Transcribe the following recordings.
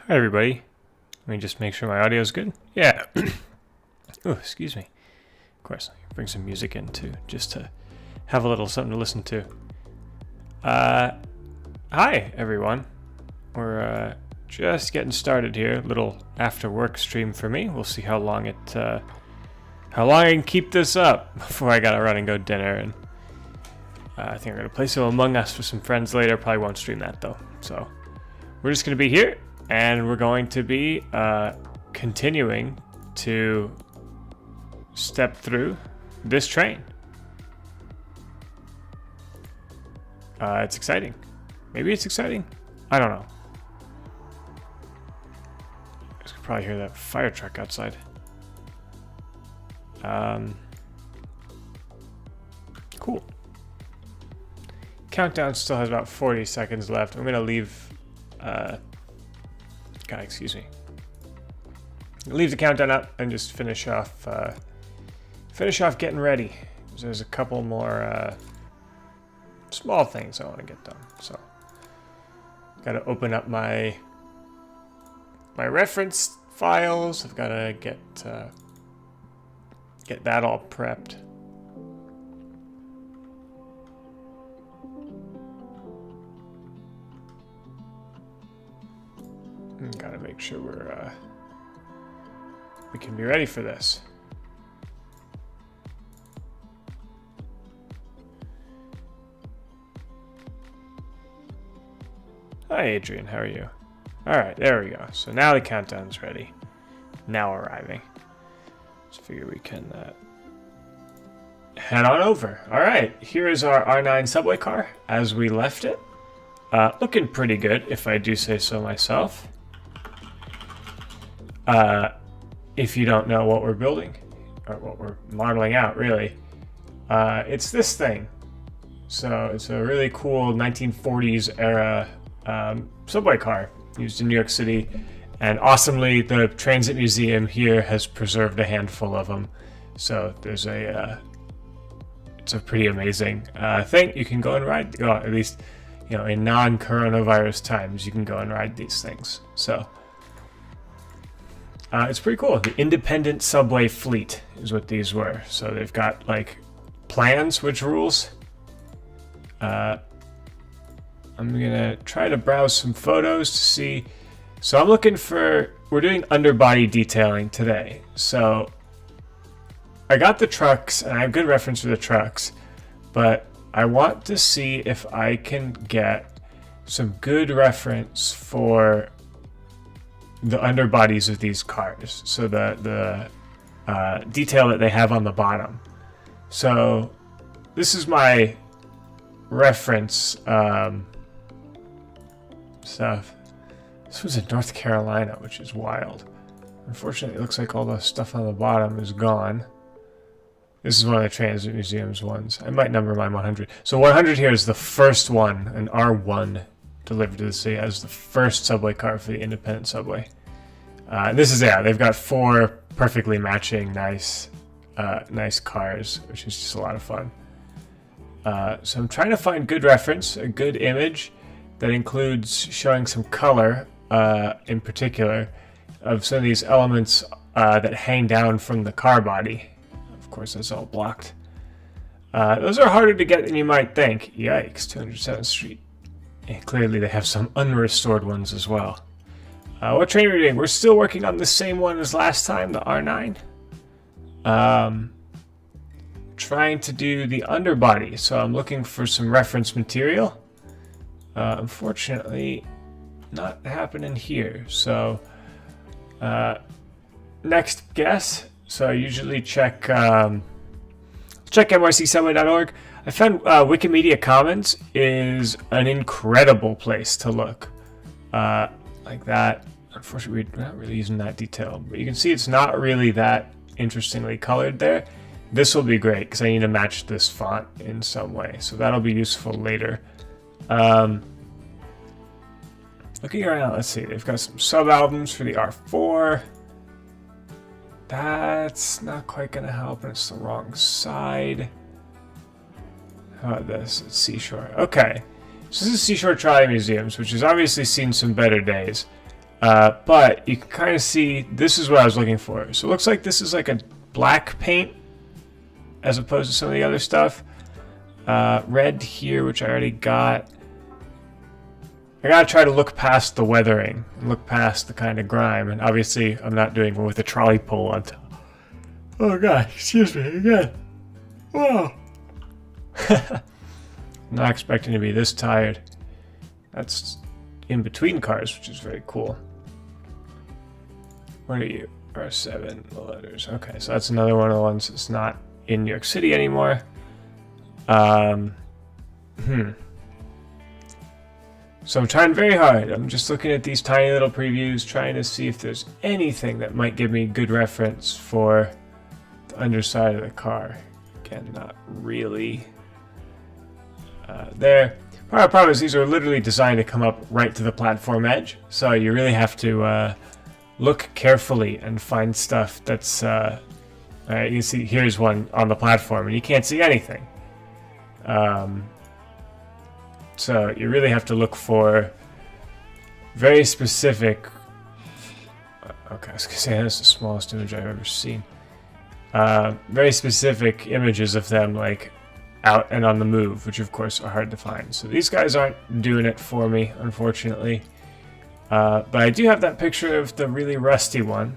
Hi everybody. Let me just make sure my audio is good. Yeah. Oh, excuse me. Of course, bring some music in too, just to have a little something to listen to. Hi everyone. We're just getting started here. Little after work stream for me. We'll see how long I can keep this up before I gotta run and go dinner. And I think I'm gonna play some Among Us with some friends later. Probably won't stream that though. So we're just gonna be here. And we're going to be continuing to step through this train. It's exciting. Maybe it's exciting. I don't know. You guys could probably hear that fire truck outside. Cool. Countdown still has about 40 seconds left. I'm going to leave... God, excuse me. Leave the countdown up and just finish off getting ready. There's a couple more small things I want to get done. So, got to open up my reference files. I've got to get that all prepped. Gotta make sure we can be ready for this. Hi Adrian, how are you? Alright, there we go. So now the countdown's ready. Now arriving. Let's figure we can head on over. Alright, here is our R9 subway car as we left it. Looking pretty good, if I do say so myself. If you don't know what we're building, or what we're modeling out, really, it's this thing. So it's a really cool 1940s era subway car used in New York City, and awesomely, the Transit Museum here has preserved a handful of them. So there's it's a pretty amazing thing. You can go and ride, well, at least, you know, in non-coronavirus times, you can go and ride these things. So. It's pretty cool. The Independent Subway Fleet is what these were. So they've got like plans, which rules. I'm gonna try to browse some photos to see. So I'm looking for, we're doing underbody detailing today. So I got the trucks and I have good reference for the trucks, but I want to see if I can get some good reference for the underbodies of these cars, so the detail that they have on the bottom. So this is my reference stuff. This was in North Carolina, which is wild. Unfortunately, it looks like all the stuff on the bottom is gone. This is one of the Transit Museum's ones. I might number mine 100. So 100 here is the first one, an R1 delivered to the city as the first subway car for the independent subway. This is, yeah, they've got 4 perfectly matching nice cars, which is just a lot of fun. So I'm trying to find good reference, a good image that includes showing some color in particular of some of these elements that hang down from the car body. Of course, that's all blocked. Those are harder to get than you might think. Yikes, 207th Street. And clearly they have some unrestored ones as well. What train are we doing? We're still working on the same one as last time, the R9. Trying to do the underbody, so I'm looking for some reference material. Unfortunately, not happening here. So, next guess. So I usually check nycsubway.org. I found Wikimedia Commons is an incredible place to look. Like that. Unfortunately, we're not really using that detail, but you can see it's not really that interestingly colored there. This will be great because I need to match this font in some way, so that'll be useful later. Looking around, let's see, they've got some sub-albums for the R4. That's not quite going to help, and it's the wrong side. How about this? It's Seashore. Okay. So this is Seashore Trolley Museums, which has obviously seen some better days. But you can kind of see, this is what I was looking for. So it looks like this is like a black paint as opposed to some of the other stuff. Red here, which I already got. I gotta try to look past the weathering, and look past the kind of grime, and obviously I'm not doing one with a trolley pole on top. Oh god, excuse me again. Whoa. I'm not expecting to be this tired. That's in between cars, which is very cool. What are you? R7, the letters. Okay, so that's another one of the ones that's not in New York City anymore. So I'm trying very hard. I'm just looking at these tiny little previews, trying to see if there's anything that might give me good reference for the underside of the car. Again, not really. There. Part of the problem is these are literally designed to come up right to the platform edge, so you really have to look carefully and find stuff that's... you can see here's one on the platform, and you can't see anything. So you really have to look for very specific... Okay, I was going to say that's the smallest image I've ever seen. Very specific images of them, like, out and on the move, which of course are hard to find. So these guys aren't doing it for me, unfortunately. But I do have that picture of the really rusty one,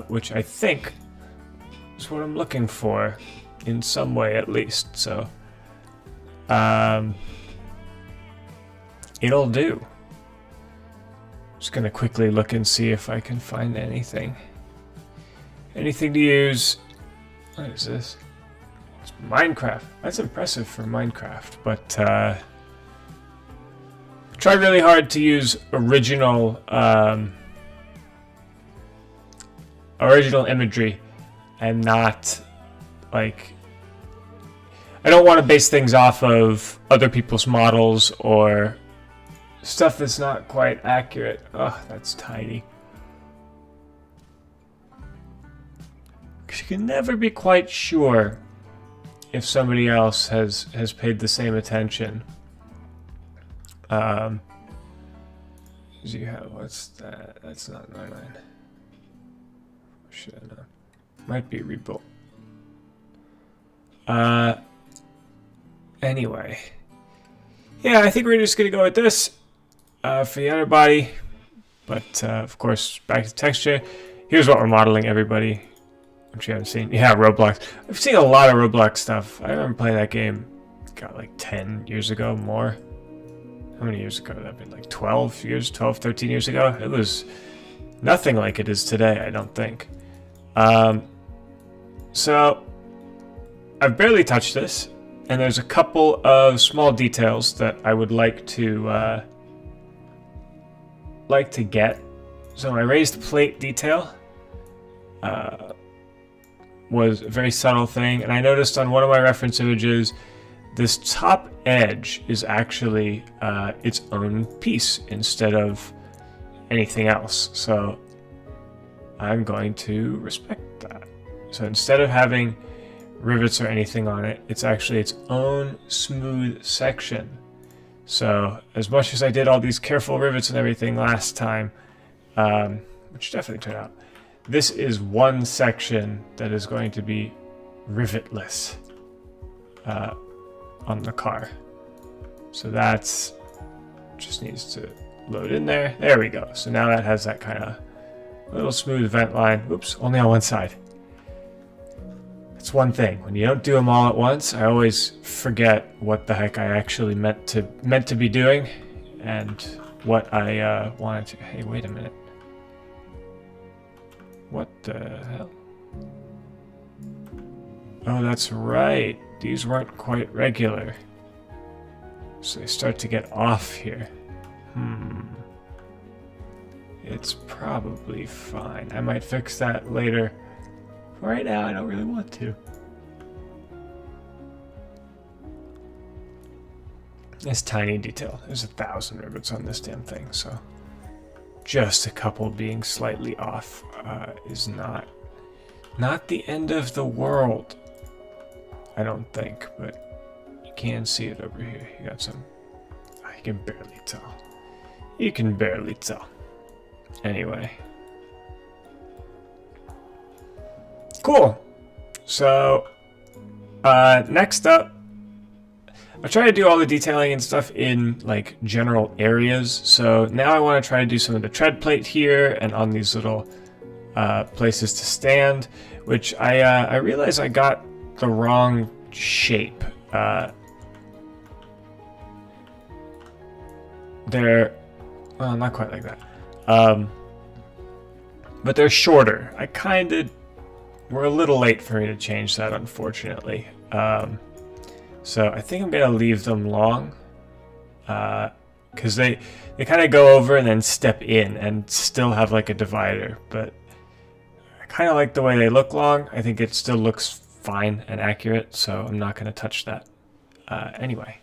which I think is what I'm looking for, in some way at least. So, it'll do. Just gonna quickly look and see if I can find anything. Anything to use. What is this? It's Minecraft. That's impressive for Minecraft, but try really hard to use original original imagery and not like... I don't want to base things off of other people's models or stuff that's not quite accurate. Oh, that's tiny. Because you can never be quite sure if somebody else has paid the same attention. You have, what's that? That's not 99. Should I know? Might be rebuilt. Anyway. Yeah, I think we're just gonna go with this for the underbody. But of course, back to texture. Here's what we're modeling, everybody. Which you haven't seen. Yeah, Roblox. I've seen a lot of Roblox stuff. I remember playing that game, God, like 10 years ago, more. How many years ago would that have been? Like 12 years, 12, 13 years ago? It was nothing like it is today, I don't think. So, I've barely touched this, and there's a couple of small details that I would like to get. So my raised plate detail was a very subtle thing, and I noticed on one of my reference images this top edge is actually its own piece instead of anything else. So I'm going to respect that. So instead of having rivets or anything on it, it's actually its own smooth section. So as much as I did all these careful rivets and everything last time, which definitely turned out, this is one section that is going to be rivetless on the car. So that's just needs to load in there. There we go. So now that has that kind of little smooth vent line. Oops, only on one side. That's one thing. When you don't do them all at once, I always forget what the heck I actually meant to be doing and what I wanted to. Hey, wait a minute. What the hell? Oh, that's right. These weren't quite regular. So they start to get off here. It's probably fine. I might fix that later. Right now, I don't really want to. This tiny detail. There's 1,000 rivets on this damn thing, so just a couple being slightly off is not the end of the world. I don't think, but you can see it over here. You got some... I can barely tell. You can barely tell. Anyway. Cool. So, next up, I try to do all the detailing and stuff in like general areas. So now I want to try to do some of the tread plate here and on these little places to stand, which I realize I got the wrong shape. They're, well, not quite like that. But they're shorter. We're a little late for me to change that, unfortunately. So I think I'm gonna leave them long, because they kind of go over and then step in and still have like a divider. But I kind of like the way they look long. I think it still looks fine and accurate, so I'm not gonna touch that. Anyway,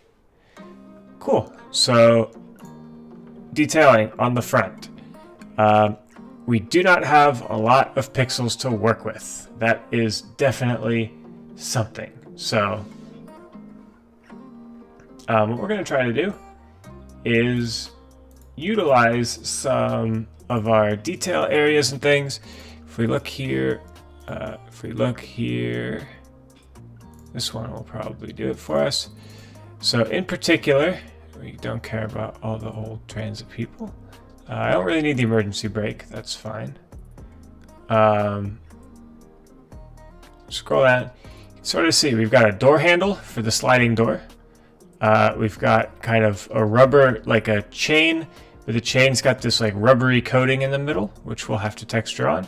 cool. So detailing on the front. We do not have a lot of pixels to work with. That is definitely something. So what we're going to try to do is utilize some of our detail areas and things. If we look here, this one will probably do it for us. So in particular, we don't care about all the old transit people. I don't really need the emergency brake. That's fine. Scroll down. You can sort of see we've got a door handle for the sliding door. We've got kind of a rubber, like a chain, but the chain's got this like rubbery coating in the middle, which we'll have to texture on.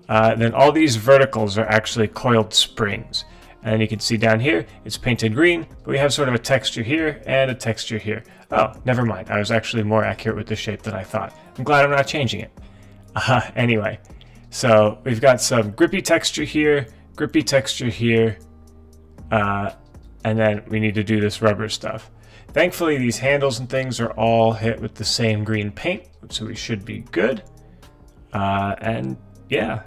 Then all these verticals are actually coiled springs. And you can see down here, it's painted green, but we have sort of a texture here and a texture here. Oh, never mind. I was actually more accurate with the shape than I thought. I'm glad I'm not changing it. Anyway, so we've got some grippy texture here, and then we need to do this rubber stuff. Thankfully, these handles and things are all hit with the same green paint, so we should be good. And yeah.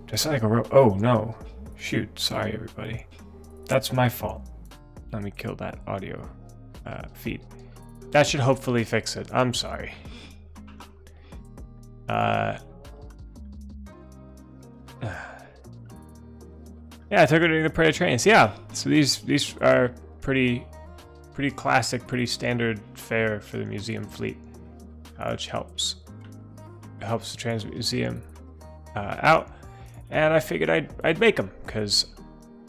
Just like a rope. Oh, no. Shoot, sorry everybody. That's my fault. Let me kill that audio feed. That should hopefully fix it. I'm sorry. Yeah, I took her doing the parade trains. Yeah, so these are pretty classic, pretty standard fare for the museum fleet, which helps. It helps the Transit Museum out. And I figured I'd make them, because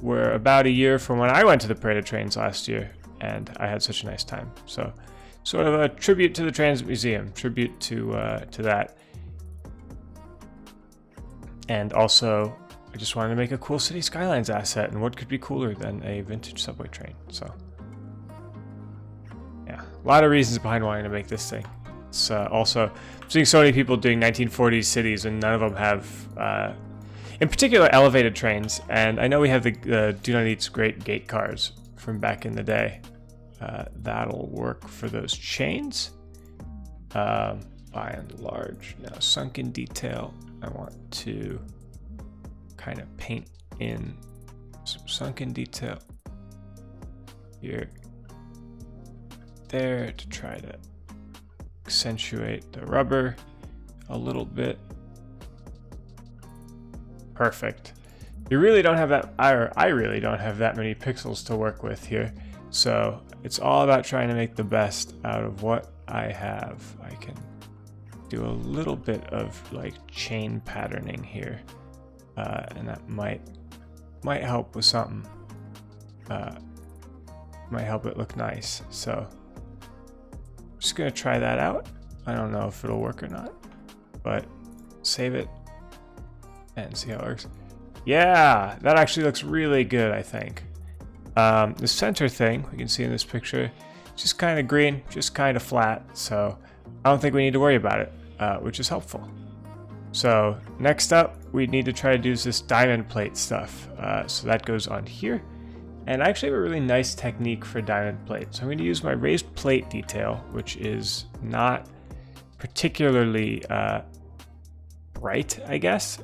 we're about a year from when I went to the Parade of Trains last year, and I had such a nice time. So, sort of a tribute to the Transit Museum, tribute to that. And also, I just wanted to make a cool City Skylines asset, and what could be cooler than a vintage subway train? So, yeah, a lot of reasons behind wanting to make this thing. It's also, I'm seeing so many people doing 1940s cities, and none of them have... in particular, elevated trains, and I know we have the Do Not Eat's great gate cars from back in the day. That'll work for those chains, by and large. Now, sunken detail, I want to kind of paint in some sunken detail here, there, to try to accentuate the rubber a little bit. Perfect. You really don't have that, I really don't have that many pixels to work with here. So it's all about trying to make the best out of what I have. I can do a little bit of like chain patterning here, and that might help with something. Might help it look nice. So I'm just gonna try that out. I don't know if it'll work or not, but save it and see how it works. Yeah, that actually looks really good, I think. The center thing, we can see in this picture, just kind of green, just kind of flat, so I don't think we need to worry about it, which is helpful. So next up, we need to try to do this diamond plate stuff. So that goes on here. And I actually have a really nice technique for diamond plate. So I'm going to use my raised plate detail, which is not particularly bright, I guess,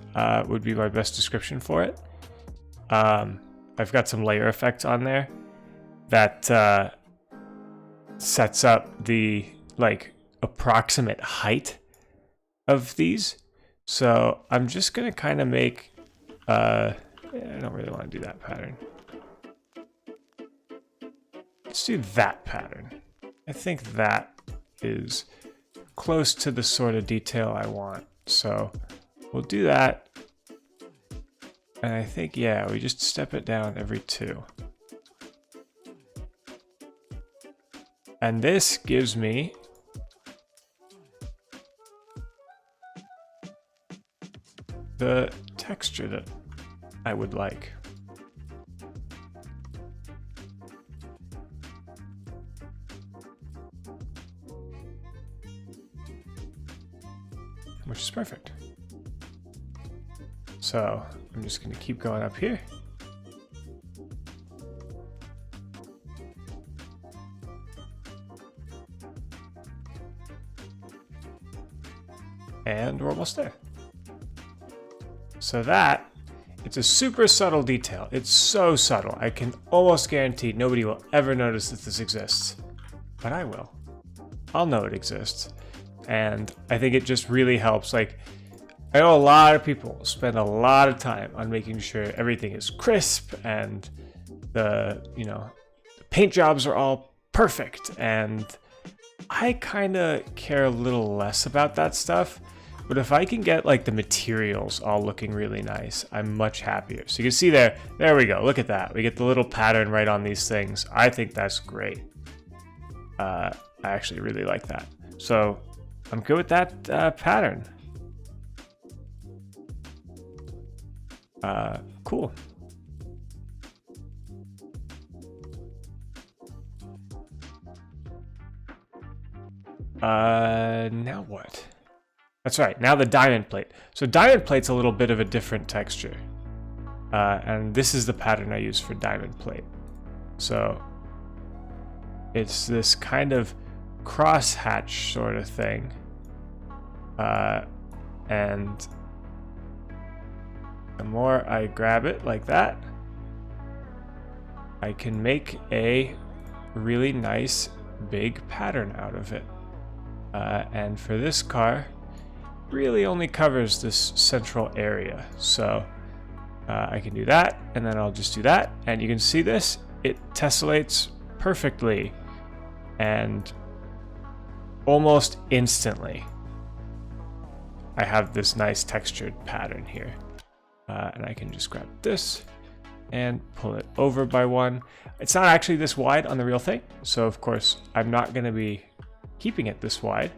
would be my best description for it. I've got some layer effects on there that sets up the like approximate height of these. So I'm just gonna kind of make, I don't really want to do that pattern. Let's do that pattern. I think that is close to the sort of detail I want. So we'll do that. And I think, yeah, we just step it down every 2. And this gives me the texture that I would like. Which is perfect. So I'm just going to keep going up here. And we're almost there. So that, it's a super subtle detail. It's so subtle. I can almost guarantee nobody will ever notice that this exists. But I will. I'll know it exists. And I think it just really helps. Like, I know a lot of people spend a lot of time on making sure everything is crisp and the paint jobs are all perfect. And I kind of care a little less about that stuff. But if I can get like the materials all looking really nice, I'm much happier. So you can see there we go. Look at that. We get the little pattern right on these things. I think that's great. I actually really like that. So I'm good with that pattern. Cool. Now what? That's right, now the diamond plate. So diamond plate's a little bit of a different texture. And this is the pattern I use for diamond plate. So it's this kind of crosshatch sort of thing. And the more I grab it like that, I can make a really nice big pattern out of it. And for this car, really only covers this central area. So I can do that, and then I'll just do that. And you can see this, it tessellates perfectly and almost instantly. I have this nice textured pattern here. And I can just grab this and pull it over by 1. It's not actually this wide on the real thing. So of course, I'm not gonna be keeping it this wide.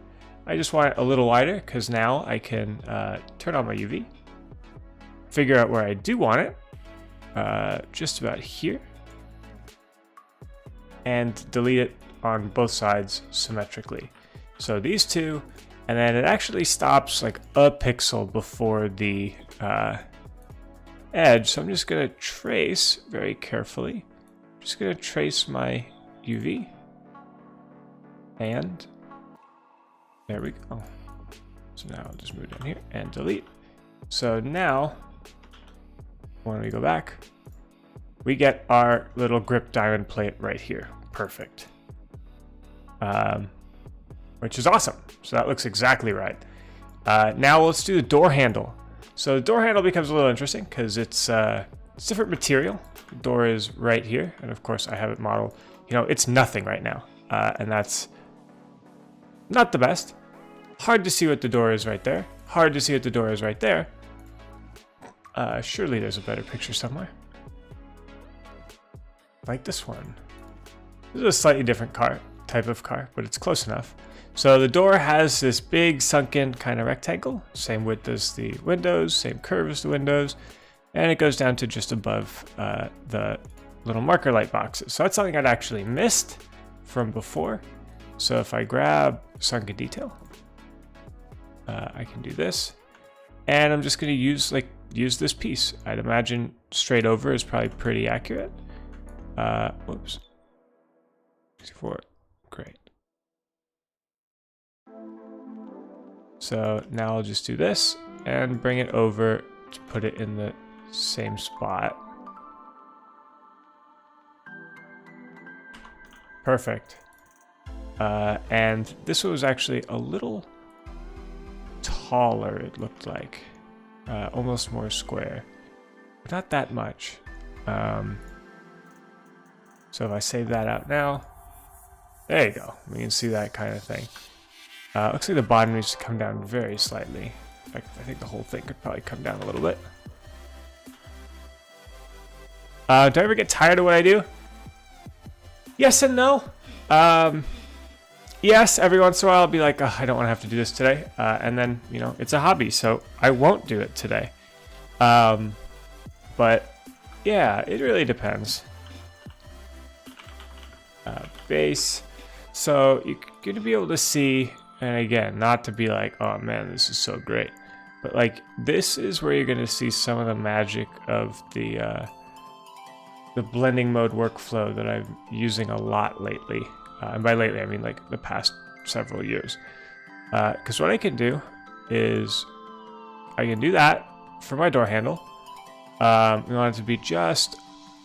I just want it a little wider because now I can turn on my UV, figure out where I do want it, just about here, and delete it on both sides symmetrically. So these two, and then it actually stops like a pixel before the edge. So I'm just gonna trace very carefully. I'm just gonna trace my UV, and there we go. So now I'll just move down here and delete. So now, when we go back, we get our little grip diamond plate right here. Perfect. Which is awesome. So that looks exactly right. Now let's do the door handle. So the door handle becomes a little interesting because it's different material. The door is right here. And of course I have it modeled. It's nothing right now. And that's not the best. Hard to see what the door is right there. Hard to see what the door is right there. Surely there's a better picture somewhere. Like this one. This is a slightly different type of car, but it's close enough. So the door has this big sunken kind of rectangle, same width as the windows, same curve as the windows, and it goes down to just above the little marker light boxes. So that's something I'd actually missed from before. So if I grab sunken detail, I can do this, and I'm just going to use this piece. I'd imagine straight over is probably pretty accurate. Whoops. 64. Great. So now I'll just do this and bring it over to put it in the same spot. Perfect. And this was actually a little taller, it looked like. Almost more square. But not that much. So if I save that out now, there you go. We can see that kind of thing. Looks like the bottom needs to come down very slightly. I think the whole thing could probably come down a little bit. Do I ever get tired of what I do? Yes and no. Yes, every once in a while I'll be like, oh, I don't want to have to do this today. And then, you know, it's a hobby, so I won't do it today. But yeah, it really depends. Base. So you're going to be able to see, and again, not to be like, oh man, this is so great. But like, this is where you're going to see some of the magic of the blending mode workflow that I'm using a lot lately. And by lately, I mean like the past several years. Because what I can do is I can do that for my door handle. We want it to be just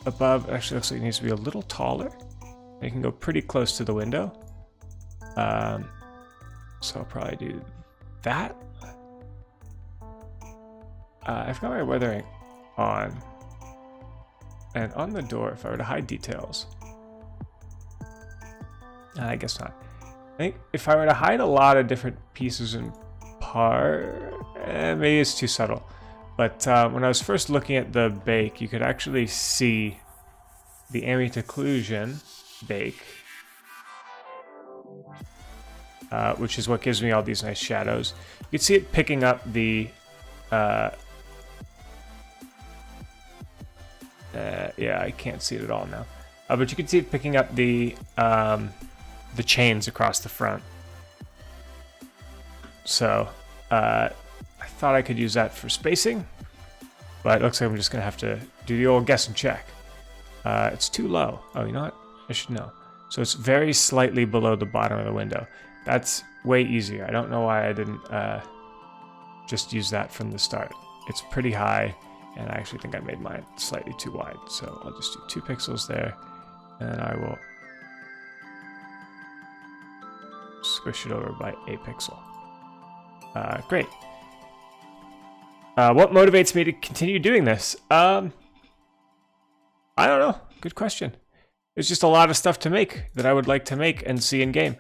above. Actually, looks like it needs to be a little taller. It can go pretty close to the window. So I'll probably do that. I've got my weathering on. And on the door, if I were to hide details, I guess not. I think if I were to hide a lot of different pieces and parts, maybe it's too subtle. But when I was first looking at the bake, you could actually see the ambient occlusion bake, which is what gives me all these nice shadows. You can see it picking up the yeah, I can't see it at all now. But you can see it picking up the chains across the front. So I thought I could use that for spacing, but it looks like I'm just gonna have to do the old guess and check. It's too low. Oh, you know what? I should know. So it's very slightly below the bottom of the window. That's way easier. I don't know why I didn't just use that from the start. It's pretty high. And I actually think I made mine slightly too wide. So I'll just do 2 pixels there. And then I will squish it over by a pixel. Great. What motivates me to continue doing this? I don't know. Good question. There's just a lot of stuff to make that I would like to make and see in game.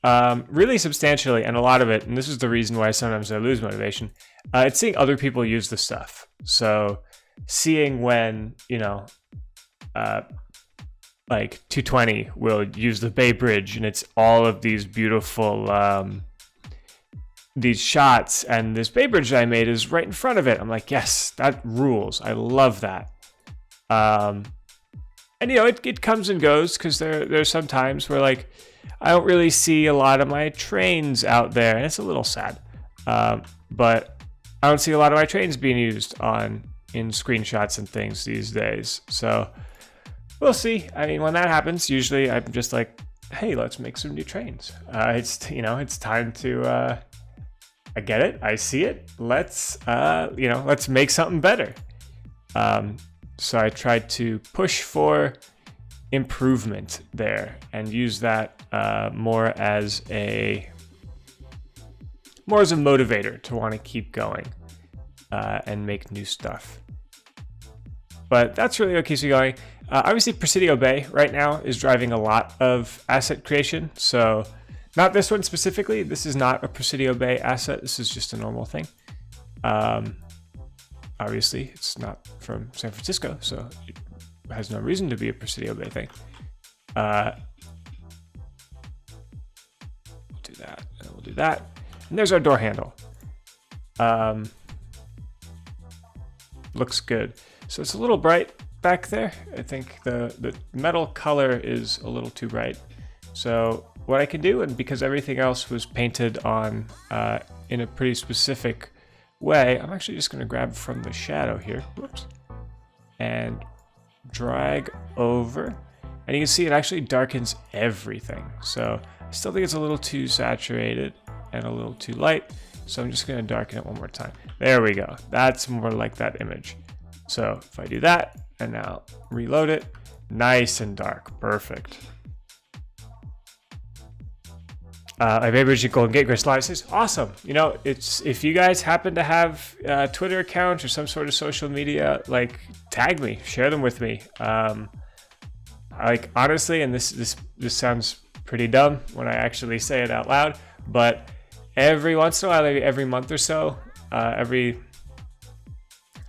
Really substantially, and a lot of it, and this is the reason why sometimes I lose motivation, it's seeing other people use the stuff. So seeing when, you know, like 220 will use the Bay Bridge and it's all of these beautiful these shots, and this Bay Bridge that I made is right in front of it. I'm like, yes, that rules. I love that. And you know, it comes and goes, because there's some times where like I don't really see a lot of my trains out there, and it's a little sad. But I don't see a lot of my trains being used in screenshots and things these days. So we'll see. I mean, when that happens, usually I'm just like, hey, let's make some new trains. It's, you know, it's time to, I get it. I see it. Let's, you know, let's make something better. So I tried to push for improvement there and use that more as a motivator to want to keep going and make new stuff. But that's really what keeps me going. Obviously, Presidio Bay right now is driving a lot of asset creation. So not this one specifically. This is not a Presidio Bay asset. This is just a normal thing. Obviously, it's not from San Francisco, so it has no reason to be a Presidio Bay thing. We'll do that, and we'll do that. And there's our door handle. Looks good. So it's a little bright back there. I think the metal color is a little too bright. So what I can do, and because everything else was painted on in a pretty specific way, I'm actually just going to grab from the shadow here, whoops, and drag over. And you can see it actually darkens everything. So I still think it's a little too saturated and a little too light. So I'm just going to darken it one more time. There we go. That's more like that image. So if I do that and now reload it, nice and dark, perfect. My baby should go and get Live says, awesome. You know, it's if you guys happen to have a Twitter account or some sort of social media, like tag me, share them with me. Like honestly, and this sounds pretty dumb when I actually say it out loud, but every once in a while, maybe every month or so,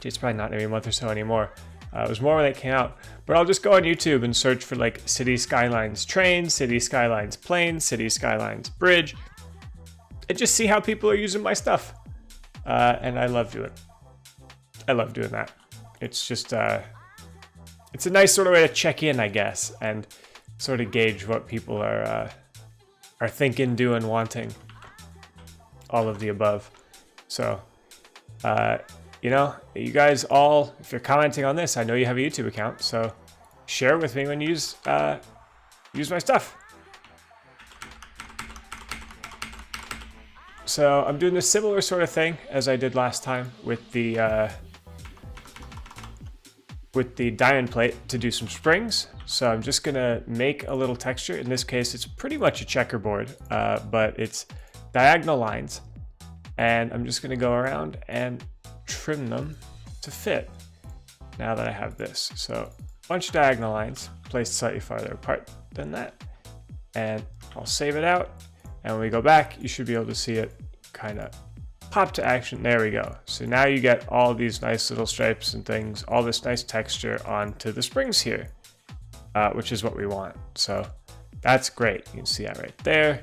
it's probably not every month or so anymore. It was more when it came out, but I'll just go on YouTube and search for like City Skylines train, City Skylines plane, City Skylines bridge, and just see how people are using my stuff. And I love doing that. It's just, it's a nice sort of way to check in, I guess, and sort of gauge what people are thinking, doing, wanting, all of the above. So, you know, you guys all, if you're commenting on this, I know you have a YouTube account, so share it with me when you use my stuff. So I'm doing a similar sort of thing as I did last time with the diamond plate to do some springs. So I'm just gonna make a little texture. In this case, it's pretty much a checkerboard, but it's diagonal lines. And I'm just gonna go around and trim them to fit now that I have this. So a bunch of diagonal lines placed slightly farther apart than that. And I'll save it out. And when we go back, you should be able to see it kind of pop to action. There we go. So now you get all these nice little stripes and things, all this nice texture onto the springs here, which is what we want. So that's great. You can see that right there.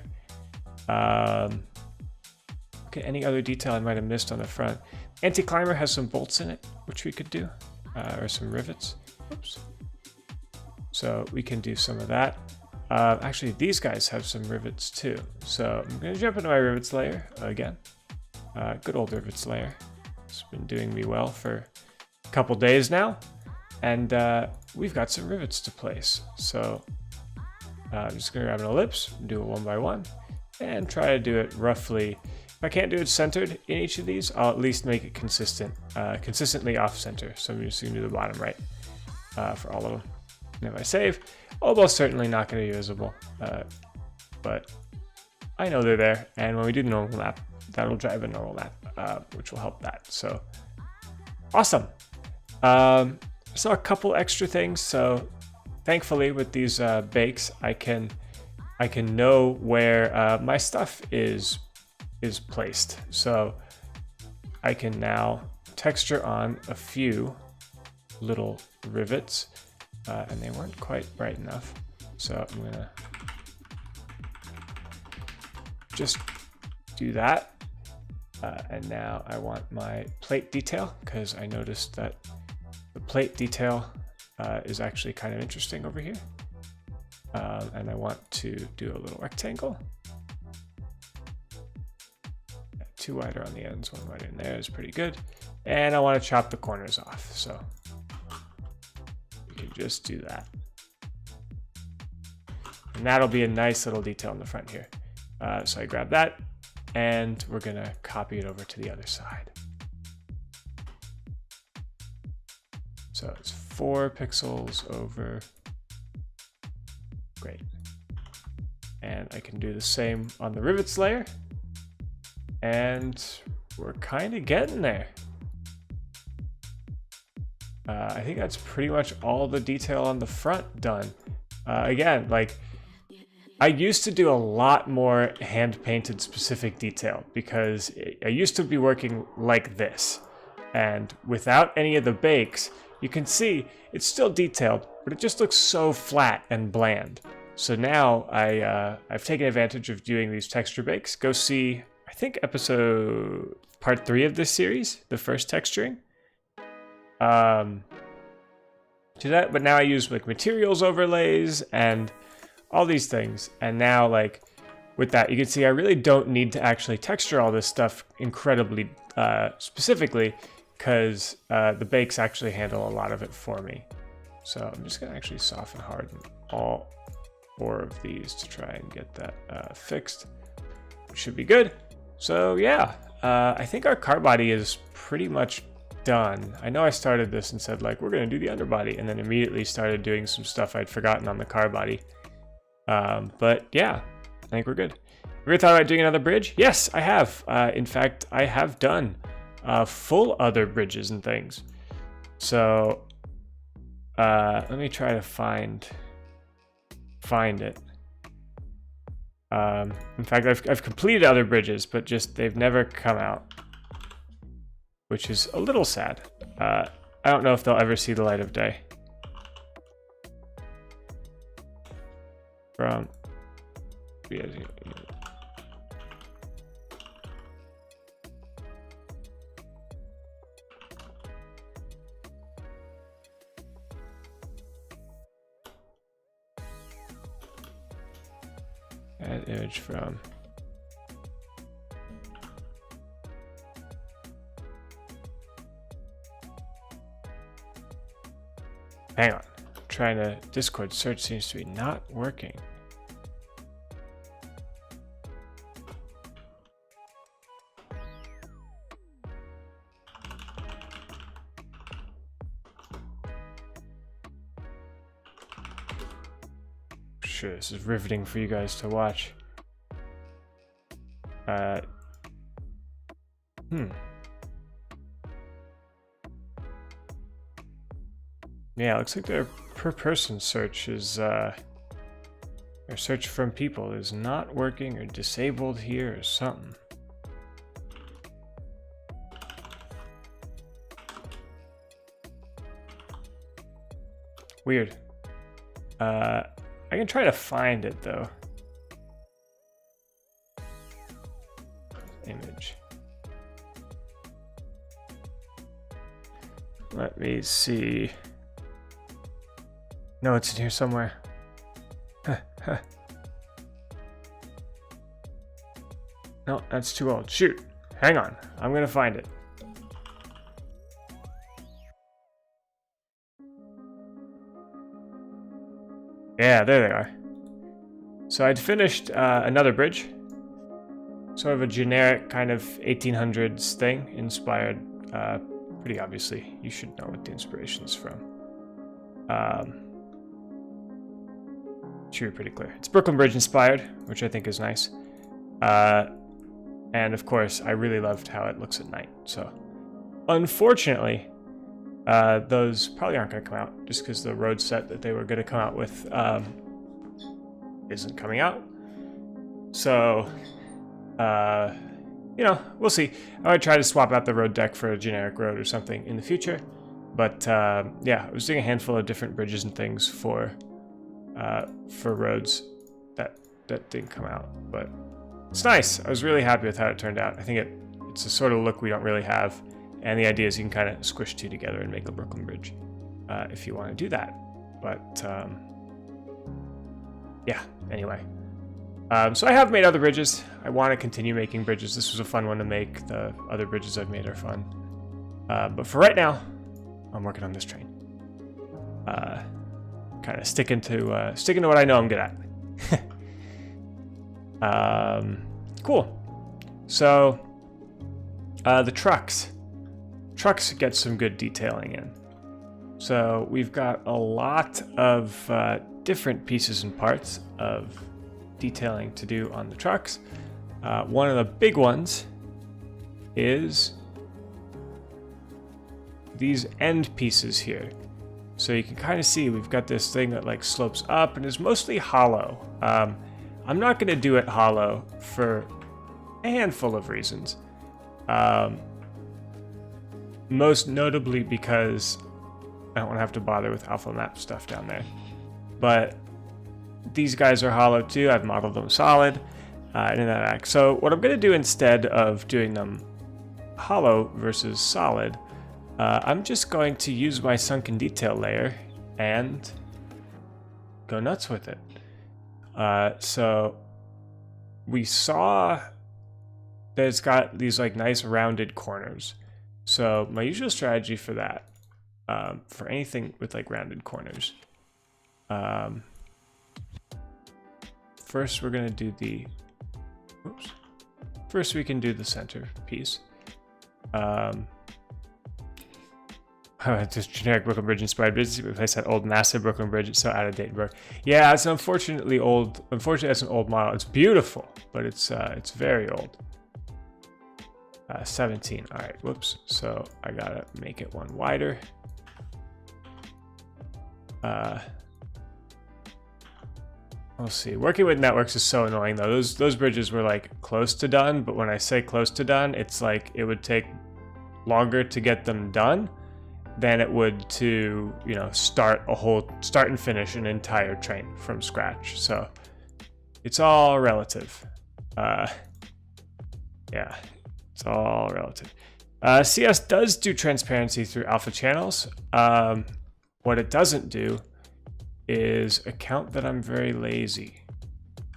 Okay, any other detail I might have missed on the front? Anti-climber has some bolts in it, which we could do, or some rivets. Oops. So we can do some of that. Actually, these guys have some rivets too. So I'm going to jump into my rivets layer again. Good old rivets layer. It's been doing me well for a couple days now. And we've got some rivets to place. So I'm just going to grab an ellipse, do it one by one, and try to do it roughly. If I can't do it centered in each of these, I'll at least make it consistent, consistently off center. So I'm just going to do the bottom right for all of them. And if I save, almost certainly not going to be visible, but I know they're there. And when we do the normal map, that'll drive a normal map, which will help that. So awesome. I saw a couple extra things. So thankfully with these bakes, I can know where my stuff is placed. So I can now texture on a few little rivets, and they weren't quite bright enough. So I'm gonna just do that. And now I want my plate detail, because I noticed that the plate detail is actually kind of interesting over here. And I want to do a little rectangle. Two wider on the ends, one wider in there is pretty good. And I want to chop the corners off, so we can just do that. And that'll be a nice little detail in the front here. So I grab that, and we're gonna copy it over to the other side. So it's 4 pixels over. Great. And I can do the same on the rivets layer. And we're kind of getting there. I think that's pretty much all the detail on the front done. Again, like, I used to do a lot more hand-painted specific detail because I used to be working like this. And without any of the bakes, you can see it's still detailed, but it just looks so flat and bland. So now I've taken advantage of doing these texture bakes. Go see, I think, part 3 of this series, the first texturing. Do that, but now I use like materials overlays and all these things. And now, like, with that, you can see I really don't need to actually texture all this stuff incredibly specifically, because the bakes actually handle a lot of it for me. So I'm just gonna actually soften harden all 4 of these to try and get that fixed, which should be good. So yeah, I think our car body is pretty much done. I know I started this and said, like, we're gonna do the underbody, and then immediately started doing some stuff I'd forgotten on the car body. But yeah, I think we're good. Ever thought about doing another bridge? Yes, I have. In fact, I have done full other bridges and things. So let me try to find it. In fact, I've completed other bridges, but just they've never come out, which is a little sad. I don't know if they'll ever see the light of day. From add image from. Hang on. Trying to Discord search seems to be not working. Sure, this is riveting for you guys to watch. Yeah, it looks like their per person search is their search from people is not working or disabled here or something. Weird. I can try to find it though. Image. Let me see. No, it's in here somewhere. No, that's too old. Shoot. Hang on. I'm gonna find it. Yeah, there they are. So I'd finished another bridge. Sort of a generic kind of 1800s thing, inspired pretty obviously. You should know what the inspiration's from. Should be pretty clear. It's Brooklyn Bridge inspired, which I think is nice. And of course, I really loved how it looks at night. So unfortunately, those probably aren't going to come out just because the road set that they were going to come out with isn't coming out. So, you know, we'll see. I might try to swap out the road deck for a generic road or something in the future. But yeah, I was doing a handful of different bridges and things for roads that didn't come out. But it's nice. I was really happy with how it turned out. I think it's a sort of look we don't really have. And the idea is you can kind of squish two together and make a Brooklyn Bridge if you want to do that. But yeah, anyway. So I have made other bridges. I want to continue making bridges. This was a fun one to make. The other bridges I've made are fun. But for right now, I'm working on this train. Kind of sticking to what I know I'm good at. Cool. So the trucks get some good detailing in. So we've got a lot of different pieces and parts of detailing to do on the trucks. One of the big ones is these end pieces here. So you can kind of see we've got this thing that like slopes up and is mostly hollow. I'm not going to do it hollow for a handful of reasons. Most notably because I don't want to have to bother with alpha map stuff down there. But these guys are hollow too. I've modeled them solid in that act. So what I'm going to do instead of doing them hollow versus solid, I'm just going to use my sunken detail layer and go nuts with it. So we saw that it's got these like nice rounded corners. So my usual strategy for that, for anything with like rounded corners, first we're gonna do the, first we can do the center piece. Just generic Brooklyn Bridge inspired bridge. Replace that old massive Brooklyn Bridge. It's so out of date, bro. Yeah, it's unfortunately old. Unfortunately, it's an old model. It's beautiful, but it's very old. 17. All right. Whoops. So I gotta make it one wider. We'll see. Working with networks is so annoying though. Those bridges were like close to done, but when I say close to done, it's like it would take longer to get them done than it would to, you know, start and finish an entire train from scratch. So it's all relative. Yeah, it's all relative. CS does do transparency through alpha channels. What it doesn't do is account that I'm very lazy.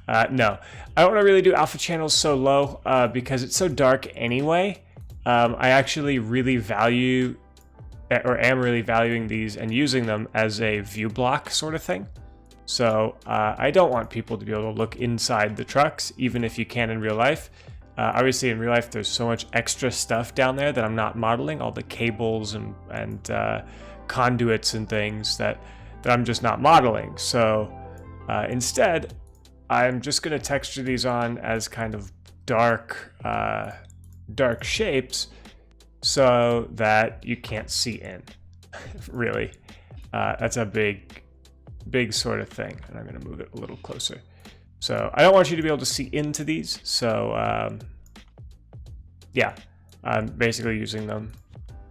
No, I don't want to really do alpha channels so low because it's so dark anyway. I actually really value, or am really valuing these and using them as a view block sort of thing. So I don't want people to be able to look inside the trucks, even if you can in real life. Obviously in real life, there's so much extra stuff down there that I'm not modeling, all the cables and conduits and things that I'm just not modeling. So instead, I'm just going to texture these on as kind of dark shapes so that you can't see in, really. That's a big sort of thing. And I'm going to move it a little closer. So I don't want you to be able to see into these. So yeah, I'm basically using them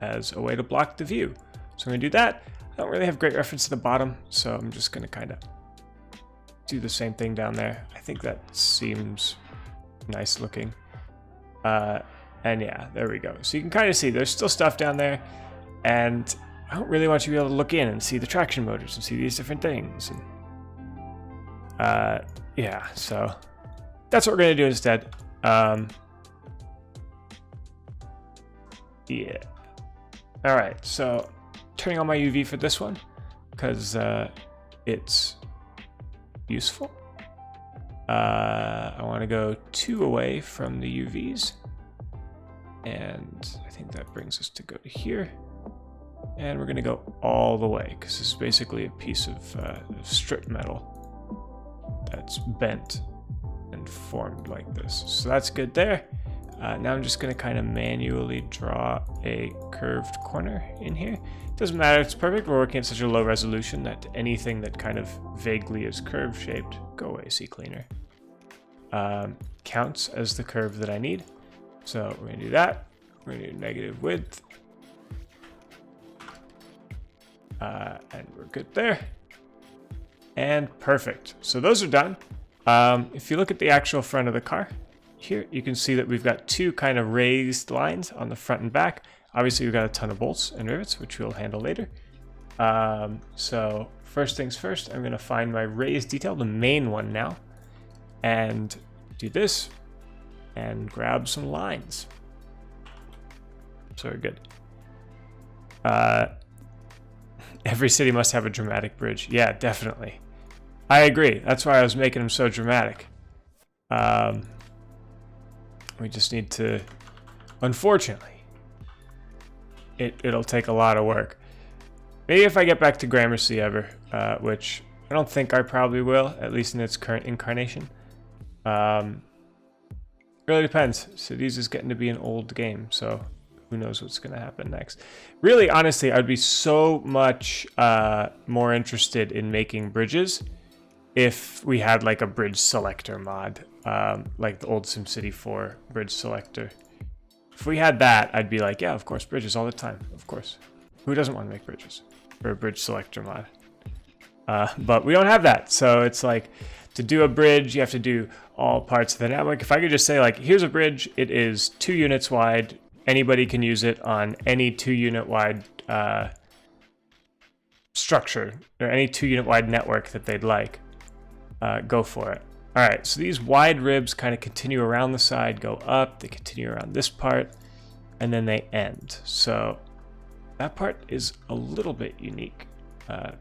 as a way to block the view. So I'm going to do that. I don't really have great reference to the bottom, so I'm just going to kind of do the same thing down there. I think that seems nice looking. And yeah, there we go. So you can kind of see there's still stuff down there, and I don't really want you to be able to look in and see the traction motors and see these different things. And yeah, so that's what we're going to do instead. Yeah. All right, so turning on my UV for this one because it's useful. I want to go 2 away from the UVs, and I think that brings us to go to here, and we're going to go all the way because this is basically a piece of strip metal that's bent and formed like this. So that's good there. Now I'm just going to kind of manually draw a curved corner in here. Doesn't matter, it's perfect. We're working at such a low resolution that anything that kind of vaguely is curve shaped, go away, CCleaner, counts as the curve that I need. So we're going to do that. We're going to do negative width. And we're good there. And perfect. So those are done. If you look at the actual front of the car, here you can see that we've got 2 kind of raised lines on the front and back. Obviously we've got a ton of bolts and rivets, which we'll handle later. So first things first, I'm going to find my raised detail, the main one now, and do this and grab some lines. So we're good. Every city must have a dramatic bridge. Yeah, definitely. I agree. That's why I was making them so dramatic. We just need to, unfortunately, it'll take a lot of work. Maybe if I get back to Gramercy ever, which I don't think I probably will, at least in its current incarnation. Really depends. Cities is getting to be an old game, so who knows what's going to happen next. Really, honestly, I'd be so much more interested in making bridges if we had like a bridge selector mod, like the old SimCity 4 bridge selector. If we had that, I'd be like, yeah, of course, bridges all the time, of course. Who doesn't want to make bridges or a bridge selector mod? But we don't have that, so it's like to do a bridge, you have to do all parts of the network. If I could just say like, here's a bridge, it is 2 units wide, anybody can use it on any 2-unit wide structure or any 2-unit wide network that they'd like. Go for it. All right, so these wide ribs kind of continue around the side, go up, they continue around this part, and then they end. So that part is a little bit unique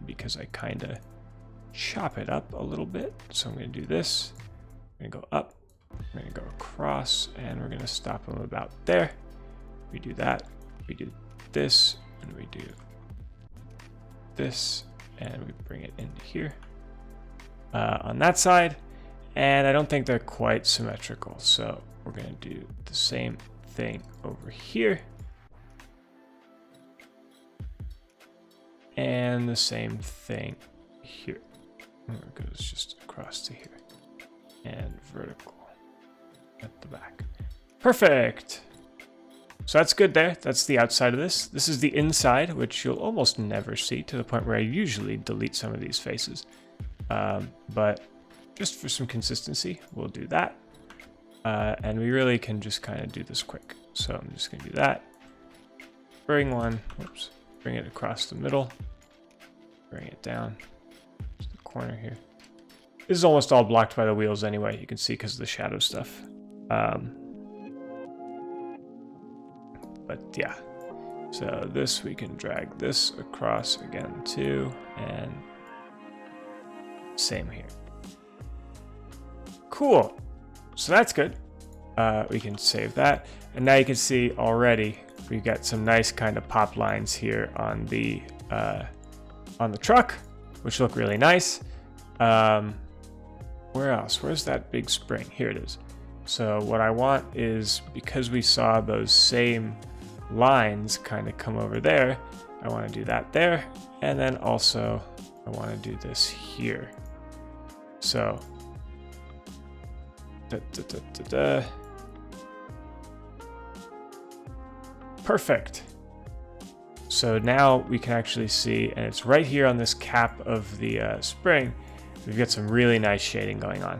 because I kind of chop it up a little bit. So I'm going to do this. I'm going to go up, I'm going to go across, and we're going to stop them about there. We do that, we do this, and we do this and we bring it into here on that side. And I don't think they're quite symmetrical, so we're going to do the same thing over here. And the same thing here. Where it goes just across to here. And vertical at the back. Perfect! So that's good there. That's the outside of this. This is the inside, which you'll almost never see, to the point where I usually delete some of these faces. But just for some consistency, we'll do that. And we really can just kind of do this quick. So I'm just going to do that. Bring one, whoops, bring it across the middle. Bring it down to the corner here. This is almost all blocked by the wheels anyway, you can see because of the shadow stuff. But yeah, so this we can drag this across again too, and same here. Cool, so that's good. We can save that, and now you can see already we've got some nice kind of pop lines here on the truck, which look really nice. Where else? Where's that big spring? Here it is. So what I want is, because we saw those same lines kind of come over there, I want to do that there, and then also I want to do this here. So perfect. So now we can actually see, and it's right here on this cap of the spring, we've got some really nice shading going on,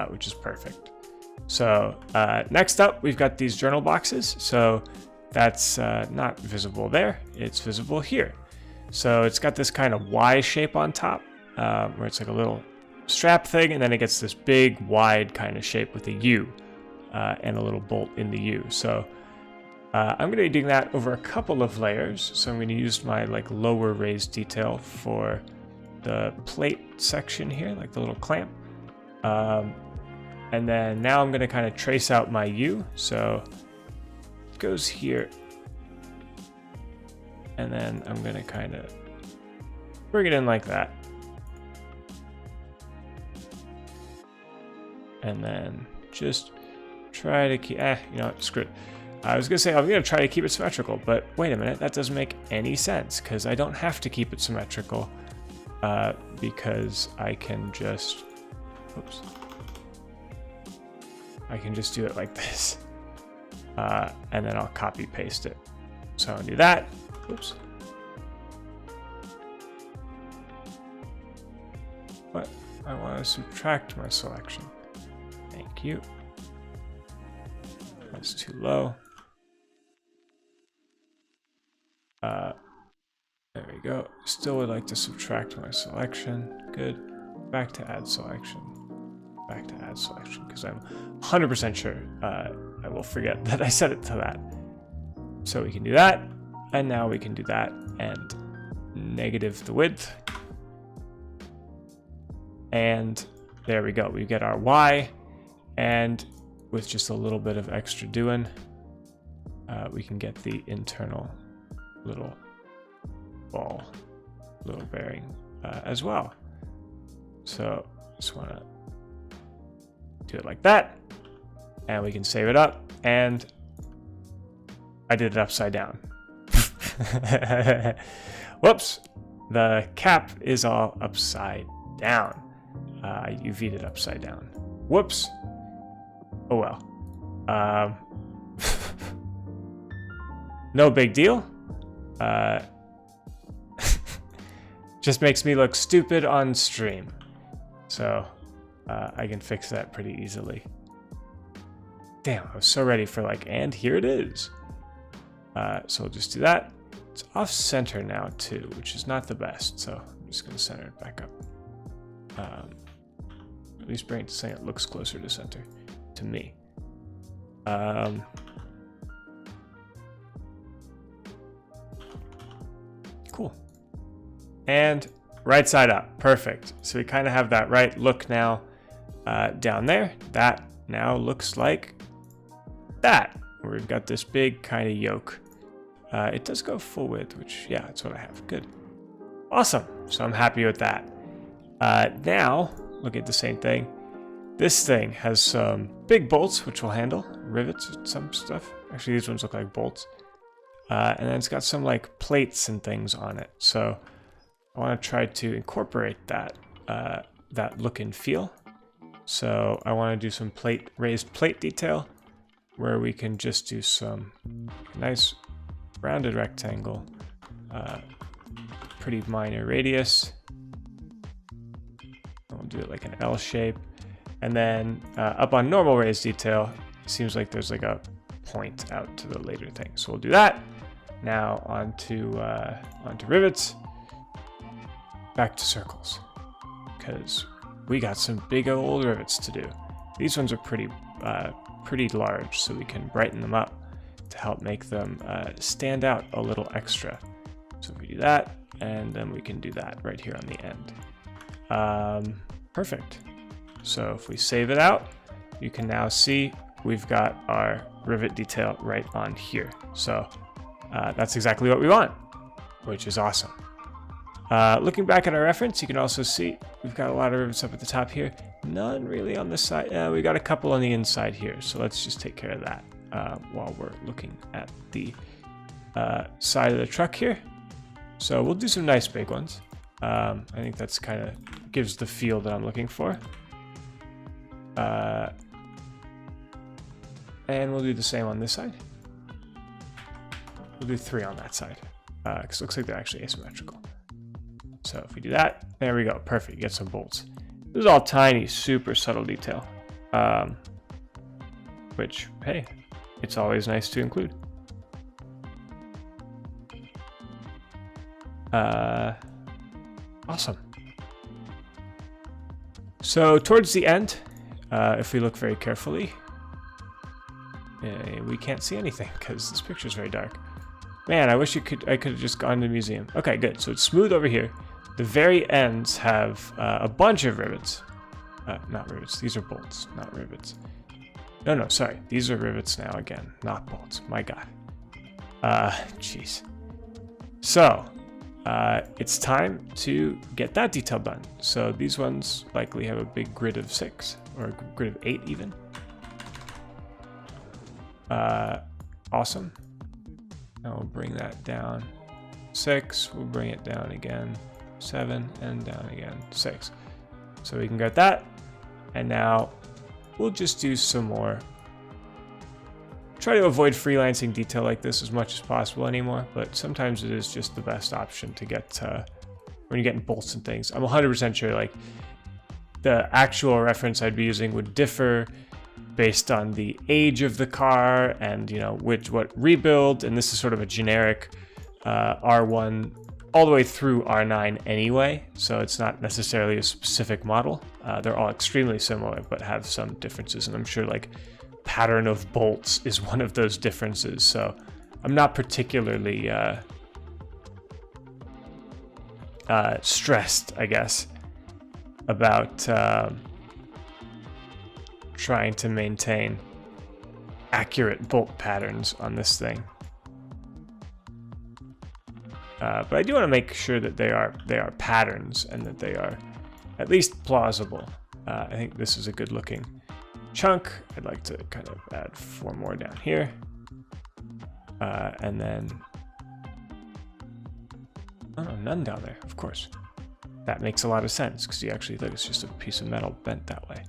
which is perfect. So next up, we've got these journal boxes. So that's not visible there, it's visible here. So it's got this kind of Y shape on top, where it's like a little strap thing, and then it gets this big wide kind of shape with a U and a little bolt in the U. So I'm going to be doing that over a couple of layers. So I'm going to use my like lower raised detail for the plate section here, like the little clamp. And then now I'm going to kind of trace out my U. So it goes here. And then I'm going to kind of bring it in like that. And then just try to keep, you know, screw it. I was going to say I'm going to try to keep it symmetrical, but wait a minute, that doesn't make any sense because I don't have to keep it symmetrical because I can just, oops, I can just do it like this and then I'll copy paste it. So I'll do that. Oops. But I want to subtract my selection. Thank you. That's too low. There we go. Still would like to subtract my selection. Good. Back to add selection. Back to add selection, because I'm 100% sure I will forget that I set it to that. So we can do that, and now we can do that and negative the width. And there we go. We get our Y, and with just a little bit of extra doing, we can get the internal little ball, little bearing as well. So just want to do it like that, and we can save it up, and I did it upside down. Whoops, the cap is all upside down. I UV'd it upside down. Whoops. Oh well. No big deal. Just makes me look stupid on stream. So I can fix that pretty easily. Damn, I was so ready for like, and here it is. So we'll just do that. It's off center now too, which is not the best. So I'm just gonna center it back up. At least bring it to something that looks closer to center to me. Cool. And right side up, perfect. So we kind of have that right look now down there. That now looks like that, where we've got this big kind of yoke. It does go full width, which, yeah, that's what I have. Good. Awesome. So I'm happy with that. Now, look at the same thing. This thing has some big bolts, which will handle rivets and some stuff. Actually, these ones look like bolts. And then it's got some like plates and things on it. So I want to try to incorporate that that look and feel. So I want to do some raised plate detail, where we can just do some nice rounded rectangle, pretty minor radius. We'll do it like an L shape. And then up on normal raised detail, it seems like there's like a point out to the later thing. So we'll do that. Now onto rivets, back to circles, because we got some big old rivets to do. These ones are pretty large, so we can brighten them up to help make them stand out a little extra. So we do that, and then we can do that right here on the end. Perfect. So if we save it out, you can now see we've got our rivet detail right on here. So that's exactly what we want, which is awesome. Looking back at our reference, you can also see we've got a lot of rivets up at the top here. None really on the side. We got a couple on the inside here, so let's just take care of that while we're looking at the side of the truck here. So we'll do some nice big ones. I think that's kind of gives the feel that I'm looking for. And we'll do the same on this side. We'll do 3 on that side, because it looks like they're actually asymmetrical. So if we do that, there we go, perfect, get some bolts. This is all tiny, super subtle detail, which, hey, it's always nice to include. Awesome. So towards the end, if we look very carefully, we can't see anything because this picture is very dark. Man, I wish I could have just gone to the museum. Okay, good. So it's smooth over here. The very ends have a bunch of rivets. Not rivets. These are bolts, not rivets. No, sorry. These are rivets now again, not bolts. My God. Jeez. So it's time to get that detail done. So these ones likely have a big grid of 6 or a grid of 8 even. Awesome. Now we'll bring that down 6. We'll bring it down again 7 and down again 6. So we can get that. And now we'll just do some more. Try to avoid freelancing detail like this as much as possible anymore, but sometimes it is just the best option to get when you're getting bolts and things. I'm 100% sure like the actual reference I'd be using would differ based on the age of the car and, you know, what rebuild, and this is sort of a generic R1 all the way through R9 anyway, so it's not necessarily a specific model. They're all extremely similar but have some differences, and I'm sure like pattern of bolts is one of those differences, so I'm not particularly stressed, I guess, about trying to maintain accurate bolt patterns on this thing. But I do want to make sure that they are patterns and that they are at least plausible. I think this is a good looking chunk. I'd like to kind of add 4 more down here. And then, oh, none down there, of course. That makes a lot of sense because you actually think it's just a piece of metal bent that way.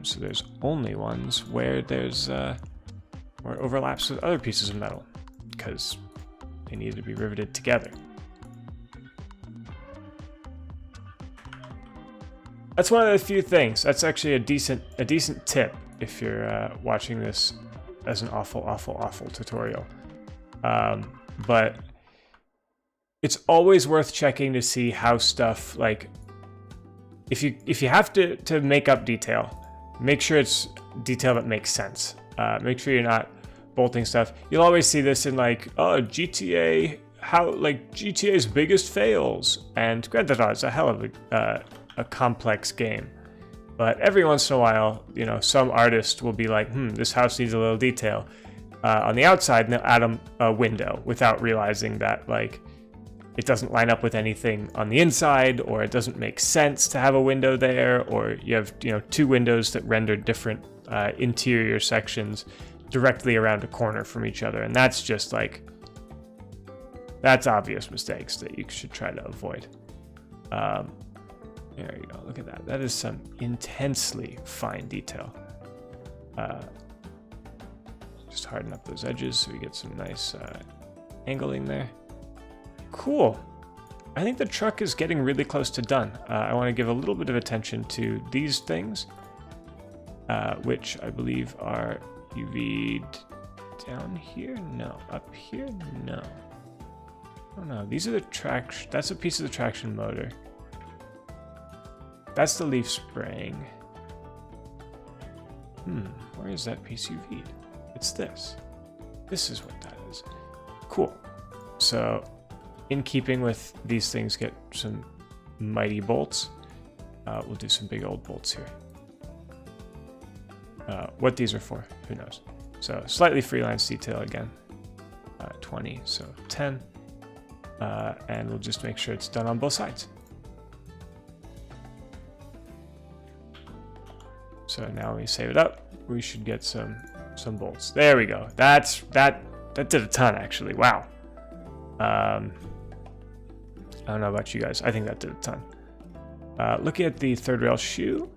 So there's only ones where there's where it overlaps with other pieces of metal because they need to be riveted together. That's one of the few things. That's actually a decent tip if you're watching this as an awful tutorial. But it's always worth checking to see how stuff, like if you have to make up detail, make sure it's detail that makes sense. Make sure you're not bolting stuff. You'll always see this in like, oh, GTA, how like GTA's biggest fails, and granted, it's a hell of a complex game. But every once in a while, you know, some artist will be like, this house needs a little detail on the outside, and they'll add a window without realizing that, like, it doesn't line up with anything on the inside, or it doesn't make sense to have a window there, or you have, you know, two windows that render different interior sections directly around a corner from each other. And that's just like, that's obvious mistakes that you should try to avoid. There you go, look at that. That is some intensely fine detail. Just harden up those edges so we get some nice angling there. Cool. I think the truck is getting really close to done. I want to give a little bit of attention to these things, which I believe are UV'd down here? No. Up here? No. Oh no, these are the traction. That's a piece of the traction motor. That's the leaf spring. Where is that piece UV'd? It's this. This is what that is. Cool. So, in keeping with these things get some mighty bolts, we'll do some big old bolts here. What these are for, who knows. So slightly freelance detail again, 20, so 10, and we'll just make sure it's done on both sides. So now when we save it up, we should get some bolts. There we go. That did a ton actually. Wow. I don't know about you guys. I think that did a ton. Looking at the third rail shoe.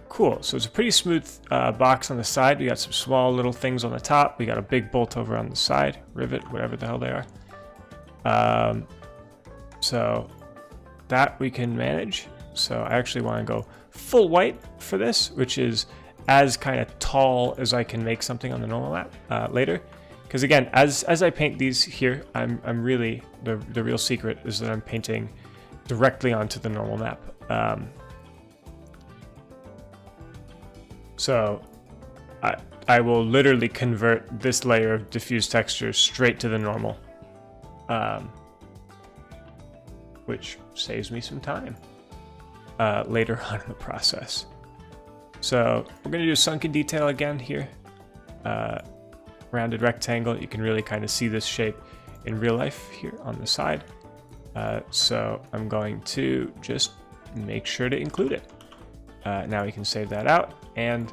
Cool. So it's a pretty smooth box on the side. We got some small little things on the top. We got a big bolt over on the side. Rivet, whatever the hell they are. So that we can manage. So I actually want to go full white for this, which is as kind of tall as I can make something on the normal map later. Because again, as I paint these here, I'm really, the real secret is that I'm painting directly onto the normal map. So I will literally convert this layer of diffuse texture straight to the normal, which saves me some time later on in the process. So we're going to do sunken detail again here. Rounded rectangle. You can really kind of see this shape in real life here on the side. So I'm going to just make sure to include it. Now we can save that out and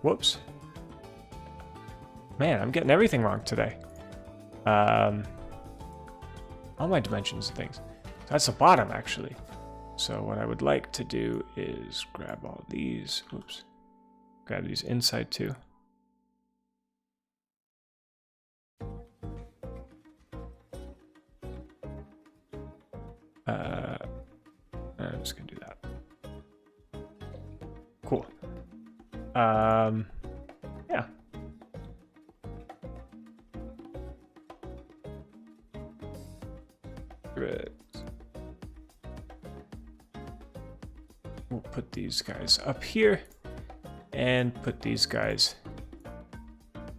whoops. Man, I'm getting everything wrong today. All my dimensions and things. That's the bottom actually. So what I would like to do is grab all these. Whoops. Grab these inside too. I'm just gonna do that. Cool. Yeah. Great. We'll put these guys up here and put these guys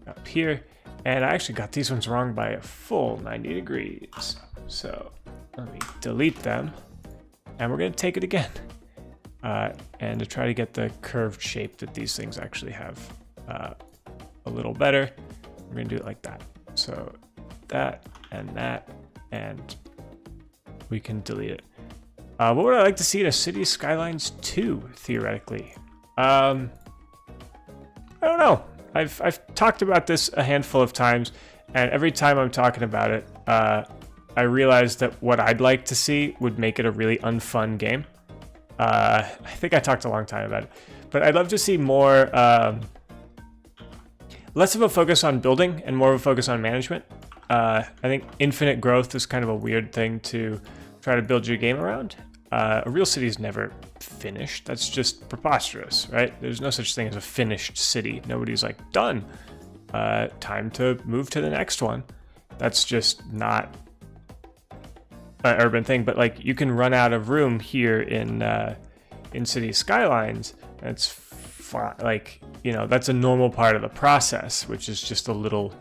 up here. And I actually got these ones wrong by a full 90 degrees. So let me delete them and we're going to take it again. And to try to get the curved shape that these things actually have a little better, we're going to do it like that. So that, and we can delete it. What would I like to see in a City Skylines 2, theoretically? I don't know. I've talked about this a handful of times, and every time I'm talking about it, I realized that what I'd like to see would make it a really unfun game. I think I talked a long time about it, but I'd love to see more, less of a focus on building and more of a focus on management. I think infinite growth is kind of a weird thing to try to build your game around. A real city is never finished. That's just preposterous, right? There's no such thing as a finished city. Nobody's like, done. Time to move to the next one. That's just not an urban thing. But like, you can run out of room here in City Skylines. That's fine. Like, you know, that's a normal part of the process, which is just a little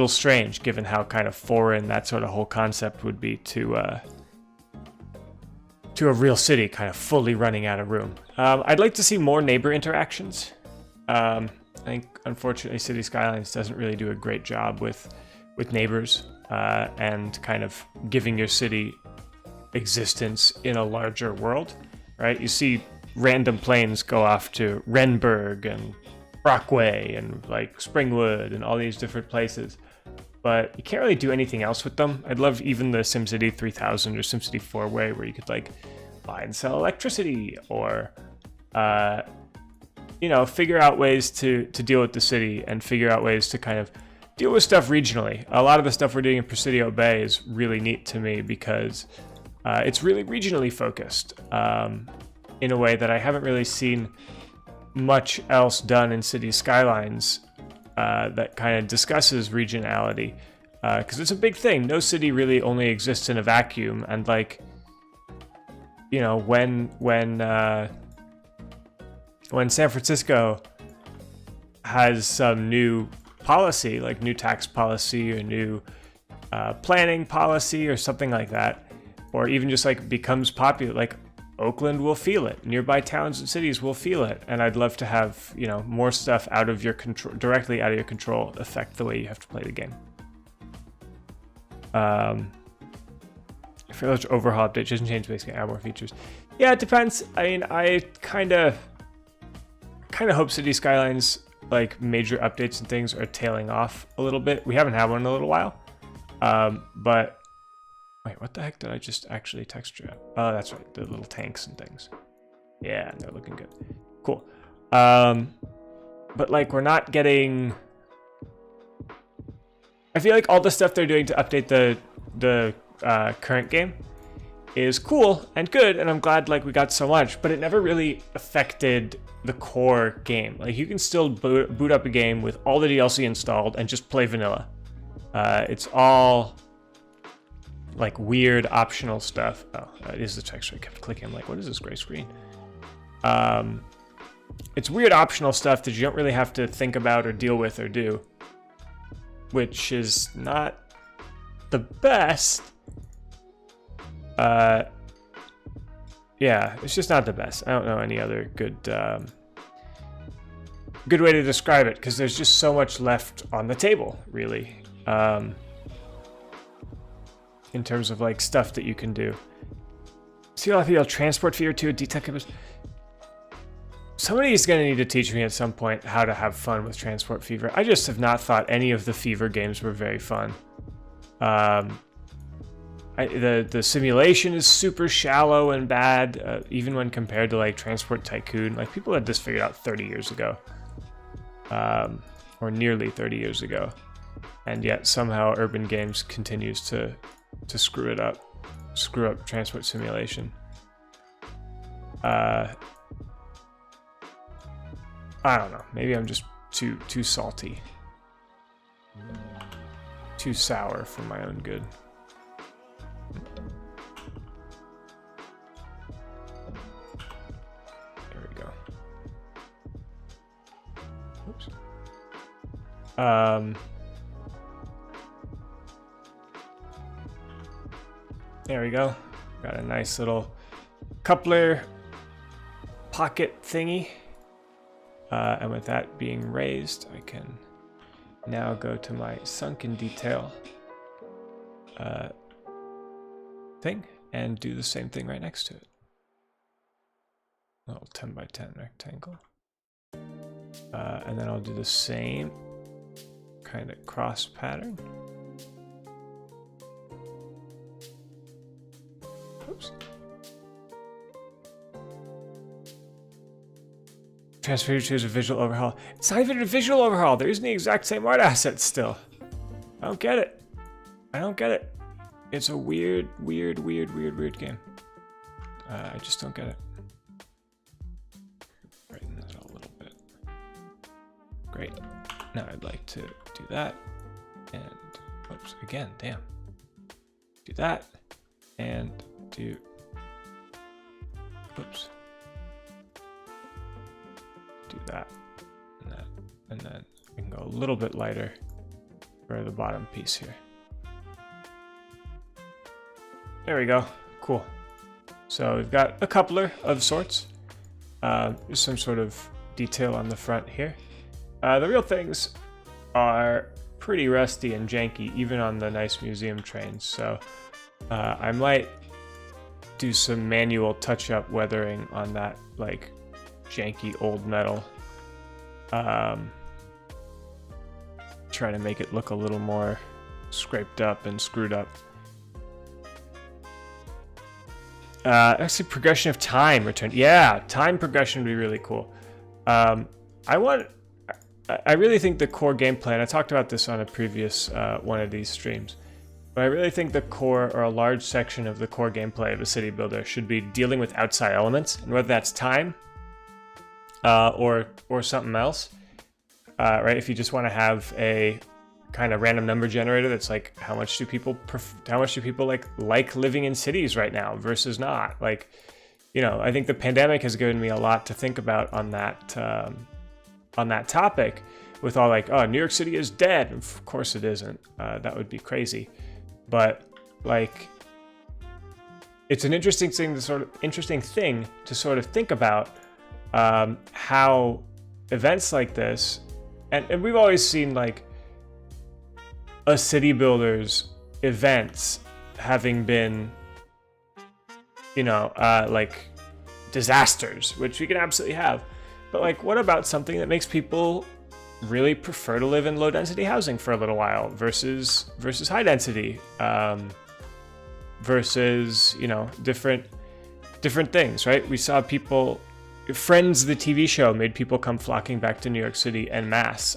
strange given how kind of foreign that sort of whole concept would be to a real city kind of fully running out of room. I'd like to see more neighbor interactions. I think, unfortunately, City Skylines doesn't really do a great job with with neighbors and kind of giving your city existence in a larger world, right? You see random planes go off to Renberg and Brockway and like Springwood and all these different places, but you can't really do anything else with them. I'd love even the SimCity 3000 or SimCity 4-way where you could like buy and sell electricity or you know, figure out ways to deal with the city and figure out ways to kind of deal with stuff regionally. A lot of the stuff we're doing in Presidio Bay is really neat to me because it's really regionally focused in a way that I haven't really seen much else done in City Skylines that kind of discusses regionality, because it's a big thing. No city really only exists in a vacuum, and like, you know, when San Francisco has some new policy, like new tax policy or new planning policy or something like that, or even just like becomes popular, like Oakland will feel it, nearby towns and cities will feel it, and I'd love to have, you know, more stuff out of your control, directly out of your control, affect the way you have to play the game. Village overhaul update doesn't change basically, add more features. Yeah, it depends. I mean, I kind of hope City Skylines, like major updates and things, are tailing off a little bit. We haven't had one in a little while, but wait, what the heck did I just actually text you? Oh, that's right, the little tanks and things. Yeah, they're looking good. Cool. But like, we're not getting. I feel like all the stuff they're doing to update the current game is cool and good, and I'm glad like we got so much, but it never really affected the core game. Like, you can still boot up a game with all the DLC installed and just play vanilla. It's all like weird optional stuff. Oh, it is the texture. I kept clicking. I'm like, what is this gray screen? It's weird optional stuff that you don't really have to think about or deal with or do, which is not the best. Yeah, it's just not the best. I don't know any other good good way to describe it, because there's just so much left on the table, really, in terms of like stuff that you can do. See, a lot of people transport fever to a detective. Somebody's gonna need to teach me at some point how to have fun with Transport Fever. I just have not thought any of the Fever games were very fun. The simulation is super shallow and bad, even when compared to like Transport Tycoon. Like, people had this figured out 30 years ago, or nearly 30 years ago, and yet somehow Urban Games continues to screw it up, screw up Transport Simulation. I don't know. Maybe I'm just too salty, too sour for my own good. There we go. Oops. There we go. Got a nice little coupler pocket thingy. And with that being raised, I can now go to my sunken detail thing and do the same thing right next to it. A little 10 by 10 rectangle. And then I'll do the same kind of cross pattern. Oops. Transfer to a visual overhaul. It's not even a visual overhaul. They're using the exact same art assets still. I don't get it. I don't get it. It's a weird game. I just don't get it. Brighten that a little bit. Great. Now I'd like to do that. And, oops, again, damn. Do that. And do, oops. Do that, and then we can go a little bit lighter for the bottom piece here. There we go. Cool. So we've got a coupler of sorts. Some sort of detail on the front here. The real things are pretty rusty and janky, even on the nice museum trains. So I might do some manual touch-up weathering on that like janky old metal. Try to make it look a little more scraped up and screwed up. Actually, progression of time return. Yeah, time progression would be really cool. I really think the core gameplay, and I talked about this on a previous one of these streams, but I really think the core, or a large section of the core gameplay of a city builder, should be dealing with outside elements, and whether that's time or something else. Right? If you just want to have a kind of random number generator that's like, how much do people like living in cities right now versus not? Like, you know, I think the pandemic has given me a lot to think about on that topic. With all like, oh, New York City is dead. Of course it isn't. That would be crazy. But like, it's an interesting thing to sort of think about how events like this, and we've always seen like a city builder's events having been, you know, like disasters, which we can absolutely have. But like, what about something that makes people really prefer to live in low density housing for a little while versus high density, versus, you know, different things, right? We saw people, Friends, the TV show, made people come flocking back to New York City en masse.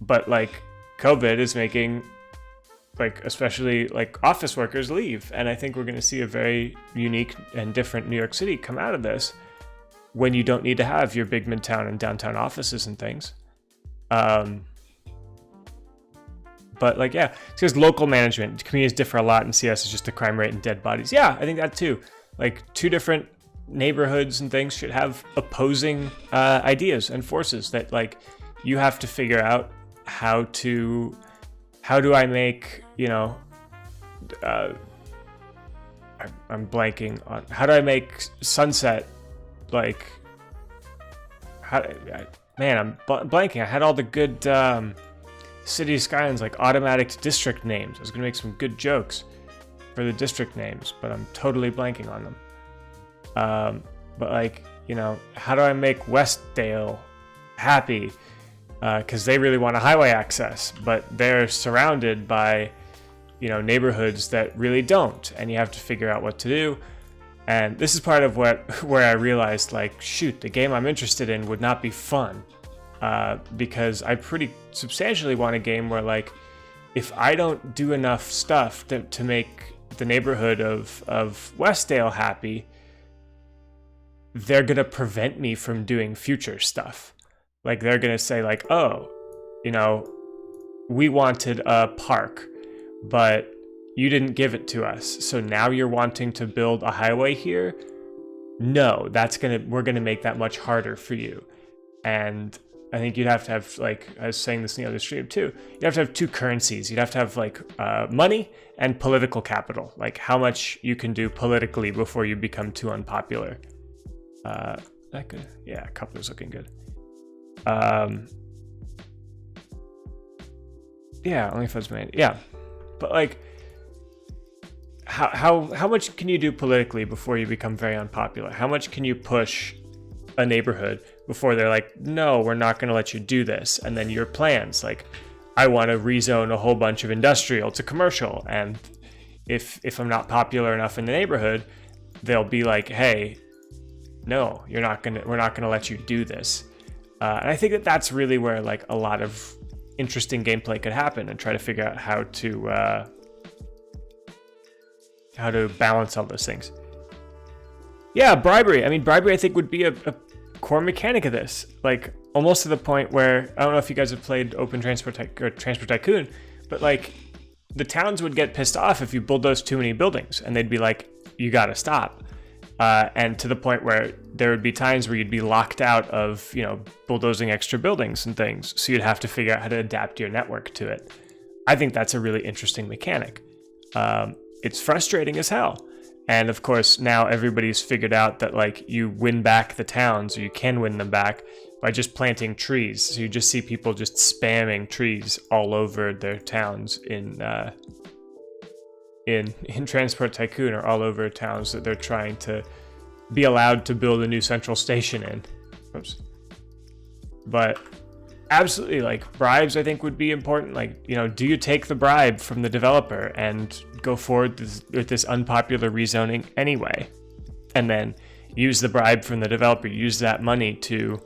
But like, COVID is making, like, especially like office workers leave. And I think we're going to see a very unique and different New York City come out of this, when you don't need to have your big midtown and downtown offices and things. But like, yeah, because local management, communities differ a lot, and CS is just the crime rate and dead bodies. Yeah, I think that too. Like, two different neighborhoods and things should have opposing ideas and forces that, like, you have to figure out how do I make, you know, I'm blanking on, how do I make Sunset, like, man, I'm blanking. I had all the good city skylines, like automatic district names. I was gonna make some good jokes for the district names, but I'm totally blanking on them. But like, you know, how do I make Westdale happy? Because they really want a highway access, but they're surrounded by, you know, neighborhoods that really don't, and you have to figure out what to do. And this is part of where I realized, like, shoot, the game I'm interested in would not be fun, because I pretty substantially want a game where, like, if I don't do enough stuff to make the neighborhood of Westdale happy, they're gonna prevent me from doing future stuff. Like, they're gonna say, like, oh, you know, we wanted a park, but you didn't give it to us, so now you're wanting to build a highway here? No, we're gonna make that much harder for you. And I think you'd have to have, like, I was saying this in the other stream too, you'd have to have two currencies. You'd have to have, like, money and political capital, like how much you can do politically before you become too unpopular. That good? Yeah, Coupler's looking good. Yeah, OnlyFans man. Yeah, but like, how much can you do politically before you become very unpopular? How much can you push a neighborhood before they're like, no, we're not going to let you do this? And then your plans, like, I want to rezone a whole bunch of industrial to commercial, and if I'm not popular enough in the neighborhood, they'll be like, hey, no, we're not gonna let you do this. And I think that's really where, like, a lot of interesting gameplay could happen, and try to figure out how to balance all those things. Yeah, bribery. I mean, bribery, I think, would be a core mechanic of this. Like, almost to the point where, I don't know if you guys have played Open Transport Tycoon, but like, the towns would get pissed off if you bulldoze too many buildings, and they'd be like, you gotta stop. And to the point where there would be times where you'd be locked out of, you know, bulldozing extra buildings and things. So you'd have to figure out how to adapt your network to it. I think that's a really interesting mechanic. It's frustrating as hell. And of course, now everybody's figured out that, like, you win back the towns, or you can win them back by just planting trees. So you just see people just spamming trees all over their towns in Transport Tycoon, or all over towns that they're trying to be allowed to build a new central station in. Oops. But absolutely, like, bribes I think would be important. Like, you know, do you take the bribe from the developer and go forward with this unpopular rezoning anyway, and then use the bribe from the developer, use that money to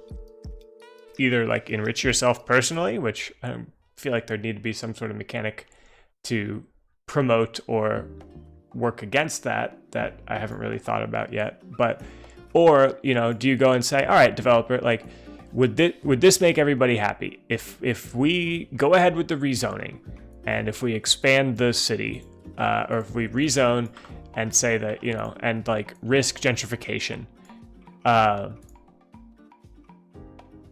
either like enrich yourself personally, which I feel like there need to be some sort of mechanic to promote or work against that I haven't really thought about yet. But, or, you know, do you go and say, all right, developer, like, would this make everybody happy if we go ahead with the rezoning, and if we expand the city, or if we rezone and say that, you know, and like risk gentrification,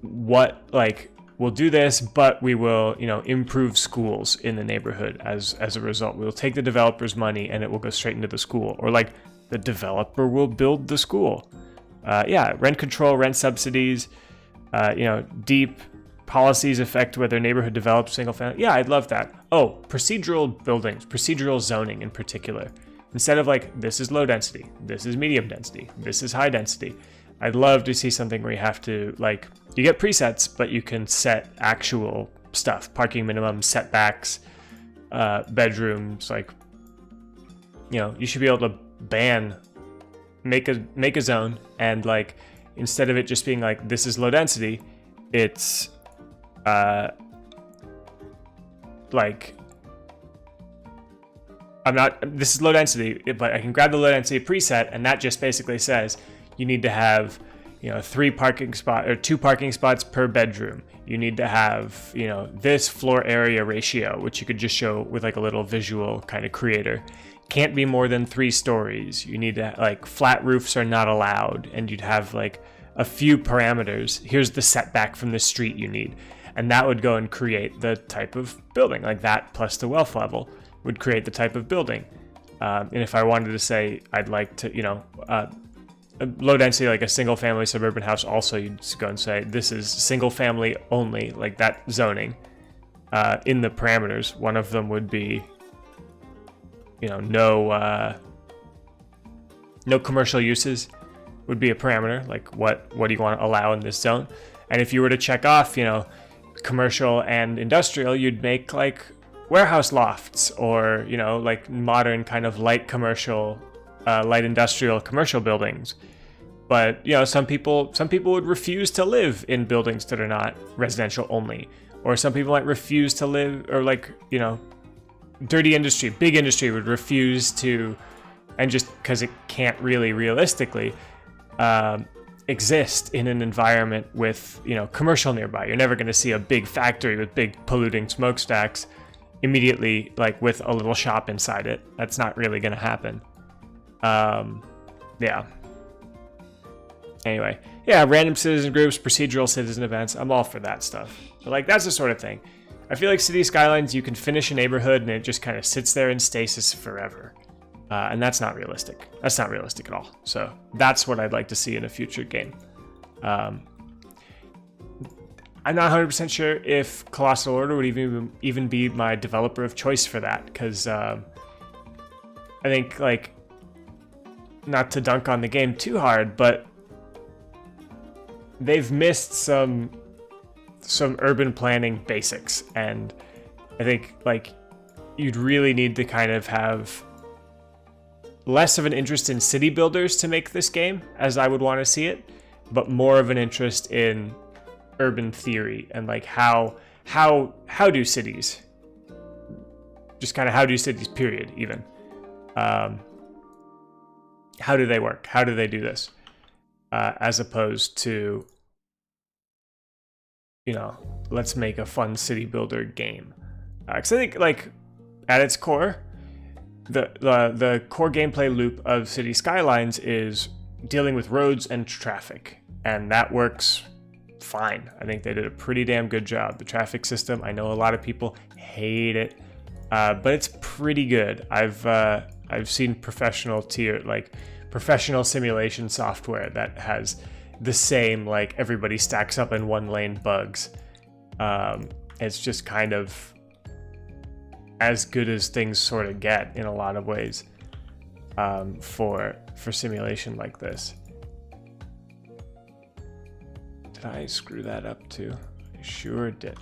what, like, we'll do this, but we will, you know, improve schools in the neighborhood as a result. We'll take the developer's money and it will go straight into the school, or like the developer will build the school. Yeah, rent control, rent subsidies, you know, deep policies affect whether neighborhood develops single family. Yeah, I'd love that. Oh, procedural buildings, procedural zoning in particular. Instead of like, this is low density, this is medium density, this is high density. I'd love to see something where you have to, like, you get presets, but you can set actual stuff, parking minimum, setbacks, bedrooms, like, you know, you should be able to make a zone, and like, instead of it just being like, this is low density, it's like, this is low density, but I can grab the low density preset, and that just basically says you need to have, you know, 2 parking spots per bedroom. You need to have, you know, this floor area ratio, which you could just show with like a little visual kind of creator. Can't be more than 3 stories. You need to, like, flat roofs are not allowed, and you'd have like a few parameters. Here's the setback from the street you need. And that would go and create the type of building. Like, that plus the wealth level would create the type of building. And if I wanted to say, I'd like to, you know, low density, like a single family suburban house, also you'd just go and say, this is single family only, like that zoning. In the parameters, one of them would be, you know, no commercial uses would be a parameter. Like, what do you want to allow in this zone? And if you were to check off, you know, commercial and industrial, you'd make like warehouse lofts, or, you know, like modern kind of light commercial, light industrial commercial buildings. But, you know, some people would refuse to live in buildings that are not residential only, or some people might refuse to live, or like, you know, dirty industry, big industry would refuse to, and just because it can't really realistically exist in an environment with, you know, commercial nearby. You're never going to see a big factory with big polluting smokestacks immediately, like with a little shop inside it. That's not really going to happen. Yeah. Anyway, yeah, random citizen groups, procedural citizen events. I'm all for that stuff. But like, that's the sort of thing. I feel like City Skylines, you can finish a neighborhood and it just kind of sits there in stasis forever. And that's not realistic. That's not realistic at all. So that's what I'd like to see in a future game. I'm not 100% sure if Colossal Order would even be my developer of choice for that, because I think, like, not to dunk on the game too hard, but they've missed some urban planning basics, and I think, like, you'd really need to kind of have less of an interest in city builders to make this game as I would want to see it, but more of an interest in urban theory and like how do cities, just kind of how do cities period even, how do they work, how do they do this, as opposed to, you know, let's make a fun city builder game. Because I think, like, at its core, the core gameplay loop of City Skylines is dealing with roads and traffic, and that works fine. I think they did a pretty damn good job. The traffic system, I know a lot of people hate it, but it's pretty good. I've seen professional simulation software that has the same, like everybody stacks up in one lane bugs. It's just kind of as good as things sort of get in a lot of ways for simulation like this. Did I screw that up too? I sure did.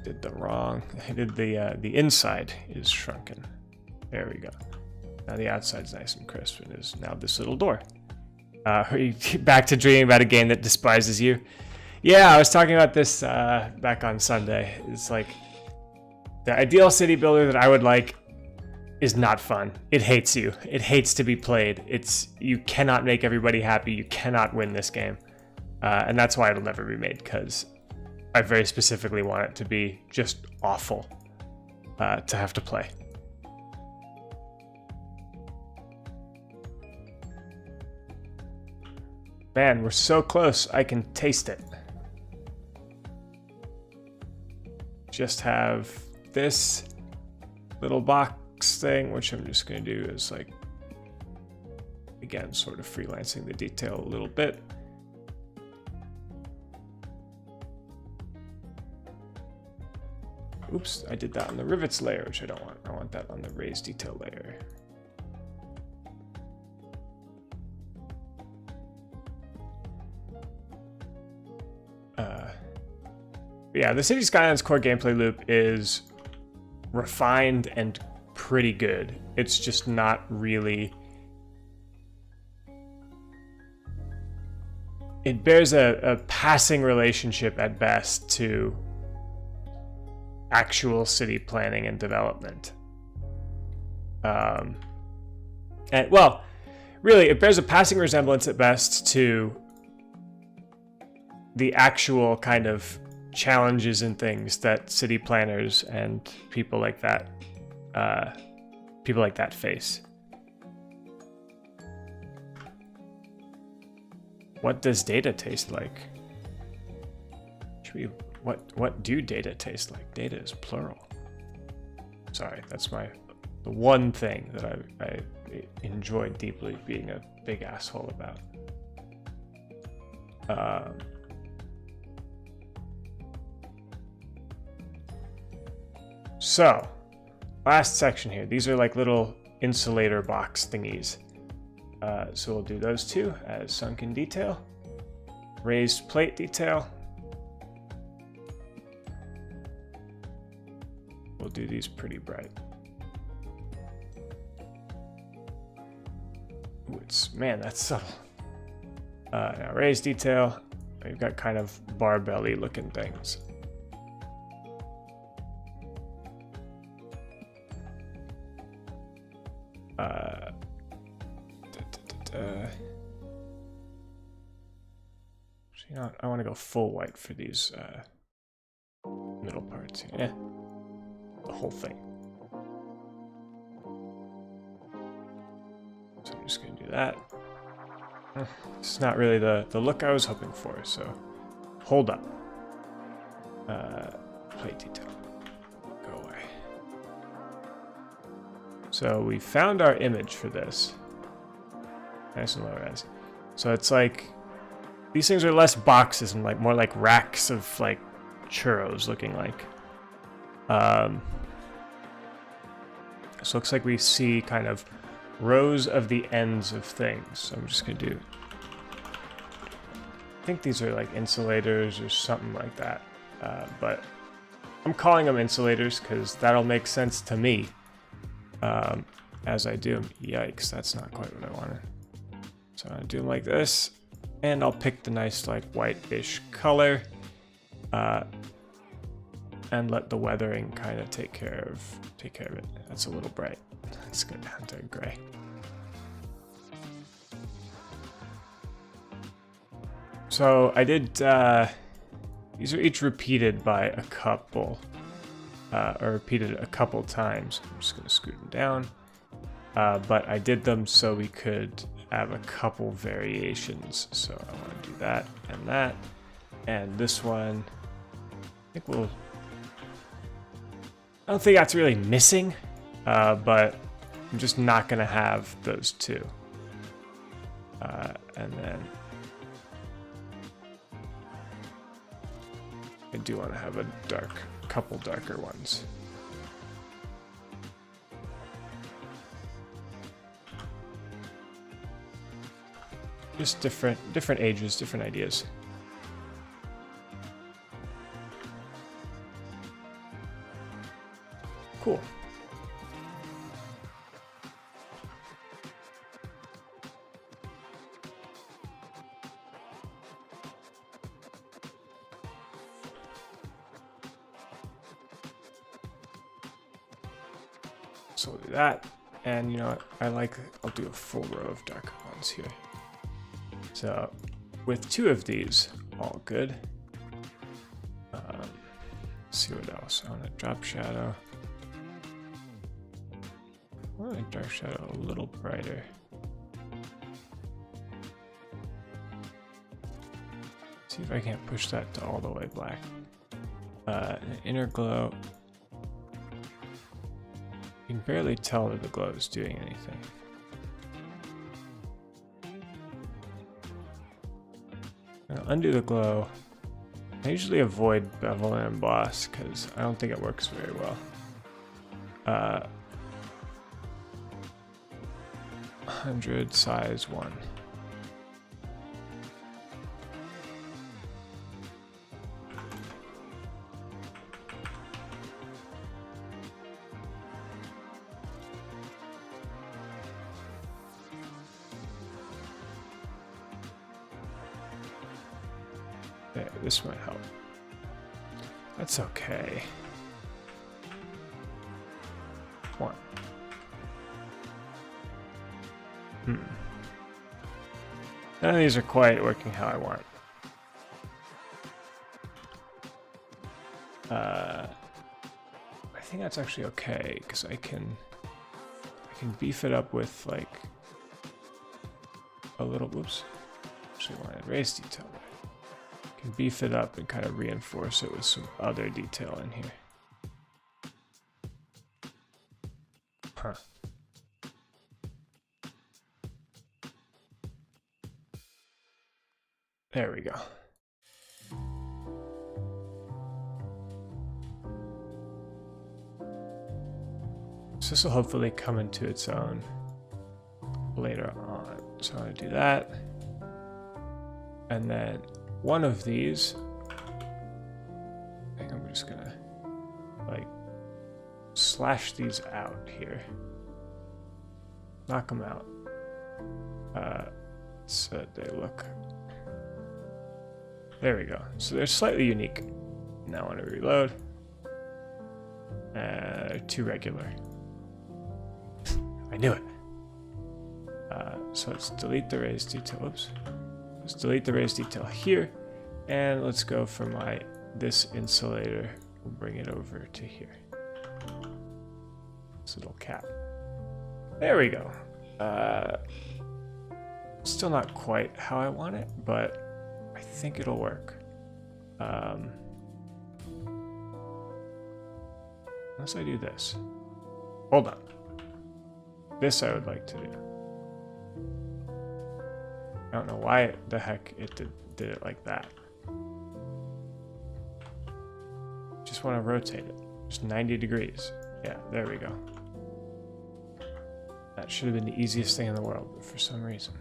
Did the wrong. I did the inside is shrunken. There we go. Now the outside's nice and crisp and is now this little door. Back to dreaming about a game that despises you. Yeah, I was talking about this back on Sunday. It's like the ideal city builder that I would like is not fun. It hates you. It hates to be played. You cannot make everybody happy. You cannot win this game. And that's why it'll never be made, because I very specifically want it to be just awful to have to play. Man, we're so close. I can taste it. Just have this little box thing, which I'm just going to do is like, again, sort of freelancing the detail a little bit. Oops, I did that on the rivets layer, which I don't want. I want that on the raised detail layer. Yeah, the City Skylines core gameplay loop is refined and pretty good. It's just not really... It bears a passing relationship at best to actual city planning and development. And well, really, it bears a passing resemblance at best to the actual kind of challenges and things that city planners and people like that face. What does data taste like? What do data taste like? Data is plural. Sorry, that's the one thing that I enjoy deeply being a big asshole about. So, last section here. These are like little insulator box thingies. So we'll do those two as sunken detail. Raised plate detail. We'll do these pretty bright. Ooh, man, that's subtle. Now raised detail. We've got kind of barbelly looking things. You know what? I want to go full white for these middle parts. Yeah, the whole thing. So I'm just going to do that. It's not really the look I was hoping for, so hold up. Plate detail. Go away. So we found our image for this. Nice and low res. So it's like, these things are less boxes and like more like racks of like churros looking like. So it looks like we see kind of rows of the ends of things. So I'm just gonna do, I think these are like insulators or something like that. But I'm calling them insulators because that'll make sense to me as I do them. Yikes, that's not quite what I wanted. So I'm gonna do them like this. And I'll pick the nice like white-ish color and let the weathering kind of take care of it. That's a little bright. Let's go down to gray. So I did, these are each repeated by a couple, or repeated a couple times. I'm just gonna scoot them down. But I did them so we could have a couple variations. So I want to do that. And this one, I don't think that's really missing, but I'm just not going to have those two. And then I do want to have a couple darker ones. Just different ages, different ideas. Cool. So we'll do that, and you know what? I'll do a full row of darker ones here. So with two of these, all good. Let's see what else. I want to drop shadow. I want to dark shadow a little brighter. See if I can't push that to all the way black. An inner glow. You can barely tell that the glow is doing anything. I'm gonna undo the glow. I usually avoid bevel and emboss because I don't think it works very well. 100 size 1. There, this might help. That's okay. 1. None of these are quite working how I want. I think that's actually okay because I can beef it up with like a little. Whoops. Actually, I want to erase detail. I can beef it up and kind of reinforce it with some other detail in here. Huh. There we go. So this will hopefully come into its own later on. So I'm going to do that. And then one of these, I think I'm just going to like slash these out here. Knock them out. So they look. There we go. So they're slightly unique. Now I want to reload. Too regular. I knew it. So let's delete the raised detail. Oops. Let's delete the raised detail here, and let's go for this insulator. We'll bring it over to here. This little cap. There we go. Still not quite how I want it, but I think it'll work. Unless I do this. Hold on. This I would like to do. I don't know why the heck it did it like that. Just want to rotate it. Just 90 degrees. Yeah, there we go. That should have been the easiest thing in the world, but for some reason.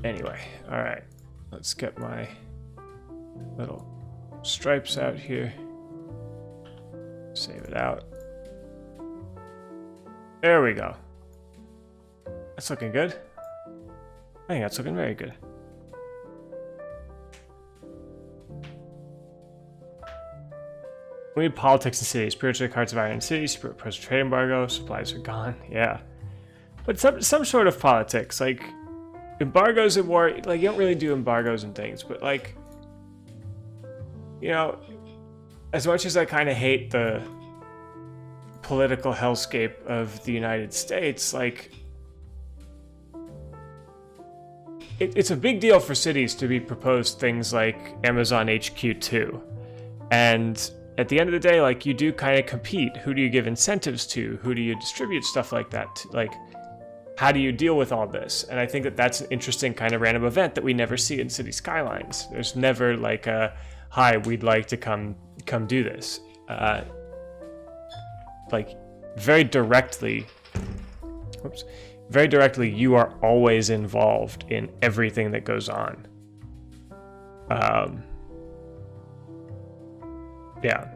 Anyway, alright. Let's get my little stripes out here. Save it out. There we go. That's looking good. I think that's looking very good. We need politics in cities. Spiritual cards of iron in cities. Press trade embargo. Supplies are gone. Yeah. But some sort of politics. Like, embargoes at war. Like, you don't really do embargoes and things. But, like, you know, as much as I kind of hate the political hellscape of the United States, like, it's a big deal for cities to be proposed things like Amazon HQ2. And at the end of the day, like, you do kind of compete. Who do you give incentives to? Who do you distribute stuff like that to? Like, how do you deal with all this? And I think that that's an interesting kind of random event that we never see in City Skylines. There's never like a, hi, we'd like to come do this. Like, very directly, you are always involved in everything that goes on. Yeah,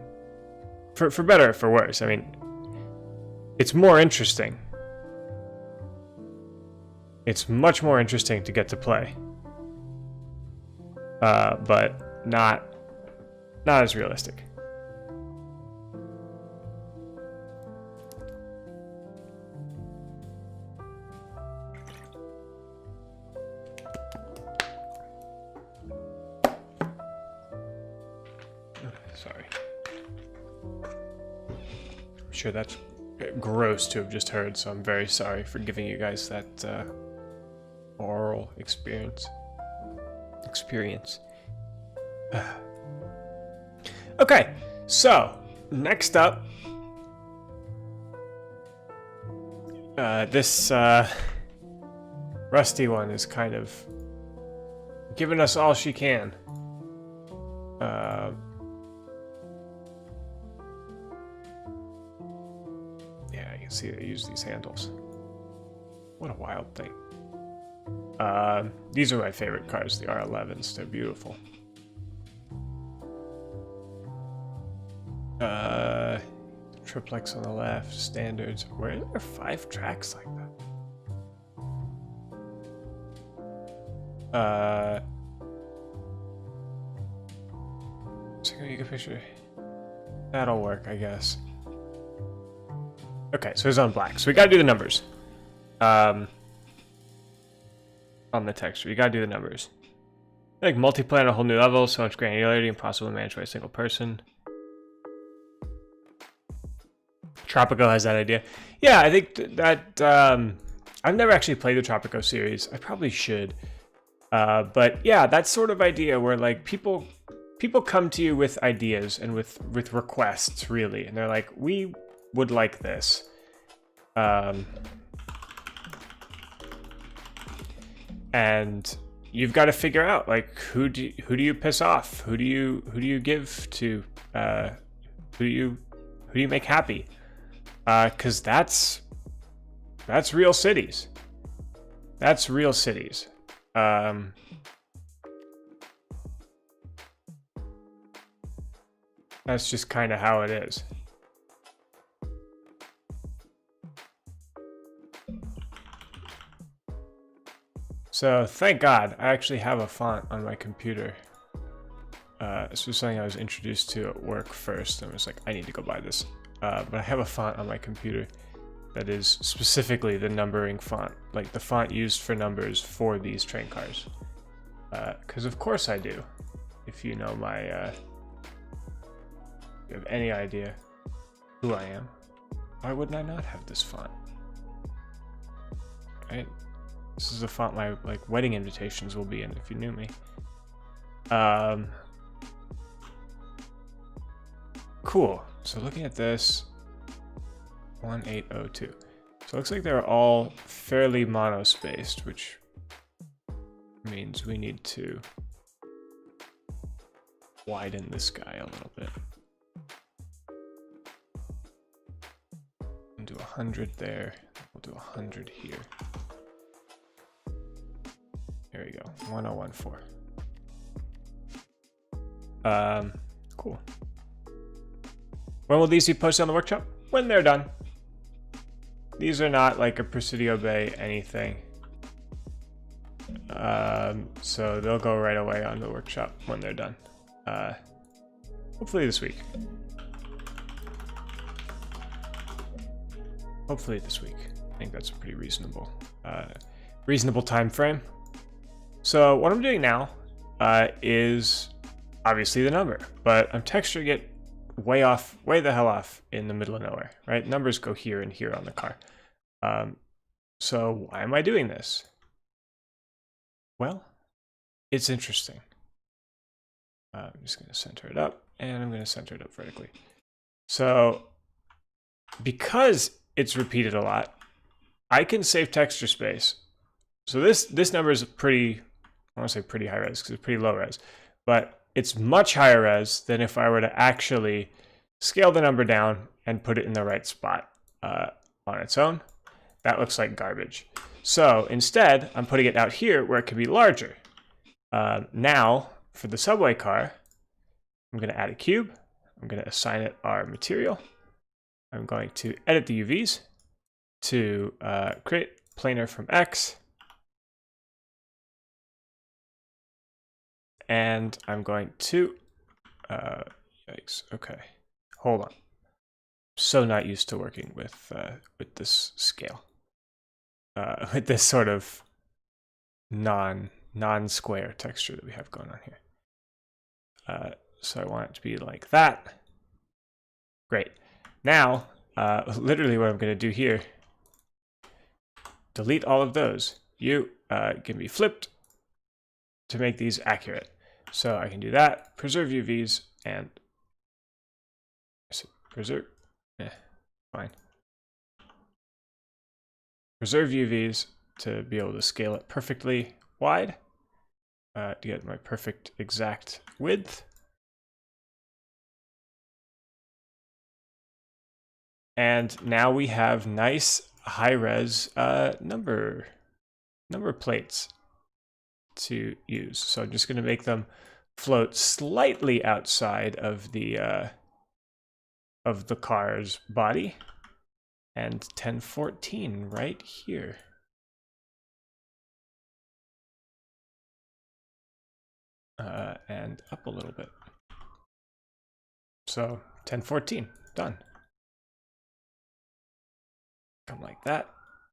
for better or for worse. I mean, it's more interesting. It's much more interesting to get to play, but not as realistic. Sorry. I'm sure that's gross to have just heard, so I'm very sorry for giving you guys that oral experience. Okay, so next up, this Rusty one is kind of giving us all she can. Yeah, you can see they use these handles. What a wild thing. These are my favorite cars, the R11s. They're beautiful. Triplex on the left, standards. Where are there 5 tracks like that? So you can picture. That'll work, I guess. Okay, so it's on black. So we gotta do the numbers. On the texture, you gotta do the numbers. Like multiplayer on a whole new level, so much granularity, impossible to manage by a single person. Tropico has that idea. Yeah, I think that I've never actually played the Tropico series. I probably should. But yeah, that sort of idea where like people come to you with ideas and with requests, really, and they're like, we would like this. And you've got to figure out like who do you piss off? Who do you give to? Who do you make happy? Because that's real cities. That's real cities. That's just kind of how it is. So thank God I actually have a font on my computer. This was something I was introduced to at work first, and I was like, I need to go buy this. But I have a font on my computer that is specifically the numbering font, like the font used for numbers for these train cars. Because of course I do. If you know my, if you have any idea who I am, why wouldn't I not have this font? Right? This is the font my like wedding invitations will be in if you knew me. Cool. So looking at this, 1802. So it looks like they're all fairly monospaced, which means we need to widen this guy a little bit. And do 100 there. We'll do 100 here. There we go. 1014. Cool. When will these be posted on the workshop? When they're done. These are not like a Presidio Bay anything. So they'll go right away on the workshop when they're done. Hopefully this week. Hopefully this week. I think that's a pretty reasonable time frame. So what I'm doing now is obviously the number, but I'm texturing it way the hell off in the middle of nowhere, right? Numbers go here and here on the car. So why am I doing this? Well, it's interesting. I'm just going to center it up. and I'm going to center it up vertically. So because it's repeated a lot, I can save texture space. So this number is pretty, I want to say pretty high res because it's pretty low res, but it's much higher res than if I were to actually scale the number down and put it in the right spot on its own. That looks like garbage. So instead, I'm putting it out here where it can be larger. Now, for the subway car, I'm going to add a cube. I'm going to assign it our material. I'm going to edit the UVs to create planar from X. And I'm going to, yikes, okay, hold on. So not used to working with this scale, with this sort of non-square texture that we have going on here. So I want it to be like that. Great. Now, literally what I'm going to do here, delete all of those. You can be flipped to make these accurate. So I can do that, preserve UVs, and preserve, fine. Preserve UVs to be able to scale it perfectly wide to get my perfect exact width. And now we have nice high-res number plates to use. So I'm just going to make them float slightly outside of the car's body, and 1014 right here. And up a little bit. So 1014 done. Come like that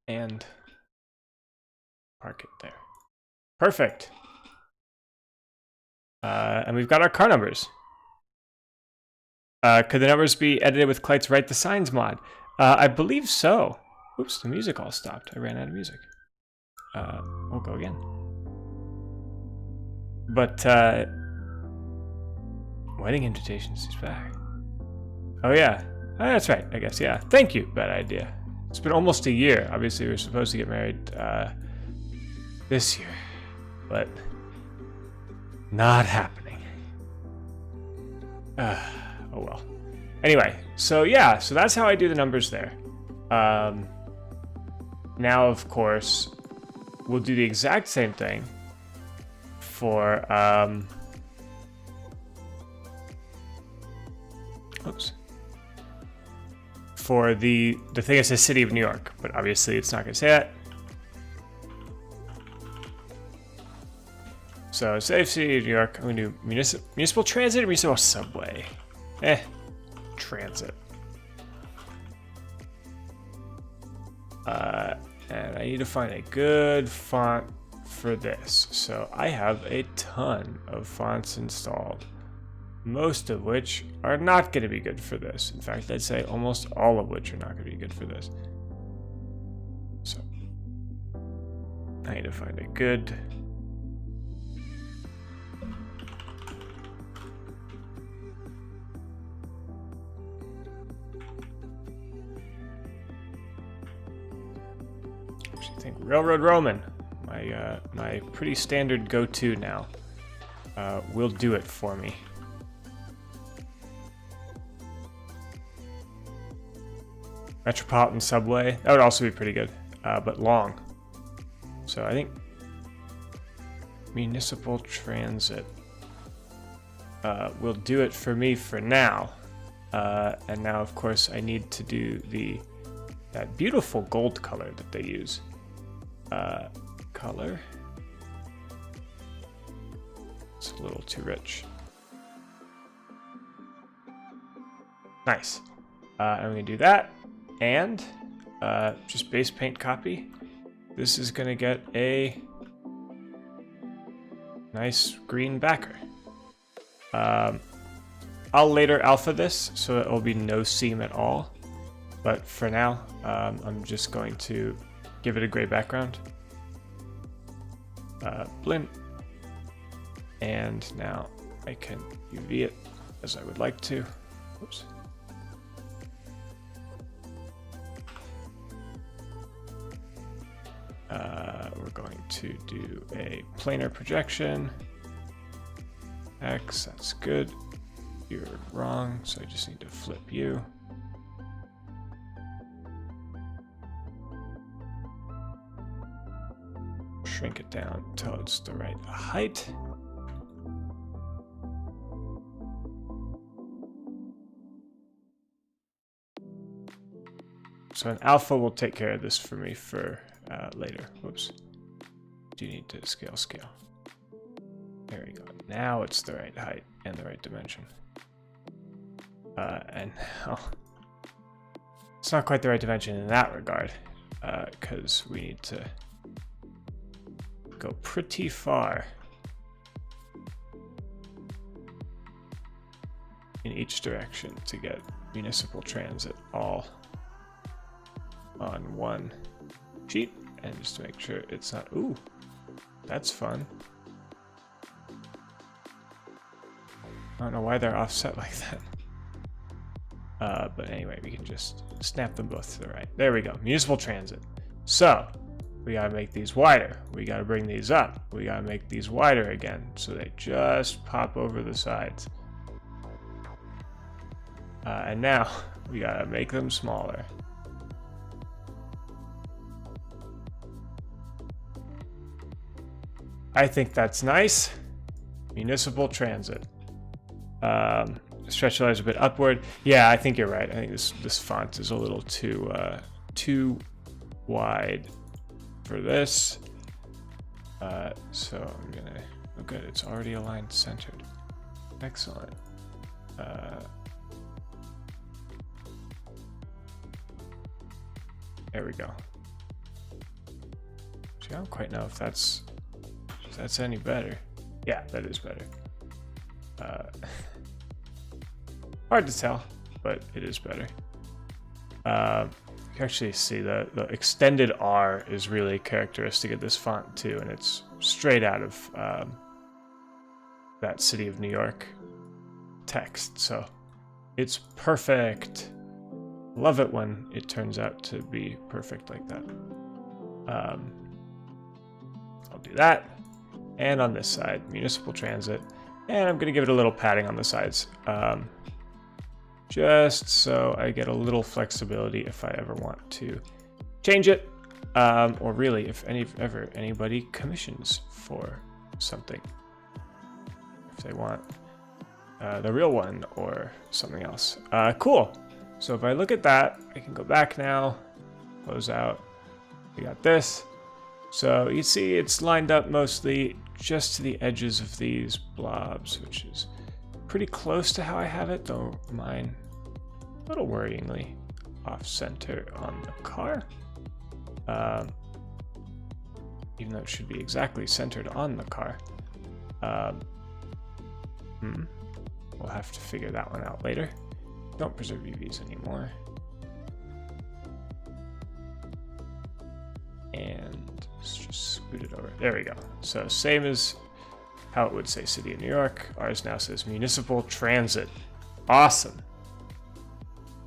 and park it there. Perfect. And we've got our car numbers. Could the numbers be edited with Kleit's Write the Signs mod? I believe so. Oops, the music all stopped. I ran out of music. We'll go again. But, wedding invitations is back. Oh yeah, that's right, I guess, yeah. Thank you, bad idea. It's been almost a year. Obviously, we were supposed to get married this year, but not happening. Oh well. Anyway, so yeah, so that's how I do the numbers there. Now, of course, we'll do the exact same thing for oops. For the thing that says City of New York, but obviously it's not going to say that. So save City of New York. I'm going to do municipal transit or municipal subway. Transit. And I need to find a good font for this. So I have a ton of fonts installed, most of which are not going to be good for this. In fact, I'd say almost all of which are not going to be good for this. So I need to find a good I think Railroad Roman, my pretty standard go-to now, will do it for me. Metropolitan Subway, that would also be pretty good, but long. So I think Municipal Transit will do it for me for now. And now, of course, I need to do that beautiful gold color that they use. Color. It's a little too rich. Nice. I'm going to do that. And just base paint copy. This is going to get a nice green backer. I'll later alpha this, so it will be no seam at all. But for now, I'm just going to give it a gray background. Blend. And now I can UV it as I would like to. Oops. We're going to do a planar projection. X, that's good. You're wrong, so I just need to flip you. Shrink it down until it's the right height. So an alpha will take care of this for me for later. Whoops. Do you need to scale? There we go. Now it's the right height and the right dimension. And now it's not quite the right dimension in that regard, because we need to go pretty far in each direction to get municipal transit all on one sheet, and just to make sure it's not, ooh, that's fun. I don't know why they're offset like that. But anyway, we can just snap them both to the right. There we go, municipal transit. So we gotta make these wider. We gotta bring these up. We gotta make these wider again, so they just pop over the sides. And now we gotta make them smaller. I think that's nice. Municipal transit. Stretch the letters a bit upward. Yeah, I think you're right. I think this font is a little too wide for this. So I'm gonna, oh good, it's already aligned centered. Excellent. There we go. See, I don't quite know if that's any better. Yeah, that is better. Hard to tell, but it is better. You can actually see the extended R is really characteristic of this font too, and it's straight out of that City of New York text, so it's perfect. Love it when it turns out to be perfect like that. I'll do that. And on this side, municipal transit. And I'm going to give it a little padding on the sides. Just so I get a little flexibility if I ever want to change it. Or really, if ever anybody commissions for something. If they want the real one or something else. Cool. So if I look at that, I can go back now, close out. We got this. So you see it's lined up mostly just to the edges of these blobs, which is pretty close to how I have it, though mine a little worryingly off center on the car. Even though it should be exactly centered on the car. We'll have to figure that one out later. Don't preserve UVs anymore. And let's just scoot it over. There we go. So same as how it would say City of New York. Ours now says Municipal Transit. Awesome.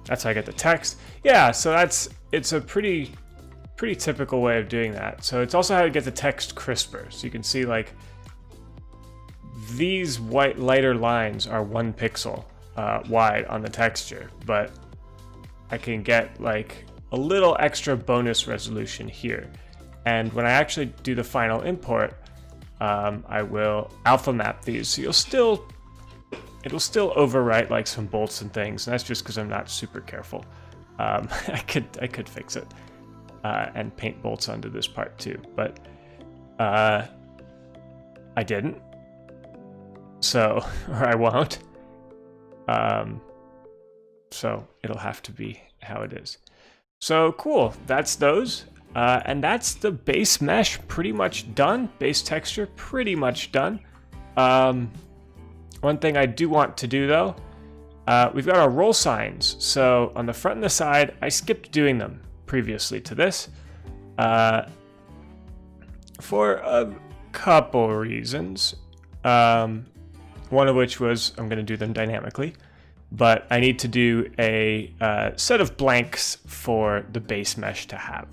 That's how I get the text. Yeah, so it's a pretty typical way of doing that. So it's also how to get the text crisper. So you can see like these white lighter lines are 1 pixel wide on the texture, but I can get like a little extra bonus resolution here. And when I actually do the final import, I will alpha map these. So it'll still overwrite like some bolts and things, and that's just because I'm not super careful. I could fix it and paint bolts onto this part too, but I didn't. So, or I won't. So it'll have to be how it is. So cool, that's those. And that's the base mesh pretty much done. Base texture pretty much done. One thing I do want to do though, we've got our roll signs. So on the front and the side, I skipped doing them previously to this. For a couple reasons. one of which was I'm going to do them dynamically, but I need to do a set of blanks for the base mesh to have.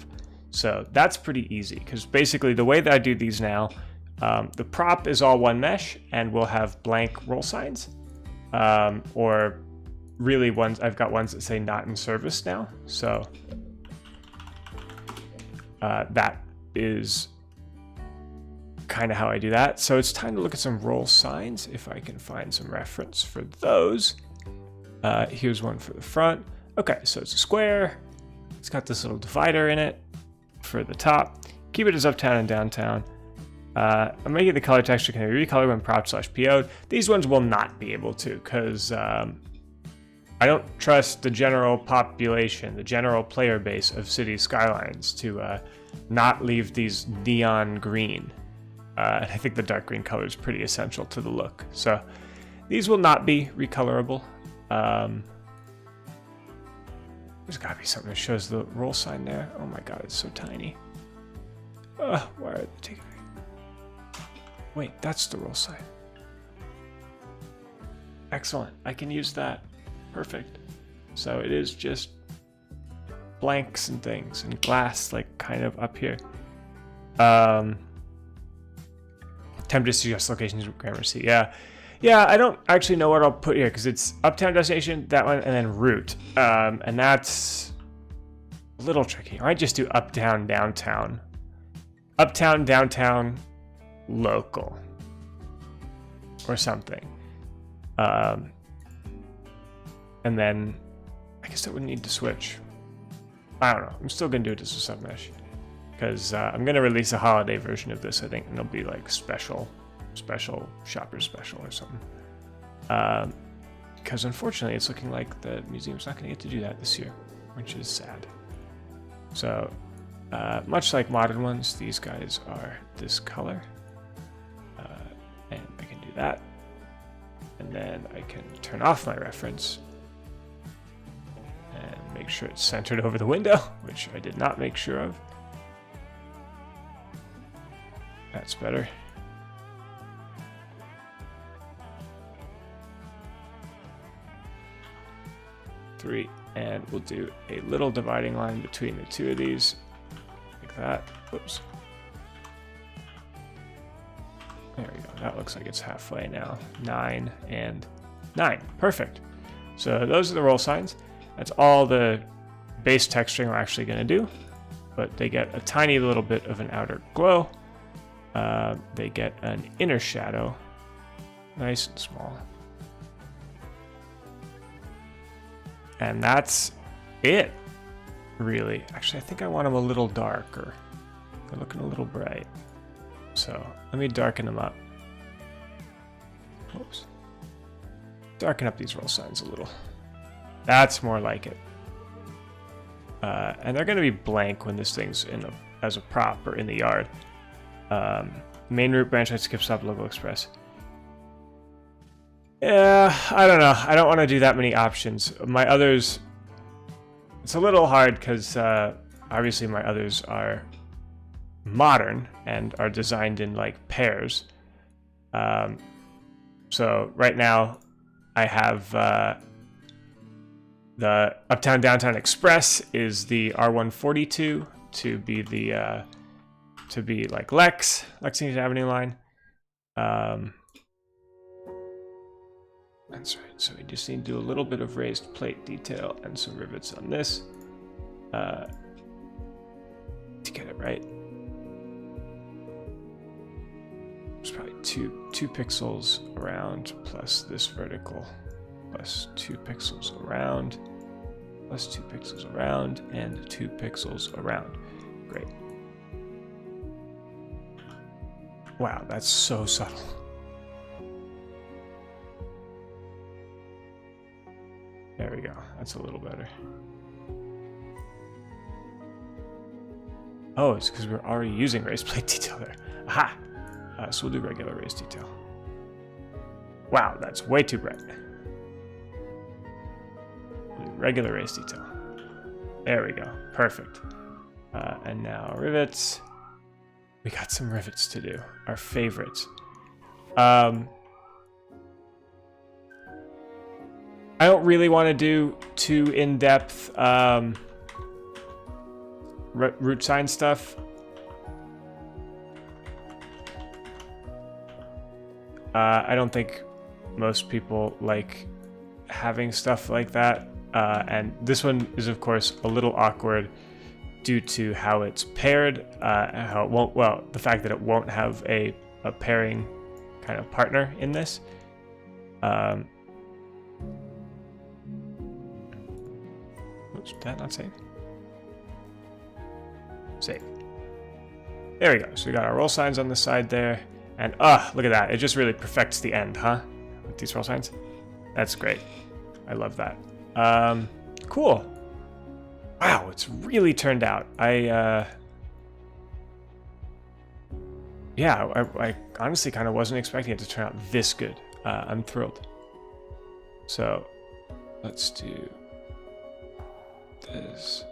So that's pretty easy, because basically the way that I do these now, the prop is all one mesh, and we'll have blank roll signs, or really ones, I've got ones that say not in service now. So that is kind of how I do that. So it's time to look at some roll signs, if I can find some reference for those. Here's one for the front. Okay, so it's a square. It's got this little divider in it for the top. Keep it as uptown and downtown. I'm making the color texture can be recolored when prop/PO'd. These ones will not be able to, because I don't trust the general population, the general player base of City Skylines to not leave these neon green. And I think the dark green color is pretty essential to the look. So these will not be recolorable. There's gotta be something that shows the roll sign there. Oh my god, it's so tiny. Why are they taking it? Wait, that's the roll sign. Excellent, I can use that. Perfect. So it is just blanks and things and glass, like kind of up here. Tempted to suggest locations with Gramercy. Yeah, I don't actually know what I'll put here, because it's uptown destination, that one, and then route. And that's a little tricky. I might just do uptown, downtown. Uptown, downtown, local. Or something. And then I guess I wouldn't need to switch. I don't know. I'm still going to do it as a submesh, because I'm going to release a holiday version of this, I think, and it'll be like special shopper special or something. Because unfortunately it's looking like the museum's not going to get to do that this year, which is sad. So much like modern ones, these guys are this color, and I can do that, and then I can turn off my reference and make sure it's centered over the window, which I did not make sure of. That's better. And we'll do a little dividing line between the two of these, like that. Whoops. There we go. That looks like it's halfway now. 9 and 9. Perfect. So those are the roll signs. That's all the base texturing we're actually going to do, but they get a tiny little bit of an outer glow. They get an inner shadow, nice and small. And that's it, really. Actually, I think I want them a little darker. They're looking a little bright. So let me darken them up. Oops. Darken up these roll signs a little. That's more like it. And they're going to be blank when this thing's as a prop or in the yard. Main route, branch line, skip stop, local express. Yeah, I don't know. I don't want to do that many options. My others, it's a little hard because obviously my others are modern and are designed in like pairs. So right now I have the Uptown Downtown Express is the R142 to be the to be like Lexington Avenue line. That's right, so we just need to do a little bit of raised plate detail and some rivets on this to get it right. There's probably two pixels around plus this vertical plus 2 pixels around plus 2 pixels around and 2 pixels around. Great. Wow, that's so subtle. There we go. That's a little better. Oh, it's because we're already using raised plate detail there. Aha! So we'll do regular raised detail. Wow, that's way too bright. We'll do regular raised detail. There we go. Perfect. And now rivets. We got some rivets to do. Our favorites. I don't really want to do too in-depth root sign stuff. I don't think most people like having stuff like that. And this one is, of course, a little awkward due to how it's paired, and how it won't, well, the fact that it won't have a pairing kind of partner in this. Oops, did that not save? Save. There we go. So we got our roll signs on the side there. And look at that. It just really perfects the end, huh? With these roll signs. That's great. I love that. Cool. Wow, it's really turned out. I honestly kind of wasn't expecting it to turn out this good. I'm thrilled. So let's do this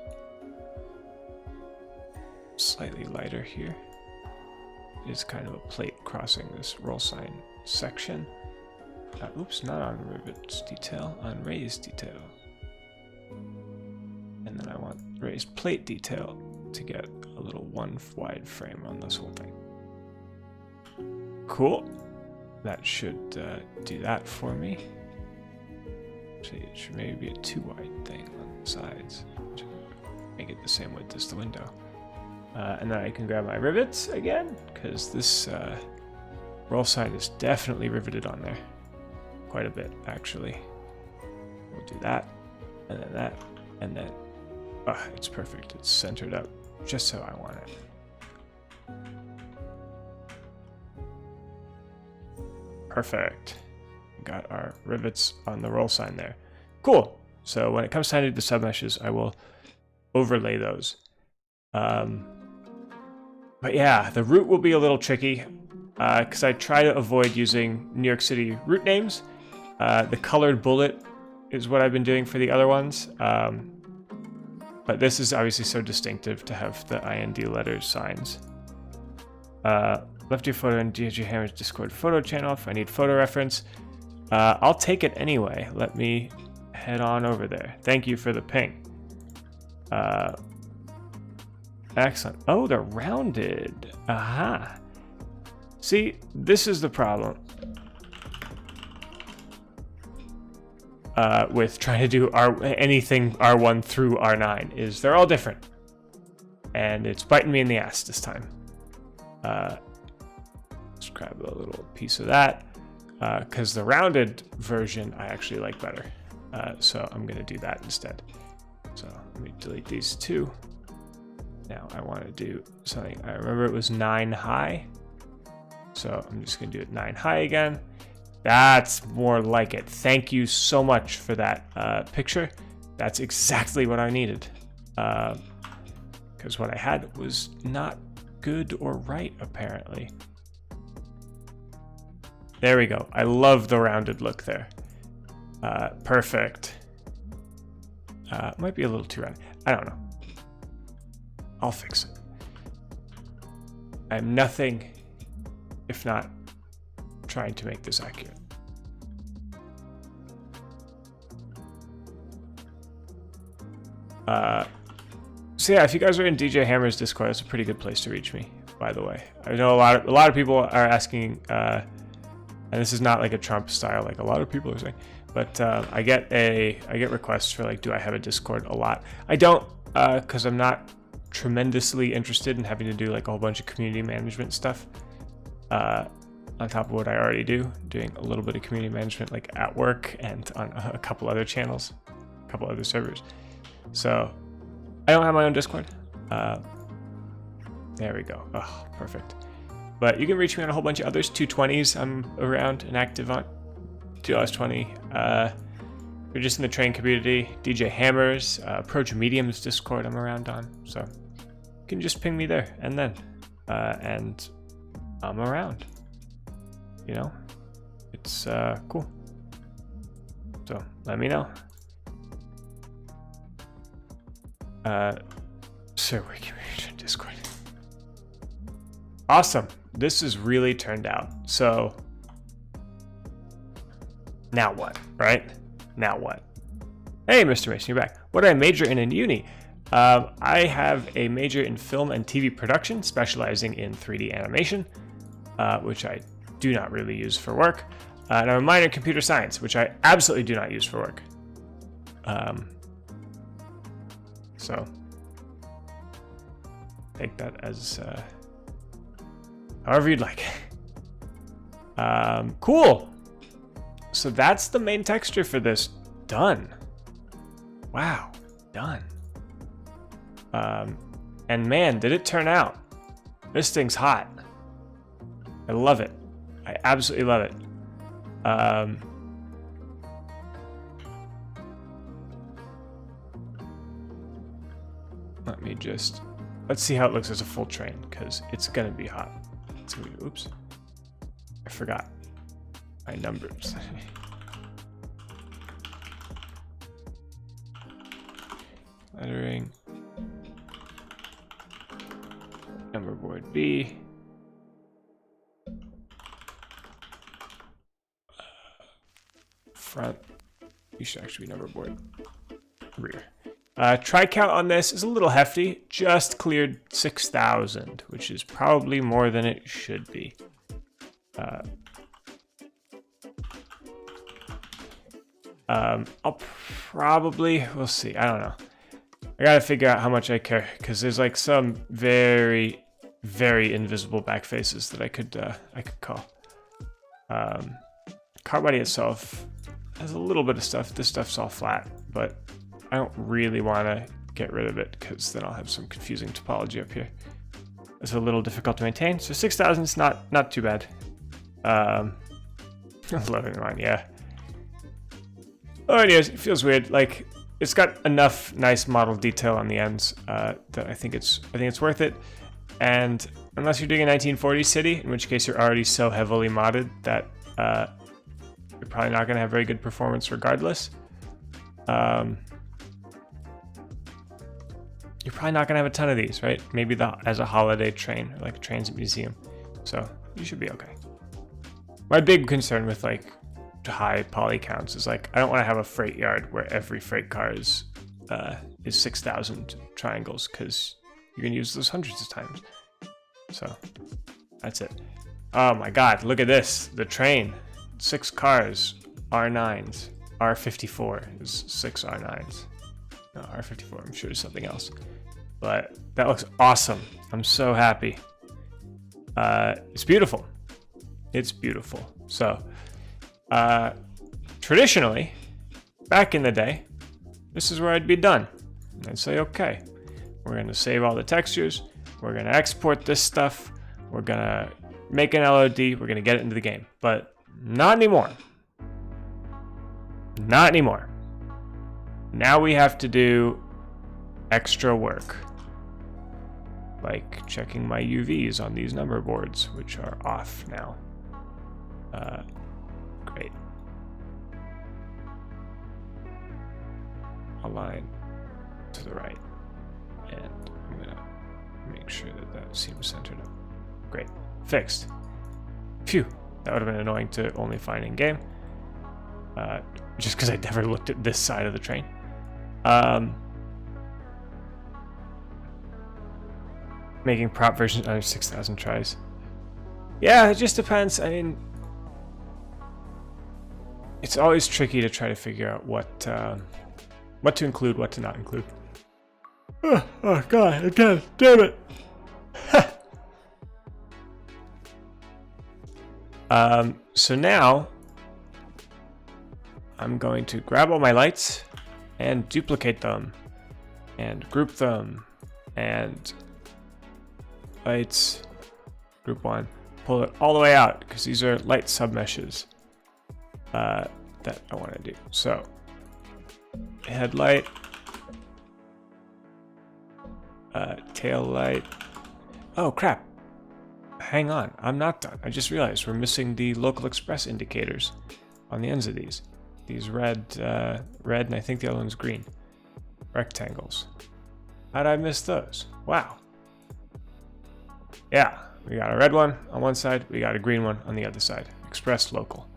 slightly lighter here. Is kind of a plate crossing this roll sign section. Oops, not on rivets detail, on raised detail. And then I want raised plate detail to get a little one wide frame on this whole thing. Cool. That should do that for me. Actually, it should maybe be a too wide thing on the sides. Make it the same width as the window. And then I can grab my rivets again, because this roll sign is definitely riveted on there. Quite a bit, actually. We'll do that, and then that, and then... it's perfect. It's centered up just how I want it. Perfect. Got our rivets on the roll sign there. Cool. So when it comes time to do the submeshes, I will overlay those. But yeah, the route will be a little tricky because I try to avoid using New York City route names. The colored bullet is what I've been doing for the other ones. But this is obviously so distinctive to have the IND letters signs. Left your photo in DJ Hammer's Discord photo channel if I need photo reference. I'll take it anyway. Let me head on over there. Thank you for the ping. Excellent. Oh, they're rounded. Aha. See, this is the problem with trying to do anything R1 through R9 is they're all different. And it's biting me in the ass this time. Let's grab a little piece of that. Because the rounded version I actually like better. So I'm going to do that instead. So let me delete these two. Now I want to do something. I remember it was 9 high. So I'm just going to do it 9 high again. That's more like it. Thank you so much for that picture. That's exactly what I needed. Because what I had was not good or right, apparently. There we go. I love the rounded look there. Perfect. Might be a little too round. I don't know. I'll fix it. I'm nothing if not trying to make this accurate. So yeah, if you guys are in DJ Hammer's Discord, that's a pretty good place to reach me, by the way. I know a lot of people are asking, and this is not like a Trump style, like a lot of people are saying, but I get requests for like, do I have a Discord a lot? I don't, because I'm not tremendously interested in having to do like a whole bunch of community management stuff on top of what I already do, doing a little bit of community management like at work and on a couple other channels, a couple other servers. So I don't have my own Discord. There we go. Oh, perfect. But you can reach me on a whole bunch of others. 220s I'm around and active on. 220. If you're just in the train community, DJ Hammers, Approach Medium's Discord I'm around on. So you can just ping me there and then. And I'm around. You know? It's cool. So let me know. So we can reach on Discord. Awesome. This has really turned out. So now what, right? Now what? Hey, Mr. Mason, you're back. What did I major in uni? I have a major in film and TV production, specializing in 3D animation, which I do not really use for work. And I have a minor in computer science, which I absolutely do not use for work. So take that as however you'd like. Cool. So that's the main texture for this. Done. Wow. Done. And man, did it turn out. This thing's hot. I love it. I absolutely love it. Let's see how it looks as a full train, because it's gonna be hot. It's gonna be, oops. I forgot my numbers. Lettering. Number board B. Front. You should actually be number board. Rear. Try count on this is a little hefty. Just cleared 6,000, which is probably more than it should be. I'll probably, we'll see. I don't know. I gotta figure out how much I care, because there's like some very, very invisible back faces that I could call. Car body itself has a little bit of stuff. This stuff's all flat, but I don't really want to get rid of it, because then I'll have some confusing topology up here. It's a little difficult to maintain. So 6,000 is not too bad. 11 line, yeah. Oh, anyways, it feels weird. Like, it's got enough nice model detail on the ends that I think it's worth it. And unless you're doing a 1940s city, in which case you're already so heavily modded that you're probably not going to have very good performance regardless. You're probably not going to have a ton of these, right? Maybe as a holiday train, or like a transit museum. So you should be okay. My big concern with like high poly counts is like, I don't want to have a freight yard where every freight car is 6,000 triangles, because you're going to use those hundreds of times. So that's it. Oh my God, look at this. The train, 6 cars, R9s. R54 is 6 R9s. No, R54, I'm sure is something else. But that looks awesome. I'm so happy. It's beautiful. It's beautiful. So, traditionally, back in the day, this is where I'd be done. I'd say, okay, we're going to save all the textures. We're going to export this stuff. We're going to make an LOD. We're going to get it into the game. But not anymore. Not anymore. Now we have to do extra work, like checking my UVs on these number boards, which are off now. Great. Align to the right, and I'm gonna make sure that that seems centered up. Great, fixed. Phew, that would have been annoying to only find in game. Just because I never looked at this side of the train. Making prop versions under 6,000 tries. Yeah, it just depends. I mean, it's always tricky to try to figure out what to include, what to not include. Oh God, again, damn it. So now I'm going to grab all my lights and duplicate them and group them, and lights, group 1, pull it all the way out, because these are light submeshes that I want to do. So headlight, tail light. Oh crap, hang on, I'm not done. I just realized we're missing the local express indicators on the ends of these. These red, and I think the other one's green. Rectangles. How'd I miss those? Wow. Yeah, we got a red one on one side, we got a green one on the other side. Express local.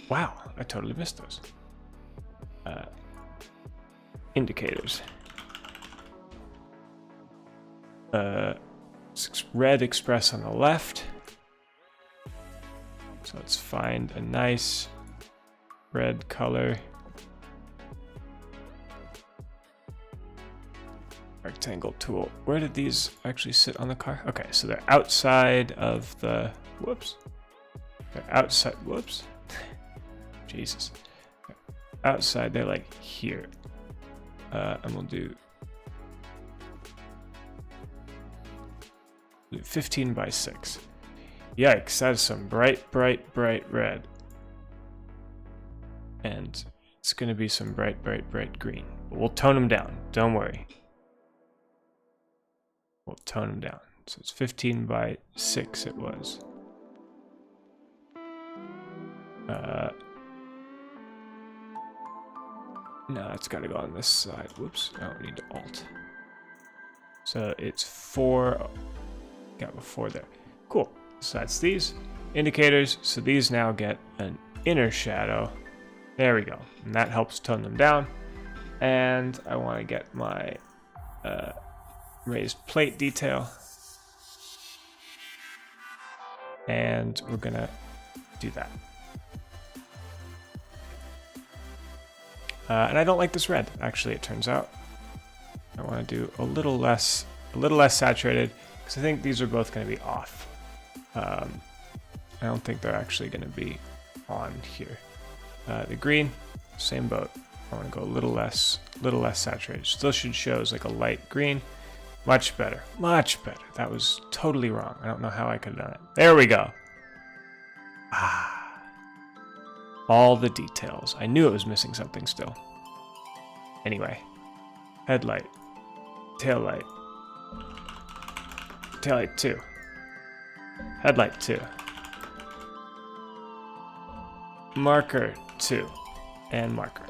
Wow, I totally missed those. Indicators. Red express on the left. So let's find a nice red color. Rectangle tool. Where did these actually sit on the car? Okay, so they're outside of the, whoops. They're outside, whoops. Jesus. Outside, they're like here. And we'll do 15 by 6. Yikes, that is some bright, bright, bright red. And it's going to be some bright, bright, bright green. But we'll tone them down. Don't worry. We'll tone them down. So it's 15 by 6 it was. No, it's got to go on this side. Whoops. I don't need to alt. So it's 4. Got before there. Cool. So that's these indicators. So these now get an inner shadow. There we go. And that helps tone them down. And I want to get my raised plate detail. And we're going to do that. And I don't like this red, actually, it turns out. I want to do a little less saturated, because I think these are both going to be off. I don't think they're actually going to be on here. The green, same boat. I want to go a little less saturated. Still should show as like a light green. Much better, much better. That was totally wrong. I don't know how I could have done it. There we go. Ah, all the details. I knew it was missing something still. Anyway, headlight, taillight, taillight 2, headlight 2, marker 2, and marker.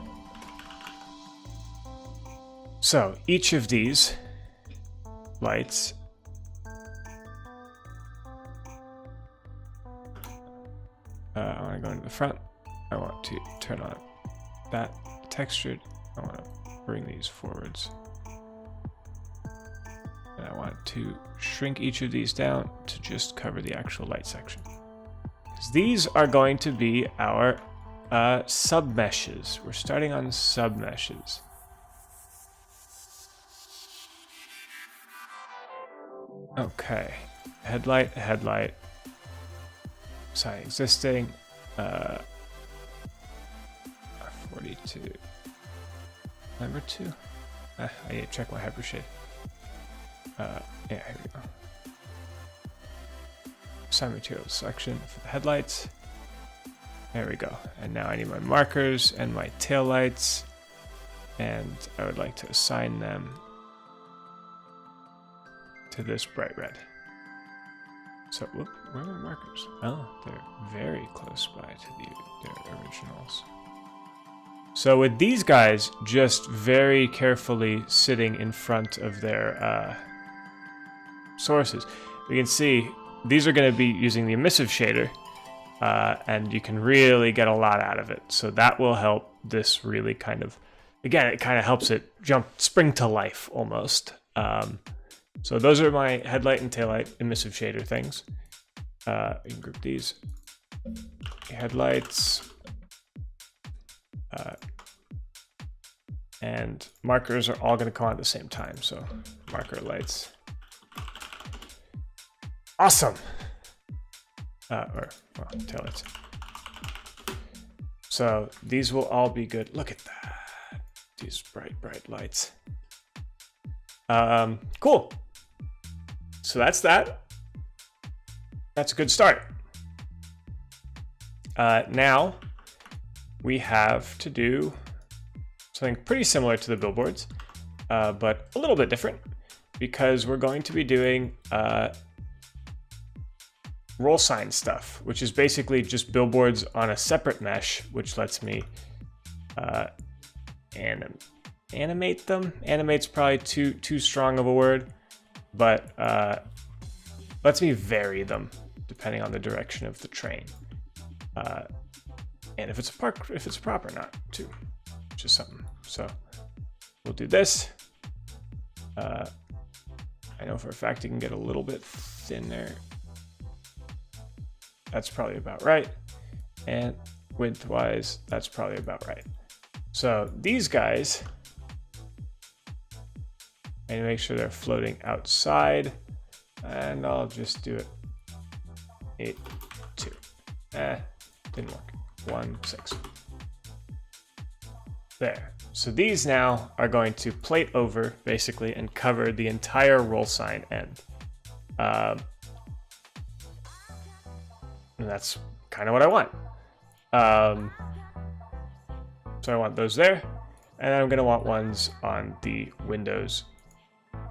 So each of these lights I want to go into the front. I want to turn on that textured. I want to bring these forwards. And I want to shrink each of these down to just cover the actual light section. These are going to be our sub-meshes. We're starting on sub-meshes. Okay, headlight, headlight, sign existing, 42, number 2, I need to check my hypershade, yeah, here we go, assign material selection for the headlights, there we go, and now I need my markers and my tail lights, and I would like to assign them to this bright red. So, whoop, where are my markers? Oh, they're very close by to their originals. So with these guys just very carefully sitting in front of their sources, we can see these are going to be using the emissive shader, and you can really get a lot out of it. So that will help this really kind of, again, it kind of helps it spring to life almost. So those are my headlight and taillight emissive shader things. You can group these. Headlights. And markers are all going to come on at the same time. So marker lights. Awesome. Taillights. So these will all be good. Look at that. These bright, bright lights. Cool. So that's that. That's a good start. Now we have to do something pretty similar to the billboards, but a little bit different, because we're going to be doing roll sign stuff, which is basically just billboards on a separate mesh, which lets me animate them. Animate's probably too strong of a word, but lets me vary them depending on the direction of the train. and if it's a proper knot too, which is something. So we'll do this. I know for a fact it can get a little bit thinner. That's probably about right. And width-wise, that's probably about right. So these guys, I need to make sure they're floating outside, and I'll just do it 8, 2. Didn't work. 1, 6. There. So these now are going to plate over, basically, and cover the entire roll sign end. And that's kind of what I want. So I want those there, and I'm going to want ones on the windows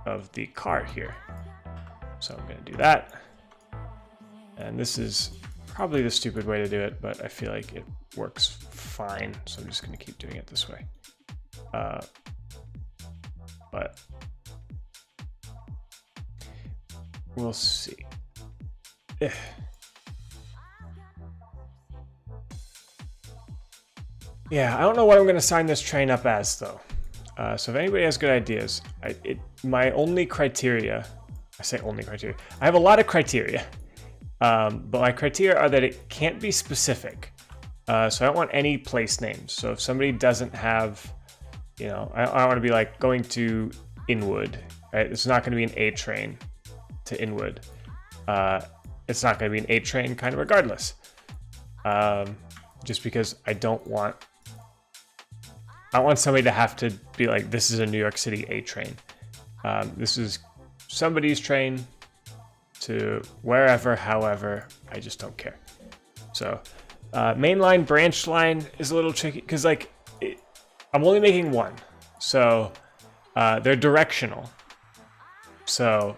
of the car here. So I'm going to do that. And this is probably the stupid way to do it, but I feel like it works fine. So I'm just going to keep doing it this way. But we'll see. Yeah, I don't know what I'm going to sign this train up as, though. So if anybody has good ideas, my only criteria, I say only criteria, I have a lot of criteria, but my criteria are that it can't be specific. So I don't want any place names. So if somebody doesn't have, you know, I don't want to be like going to Inwood, right? It's not going to be an A train to Inwood. It's not going to be an A train kind of regardless. Just because I don't want somebody to have to be like, this is a New York City A train. This is somebody's train to wherever, however, I just don't care. So main line, branch line is a little tricky because like I'm only making one. So they're directional. So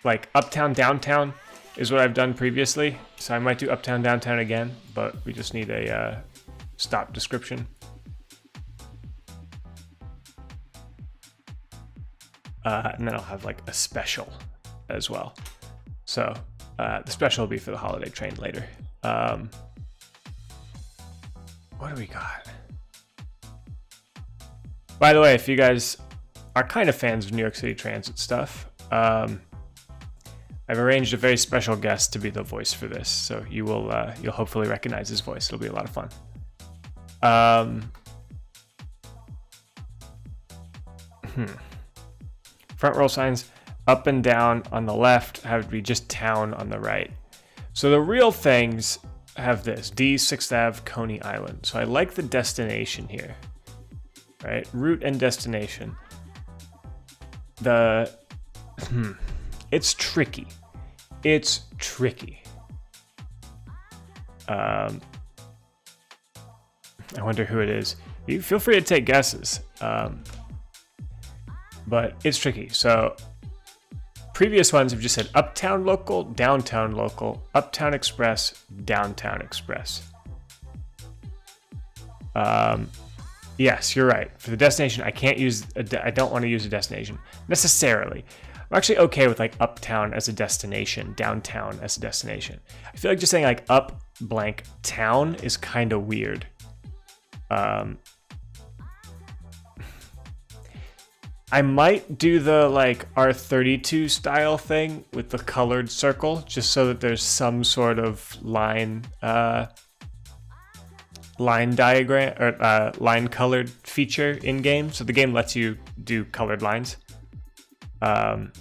like uptown, downtown is what I've done previously. So I might do uptown, downtown again, but we just need a stop description. And then I'll have like a special as well. So the special will be for the holiday train later. What do we got? By the way, if you guys are kind of fans of New York City Transit stuff, I've arranged a very special guest to be the voice for this, so you will you'll hopefully recognize his voice. It'll be a lot of fun. Front row signs up and down on the left have to be just town on the right. So the real things have this: D, 6th Ave, Coney Island. So I like the destination here, right? Route and destination. It's tricky. It's tricky. I wonder who it is. You feel free to take guesses. But it's tricky. So previous ones have just said uptown local, downtown local, uptown express, downtown express. Yes, you're right. For the destination, I don't want to use a destination necessarily. I'm actually okay with like uptown as a destination, downtown as a destination. I feel like just saying like up blank town is kind of weird. I might do the like R32 style thing with the colored circle, just so that there's some sort of line diagram or line colored feature in game. So the game lets you do colored lines. The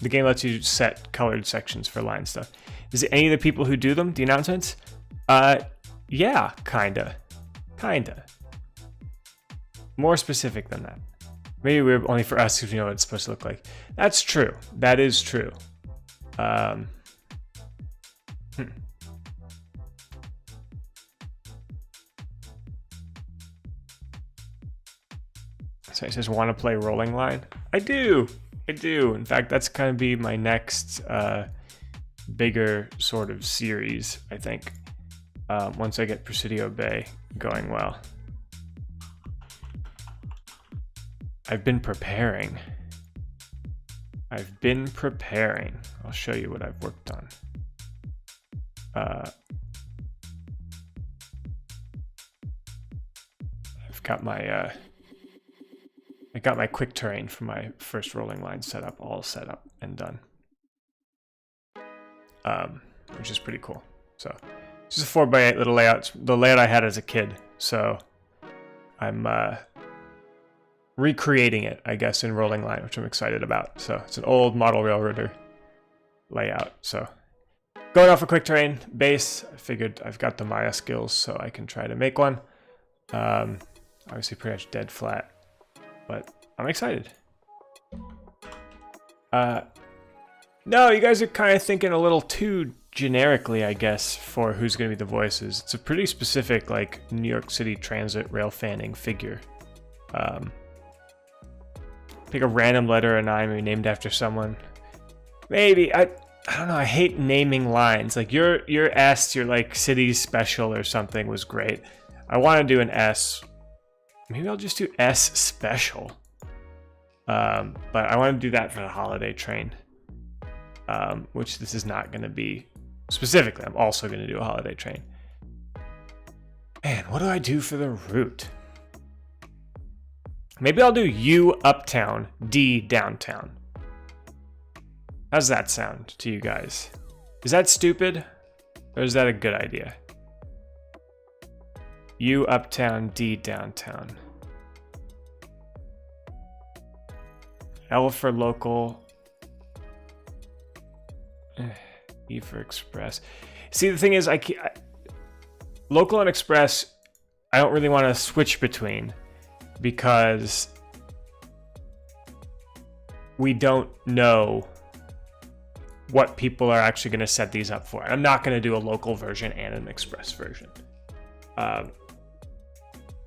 game lets you set colored sections for line stuff. Is it any of the people who do them, the announcements? Yeah, kinda. More specific than that. Maybe we're only for us because we know what it's supposed to look like. That's true. That is true. So it says, want to play rolling line? I do. In fact, that's kind of be my next bigger sort of series, I think, once I get Presidio Bay going well. I've been preparing. I've been preparing. I'll show you what I've worked on. I've got my I got my quick terrain for my first rolling line setup, all set up and done. Which is pretty cool. So it's just a 4x8 little layout. It's the layout I had as a kid. So I'm recreating it, I guess, in rolling line, which I'm excited about. So it's an old model railroader layout. So going off a quick terrain base, I figured I've got the Maya skills, so I can try to make one. Obviously pretty much dead flat, but I'm excited. No, you guys are kind of thinking a little too generically, I guess, for who's going to be the voices. It's a pretty specific, like, New York City Transit rail fanning figure. Pick a random letter and I maybe named after someone. Maybe, I don't know, I hate naming lines. Like, your S, your, like, city special or something was great. I want to do an S. Maybe I'll just do S special. But I want to do that for the holiday train. Which this is not going to be specifically. I'm also going to do a holiday train. Man, what do I do for the route? Maybe I'll do U uptown, D downtown. How's that sound to you guys? Is that stupid? Or is that a good idea? U uptown, D downtown. L for local. E for express. See, the thing is, local and express, I don't really want to switch between because we don't know what people are actually going to set these up for. I'm not going to do a local version and an express version.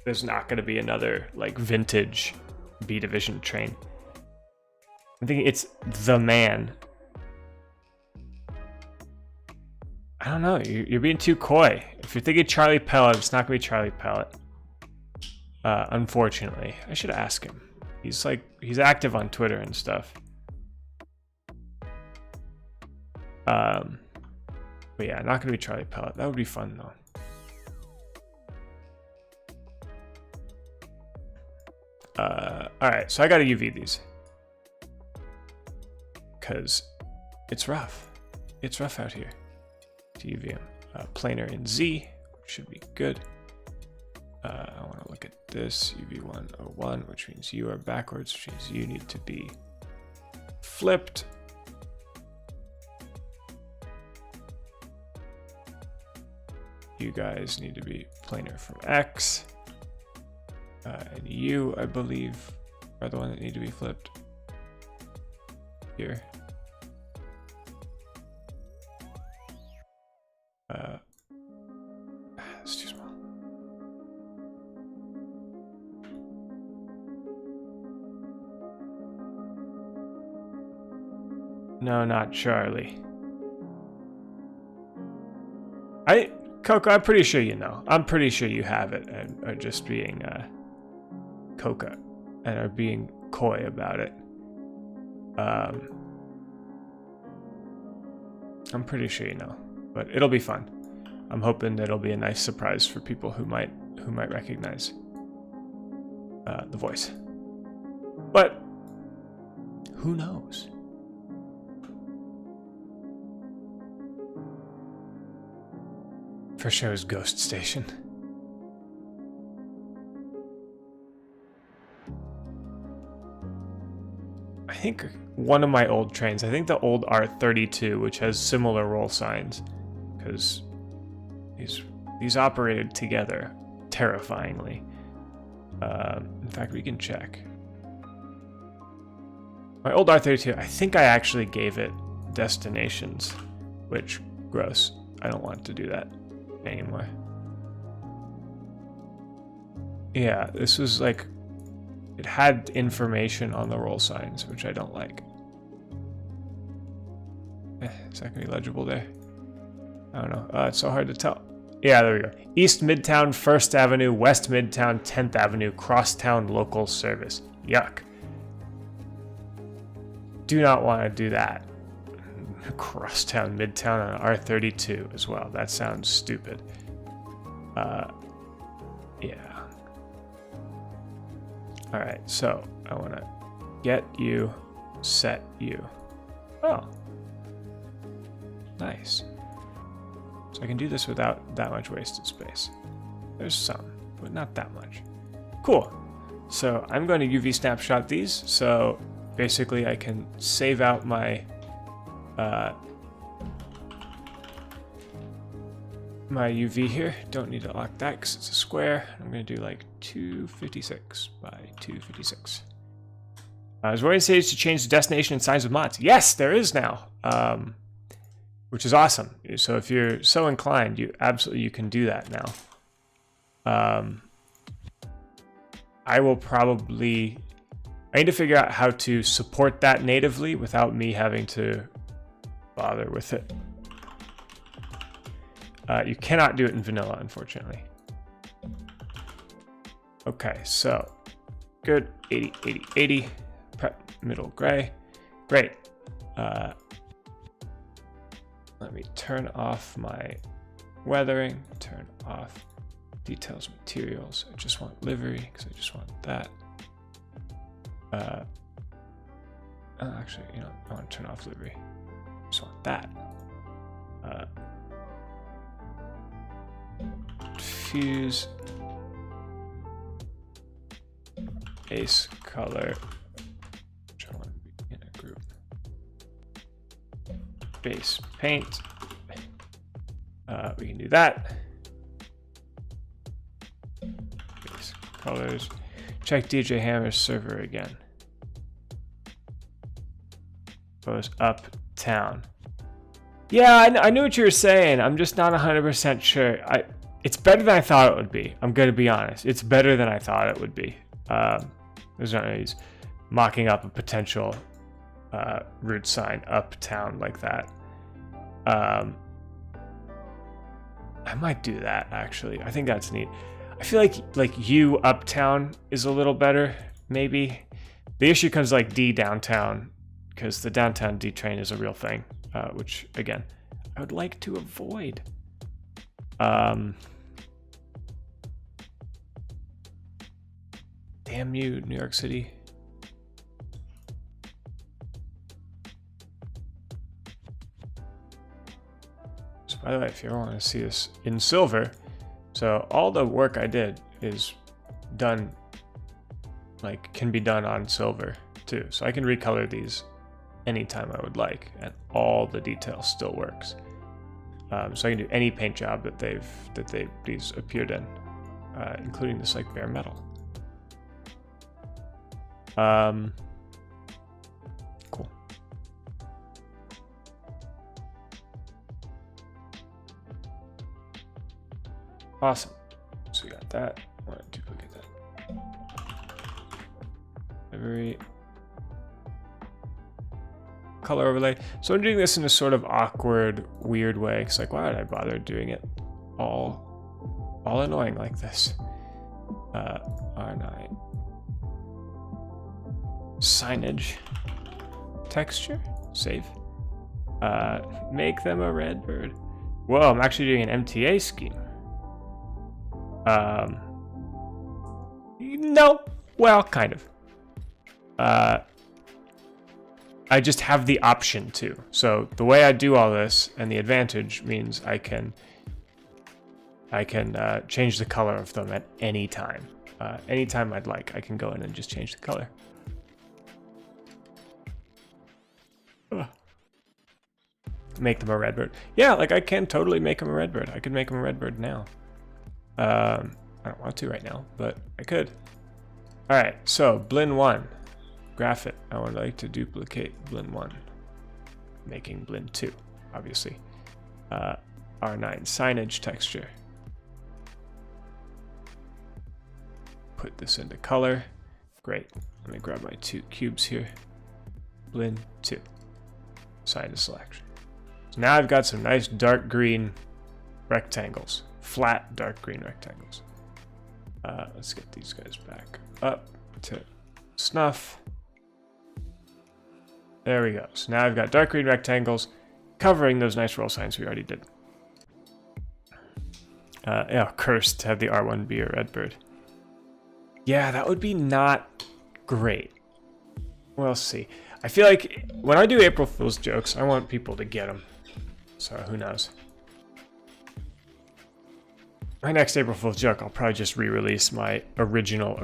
There's not going to be another like vintage B division train. I'm thinking it's the man. I don't know, you're being too coy. If you're thinking Charlie Pellet, it's not gonna be Charlie Pellet. Unfortunately. I should ask him. He's active on Twitter and stuff. But yeah, not gonna be Charlie Pellet. That would be fun though. Alright, so I gotta UV these. Because it's rough. It's rough out here. To UV them. Planar in Z, should be good. I want to look at this, UV101, which means you are backwards, which means you need to be flipped. You guys need to be planar from X. And you, I believe, are the one that need to be flipped. Here. It's too small. No, not Charlie. Coco, I'm pretty sure you know. I'm pretty sure you have it and are just being Coca and are being coy about it. I'm pretty sure you know, but it'll be fun. I'm hoping it'll be a nice surprise for people who might recognize the voice. But who knows? For sure is Ghost Station. I think one of my old trains, I think the old R32, which has similar roll signs, because these operated together terrifyingly. In fact, we can check. My old R32, I think I actually gave it destinations, which, gross. I don't want to do that anymore. Yeah, this was like, it had information on the roll signs, which I don't like. Is that gonna be legible there? I don't know. It's so hard to tell. Yeah, there we go. East Midtown, 1st Avenue, West Midtown, 10th Avenue, Crosstown Local Service. Yuck. do not want to do that. Crosstown, Midtown on R32 as well. That sounds stupid. Yeah. Alright, so I want to get you, set you. Oh. Nice. So I can do this without that much wasted space. There's some, but not that much. Cool. So I'm going to UV snapshot these. So basically I can save out my my UV here. Don't need to lock that because it's a square. I'm going to do like 256 by 256. I was waiting to change the destination and size of mods. Yes, there is now, which is awesome. So if you're so inclined, you can do that now. I need to figure out how to support that natively without me having to bother with it. You cannot do it in vanilla, unfortunately. Okay, so good. 80, 80, 80. Prep middle gray. Great. Let me turn off my weathering. Turn off details materials. I just want livery because I just want that. Actually, you know, I want to turn off livery. I just want that. Diffuse base color. Which I want to be in a group. Base paint. We can do that. Base colors. Check DJ Hammer's server again. Goes uptown. Yeah, I knew what you were saying. I'm just not 100% sure. It's better than I thought it would be. I'm going to be honest. It's better than I thought it would be. There's no use mocking up a potential route sign uptown like that. I might do that, actually. I think that's neat. I feel like U uptown is a little better, maybe. The issue comes like D downtown, because the downtown D train is a real thing, which, again, I would like to avoid. Damn you, New York City. So by the way, if you ever want to see this in silver, so all the work I did is done, like, can be done on silver too. So I can recolor these anytime I would like, and all the detail still works. So I can do any paint job that these appeared in, including this like bare metal. Cool. Awesome. So we got that. I want to duplicate that. Every color overlay. So I'm doing this in a sort of awkward, weird way. It's like, why did I bother doing it all annoying like this? R9. Signage. Texture. Save. Make them a red bird. Whoa, I'm actually doing an MTA scheme. No. Well, kind of. I just have the option to. So the way I do all this, and the advantage means I can change the color of them at any time. Anytime I'd like, I can go in and just change the color. Make them a redbird. Yeah, like I can totally make them a redbird. I could make them a redbird now. I don't want to right now, but I could. All right, so blend 1, graph it. I would like to duplicate blend 1, making blend 2, obviously. R9 signage texture. Put this into color. Great. Let me grab my 2 cubes here. Blend 2. Sign to selection. So now I've got some nice dark green rectangles. Flat dark green rectangles. Let's get these guys back up to snuff. There we go. So now I've got dark green rectangles covering those nice roll signs we already did. Yeah, cursed to have the R1 be a red bird. Yeah, that would be not great. We'll see. I feel like when I do April Fool's jokes, I want people to get them. So who knows? My next April Fool's joke, I'll probably just re-release my original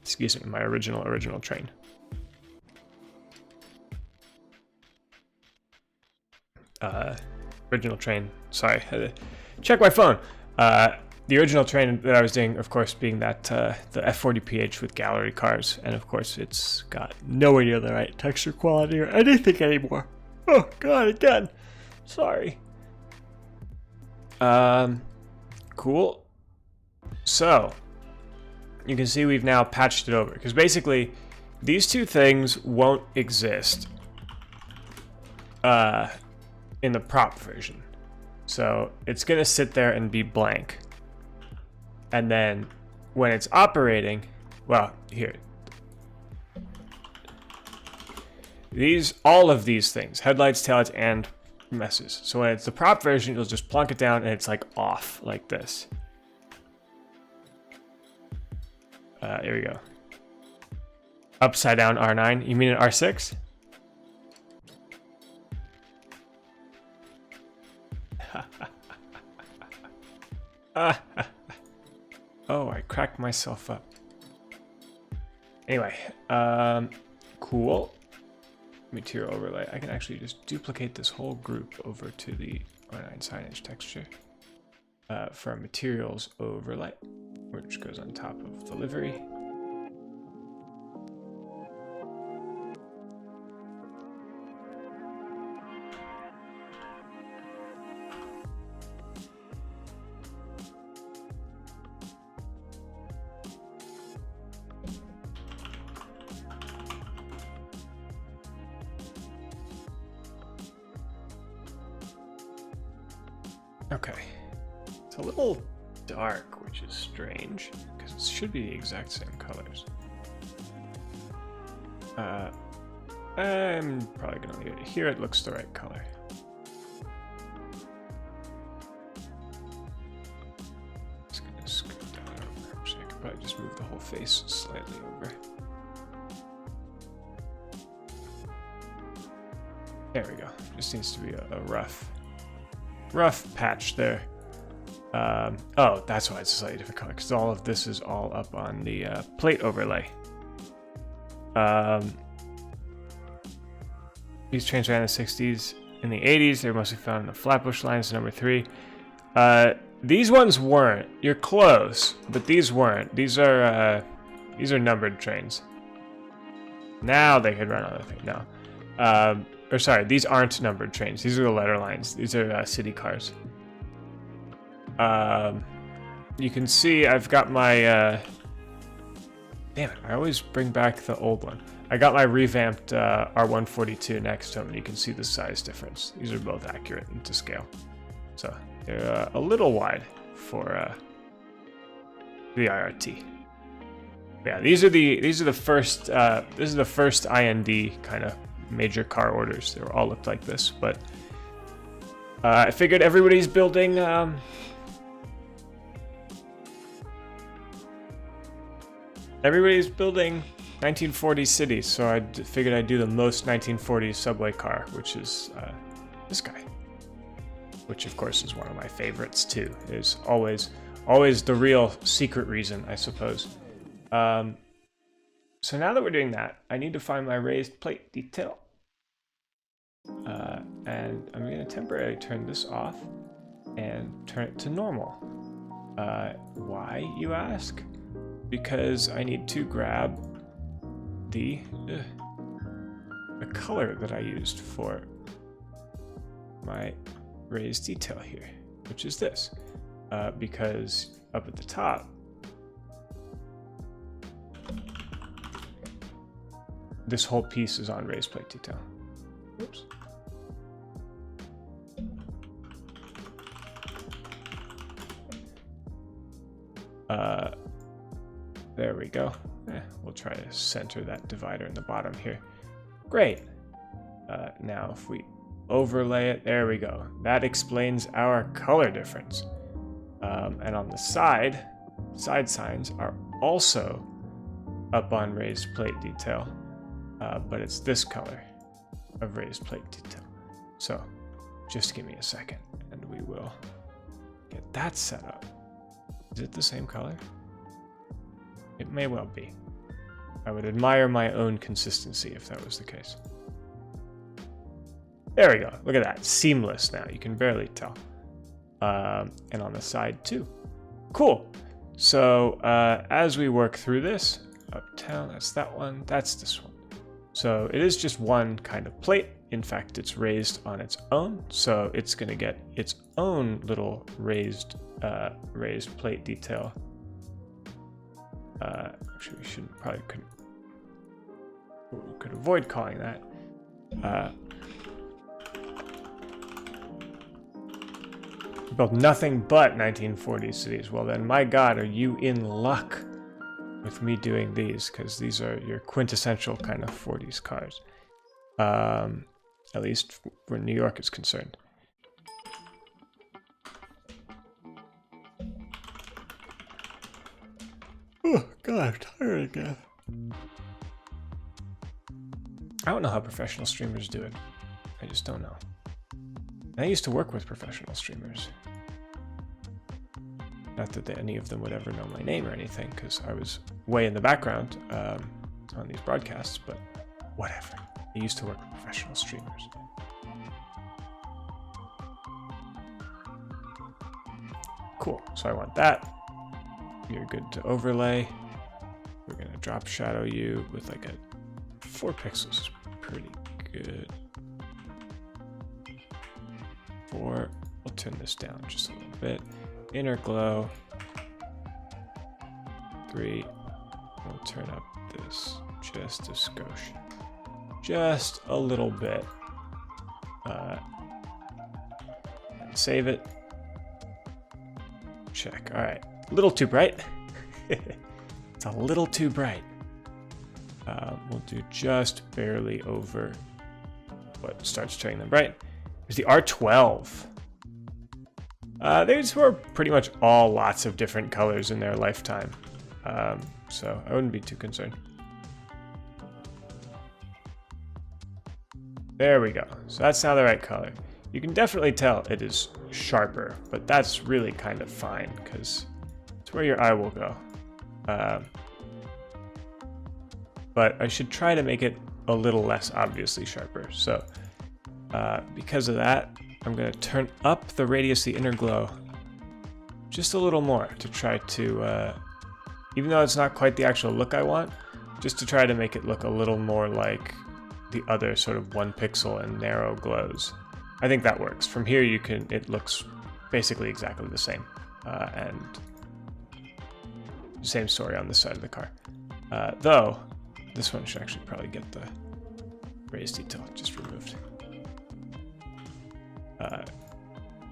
excuse me, my original train. Original train, sorry, I had to check my phone. The original train that I was doing, of course, being that the F40PH with gallery cars, and of course it's got nowhere near the right texture quality or anything anymore. Oh god, again. Sorry. Cool. So, you can see we've now patched it over, because basically these two things won't exist in the prop version. So it's gonna sit there and be blank. And then when it's operating, well, here. All of these things, headlights, taillights, and messes. So when it's the prop version, you'll just plunk it down and it's like off, like this. Here we go. Upside down R9. You mean an R6? Oh, I cracked myself up. Anyway, cool. Material overlay. I can actually just duplicate this whole group over to the R9 signage texture for a materials overlay, which goes on top of the livery. Okay, it's a little dark, which is strange, because it should be the exact same colors. I'm probably gonna leave it here. It looks the right color. Just gonna scoot down over. Actually, I could probably just move the whole face slightly over. There we go. Just needs to be a rough patch there. Oh, that's why it's a slightly different color, because all of this is all up on the plate overlay. These trains ran in the 60s. In the 80s, they were mostly found in the Flatbush lines, number 3. These ones weren't. You're close, but these weren't. These are numbered trains. Now they could run on the thing. No. Or sorry, these aren't numbered trains. These are the letter lines. These are city cars. You can see I've got my... damn it, I always bring back the old one. I got my revamped R142 next to them, and you can see the size difference. These are both accurate and to scale. So they're a little wide for the IRT. Yeah, these are the first. This is the first IND kind of major car orders. They all looked like this, but I figured everybody's building everybody's building 1940s cities, so I figured I'd do the most 1940s subway car, which is this guy, which of course is one of my favorites too. Is always the real secret reason, I suppose. So now that we're doing that, I need to find my raised plate detail. And I'm going to temporarily turn this off and turn it to normal. Why, you ask? Because I need to grab the color that I used for my raised detail here, which is this. Because up at the top, this whole piece is on raised plate detail. Oops. There we go. We'll try to center that divider in the bottom here. Great. Now if we overlay it, there we go. That explains our color difference. And on the side signs are also up on raised plate detail, but it's this color of raised plate detail. So just give me a second and we will get that set up. Is it the same color? It may well be. I would admire my own consistency if that was the case. There we go. Look at that. Seamless now. You can barely tell. And on the side too. Cool. So as we work through this, uptown, that's that one, that's this one. So it is just one kind of plate. In fact, it's raised on its own. So it's going to get its own little raised plate detail. Actually, we shouldn't, probably could avoid calling that. Built nothing but 1940s cities. Well then, my God, are you in luck with me doing these? Because these are your quintessential kind of 40s cars. At least where New York is concerned. Oh God, I'm tired again. I don't know how professional streamers do it. I just don't know. I used to work with professional streamers. Not that any of them would ever know my name or anything, because I was way in the background on these broadcasts, but whatever. I used to work with professional streamers. Cool, so I want that. You're good to overlay. We're gonna drop shadow you with like a 4 pixels is pretty good. 4, we'll turn this down just a little bit. Inner glow. 3, we'll turn up this just a skosh. Just a little bit. And save it. Check, all right. A little too bright. It's a little too bright. We'll do just barely over what starts turning them bright. There's the R12. These were pretty much all lots of different colors in their lifetime. So I wouldn't be too concerned. There we go. So that's now the right color. You can definitely tell it is sharper, but that's really kind of fine because it's where your eye will go. But I should try to make it a little less obviously sharper. So because of that, I'm going to turn up the radius of the inner glow just a little more to try to, even though it's not quite the actual look I want, just to try to make it look a little more like the other sort of 1 pixel and narrow glows. I think that works. From here, it looks basically exactly the same. And same story on this side of the car. Though, this one should actually probably get the raised detail just removed.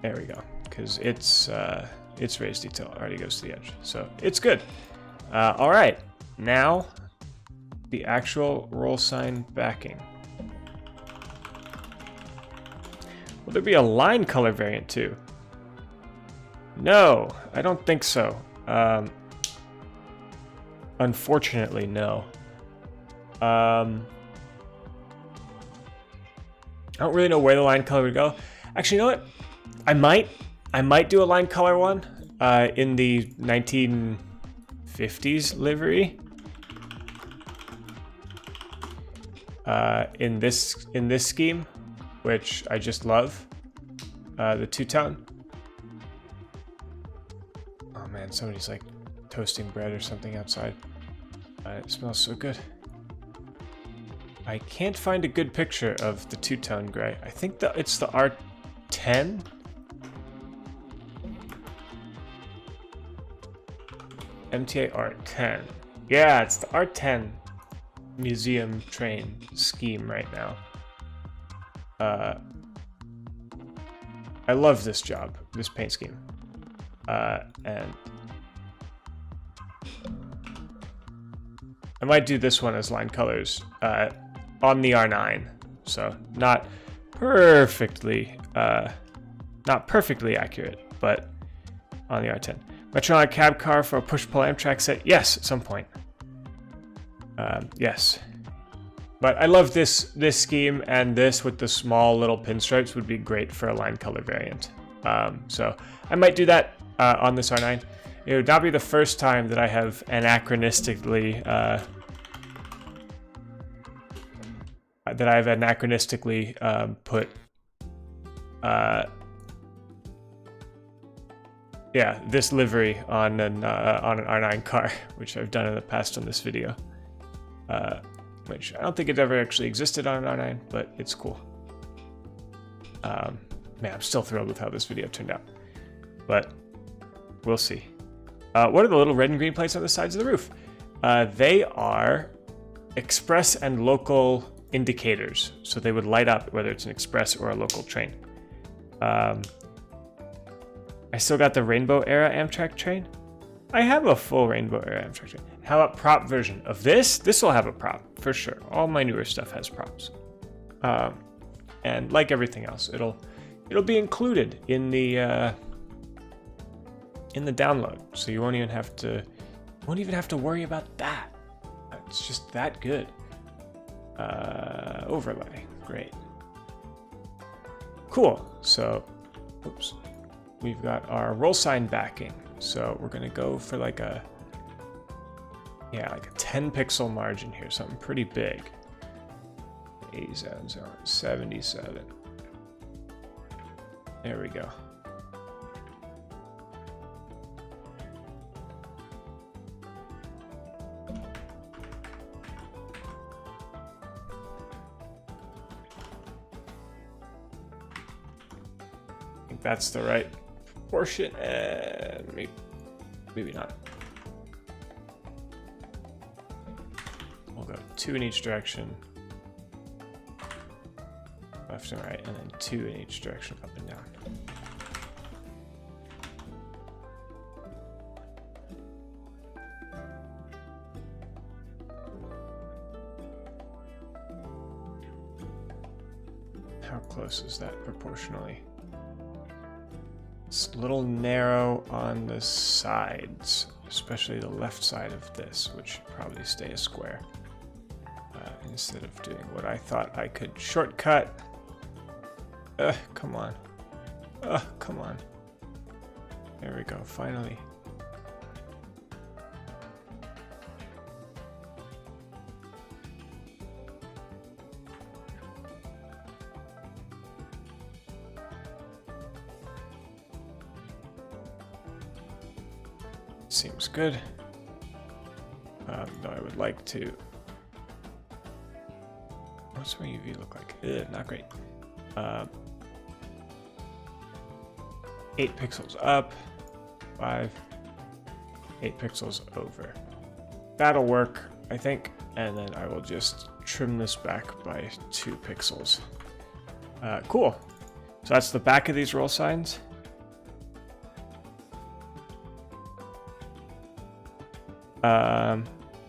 There we go, because it's raised detail already goes to the edge, so it's good. All right, now the actual roll sign backing. Will there be a line color variant too? No, I don't think so. Unfortunately, no. I don't really know where the line color would go. Actually, you know what? I might do a line color one in the 1950s livery. In this scheme, which I just love, the two-tone. Oh man, somebody's like toasting bread or something outside. It smells so good. I can't find a good picture of the two-tone gray. I think that it's the R10. MTA R10. Yeah, it's the R10 museum train scheme right now. I love this job, this paint scheme. And I might do this one as line colors on the R9. So not perfectly accurate, but on the R10. Metronic cab car for a push-pull Amtrak set. Yes, at some point. Yes. But I love this scheme, and this with the small little pinstripes would be great for a line color variant. So I might do that on this R9. It would not be the first time that I have anachronistically put this livery on an R9 car, which I've done in the past on this video. Which I don't think it ever actually existed on an R9, but it's cool. Man, I'm still thrilled with how this video turned out, but we'll see. What are the little red and green plates on the sides of the roof? They are express and local indicators, so they would light up whether it's an express or a local train. I still got the Rainbow Era Amtrak train. I have a full Rainbow Era Amtrak train. How about prop version of this? This will have a prop for sure. All my newer stuff has props, and like everything else, it'll be included in the download, so you won't even have to worry about that. It's just that good. Overlay, great, cool. So, oops, we've got our roll sign backing. So we're gonna go for like a 10 pixel margin here, something pretty big. 87, 77. There we go. I think that's the right proportion, and maybe not. We'll go 2 in each direction, left and right, and then 2 in each direction, up and down. How close is that proportionally? It's a little narrow on the sides, especially the left side of this, which should probably stay a square. Instead of doing what I thought I could shortcut. Come on. Come on. There we go, finally. Seems good. Though I would like to. What's my UV look like? Not great. 8 pixels up, 5, 8 pixels over. That'll work, I think. And then I will just trim this back by 2 pixels. Cool. So that's the back of these roll signs.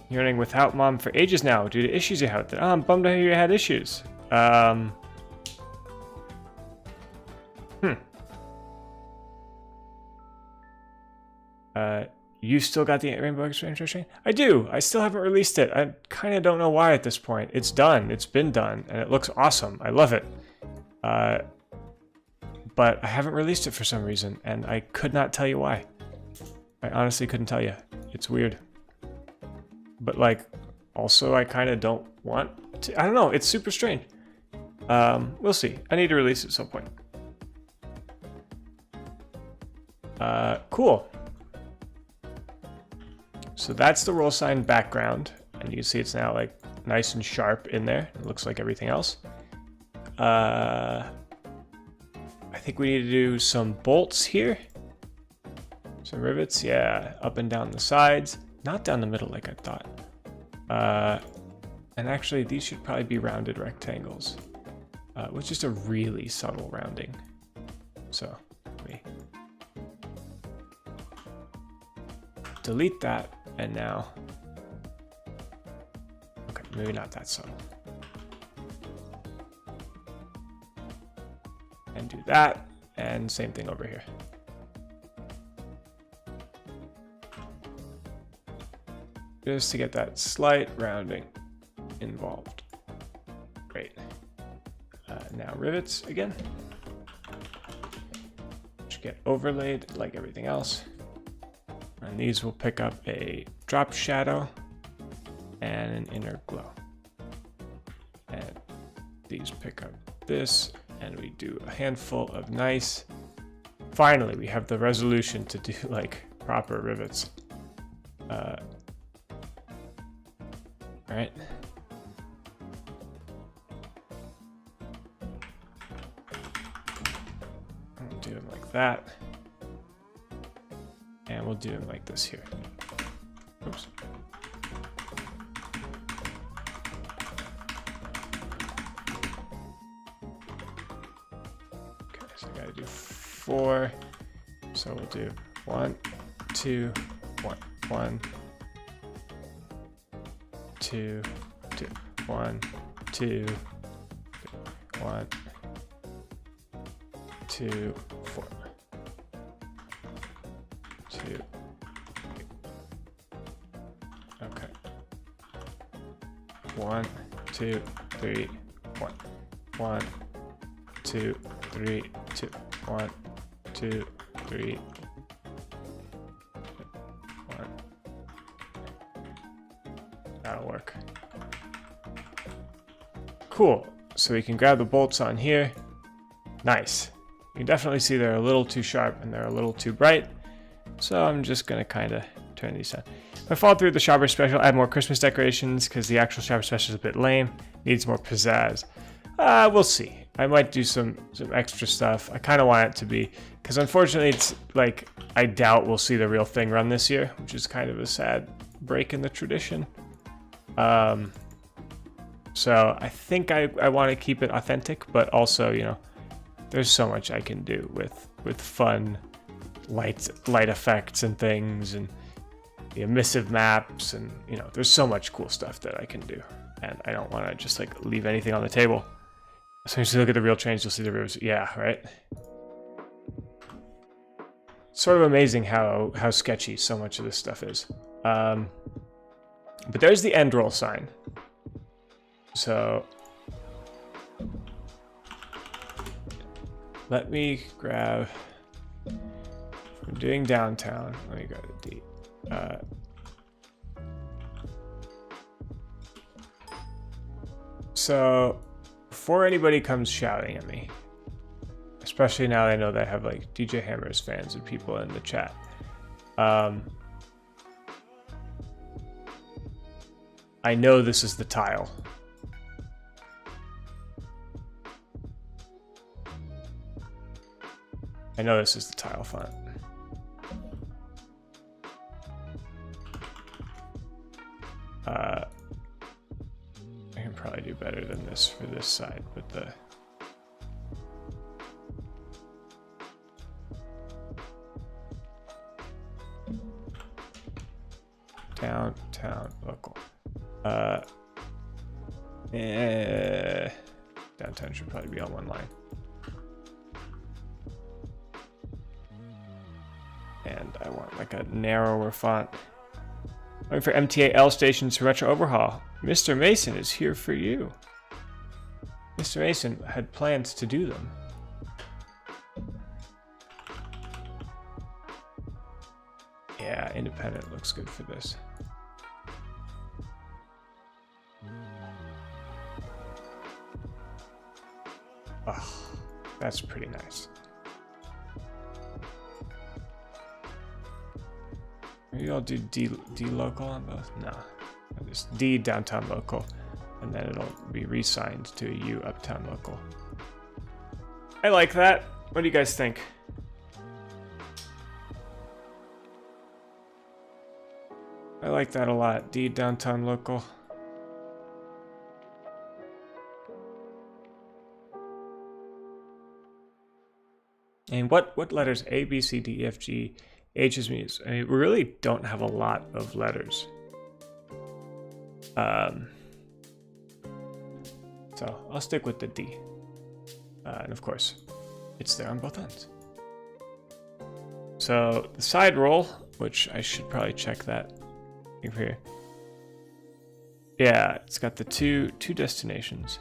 You're running without mom for ages now due to issues you had. Oh, I'm bummed to hear you had issues. You still got the Rainbow Extra train? I do. I still haven't released it. I kind of don't know why at this point. It's done. It's been done, and it looks awesome. I love it. But I haven't released it for some reason, and I could not tell you why. I honestly couldn't tell you. It's weird. But like, also I kind of don't want to. I don't know. It's super strange. We'll see. I need to release it at some point. Cool. So that's the roll sign background, and you can see it's now like nice and sharp in there. It looks like everything else. I think we need to do some bolts here. Some rivets, yeah, up and down the sides. Not down the middle like I thought. And actually, these should probably be rounded rectangles. With just a really subtle rounding. So, let me delete that, and now maybe not that subtle. And do that, and same thing over here. Just to get that slight rounding involved. Great. Now rivets again. Should get overlaid like everything else. And these will pick up a drop shadow and an inner glow. And these pick up this, and we do a handful of nice. Finally, we have the resolution to do like proper rivets. All right. We'll do them like that. And we'll do them like this here. Oops. Okay, so I gotta do 4. So we'll do 1, 2, 1, 1, 2, 2, 1, 2, 1, 2, 4, 2. Okay. 1, 2, 3, 1, 1, 2, 3, 2, 1, 2, 3. That'll work. Cool. So we can grab the bolts on here. Nice. You can definitely see they're a little too sharp and they're a little too bright. So I'm just going to kind of turn these on. If I fall through the Shopper Special, add more Christmas decorations because the actual Shopper Special is a bit lame. Needs more pizzazz. We'll see. I might do some extra stuff. I kind of want it to be, because unfortunately it's like, I doubt we'll see the real thing run this year, which is kind of a sad break in the tradition. So I think I want to keep it authentic, but also, you know, there's so much I can do with fun light effects and things, and the emissive maps, and you know, there's so much cool stuff that I can do, and I don't want to just like leave anything on the table. As soon as you look at the real trains, you'll see the rivers. Yeah, right. Sort of amazing how sketchy so much of this stuff is. But there's the end roll sign. So let me grab. I'm doing downtown. Let me grab the D. So before anybody comes shouting at me, especially now that I know that I have like DJ Hammer's fans and people in the chat, I know this is the tile. I know this is the tile font. I can probably do better than this for this side, but the downtown local. Downtown should probably be on one line. And I want like a narrower font. Waiting for MTA L stations for retro overhaul. Mr. Mason is here for you. Mr. Mason had plans to do them. Yeah, independent looks good for this. Oh, that's pretty nice. Maybe I'll do D local on both. No, just D downtown local, and then it'll be re-signed to a U uptown local. I like that. What do you guys think? I like that a lot. D downtown local. And what letters? A, B, C, D, E, F, G, H is me. I mean, we really don't have a lot of letters. So I'll stick with the D. And of course, it's there on both ends. So the side roll, which I should probably check that over here. Yeah, it's got the two destinations.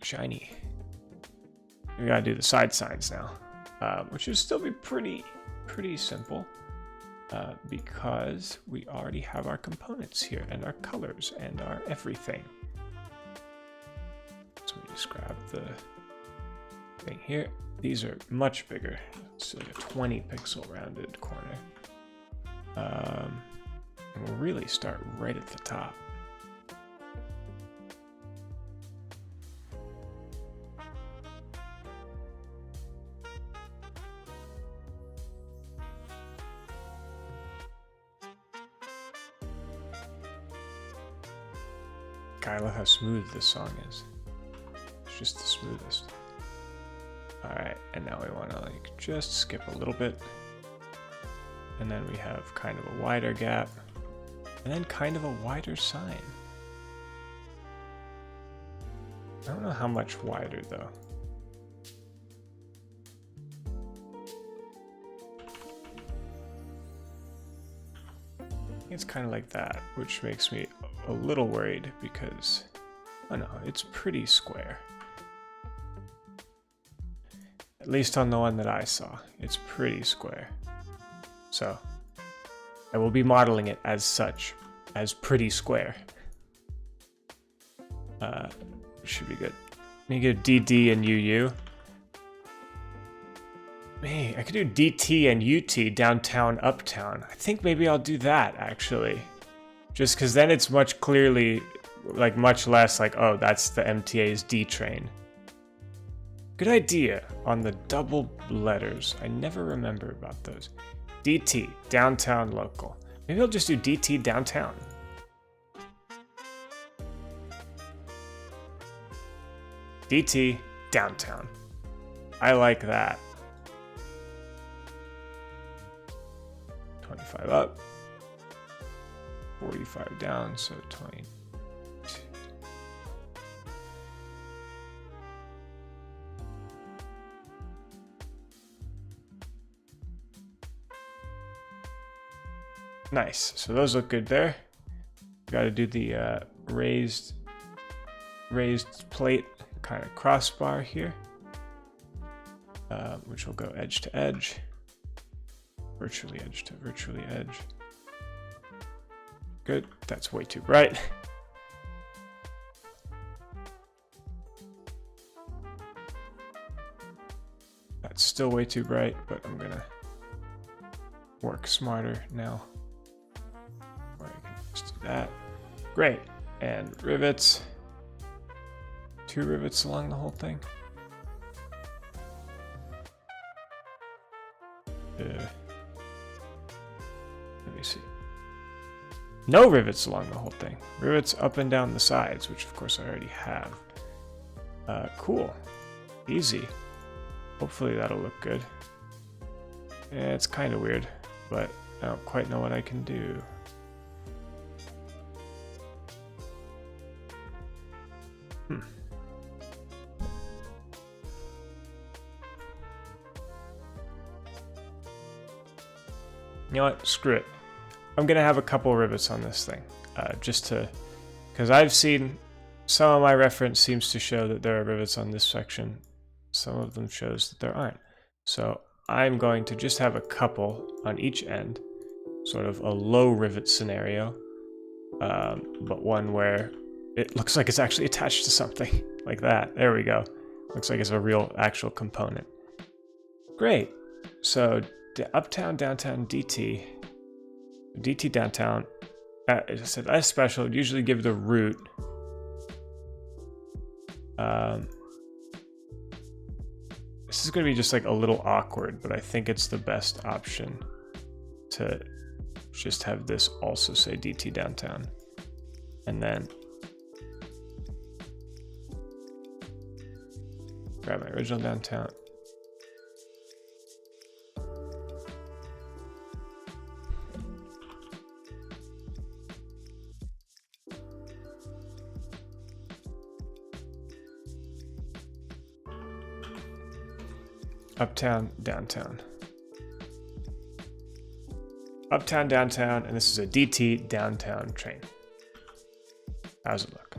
Shiny. We gotta do the side signs now, which should still be pretty simple, because we already have our components here and our colors and our everything. So we just grab the thing here. These are much bigger. It's like a 20 pixel rounded corner. And we'll really start right at the top. I love how smooth this song is. It's just the smoothest. Alright, and now we want to like just skip a little bit. And then we have kind of a wider gap. And then kind of a wider sign. I don't know how much wider though. It's kind of like that, which makes me a little worried because, oh no, it's pretty square. At least on the one that I saw, it's pretty square. So, I will be modeling it as such, as pretty square. Should be good. Let me go DD and UU. Hey, I could do DT and UT, downtown, uptown. I think maybe I'll do that, actually. Just because then it's much clearly, like much less like, oh, that's the MTA's D train. Good idea on the double letters. I never remember about those. DT, downtown, local. Maybe I'll just do DT, downtown. DT, downtown. I like that. 25 up, 45 down, so 20. Nice, so those look good there. Got to do the raised plate kind of crossbar here, which will go edge to edge. Virtually edge to virtually edge. Good, that's way too bright. That's still way too bright, but I'm gonna work smarter now. Or I can just do that. Great, and rivets. 2 rivets along the whole thing. Let me see. No rivets along the whole thing. Rivets up and down the sides, which of course I already have. Cool. Easy. Hopefully that'll look good. Yeah, it's kind of weird, but I don't quite know what I can do. You know what? Screw it. I'm gonna have a couple rivets on this thing, just to, because I've seen some of my reference seems to show that there are rivets on this section. Some of them shows that there aren't. So I'm going to just have a couple on each end, sort of a low rivet scenario, but one where it looks like it's actually attached to something like that. There we go. Looks like it's a real actual component. Great. So uptown, downtown, DT downtown. As I said, as special, usually give the route. This is going to be just like a little awkward, but I think it's the best option to just have this also say DT downtown. And then grab my original downtown. Uptown, downtown. Uptown, downtown, and this is a DT downtown train. How's it look?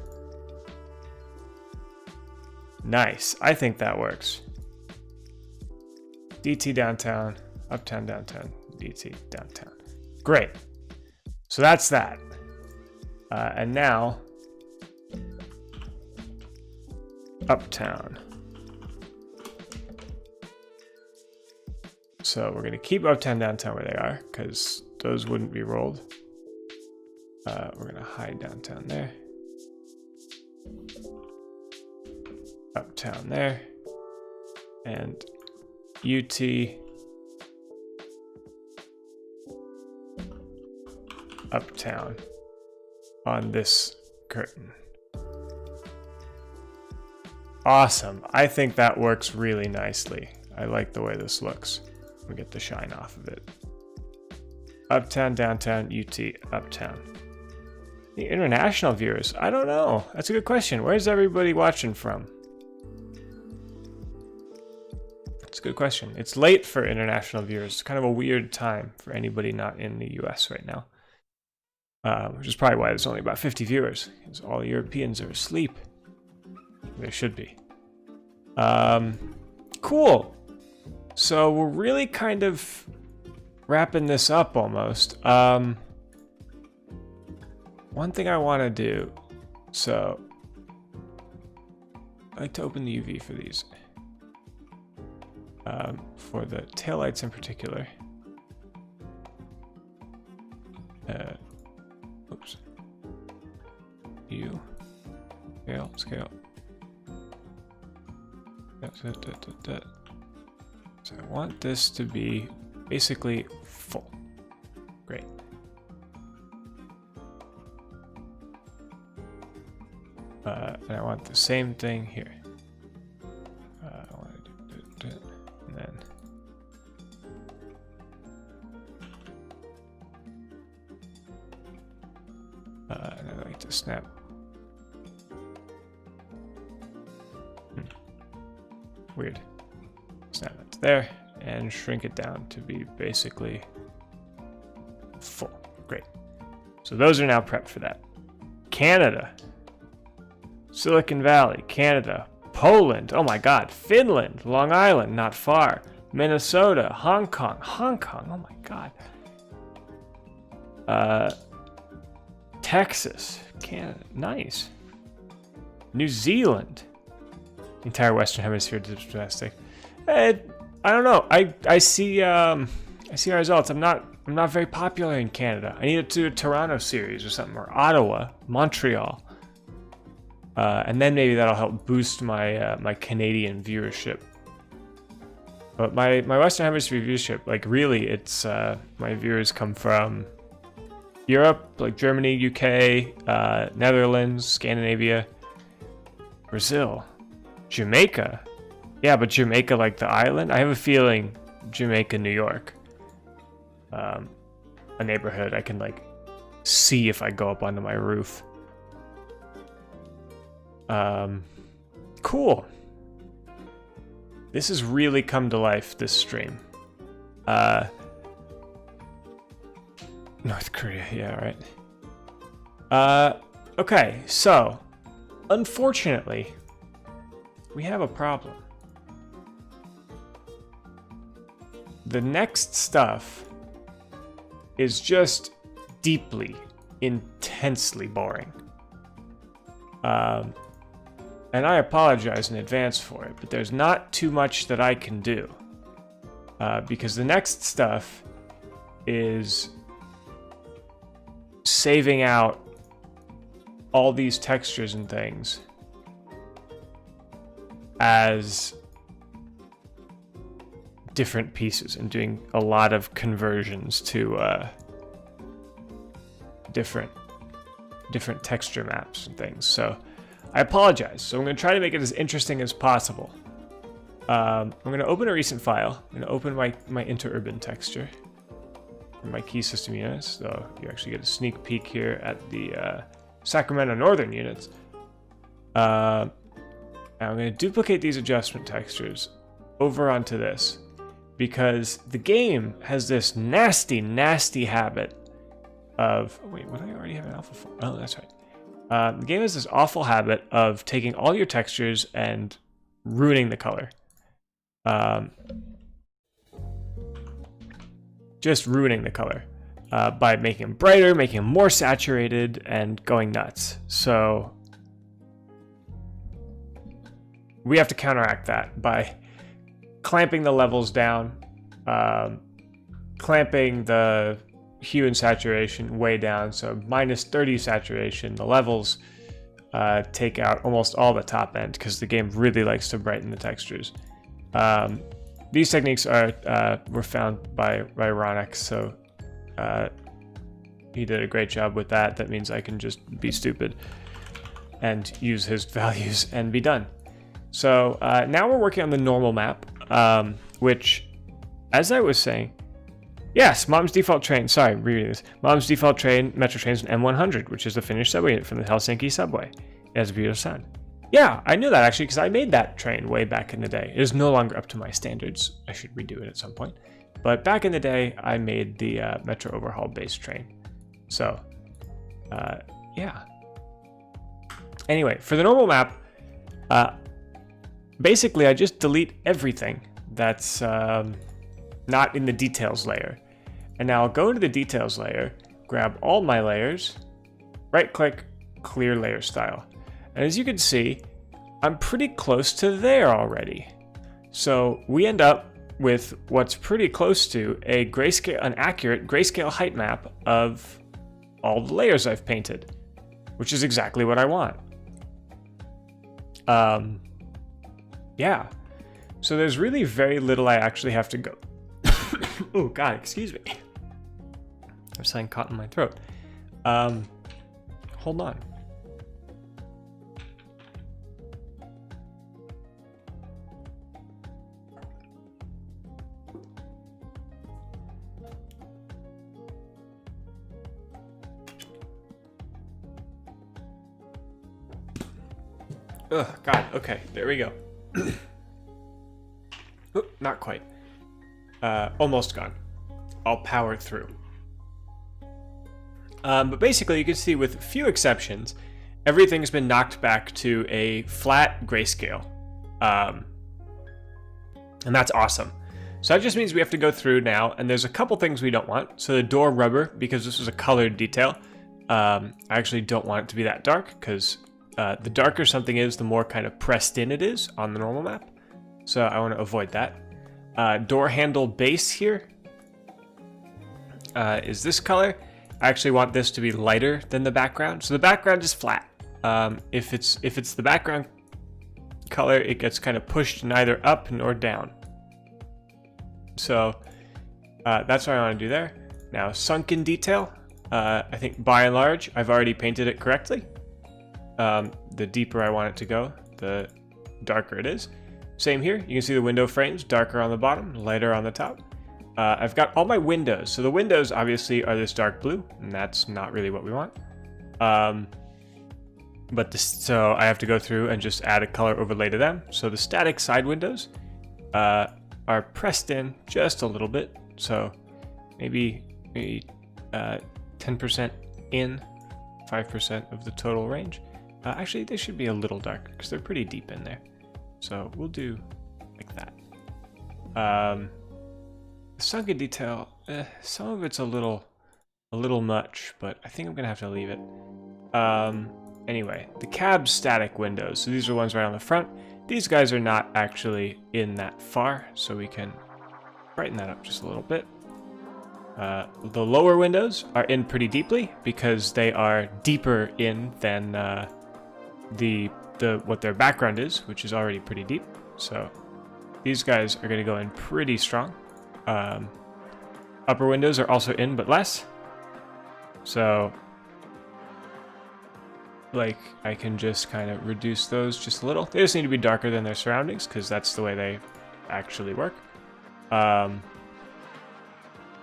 Nice. I think that works. DT downtown, uptown, downtown, DT downtown. Great. So that's that. And now, uptown. So we're going to keep uptown, downtown where they are, because those wouldn't be rolled. We're going to hide downtown there. Uptown there. And UT. Uptown on this curtain. Awesome. I think that works really nicely. I like the way this looks. We get the shine off of it. Uptown, downtown, UT, uptown. The international viewers, I don't know. That's a good question. Where's everybody watching from? That's a good question. It's late for international viewers. It's kind of a weird time for anybody not in the US right now. Which is probably why there's only about 50 viewers, because all Europeans are asleep. They should be. Cool. So we're really kind of wrapping this up almost. One thing I want to do, so I like to open the UV for these. For the taillights in particular. Oops. Scale. So I want this to be basically full. Great. And I want the same thing here. I want to do it, and then and I like to snap. Weird. Snap it to there and shrink it down to be basically full. Great. So those are now prepped for that. Canada. Silicon Valley, Canada, Poland, oh my god, Finland, Long Island, not far, Minnesota, Hong Kong, oh my god. Texas, Canada, nice. New Zealand. The entire Western Hemisphere domestic. I don't know. I see our results. I'm not very popular in Canada. I need to do a Toronto series or something, or Ottawa, Montreal. And then maybe that'll help boost my my Canadian viewership. But my Western Hemisphere viewership, like really, it's my viewers come from Europe, like Germany, UK, Netherlands, Scandinavia, Brazil, Jamaica. Yeah, but Jamaica, like the island. I have a feeling Jamaica, New York, a neighborhood I can like see if I go up onto my roof. Cool. This has really come to life, this stream. North Korea, yeah, right. Okay, so, unfortunately, we have a problem. The next stuff is just deeply, intensely boring. And I apologize in advance for it, but there's not too much that I can do. Because the next stuff is saving out all these textures and things as different pieces and doing a lot of conversions to different texture maps and things. So I apologize. So I'm going to try to make it as interesting as possible. I'm going to open a recent file. I'm going to open my interurban texture from my key system units. So you actually get a sneak peek here at the Sacramento Northern units. I'm going to duplicate these adjustment textures over onto this, because the game has this nasty, nasty habit of, oh, wait, would I already have an alpha for? Oh, that's right. The game has this awful habit of taking all your textures and ruining the color. Just ruining the color by making them brighter, making them more saturated, and going nuts. So we have to counteract that by clamping the levels down, clamping the hue and saturation way down, so minus 30 saturation. The levels take out almost all the top end because the game really likes to brighten the textures. These techniques were found by Ronix, so he did a great job with that. That means I can just be stupid and use his values and be done. So now we're working on the normal map, which, as I was saying, yes, Mom's default train, sorry, reading this. Mom's default train, Metro Train's an M100, which is the Finnish subway unit from the Helsinki subway. It has a beautiful sound. Yeah, I knew that actually because I made that train way back in the day. It is no longer up to my standards. I should redo it at some point. But back in the day, I made the Metro Overhaul based train. So, yeah. Anyway, for the normal map, basically I just delete everything that's not in the details layer. And now I'll go into the details layer, grab all my layers, right click, clear layer style. And as you can see, I'm pretty close to there already. So we end up with what's pretty close to a grayscale, an accurate grayscale height map of all the layers I've painted, which is exactly what I want. Yeah. So there's really very little I actually have to go. Oh God, excuse me. I have something caught in my throat. Hold on. Oh God, okay, there we go. Oh, not quite. Almost gone. I'll power through. But basically, you can see with few exceptions, everything's been knocked back to a flat grayscale. And that's awesome. So that just means we have to go through now, and there's a couple things we don't want. So the door rubber, because this is a colored detail, I actually don't want it to be that dark, because the darker something is, the more kind of pressed in it is on the normal map. So I want to avoid that. Door handle base here is this color. I actually want this to be lighter than the background. So the background is flat. If it's the background color, it gets kind of pushed neither up nor down. So that's what I want to do there. Now sunken detail. I think by and large, I've already painted it correctly. The deeper I want it to go, the darker it is. Same here, you can see the window frames, darker on the bottom, lighter on the top. I've got all my windows. So the windows obviously are this dark blue, and that's not really what we want. So I have to go through and just add a color overlay to them. So the static side windows are pressed in just a little bit. So maybe 10% in, 5% of the total range. Actually, they should be a little darker because they're pretty deep in there. So we'll do like that. Sunken detail, some of it's a little much, but I think I'm gonna have to leave it. Anyway, the cab static windows. So these are ones right on the front. These guys are not actually in that far, so we can brighten that up just a little bit. The lower windows are in pretty deeply because they are deeper in than what their background is, which is already pretty deep. So these guys are going to go in pretty strong. Upper windows are also in, but less. So like I can just kind of reduce those just a little. They just need to be darker than their surroundings because that's the way they actually work.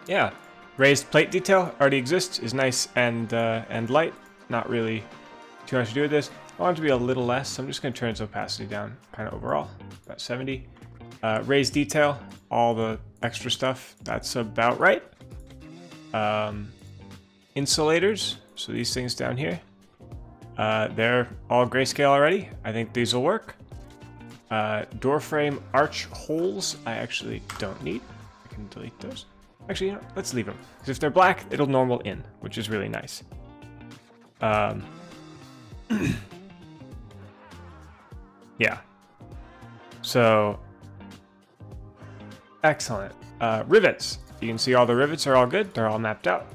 Yeah, raised plate detail already exists, is nice and light. Not really too much to do with this. I want it to be a little less, so I'm just going to turn its opacity down kind of overall, about 70. Raise detail, all the extra stuff, that's about right. Insulators, so these things down here, they're all grayscale already. I think these will work. Door frame arch holes, I actually don't need. I can delete those. Actually, you know, let's leave them. Because if they're black, it'll normal in, which is really nice. Yeah. So, excellent. Rivets. You can see all the rivets are all good. They're all mapped out.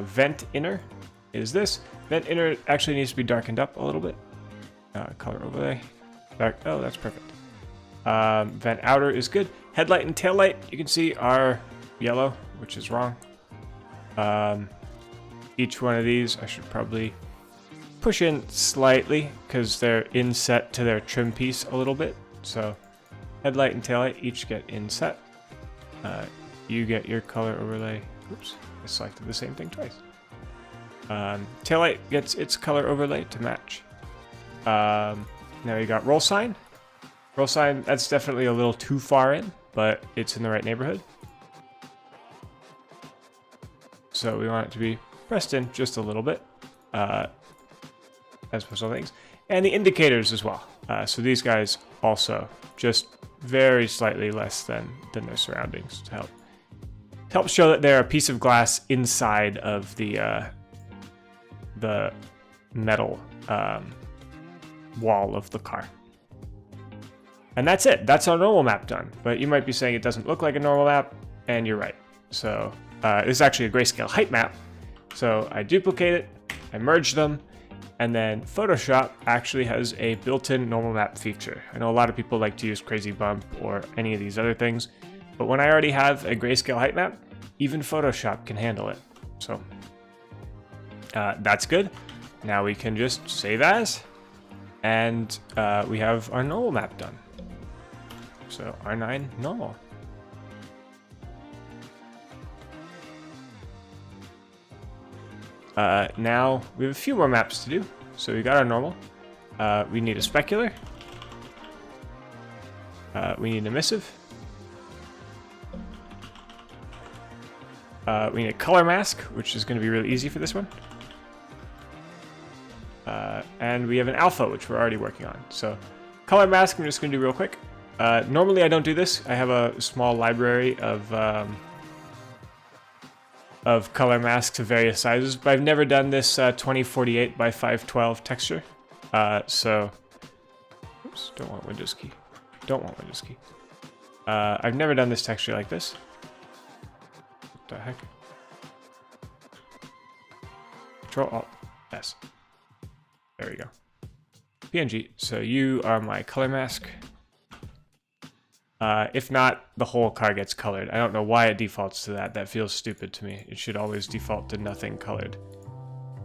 Vent inner is this. Vent inner actually needs to be darkened up a little bit. Color overlay. Dark. Oh, that's perfect. Vent outer is good. Headlight and tail light, you can see, are yellow, which is wrong. Each one of these I should probably push in slightly because they're inset to their trim piece a little bit. So headlight and taillight each get inset. You get your color overlay. Oops, I selected the same thing twice. Taillight gets its color overlay to match. Now you got roll sign. Roll sign, that's definitely a little too far in, but it's in the right neighborhood. So we want it to be pressed in just a little bit, as special things. And the indicators as well. So these guys also just very slightly less than their surroundings to help show that they're a piece of glass inside of the metal wall of the car. And that's it. That's our normal map done. But you might be saying it doesn't look like a normal map, and you're right. So this is actually a grayscale height map. So I duplicate it, I merge them, and then Photoshop actually has a built-in normal map feature. I know a lot of people like to use Crazy Bump or any of these other things, but when I already have a grayscale height map, even Photoshop can handle it. So that's good. Now we can just save as, and we have our normal map done. So R9 normal. Now we have a few more maps to do. So we got our normal. We need a specular. We need an emissive. We need a color mask, which is going to be really easy for this one. And we have an alpha, which we're already working on. So color mask, I'm just going to do real quick. Normally I don't do this. I have a small library of color masks of various sizes, but I've never done this 2048 by 512 texture. So, oops, don't want Windows key. Don't want Windows key. I've never done this texture like this. What the heck? Control Alt S. There we go. PNG. So you are my color mask. If not, the whole car gets colored. I don't know why it defaults to that. That feels stupid to me. It should always default to nothing colored.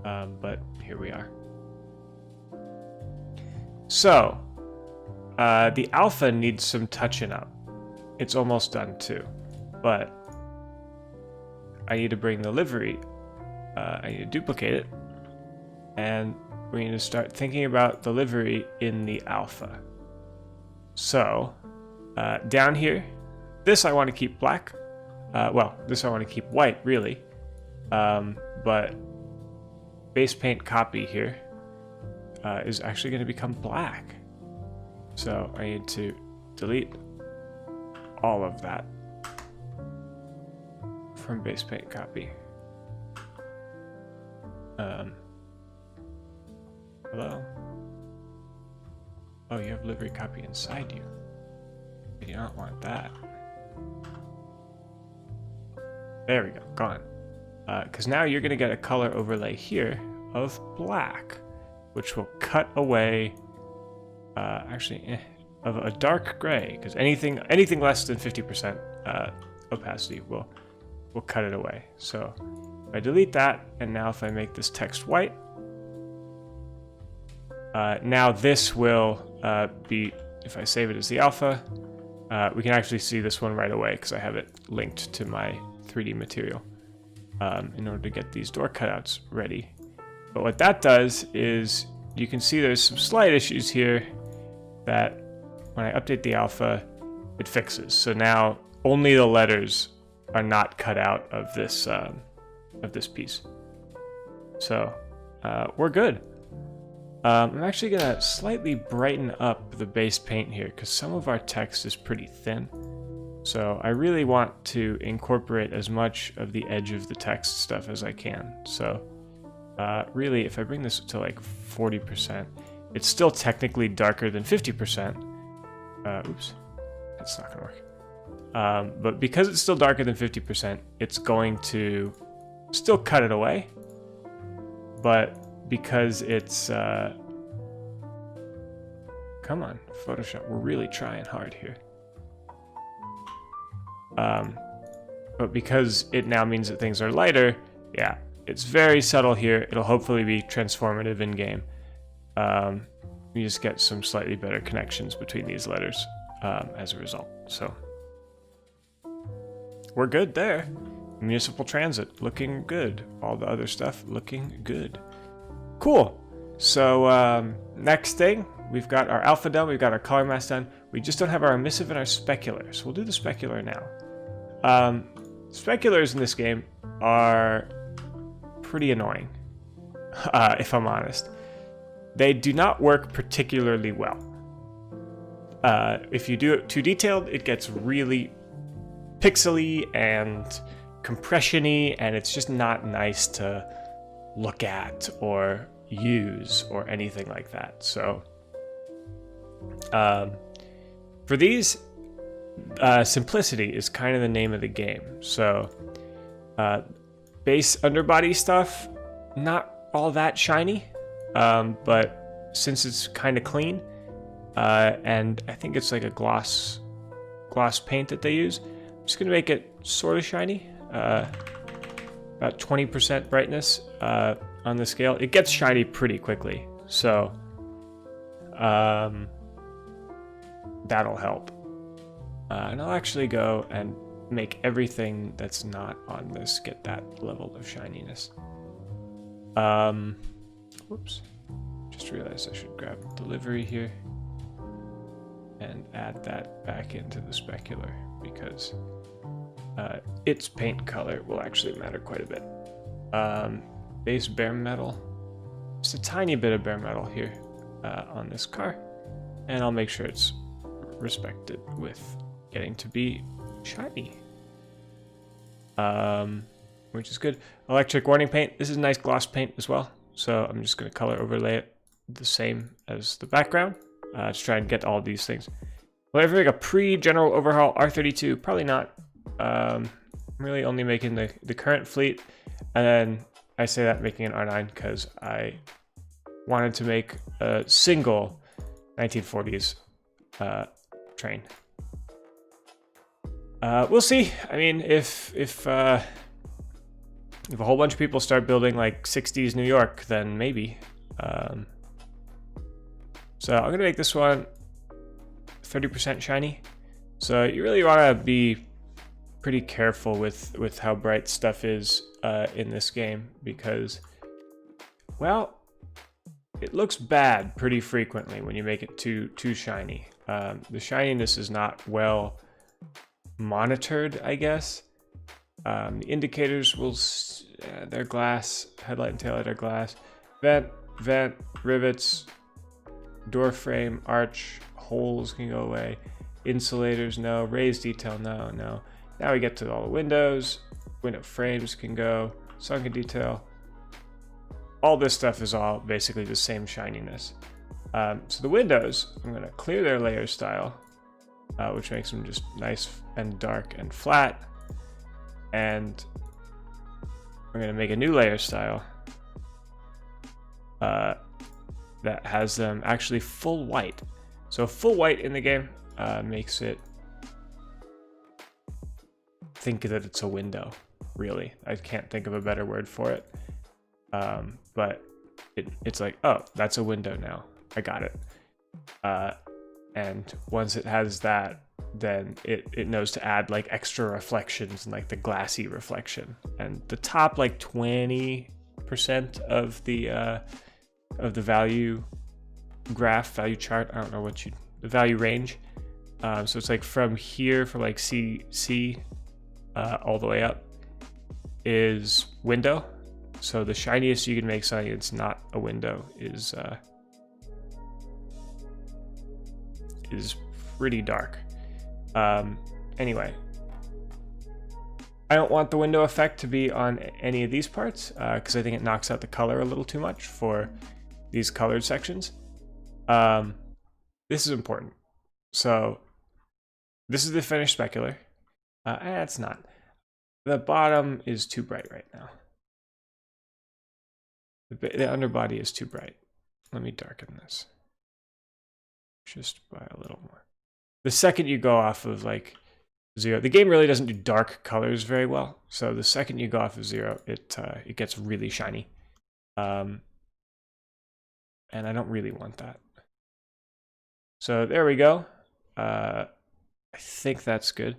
But here we are. So, the alpha needs some touching up. It's almost done too. But I need to bring the livery. I need to duplicate it. And we need to start thinking about the livery in the alpha. So, down here, this I want to keep black. Well, this I want to keep white, really. But base paint copy here is actually going to become black. So I need to delete all of that from base paint copy. Hello? Oh, you have livery copy inside you. I do not want that. There we go, gone. Because now you're going to get a color overlay here of black, which will cut away, of a dark gray, because anything less than 50% opacity will cut it away. So I delete that, and now if I make this text white, now this will be, if I save it as the alpha, we can actually see this one right away because I have it linked to my 3D material in order to get these door cutouts ready. But what that does is you can see there's some slight issues here that when I update the alpha, it fixes. So now only the letters are not cut out of this piece. So we're good. I'm actually gonna slightly brighten up the base paint here because some of our text is pretty thin. So I really want to incorporate as much of the edge of the text stuff as I can. So really, if I bring this to like 40%, it's still technically darker than 50%. Oops, that's not gonna work. But because it's still darker than 50%, it's going to still cut it away. But because it's, come on, Photoshop, we're really trying hard here. But because it now means that things are lighter, yeah, it's very subtle here. It'll hopefully be transformative in game. You just get some slightly better connections between these letters as a result. So we're good there. Municipal transit looking good. All the other stuff looking good. Cool. So next thing, we've got our alpha done, we've got our color mask done. We just don't have our emissive and our specular. So we'll do the specular now. Speculars in this game are pretty annoying, if I'm honest. They do not work particularly well. If you do it too detailed, it gets really pixely and compression-y, and it's just not nice to look at or use or anything like that. So for these, simplicity is kind of the name of the game. So base underbody stuff, not all that shiny, but since it's kind of clean, and I think it's like a gloss paint that they use, I'm just gonna make it sort of shiny, about 20% brightness on the scale. It gets shiny pretty quickly, so that'll help. And I'll actually go and make everything that's not on this get that level of shininess. Whoops. Just realized I should grab delivery here and add that back into the specular because its paint color will actually matter quite a bit. Base bare metal. Just a tiny bit of bare metal here on this car. And I'll make sure it's respected with getting to be shiny. Which is good. Electric warning paint. This is nice gloss paint as well. So I'm just going to color overlay it the same as the background to try and get all these things. Will I ever make a pre-general overhaul R32? Probably not. I'm really only making the current fleet. And then I say that making an R9 because I wanted to make a single 1940s train. We'll see. I mean, if a whole bunch of people start building like 60s New York, then maybe. So I'm gonna make this one 30% shiny. So you really want to be pretty careful with how bright stuff is in this game because, well, it looks bad pretty frequently when you make it too shiny. The shininess is not well monitored, I guess. The indicators will, they're glass, headlight and taillight are glass. Vent, rivets, door frame, arch, holes can go away. Insulators, no. Raised detail, no. Now we get to all the windows. Window frames can go. Sunken detail. All this stuff is all basically the same shininess. So the windows, I'm going to clear their layer style, which makes them just nice and dark and flat. And I'm going to make a new layer style that has them actually full white. So full white in the game makes it think that it's a window, really. I can't think of a better word for it. But it's like, oh, that's a window now. I got it. And once it has that, then it knows to add like extra reflections and like the glassy reflection. And the top like 20% of the value graph, value chart, I don't know what the value range, So it's like from here, from like C all the way up is window. So the shiniest you can make something that's not a window is pretty dark. Anyway, I don't want the window effect to be on any of these parts because I think it knocks out the color a little too much for these colored sections. This is important. So this is the finished specular. It's not. The bottom is too bright right now. The underbody is too bright. Let me darken this just by a little more. The second you go off of like 0, the game really doesn't do dark colors very well. So the second you go off of 0, it gets really shiny, and I don't really want that. So there we go. I think that's good.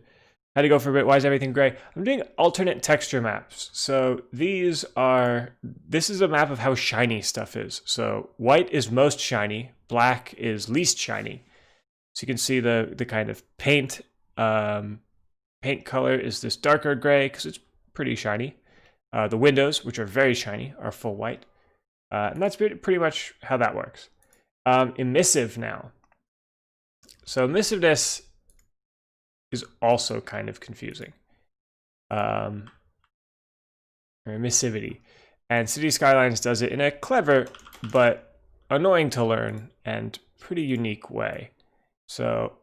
Had to go for a bit. Why is everything gray? I'm doing alternate texture maps. So this is a map of how shiny stuff is. So white is most shiny, black is least shiny. So you can see the kind of paint color is this darker gray because it's pretty shiny. The windows, which are very shiny, are full white. And that's pretty much how that works. Emissive now. So emissiveness is also kind of confusing. Or emissivity. And City Skylines does it in a clever but annoying to learn and pretty unique way. So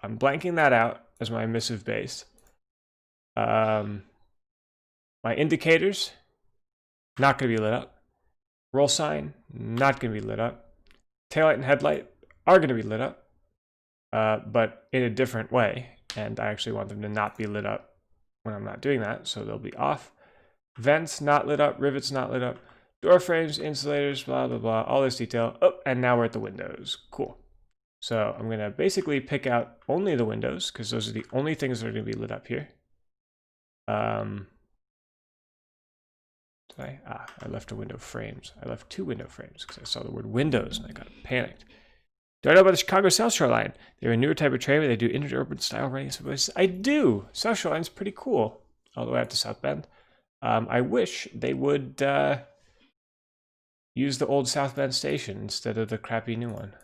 I'm blanking that out as my emissive base. My indicators, not going to be lit up. Roll sign, not going to be lit up. Taillight and headlight are going to be lit up, but in a different way. And I actually want them to not be lit up when I'm not doing that, so they'll be off. Vents not lit up, rivets not lit up, door frames, insulators, blah, blah, blah, all this detail. Oh, and now we're at the windows. Cool. So I'm going to basically pick out only the windows, because those are the only things that are going to be lit up here. I left a window frames. I left 2 window frames because I saw the word windows and I got panicked. Do I know about the Chicago South Shore Line? They're a newer type of train where they do interurban style running. I do. South Shore Line's pretty cool. All the way out to South Bend. I wish they would use the old South Bend station instead of the crappy new one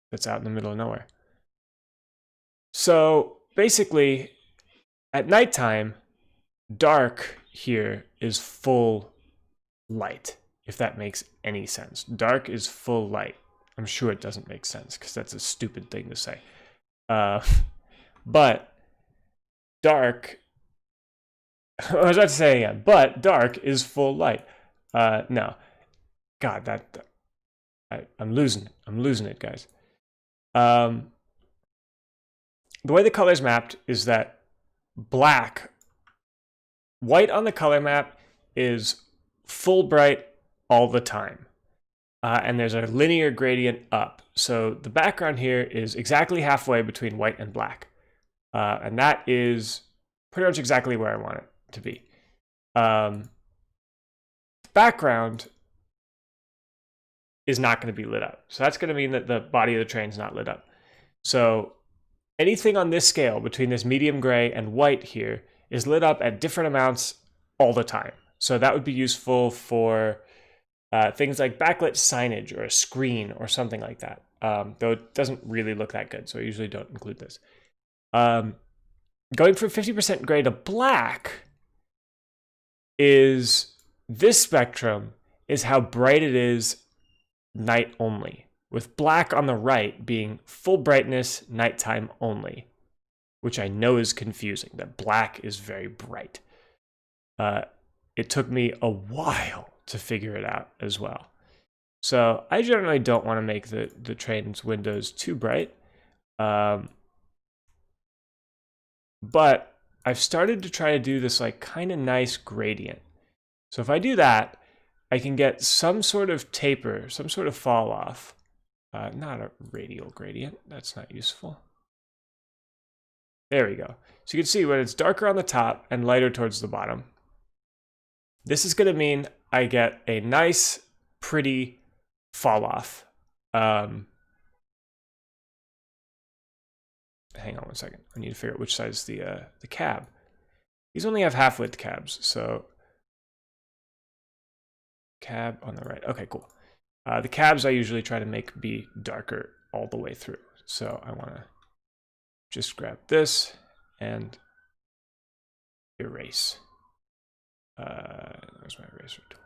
that's out in the middle of nowhere. So basically, at nighttime, dark here is full light, if that makes any sense. Dark is full light. I'm sure it doesn't make sense because that's a stupid thing to say. But dark, I was about to say again, but dark is full light. No. God, I'm losing it. I'm losing it, guys. The way the color's mapped is that white on the color map is full bright all the time. And there's a linear gradient up. So the background here is exactly halfway between white and black. And that is pretty much exactly where I want it to be. Background is not going to be lit up. So that's going to mean that the body of the train is not lit up. So anything on this scale between this medium gray and white here is lit up at different amounts all the time. So that would be useful for things like backlit signage or a screen or something like that. Though it doesn't really look that good, so I usually don't include this. Going from 50% gray to black is this spectrum is how bright it is night only, with black on the right being full brightness nighttime only, which I know is confusing, that black is very bright. It took me a while to figure it out as well. So I generally don't want to make the train's windows too bright. But I've started to try to do this like kind of nice gradient. So if I do that, I can get some sort of taper, some sort of fall off. Not a radial gradient, that's not useful. There we go. So you can see when it's darker on the top and lighter towards the bottom, this is going to mean I get a nice, pretty fall off. hang on one second. I need to figure out which side is the cab. These only have half width cabs, so cab on the right. Okay, cool. The cabs I usually try to make be darker all the way through. So I want to just grab this and erase. Where's my eraser tool?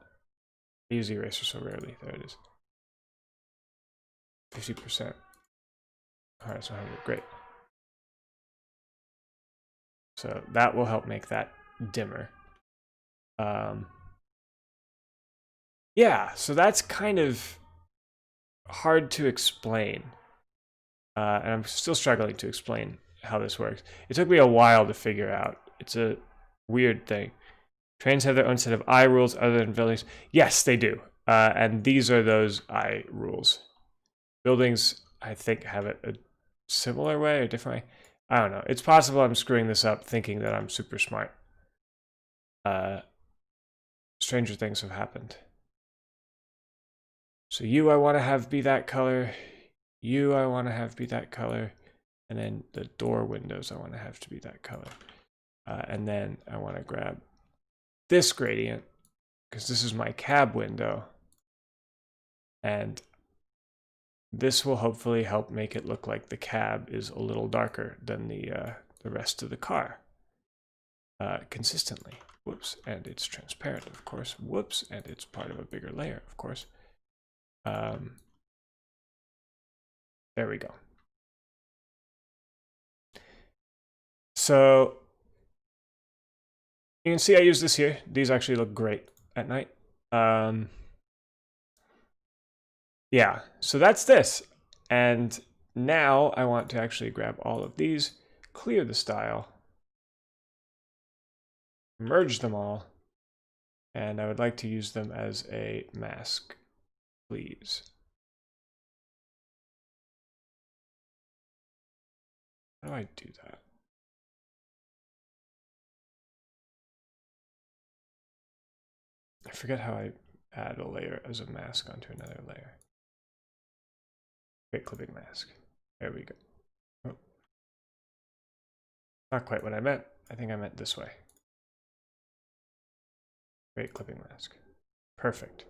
I use the eraser so rarely. There it is. 50%. All right, so 100. Great. So that will help make that dimmer. Yeah, so that's kind of hard to explain. And I'm still struggling to explain how this works. It took me a while to figure out. It's a weird thing. Trains have their own set of I rules other than buildings. Yes, they do. And these are those I rules. Buildings, I think, have it a similar way or different way. I don't know. It's possible I'm screwing this up thinking that I'm super smart. Stranger things have happened. So you I want to have be that color. You I want to have be that color. And then the door windows I want to have to be that color. And then I want to grab this gradient because this is my cab window. And this will hopefully help make it look like the cab is a little darker than the rest of the car. Consistently. Whoops. And it's transparent, of course. Whoops. And it's part of a bigger layer, of course. There we go. So you can see I use this here. These actually look great at night. Yeah, so that's this. And now I want to actually grab all of these, clear the style, merge them all, and I would like to use them as a mask, please. How do I do that? I forget how I add a layer as a mask onto another layer. Great clipping mask. There we go. Oh. Not quite what I meant. I think I meant this way. Great clipping mask. Perfect.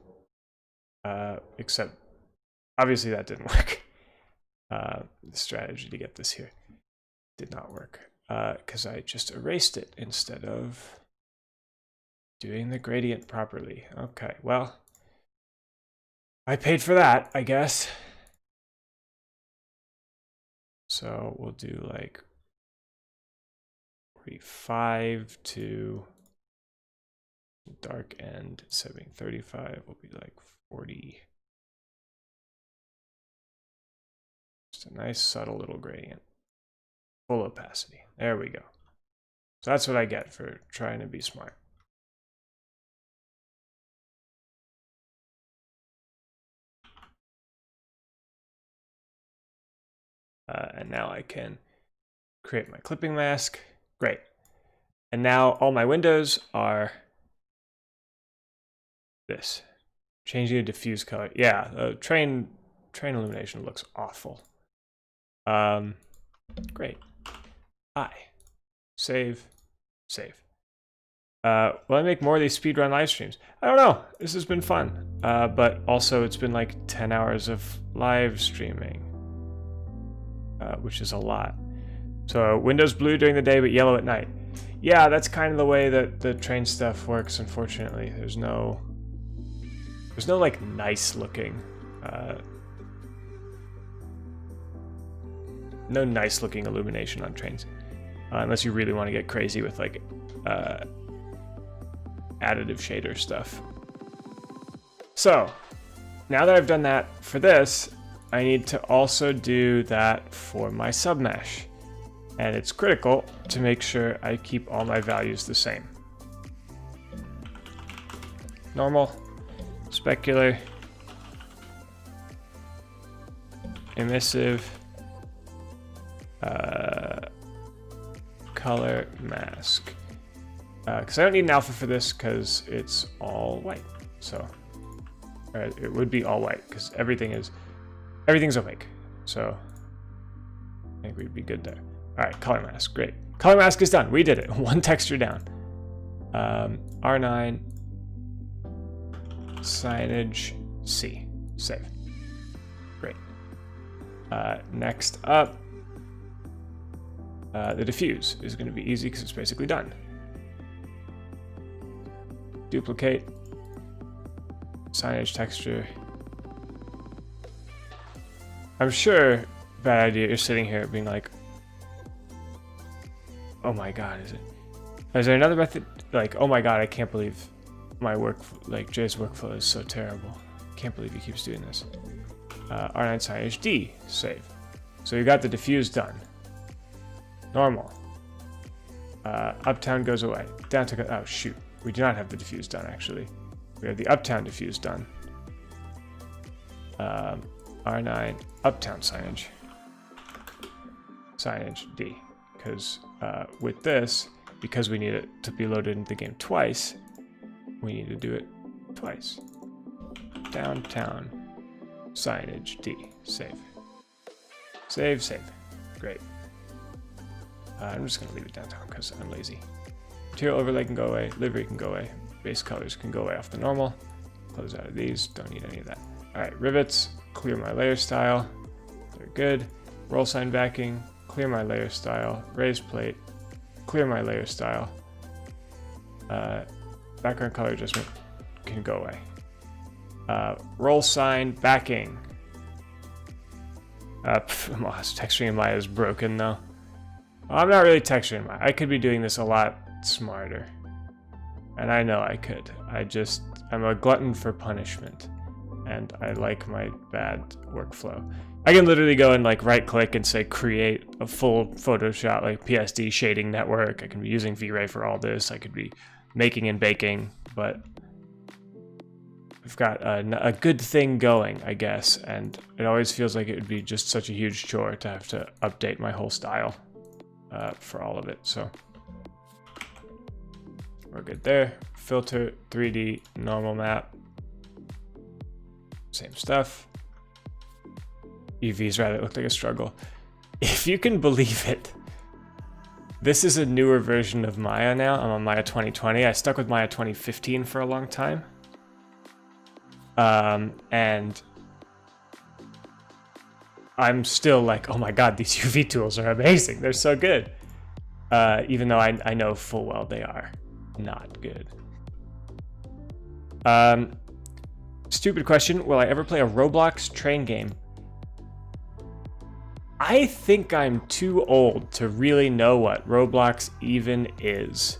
Except, obviously that didn't work. The strategy to get this here did not work. Because I just erased it instead of doing the gradient properly. Okay, well, I paid for that, I guess. So we'll do like 45 to dark end, 735 will be like 40. Just a nice subtle little gradient. Full opacity. There we go. So that's what I get for trying to be smart. And now I can create my clipping mask. Great. And now all my windows are this. Changing a diffuse color. Yeah, the train illumination looks awful. Great. Save. Will I make more of these speedrun live streams? I don't know. This has been fun. But also it's been like 10 hours of live streaming. Which is a lot. So windows blue during the day, but yellow at night. Yeah, that's kind of the way that the train stuff works, unfortunately. There's no like nice looking, no nice looking illumination on trains. Unless you really want to get crazy with like additive shader stuff. So now that I've done that for this, I need to also do that for my submesh. And it's critical to make sure I keep all my values the same. Normal, specular, emissive, color mask. Because I don't need an alpha for this because it's all white. So it would be all white because everything's opaque. So I think we'd be good there. All right, color mask, great. Color mask is done. We did it. One texture down. R9, signage, C, save. Great. Next up, the diffuse is going to be easy because it's basically done. Duplicate, signage texture. I'm sure, bad idea, you're sitting here being like, oh my god, is there another method? Like, oh my god, I can't believe my work, like Jay's workflow is so terrible. Can't believe he keeps doing this. R9 signage D, save. So you got the diffuse done. Normal. Uptown goes away. Downtown, oh shoot. We do not have the diffuse done actually. We have the uptown diffuse done. R9 uptown signage. Signage D. Because with this, because we need it to be loaded into the game twice, we need to do it twice. Downtown signage D. Save. Save, save. Great. I'm just going to leave it downtown because I'm lazy. Material overlay can go away. Livery can go away. Base colors can go away off the normal. Close out of these. Don't need any of that. Alright, rivets. Clear my layer style. They're good. Roll sign backing. Clear my layer style. Raised plate. Clear my layer style. Background color adjustment can go away. Roll sign backing. Texturing in Maya is broken though. I'm not really texturing Maya. I could be doing this a lot smarter. And I know I could. I'm a glutton for punishment. And I like my bad workflow. I can literally go and like right click and say create a full Photoshop like PSD shading network. I can be using V-Ray for all this. I could be making and baking, but we've got a good thing going, I guess. And it always feels like it would be just such a huge chore to have to update my whole style for all of it. So we're good there. Filter, 3D, normal map. Same stuff. UVs rather look like a struggle. If you can believe it, this is a newer version of Maya now. I'm on Maya 2020. I stuck with Maya 2015 for a long time. And I'm still like, oh my god, these UV tools are amazing. They're so good. Even though I know full well they are not good. Stupid question. Will I ever play a Roblox train game? I think I'm too old to really know what Roblox even is.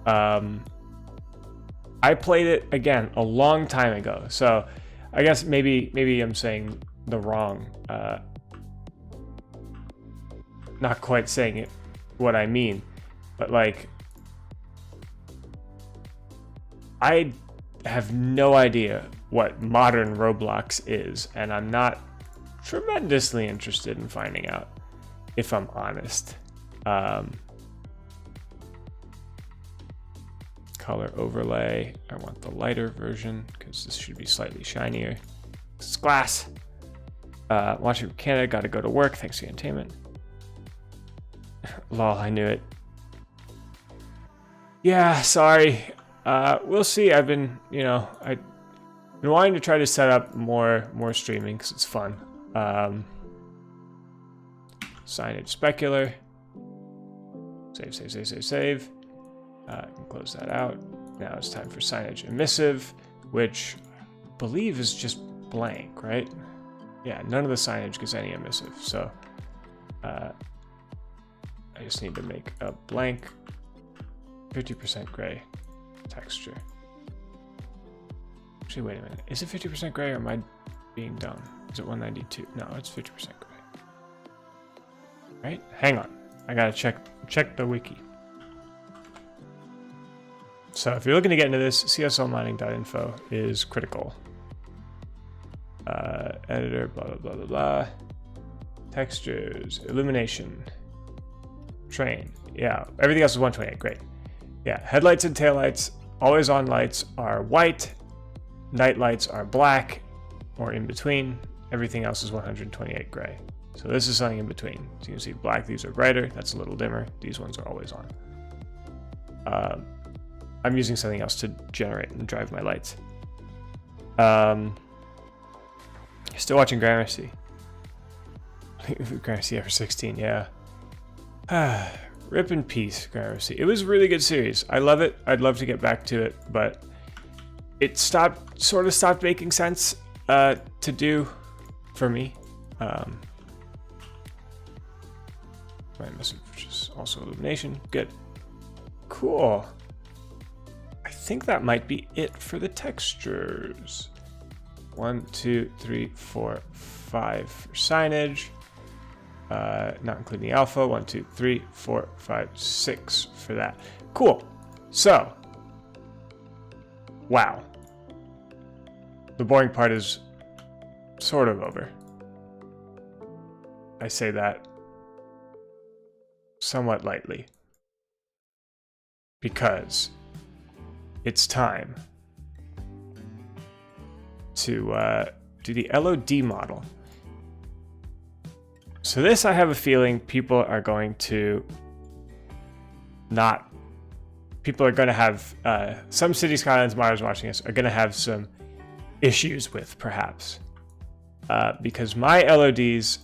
I played it, again, a long time ago. So I guess maybe I'm saying the wrong, not quite saying it what I mean, but like, I have no idea what modern Roblox is, and I'm not tremendously interested in finding out, if I'm honest. Color overlay, I want the lighter version because this should be slightly shinier. It's glass. Watching from Canada, gotta go to work, thanks for the entertainment. Lol, I knew it. Yeah, sorry. We'll see. I've been, I've been wanting to try to set up more streaming because it's fun. Signage specular. Save. I can close that out. Now it's time for signage emissive, which I believe is just blank, right? Yeah, none of the signage gives any emissive. So I just need to make a blank 50% gray texture. Actually, wait a minute. Is it 50% gray or am I being dumb? Is it 192? No, it's 50% gray. Right? Hang on. I gotta check the wiki. So if you're looking to get into this, cslmining.info is critical. Editor, blah, blah, blah, blah, blah. Textures, illumination, train. Yeah, everything else is 128, great. Yeah, headlights and taillights, always on lights are white, night lights are black, or in between. Everything else is 128 gray. So this is something in between. So you can see black, these are brighter, that's a little dimmer, these ones are always on. I'm using something else to generate and drive my lights. Still watching Gramercy. Gramercy ever 16, yeah. Rip in peace, Gramercy. It was a really good series. I love it. I'd love to get back to it, but it sort of stopped making sense to do for me. My message, which is also illumination. Good. Cool. I think that might be it for the textures. 1, 2, 3, 4, 5 for signage. Not including the alpha. 1, 2, 3, 4, 5, 6 for that. Cool. So, wow. The boring part is sort of over. I say that somewhat lightly, because it's time to do the LOD model. So this, I have a feeling people are going to have, some City Skylines modders watching us are going to have some issues with, perhaps. Because my LODs,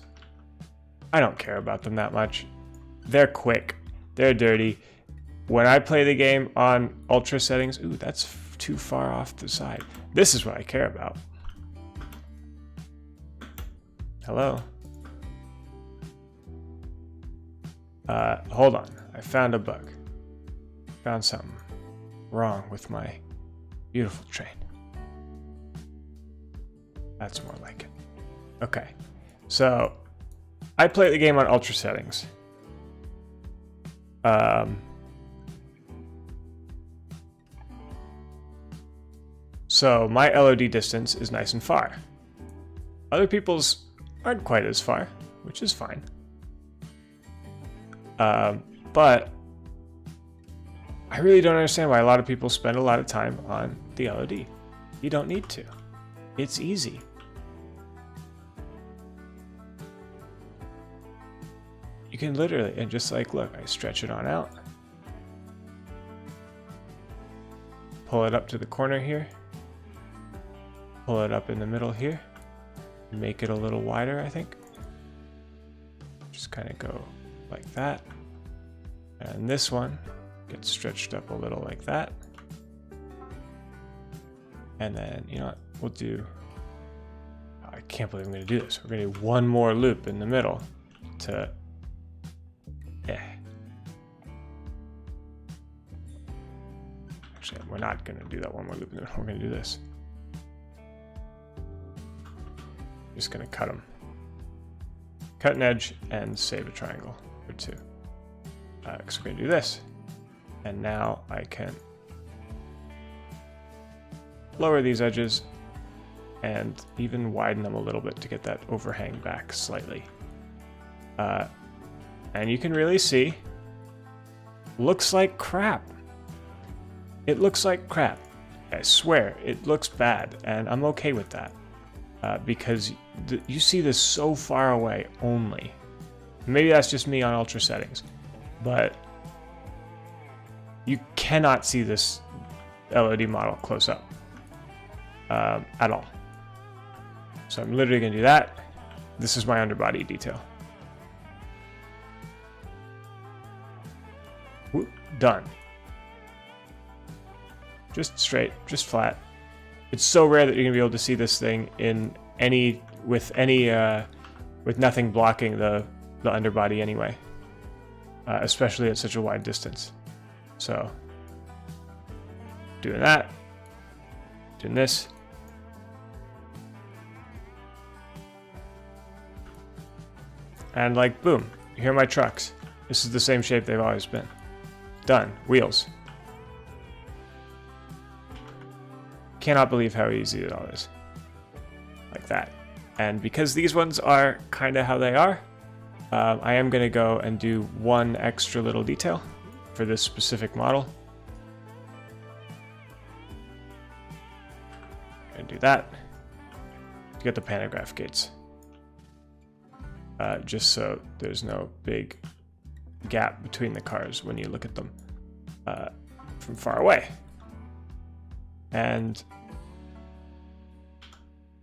I don't care about them that much. They're quick, they're dirty. When I play the game on ultra settings, ooh, that's too far off the side. This is what I care about. Hello? Hold on, I found a bug. Found something wrong with my beautiful train. That's more like it. Okay, so I play the game on ultra settings. So my LOD distance is nice and far. Other people's aren't quite as far, which is fine. But I really don't understand why a lot of people spend a lot of time on the LOD. You don't need to. It's easy. You can literally, and just like, look, I stretch it on out. Pull it up to the corner here. Pull it up in the middle here. Make it a little wider, I think. Just kind of go like that. And this one gets stretched up a little like that. And then, you know what, we'll do, I can't believe I'm going to do this. We're going to do one more loop in the middle to, Actually, we're not going to do that one more loop in the middle. We're going to do this. Just going to cut them. Cut an edge and save a triangle or two. Because we're going to do this. And now I can lower these edges and even widen them a little bit to get that overhang back slightly. And you can really see, looks like crap. It looks like crap. I swear, it looks bad, and I'm okay with that. Because you see this so far away only. Maybe that's just me on ultra settings, but you cannot see this LOD model close up at all. So I'm literally going to do that. This is my underbody detail. Whoop, done. Just straight, just flat. It's so rare that you're gonna be able to see this thing in with nothing blocking the underbody anyway, especially at such a wide distance. So, doing that, doing this, and like boom, here are my trucks. This is the same shape they've always been. Done. Wheels. Cannot believe how easy it all is. Like that. And because these ones are kind of how they are, I am going to go and do one extra little detail for this specific model. And do that to get the pantograph gates. just so there's no big gap between the cars when you look at them from far away. And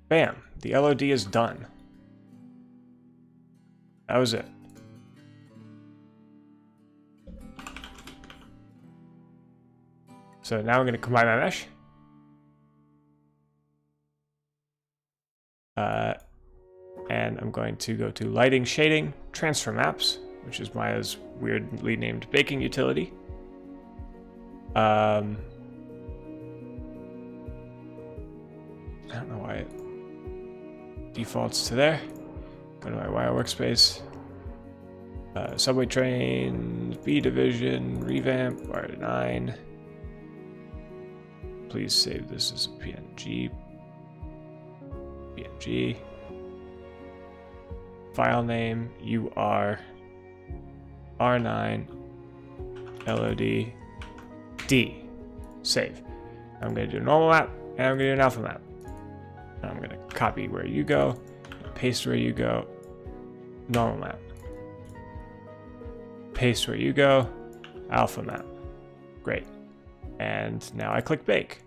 bam, the LOD is done. That was it. So now I'm going to combine my mesh. And I'm going to go to Lighting, Shading, Transfer Maps, which is Maya's weirdly named baking utility. I don't know why it defaults to there. Go to my Wire workspace. Subway train, B division, revamp, R9. Please save this as a PNG. PNG. File name, UR, R9, LOD, D. Save. I'm going to do a normal map, and I'm going to do an alpha map. And I'm going to copy where you go, paste where you go, normal map. Paste where you go, alpha map. Great. And now I click bake.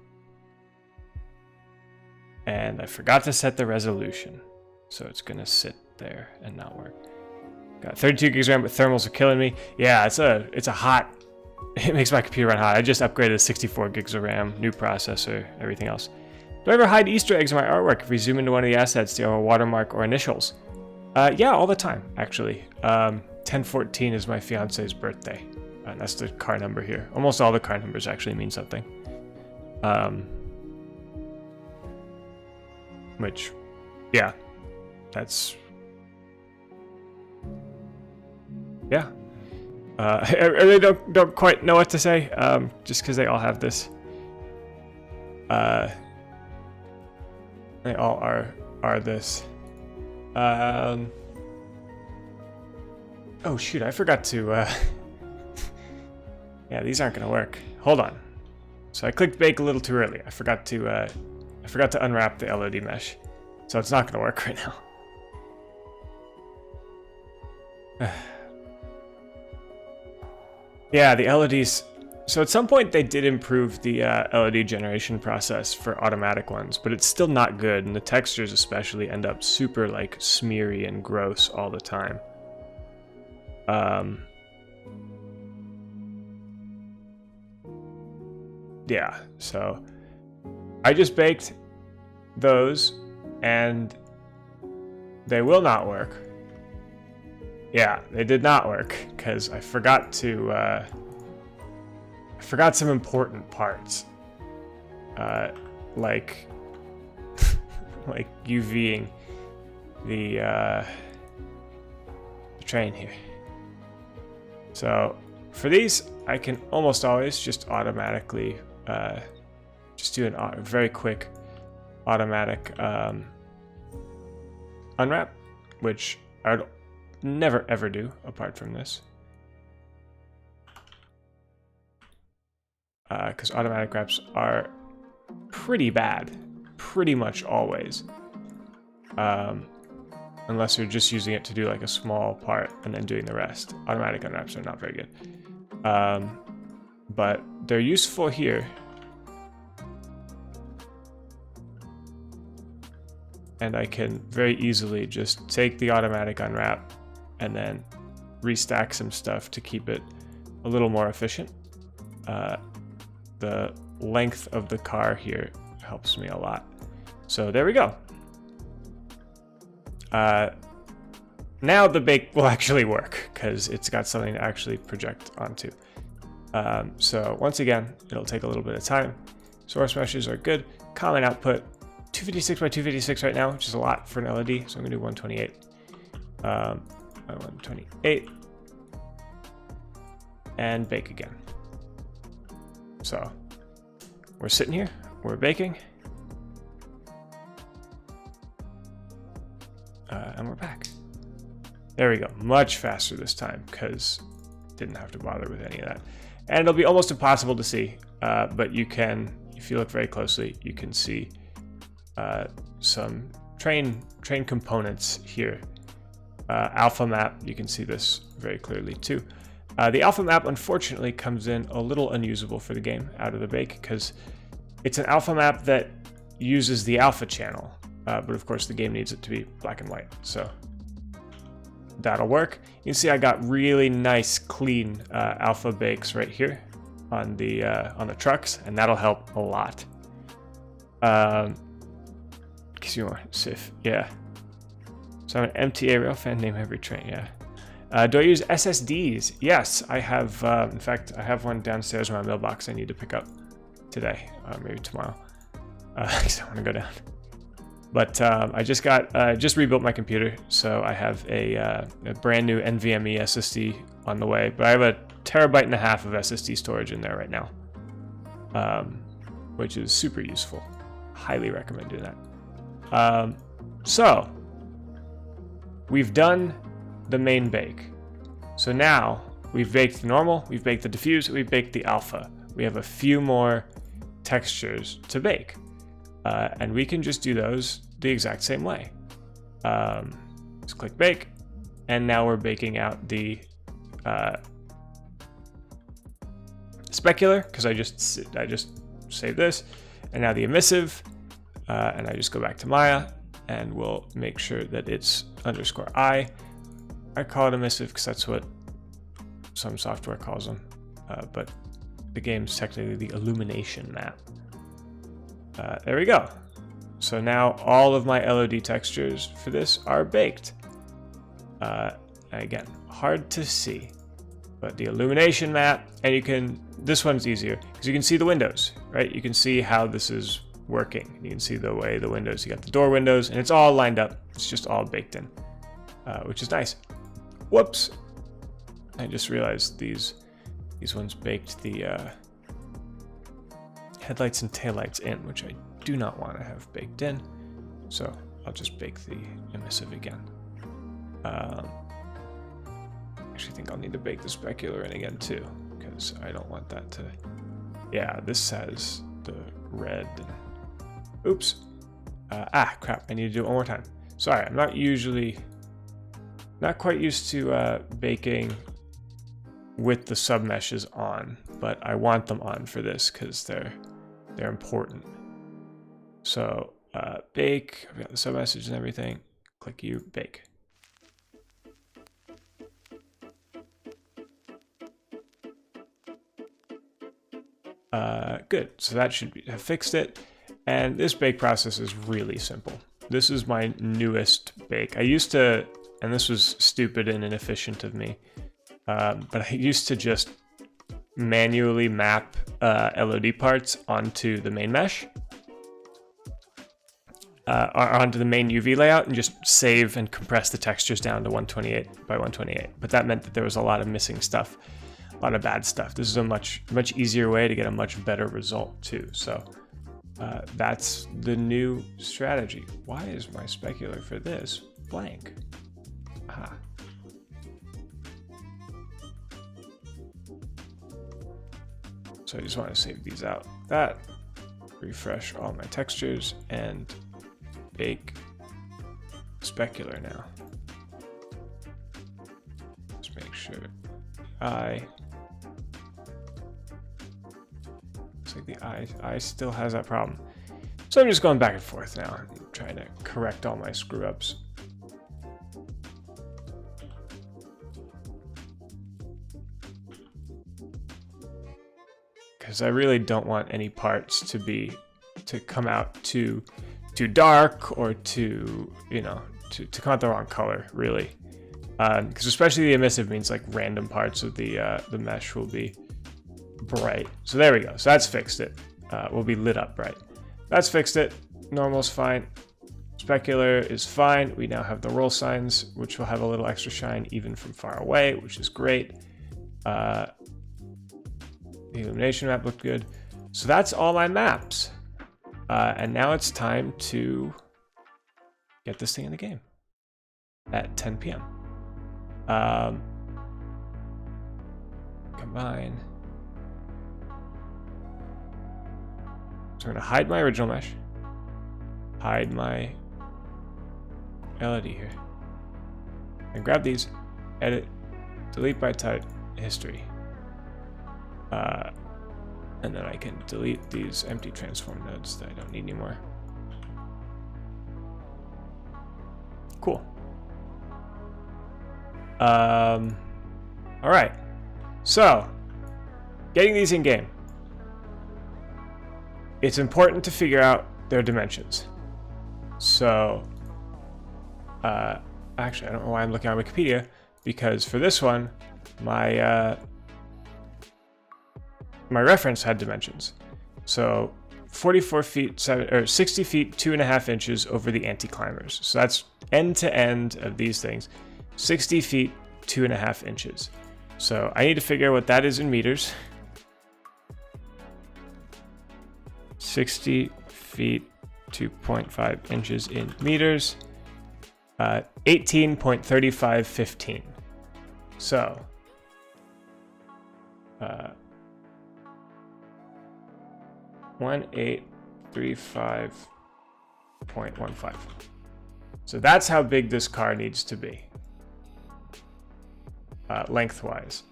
And I forgot to set the resolution. So it's going to sit there and not work. Got 32 gigs RAM, but thermals are killing me. Yeah, it's a hot, it makes my computer run hot. I just upgraded to 64 gigs of RAM, new processor, everything else. Do I ever hide Easter eggs in my artwork if we zoom into one of the assets, do you have a watermark or initials? Yeah, all the time, actually. 10/14 is my fiance's birthday. And that's the car number here. Almost all the car numbers actually mean something. Which, yeah, that's... Yeah. I really don't quite know what to say, just because they all have this. They all are this. Oh shoot, I forgot to... Yeah, these aren't gonna work. Hold on. So I clicked bake a little too early. I forgot to unwrap the LOD mesh. So it's not gonna work right now. Yeah, the LODs. So at some point they did improve the LOD generation process for automatic ones, but it's still not good, and the textures especially end up super like smeary and gross all the time. Yeah, so I just baked those and they will not work. Yeah, they did not work because I forgot to I forgot some important parts. Like like UVing the train here. So for these, I can almost always just automatically just do a very quick automatic unwrap, which I would never ever do apart from this. Because automatic wraps are pretty bad, pretty much always. Unless you're just using it to do like a small part and then doing the rest. Automatic unwraps are not very good. But they're useful here. And I can very easily just take the automatic unwrap and then restack some stuff to keep it a little more efficient. The length of the car here helps me a lot. So there we go. Now the bake will actually work because it's got something to actually project onto. So once again, it'll take a little bit of time. Source meshes are good. Common output, 256 by 256 right now, which is a lot for an LED. So I'm gonna do 128. 128. And bake again. So we're sitting here, we're baking. And we're back. There we go. Much faster this time because didn't have to bother with any of that. And it'll be almost impossible to see, but you can, if you look very closely, you can see some train components here alpha map, you can see this very clearly too. The alpha map unfortunately comes in a little unusable for the game out of the bake because it's an alpha map that uses the alpha channel, but of course the game needs it to be black and white, so that'll work. You can see I got really nice clean alpha bakes right here on the trucks, and that'll help a lot. Because you want safe, yeah. So I'm an MTA railfan, name every train, yeah. Do I use SSDs? Yes, I have. In fact, I have one downstairs in my mailbox I need to pick up today, maybe tomorrow. Because I want to go down. But I just rebuilt my computer, so I have a brand new NVMe SSD on the way. But I have a 1.5 terabyte of SSD storage in there right now, which is super useful. Highly recommend doing that. So we've done the main bake. So now we've baked the normal, we've baked the diffuse, we've baked the alpha. We have a few more textures to bake. And we can just do those the exact same way. Just click bake, and now we're baking out the specular, because I just saved this, and now the emissive, and I just go back to Maya, and we'll make sure that it's _I. I call it emissive because that's what some software calls them, but the game's technically the illumination map. There we go. So now all of my LOD textures for this are baked. Again, hard to see, but the illumination map, and this one's easier because you can see the windows, right? You can see how this is working. You can see the way the windows, you got the door windows, and it's all lined up. It's just all baked in, which is nice. Whoops. I just realized these ones baked the headlights and taillights in, which I do not want to have baked in. So I'll just bake the emissive again. Actually think I'll need to bake the specular in again too, because I don't want that to, yeah, this has the red. And, oops. Crap, I need to do it one more time. Sorry, I'm not quite used to baking with the submeshes on, but I want them on for this because they're important. So bake, I've got the submessage and everything. Click you, bake. Good, so that should have fixed it. And this bake process is really simple. This is my newest bake. I used to, and this was stupid and inefficient of me, but I used to just manually map LOD parts onto the main mesh, or onto the main UV layout, and just save and compress the textures down to 128 by 128. But that meant that there was a lot of missing stuff, a lot of bad stuff. This is a much easier way to get a much better result too. So that's the new strategy. Why is my specular for this blank? Aha. So I just want to save these out. That, refresh all my textures, and bake specular now. Just make sure looks like the I still has that problem. So I'm just going back and forth now, trying to correct all my screw ups. Because I really don't want any parts to come out too dark, or to come out the wrong color, really. Because especially the emissive means like random parts of the mesh will be bright. So there we go. So that's fixed it. Will be lit up bright. That's fixed it. Normal's fine. Specular is fine. We now have the roll signs, which will have a little extra shine even from far away, which is great. The illumination map looked good. So that's all my maps. And now it's time to get this thing in the game at 10 p.m. Combine. So I'm going to hide my original mesh. Hide my LED here. I grab these, edit, delete by type, history. And then I can delete these empty transform nodes that I don't need anymore. Cool. All right. So, getting these in game. It's important to figure out their dimensions. So, actually, I don't know why I'm looking on Wikipedia, because for this one, my reference had dimensions. So 44 feet, 60 feet, 2.5 inches over the anti-climbers. So that's end to end of these things, 60 feet, 2.5 inches. So I need to figure out what that is in meters. 60 feet, 2.5 inches in meters, 18.3515. So, 1835.15. So that's how big this car needs to be, lengthwise.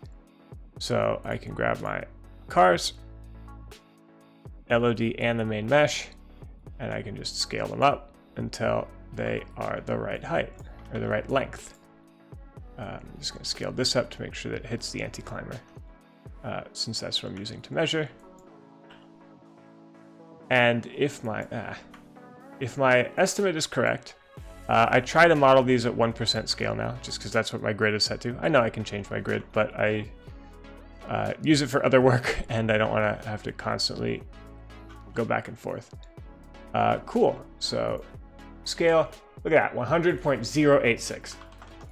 So I can grab my cars, LOD and the main mesh, and I can just scale them up until they are the right height, or the right length. I'm just going to scale this up to make sure that it hits the anti-climber, since that's what I'm using to measure. And if my estimate is correct, I try to model these at 1% scale now, just because that's what my grid is set to. I know I can change my grid, but I use it for other work, and I don't want to have to constantly go back and forth. Cool. So scale, look at that, 100.086.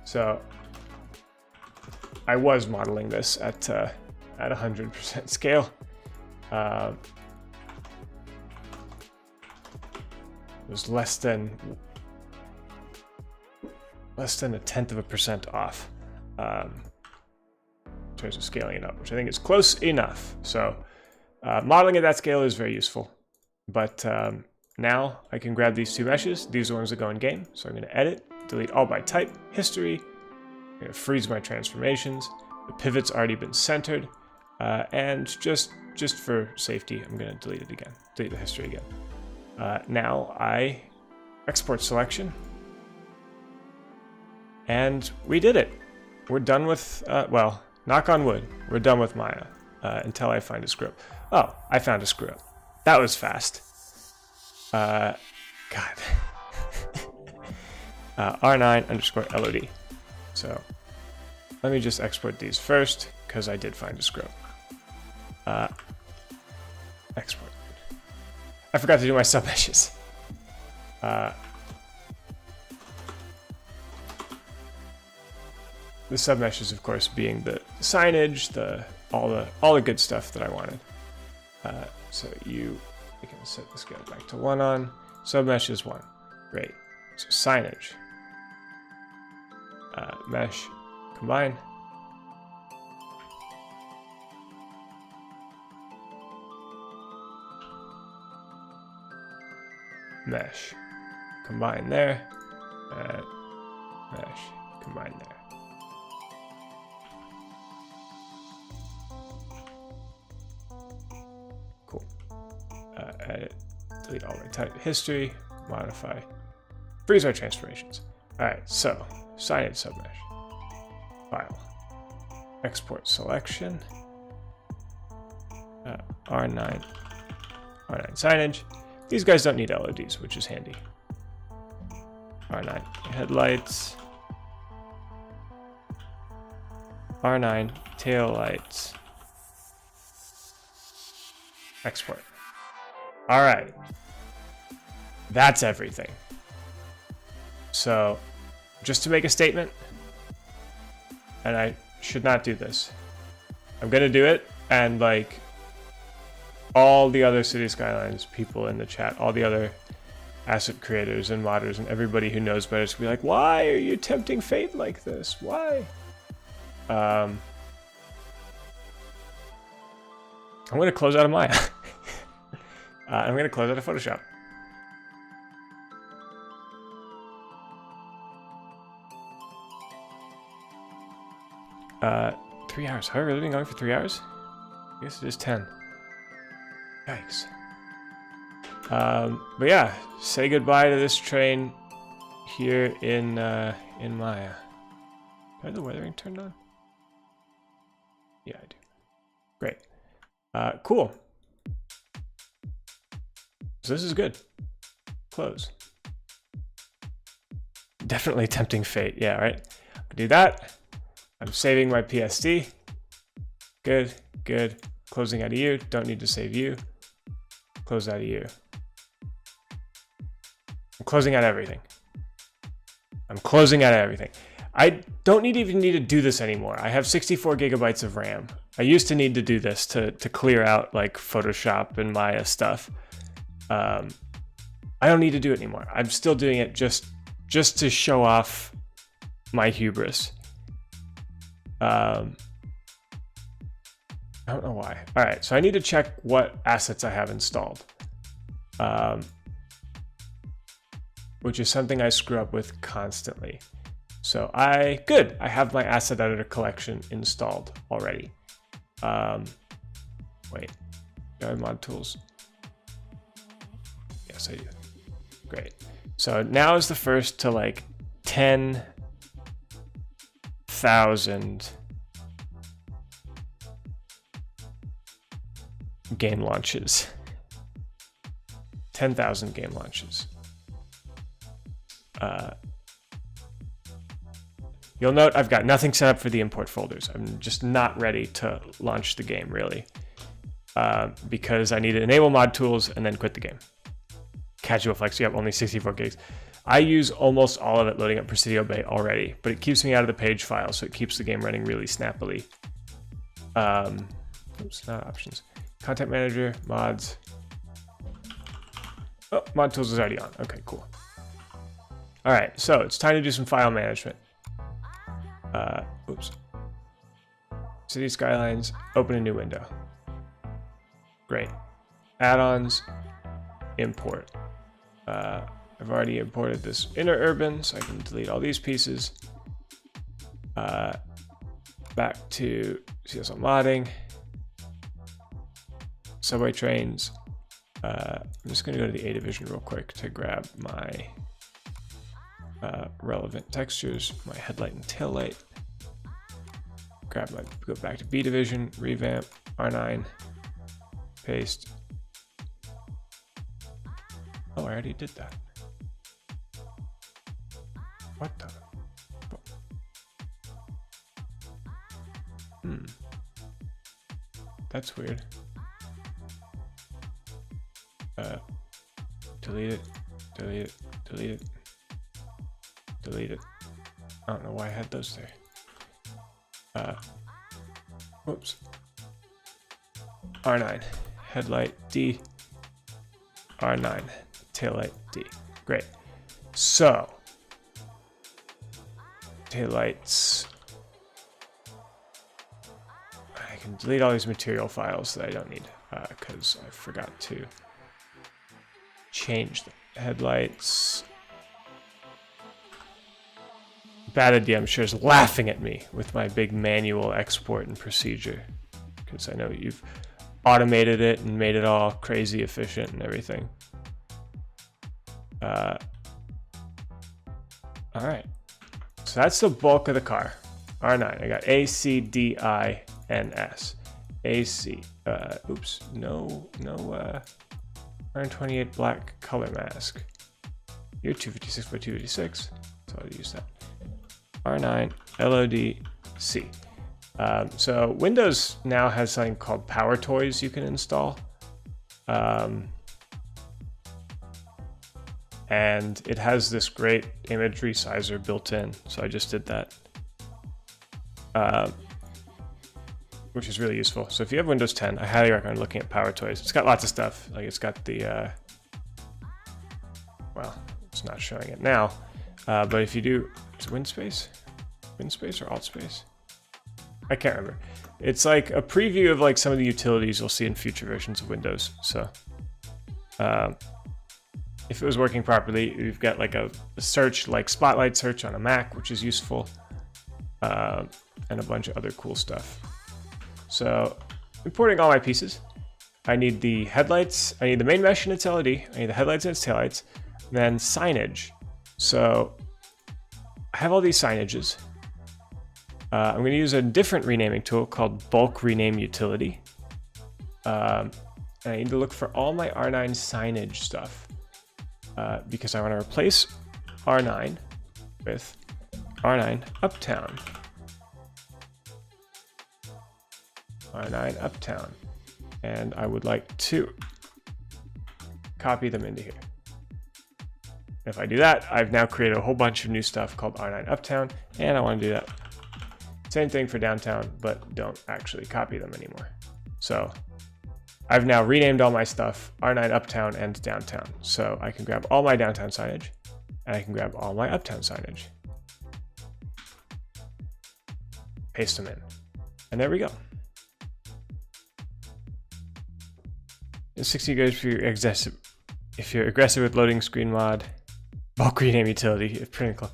So I was modeling this at 100% scale. It was less than 0.1% off in terms of scaling it up, which I think is close enough. So modeling at that scale is very useful. But now I can grab these two meshes. These are the ones that go in game. So I'm going to edit, delete all by type, history. I'm going to freeze my transformations. The pivot's already been centered. And just for safety, I'm going to delete it again, delete the history again. Now I export selection. And we did it. We're done with, well, knock on wood, we're done with Maya until I find a screw up. Oh, I found a screw up. That was fast. God. R9_LOD. So let me just export these first, because I did find a screw up. Export. I forgot to do my submeshes. The submeshes, of course, being the signage, all the good stuff that I wanted. So we can set the scale back to 1 on. Submesh is 1. Great. So signage. Mesh. Combine. Mesh. Combine there. Mesh. Combine there. Cool. Edit, delete all my type history, modify, freeze our transformations. All right, so signage submesh, file, export selection, R9 signage. These guys don't need LODs, which is handy. R9 headlights, R9 tail lights. Export. All right. That's everything. So, just to make a statement, and I should not do this. I'm going to do it, and like all the other City Skylines people in the chat, all the other asset creators and modders and everybody who knows better is going to be like, why are you tempting fate like this? Why? I'm going to close out of Maya. I'm going to close out of Photoshop. 3 hours. Have I really been going for 3 hours? I guess it is 10. Yikes. But yeah, say goodbye to this train here in Maya. Do I have the weathering turned on? Yeah, I do. Great. Cool. So this is good. Close. Definitely tempting fate. Yeah, right? I do that. I'm saving my PSD. Good, good. Closing out of you. Don't need to save you. Close out of you. I'm closing out everything. I'm closing out everything. I don't even need to do this anymore. I have 64 gigabytes of RAM. I used to need to do this to clear out like Photoshop and Maya stuff. I don't need to do it anymore. I'm still doing it just to show off my hubris. I don't know why. All right, so I need to check what assets I have installed. Which is something I screw up with constantly. So I have my asset editor collection installed already. Wait, do I have mod tools? Yes, I do. Great. So now is the first to like 10,000 game launches. 10,000 game launches. You'll note I've got nothing set up for the import folders. I'm just not ready to launch the game, really, because I need to enable mod tools and then quit the game. Casual Flex, you have only 64 gigs. I use almost all of it loading up Presidio Bay already, but it keeps me out of the page file, so it keeps the game running really snappily. Oops, not options. Content Manager, mods. Oh, mod tools is already on. Okay, cool. All right, so it's time to do some file management. Oops. City Skylines, open a new window. Great. Add-ons, import. I've already imported this interurban, so I can delete all these pieces. Back to CSL modding. Subway trains. I'm just going to go to the A division real quick to grab my relevant textures, my headlight and tail light. Go back to B division, revamp, R9, paste. Oh, I already did that. What the? That's weird. Delete it, delete it, delete it, delete it. I don't know why I had those there. Whoops. R9, headlight D, R9, taillight D. Great. So, taillights. I can delete all these material files that I don't need because I forgot to change the headlights. Bad idea, I'm sure, is laughing at me with my big manual export and procedure, because I know you've automated it and made it all crazy efficient and everything. All right, so that's the bulk of the car. R9, I got A, C, D, I, and S. A, C, oops, no, 128 black color mask. You're 256 by 256, so I'll use that. R9, LOD, C. So Windows now has something called Power Toys you can install. And it has this great image resizer built in, so I just did that. Which is really useful. So if you have Windows 10, I highly recommend looking at Power Toys. It's got lots of stuff. Like it's got the, well, it's not showing it now. But if you do, is it WinSpace? WinSpace or AltSpace? I can't remember. It's like a preview of like some of the utilities you'll see in future versions of Windows. So if it was working properly, you've got like a search, like Spotlight search on a Mac, which is useful. and a bunch of other cool stuff. So importing all my pieces. I need the headlights, I need the main mesh and its LED, I need the headlights and its taillights, then signage. So I have all these signages. I'm going to use a different renaming tool called bulk rename utility. And I need to look for all my R9 signage stuff because I want to replace R9 with R9 Uptown. R9 Uptown. And I would like to copy them into here. If I do that, I've now created a whole bunch of new stuff called R9 Uptown, and I want to do that. Same thing for downtown, but don't actually copy them anymore. So I've now renamed all my stuff R9 Uptown and downtown. So I can grab all my downtown signage, and I can grab all my uptown signage. Paste them in. And there we go. 60 goes for your aggressive. If you're aggressive with loading screen mod, bulk rename utility, if printing.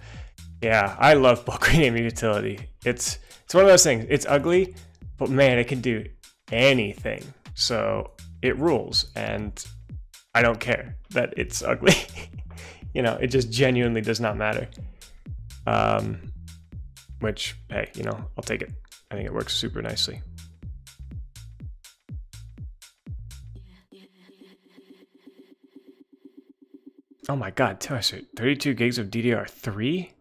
Yeah, I love bulk rename utility. It's one of those things. It's ugly, but man, it can do anything. So it rules, and I don't care that it's ugly. You know, it just genuinely does not matter. Which, hey, you know, I'll take it. I think it works super nicely. Oh my god, 32 gigs of DDR3?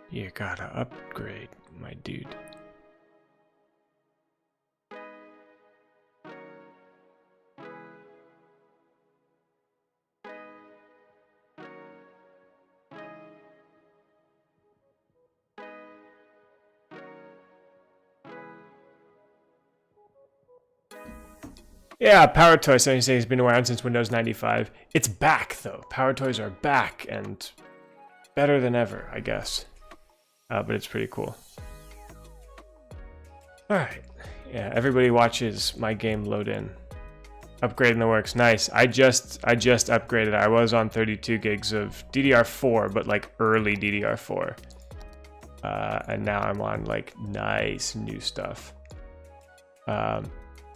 You gotta upgrade, my dude. Yeah, Power Toy 76 has been around since Windows 95. It's back, though. Power Toys are back, and better than ever, I guess. But it's pretty cool. Alright. Yeah, everybody watches my game load in. Upgrade in the works. Nice. I just upgraded. I was on 32 gigs of DDR4, but like early DDR4. And now I'm on like nice new stuff.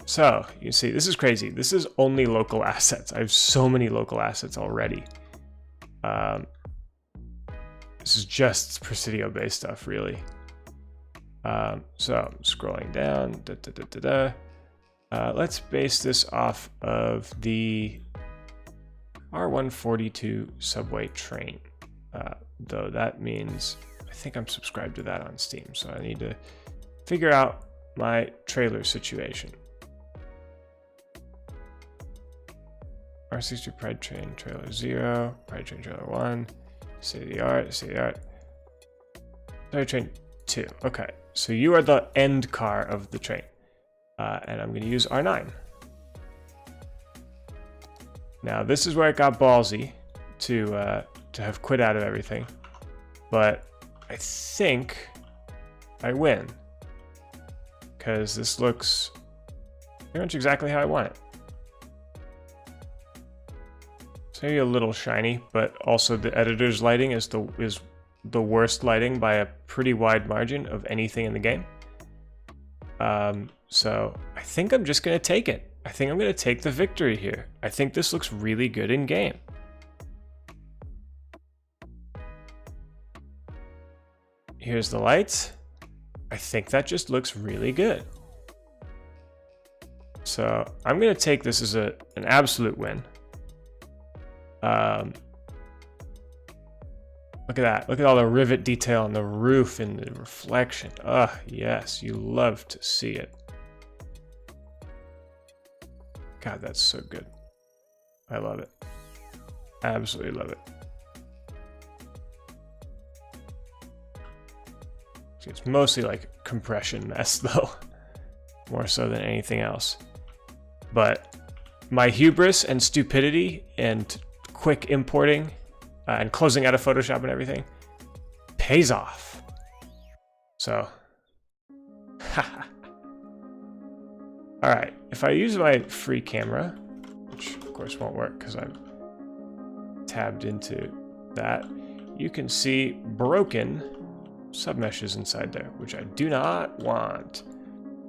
So you see, this is crazy. This is only local assets. I have so many local assets already. This is just Presidio based stuff, really. So I'm scrolling down. Let's base this off of the R142 subway train. Though that means I think I'm subscribed to that on Steam. So I need to figure out my trailer situation. R60 Pride Train Trailer 0, Pride Train Trailer 1, City of the Art, Pride Train 2. Okay, so you are the end car of the train. And I'm going to use R9. Now, this is where it got ballsy to have quit out of everything. But I think I win. Because this looks pretty much exactly how I want it. It's maybe a little shiny, but also the editor's lighting is the worst lighting by a pretty wide margin of anything in the game. So I think I'm just gonna take it. I think I'm gonna take the victory here. I think this looks really good in game. Here's the lights. I think that just looks really good. So I'm gonna take this as an absolute win. Look at that. Look at all the rivet detail on the roof and the reflection. Ah, yes, you love to see it. God, that's so good. I love it. Absolutely love it. It's mostly like compression mess though, more so than anything else. But my hubris and stupidity and quick importing and closing out of Photoshop and everything pays off. So, all right, if I use my free camera, which of course won't work because I'm tabbed into that, you can see broken submeshes inside there, which I do not want.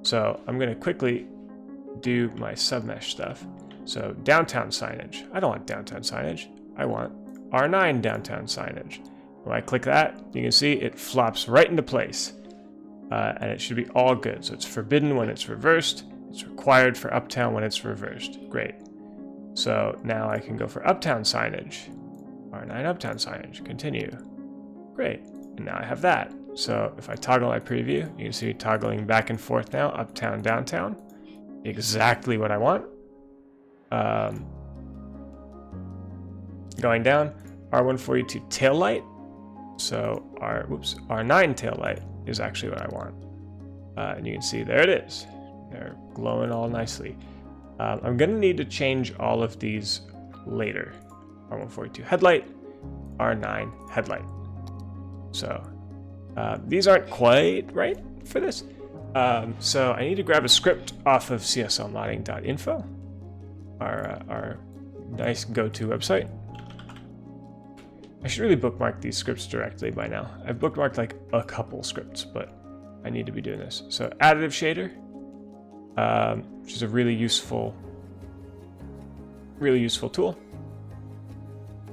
So I'm going to quickly do my submesh stuff. So downtown signage. I don't want downtown signage. I want R9 downtown signage. When I click that, you can see it flops right into place. And it should be all good. So it's forbidden when it's reversed. It's required for uptown when it's reversed. Great. So now I can go for uptown signage. R9 uptown signage. Continue. Great. And now I have that. So if I toggle my preview, you can see toggling back and forth now, uptown, downtown. Exactly what I want. Going down, R142 tail light. So R9 tail light is actually what I want. And you can see there it is. They're glowing all nicely. I'm gonna need to change all of these later. R142 headlight, R9 headlight. So these aren't quite right for this. So I need to grab a script off of cslmodding.info, our nice go-to website. I should really bookmark these scripts directly by now. I've bookmarked like a couple scripts, but I need to be doing this. So additive shader, which is a really useful tool.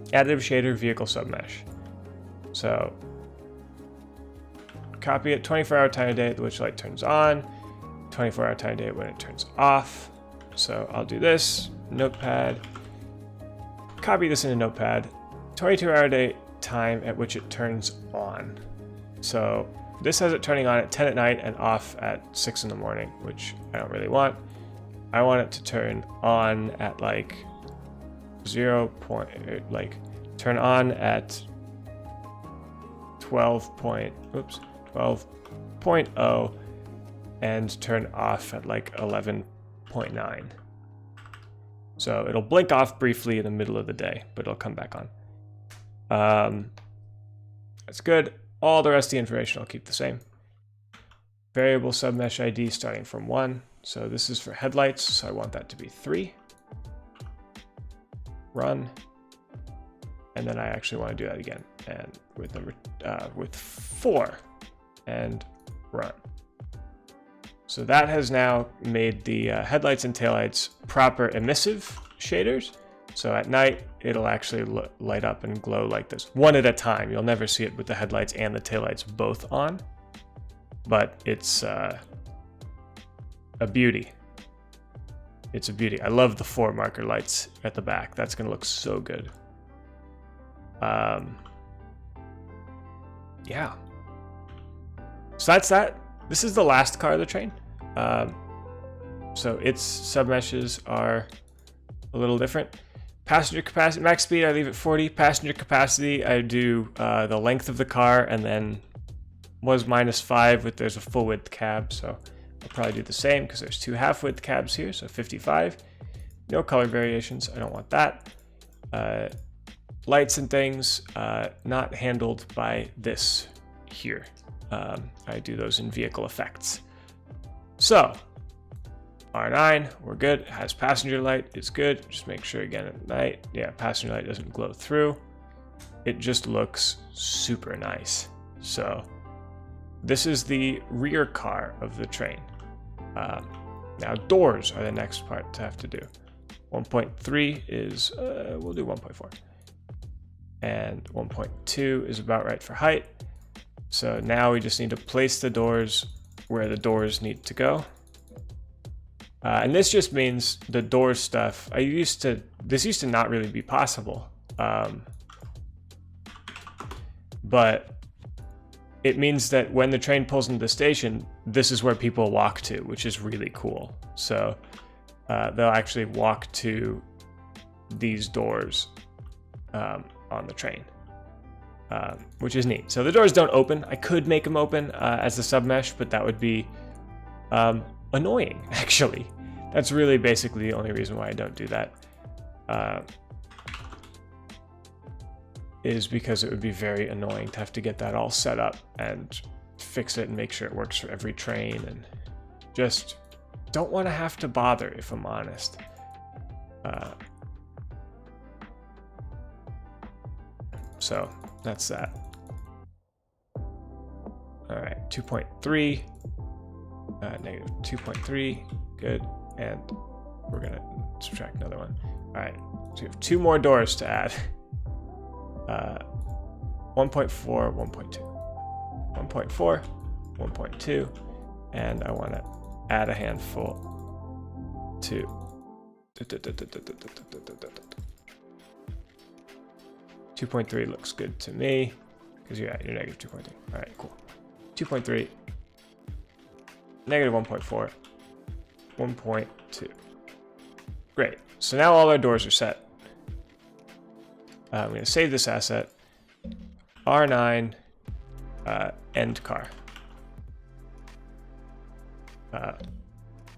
Additive shader vehicle submesh. So copy it, 24-hour time of day at which light turns on, 24-hour time of day when it turns off. So I'll do this, notepad, copy this into notepad, 22-hour day time at which it turns on. So this has it turning on at 10 at night and off at 6 in the morning, which I don't really want. I want it to turn on at like turn on at 12.0 and turn off at like 11.9. So it'll blink off briefly in the middle of the day, but it'll come back on. That's good. All the rest of the information I'll keep the same. Variable submesh ID starting from 1. So this is for headlights, so I want that to be 3. Run. And then I actually want to do that again. And with with 4. And run. So that has now made the headlights and taillights proper emissive shaders. So at night, it'll actually light up and glow like this, one at a time. You'll never see it with the headlights and the taillights both on, but it's a beauty. It's a beauty. I love the 4 marker lights at the back. That's gonna look so good. Yeah. So that's that. This is the last car of the train. So its submeshes are a little different. Passenger capacity, max speed, I leave at 40. Passenger capacity, I do the length of the car and then was -5 with there's a full width cab. So I'll probably do the same because there's 2 half width cabs here. So 55. No color variations. I don't want that. Lights and things not handled by this here. I do those in vehicle effects. So R9, we're good. It has passenger light, it's good. Just make sure again at night, yeah, passenger light doesn't glow through. It just looks super nice. So this is the rear car of the train. Now doors are the next part to have to do. 1.3 is, we'll do 1.4. And 1.2 is about right for height. So now we just need to place the doors where the doors need to go. And this just means the door stuff. This used to not really be possible. But it means that when the train pulls into the station, this is where people walk to, which is really cool. So they'll actually walk to these doors on the train, which is neat. So the doors don't open. I could make them open as a submesh, but that would be annoying, actually. That's really basically the only reason why I don't do that. Is because it would be very annoying to have to get that all set up and fix it and make sure it works for every train, and just don't want to have to bother, if I'm honest. So that's that. 2.3, negative 2.3, good, and we're gonna subtract another one. All right, so we have 2 more doors to add. 1.4, 1.2, 1.4, 1.2, and I want to add a handful to 2.3 looks good to me because you're negative 2.3. All right, cool. 2.3, negative 1.4, 1.2. Great. So now all our doors are set. I'm going to save this asset. R9, end car.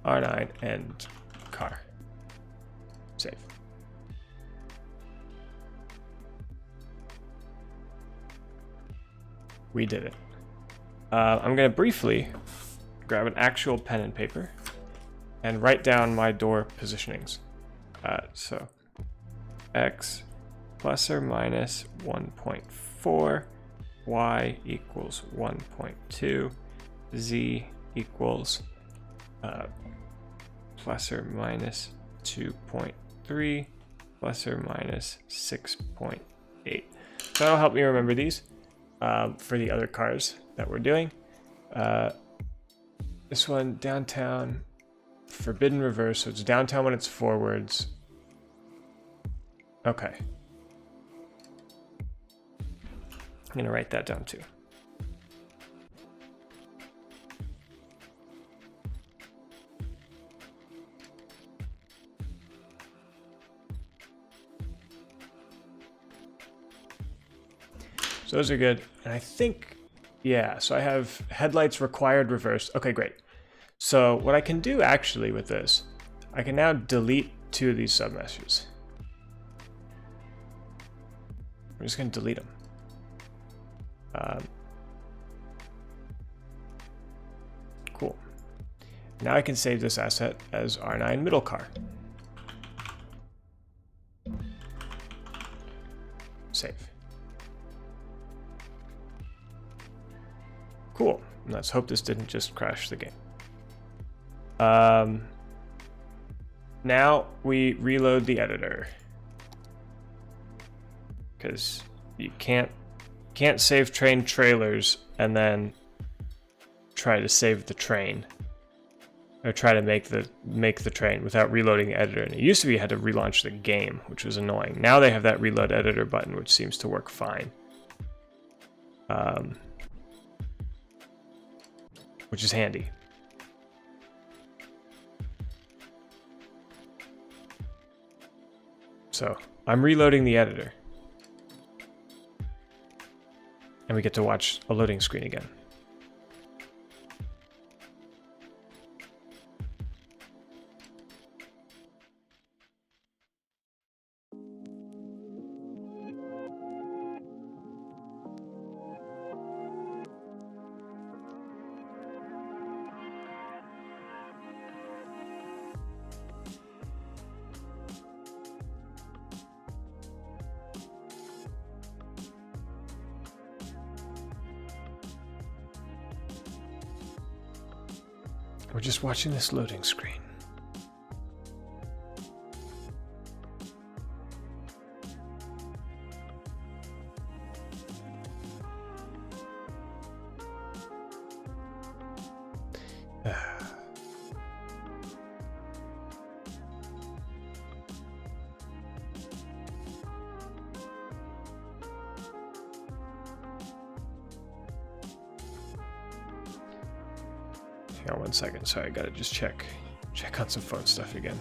R9, end car. Save. We did it. I'm going to briefly grab an actual pen and paper and write down my door positionings. So X plus or minus 1.4, Y equals 1.2, Z equals plus or minus 2.3, plus or minus 6.8. So that'll help me remember these for the other cars that we're doing. This one, downtown, forbidden reverse, so it's downtown when it's forwards. Okay. I'm gonna write that down too. So those are good. And I think, yeah, so I have headlights required reverse. Okay, great. So what I can do actually with this, I can now delete 2 of these submeshes. I'm just going to delete them. Cool. Now I can save this asset as R9 middle car. Save. Cool. Let's hope this didn't just crash the game. Now we reload the editor, because you can't save train trailers and then try to save the train, or try to make the train without reloading the editor. And it used to be you had to relaunch the game, which was annoying. Now they have that reload editor button, which seems to work fine. Which is handy. So I'm reloading the editor. And we get to watch a loading screen again. We're just watching this loading screen. Hang on 1 second. Sorry, I gotta just check on some phone stuff again.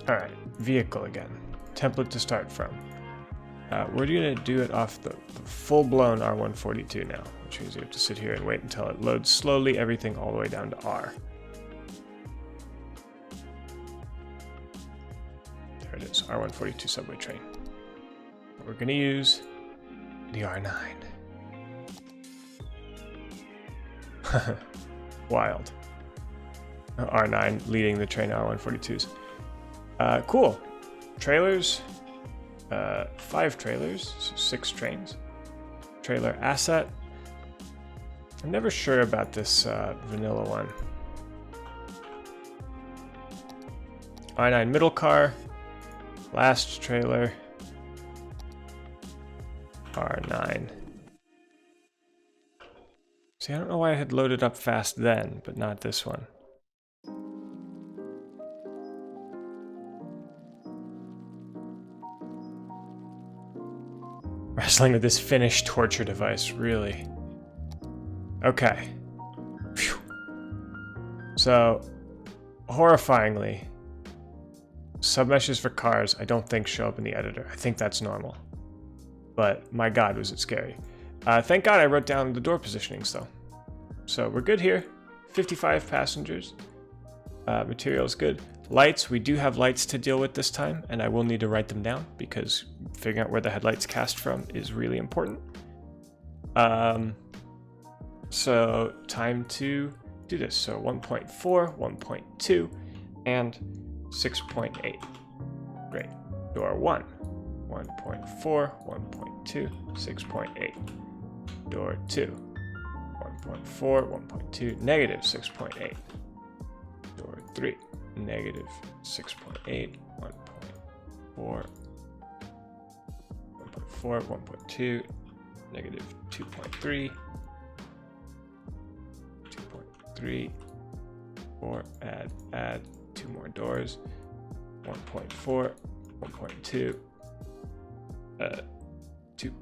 All right, vehicle again. Template to start from. We're gonna do it off the full-blown R142 now, which means you have to sit here and wait until it loads slowly everything all the way down to R. There it is, R142 subway train. We're going to use the R9. Wild. R9 leading the train R142s. Cool. Trailers. 5 trailers, so 6 trains. Trailer asset. I'm never sure about this vanilla one. R9 middle car. Last trailer. R9. See, I don't know why I had loaded up fast then, but not this one. Wrestling with this Finnish torture device, really. Okay. Phew. So, horrifyingly, submeshes for cars I don't think show up in the editor. I think that's normal. But my god, was it scary. Thank god I wrote down the door positionings though. So we're good here. 55 passengers. Material's good. Lights, we do have lights to deal with this time, and I will need to write them down because figuring out where the headlights cast from is really important. So time to do this. So 1.4, 1.2, and 6.8. Great. Door 1. 1.4, 1.2, 6.8. Door 2. 1.4, 1.2, negative 6.8. Door 3. Negative 6.8, 1.4, 1.4, 1.2, negative 2.3, 2.3, 4, add 2 more doors, 1.4, 1.2, 2,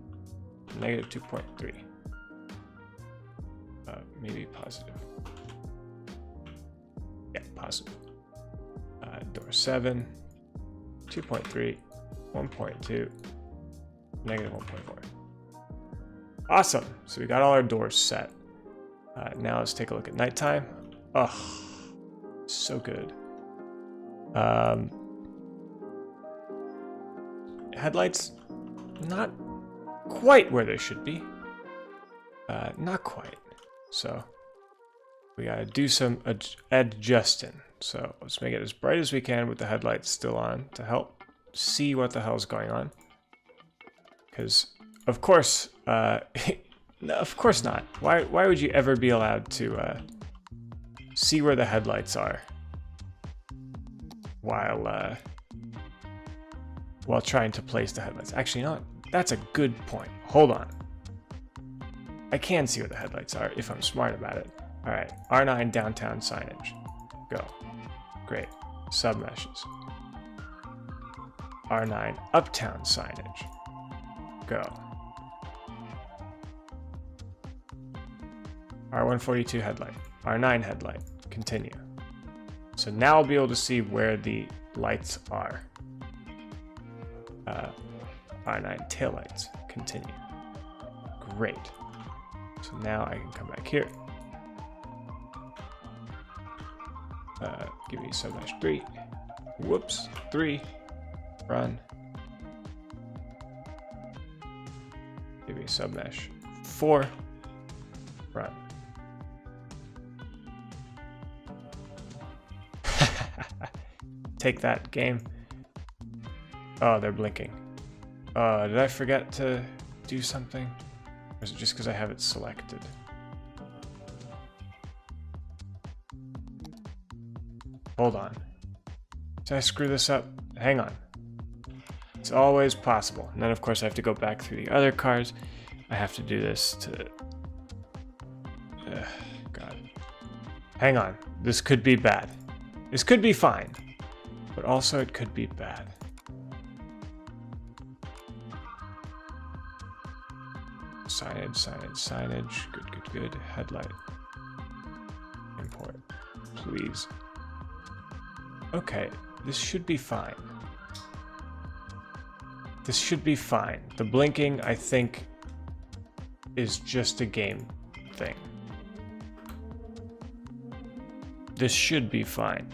negative 2.3, maybe positive, yeah, positive. Door 7, 2.3, 1.2, negative 1.4. Awesome. So we got all our doors set. Now let's take a look at nighttime. Oh, so good. Headlights, not quite where they should be. Not quite. So we gotta do some adjusting. So let's make it as bright as we can with the headlights still on to help see what the hell's going on. Because, of course, no, of course not. Why would you ever be allowed to see where the headlights are while trying to place the headlights? Actually, you know what? That's a good point. Hold on. I can see where the headlights are if I'm smart about it. All right, R9 downtown signage. Go. Great. Submeshes. R9 uptown signage. Go. R142 headlight. R9 headlight. Continue. So now I'll be able to see where the lights are. R9 taillights. Continue. Great. So now I can come back here. Give me submesh 3. Whoops. 3. Run. Give me submesh 4. Run. Take that, game. Oh, they're blinking. Did I forget to do something? Or is it just because I have it selected? Hold on. Did I screw this up? Hang on. It's always possible. And then, of course, I have to go back through the other cars. I have to do this to... God. Hang on. This could be bad. This could be fine. But also it could be bad. Signage, signage, signage. Good, good, good. Headlight. Import. Please. Okay, this should be fine. This should be fine. The blinking, I think, is just a game thing. This should be fine.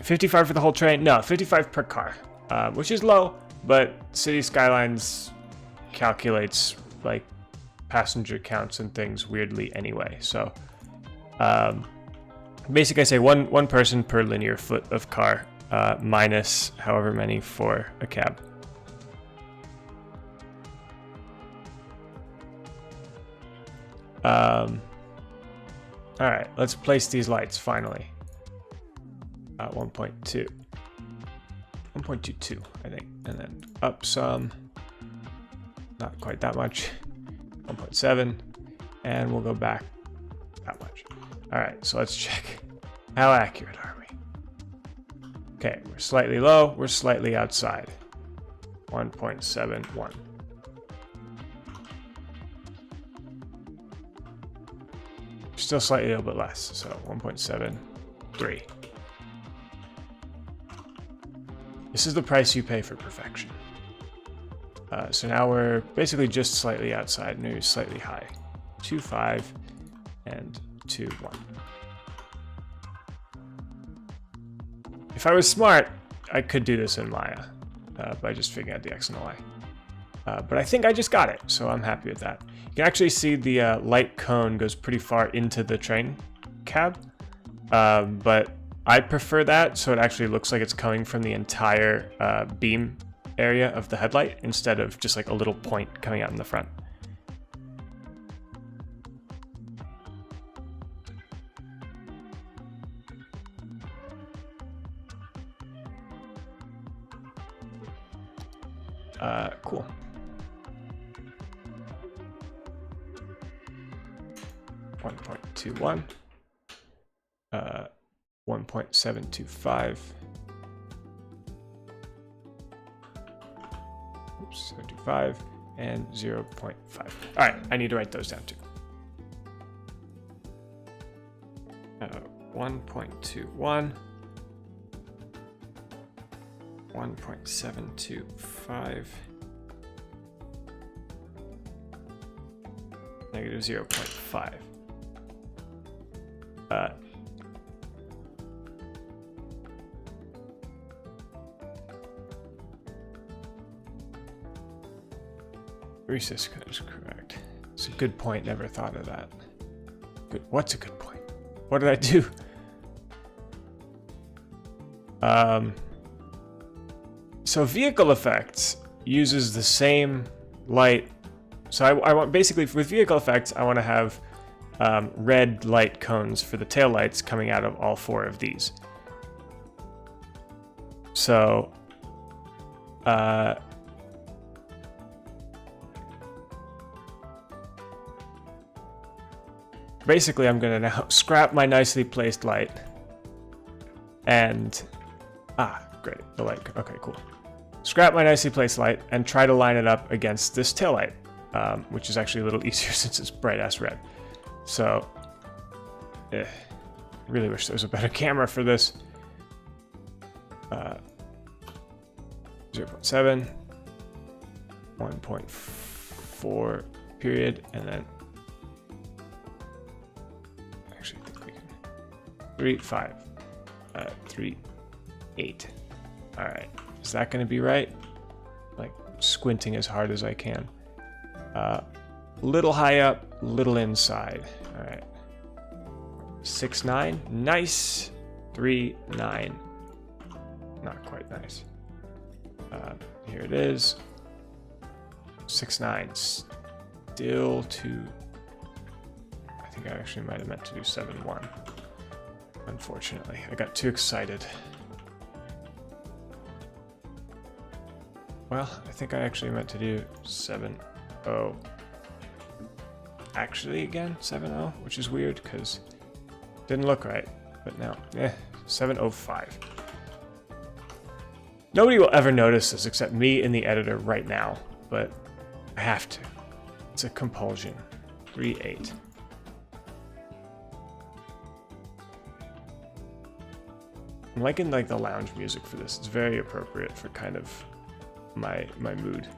55 for the whole train? No, 55 per car, which is low, but City Skylines calculates like passenger counts and things weirdly anyway. So basically I say one person per linear foot of car, minus however many for a cab. All right, let's place these lights finally. 1.2, 1.22, I think, and then up some, not quite that much, 1.7, and we'll go back that much. All right, so let's check. How accurate are we? Okay, we're slightly low, we're slightly outside. 1.71. Still slightly a little bit less, so 1.73. This is the price you pay for perfection. So now we're basically just slightly outside, maybe slightly high. 2.5 and 2.1. If I was smart, I could do this in Maya by just figuring out the X and the Y. But I think I just got it, so I'm happy with that. You can actually see the light cone goes pretty far into the train cab, but I prefer that, so it actually looks like it's coming from the entire beam area of the headlight instead of just like a little point coming out in the front. Cool. .21, 1.725, oops, 75, and 0.5. All right, I need to write those down too. 1.21, 1.725, negative 0.5. Recess is correct. It's a good point. Never thought of that. Good. What's a good point? What did I do? So vehicle effects uses the same light. So I want basically with vehicle effects, I want to have red light cones for the taillights coming out of all four of these. So basically I'm going to now scrap my nicely placed light and great, the light, okay, cool. Scrap my nicely placed light and try to line it up against this taillight, which is actually a little easier since it's bright ass red. So, really wish there was a better camera for this. 0.7, 1.4 period, and then actually I think we can 3.5, 3.8. All right, is that going to be right? Like squinting as hard as I can. Little high up, little inside. All right. 6.9, nice. 3.9, not quite nice. Here it is. 6.9, still too. I think I actually might have meant to do 7.1. Unfortunately, I got too excited. Well, I think I actually meant to do 7.0. Actually, again, 7.0, which is weird because it didn't look right. But now, 7.05. Nobody will ever notice this except me and the editor right now, but I have to. It's a compulsion. 3.8. I'm liking like the lounge music for this. It's very appropriate for kind of my mood.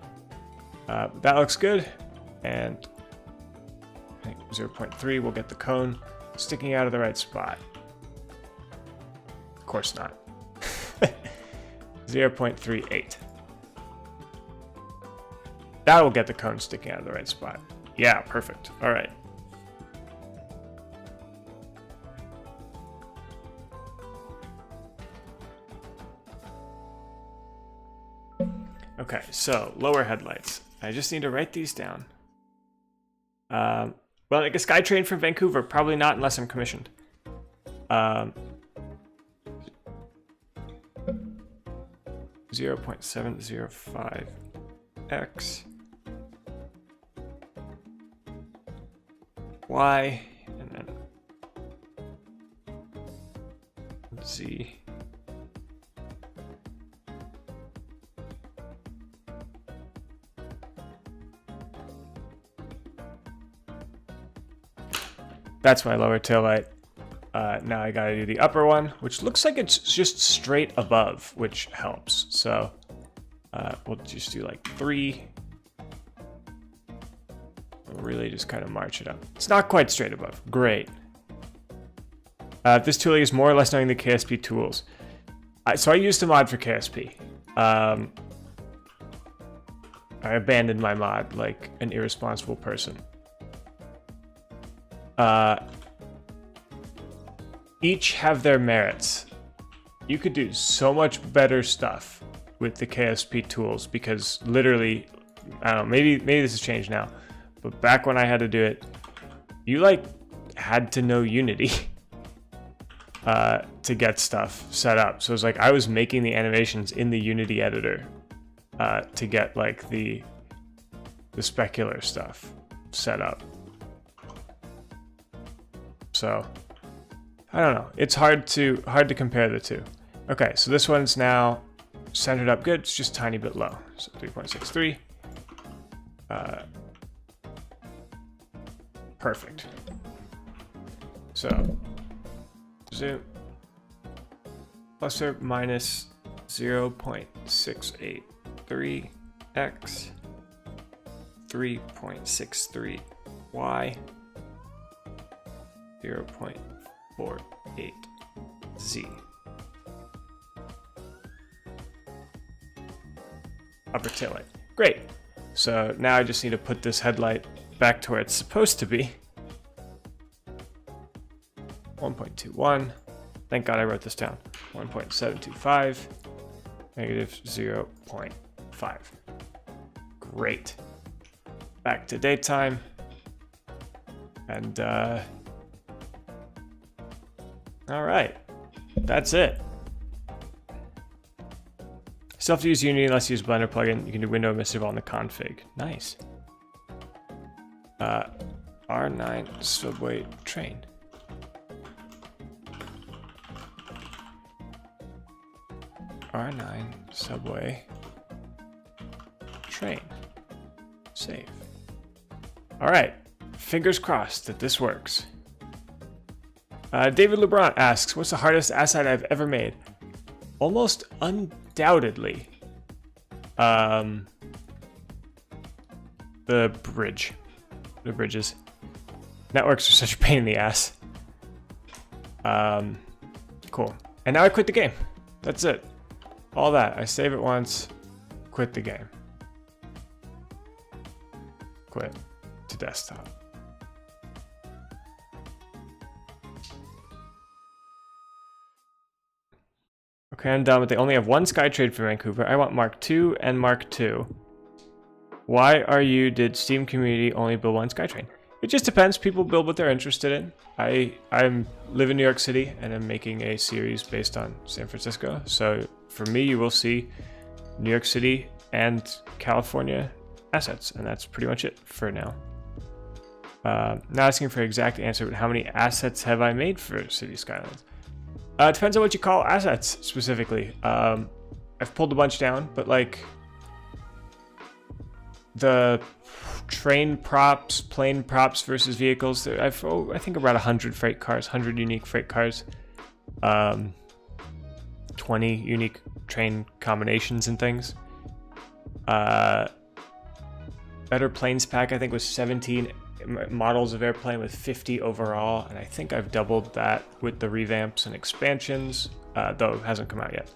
That looks good, and 0.3 will get the cone sticking out of the right spot. Of course not. 0.38. That will get the cone sticking out of the right spot. Yeah, perfect. All right. Okay, so lower headlights. I just need to write these down. Well, like a SkyTrain from Vancouver, probably not unless I'm commissioned. 0.705x y and then z. That's my lower tail light. Now I gotta do the upper one, which looks like it's just straight above, which helps. So we'll just do like 3. We'll really just kind of march it up. It's not quite straight above. Great. This tooling is more or less knowing the KSP tools. So I used a mod for KSP. I abandoned my mod like an irresponsible person. Each have their merits. You could do so much better stuff with the KSP tools because literally, I don't know, maybe this has changed now, but back when I had to do it, you like had to know Unity to get stuff set up. So it was like I was making the animations in the Unity editor to get like the specular stuff set up. So I don't know. It's hard to compare the two. Okay, so this one's now centered up good. It's just a tiny bit low. So 3.63. Perfect. So zoom plus or minus 0.683x 3.63y 0.48z. Upper tail light. Great. So now I just need to put this headlight back to where it's supposed to be. 1.21. Thank God I wrote this down. 1.725. Negative 0.5. Great. Back to daytime. And all right, that's it. Still have to use Unity unless you use Blender plugin. You can do window emissive on the config. Nice. R9 subway train. R9 subway train. Save. All right, fingers crossed that this works. David LeBron asks, what's the hardest asset I've ever made? Almost undoubtedly, the bridges. Networks are such a pain in the ass. Cool. And now I quit the game. That's it. All that. I save it once, quit the game. Quit to desktop. Okay, I'm done, but they only have one SkyTrain for Vancouver. I want Mark II and Mark II. Why did Steam community only build one SkyTrain? It just depends. People build what they're interested in. I live in New York City and I'm making a series based on San Francisco. So for me, you will see New York City and California assets, and that's pretty much it for now. Not asking for an exact answer, but how many assets have I made for City Skylines? It depends on what you call assets specifically. I've pulled a bunch down, but like the train props, plane props versus vehicles, I think around 100 freight cars, 100 unique freight cars, 20 unique train combinations and things. Better Planes pack, I think, was 17 models of airplane with 50 overall, and I think I've doubled that with the revamps and expansions, though it hasn't come out yet.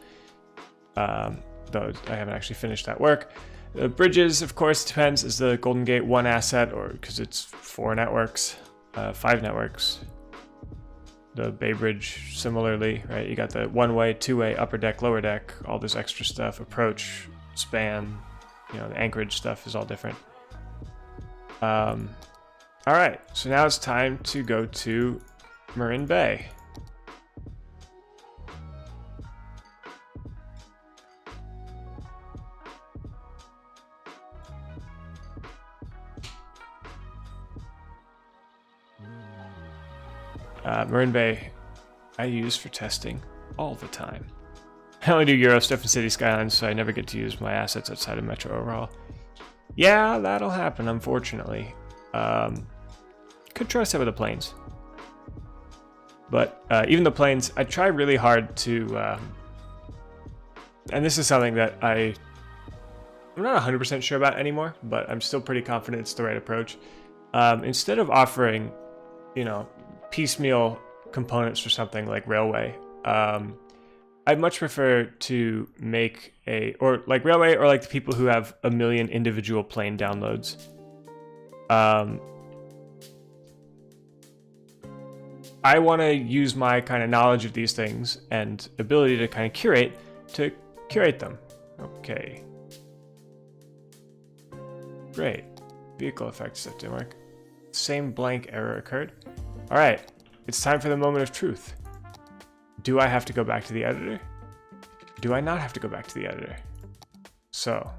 Though I haven't actually finished that work. The bridges, of course, depends. Is the Golden Gate one asset, or because it's 4 networks, 5 networks? The Bay Bridge, similarly, right? You got the one-way, two-way, upper deck, lower deck, all this extra stuff, approach, span, you know, the anchorage stuff is all different. All right, so now it's time to go to Marin Bay. Marin Bay I use for testing all the time. I only do Euro stuff in City Skylines, so I never get to use my assets outside of Metro overall. Yeah, that'll happen, unfortunately. Could try some of the planes. But even the planes, I try really hard to... and this is something that I'm not 100% sure about anymore, but I'm still pretty confident it's the right approach. Instead of offering, you know, piecemeal components for something like Railway, I'd much prefer to make or like Railway, or like the people who have 1 million individual plane downloads. I want to use my kind of knowledge of these things and ability to kind of curate them. Okay. Great. Vehicle effects that didn't work. Same blank error occurred. All right, it's time for the moment of truth. Do I have to go back to the editor? Do I not have to go back to the editor? So,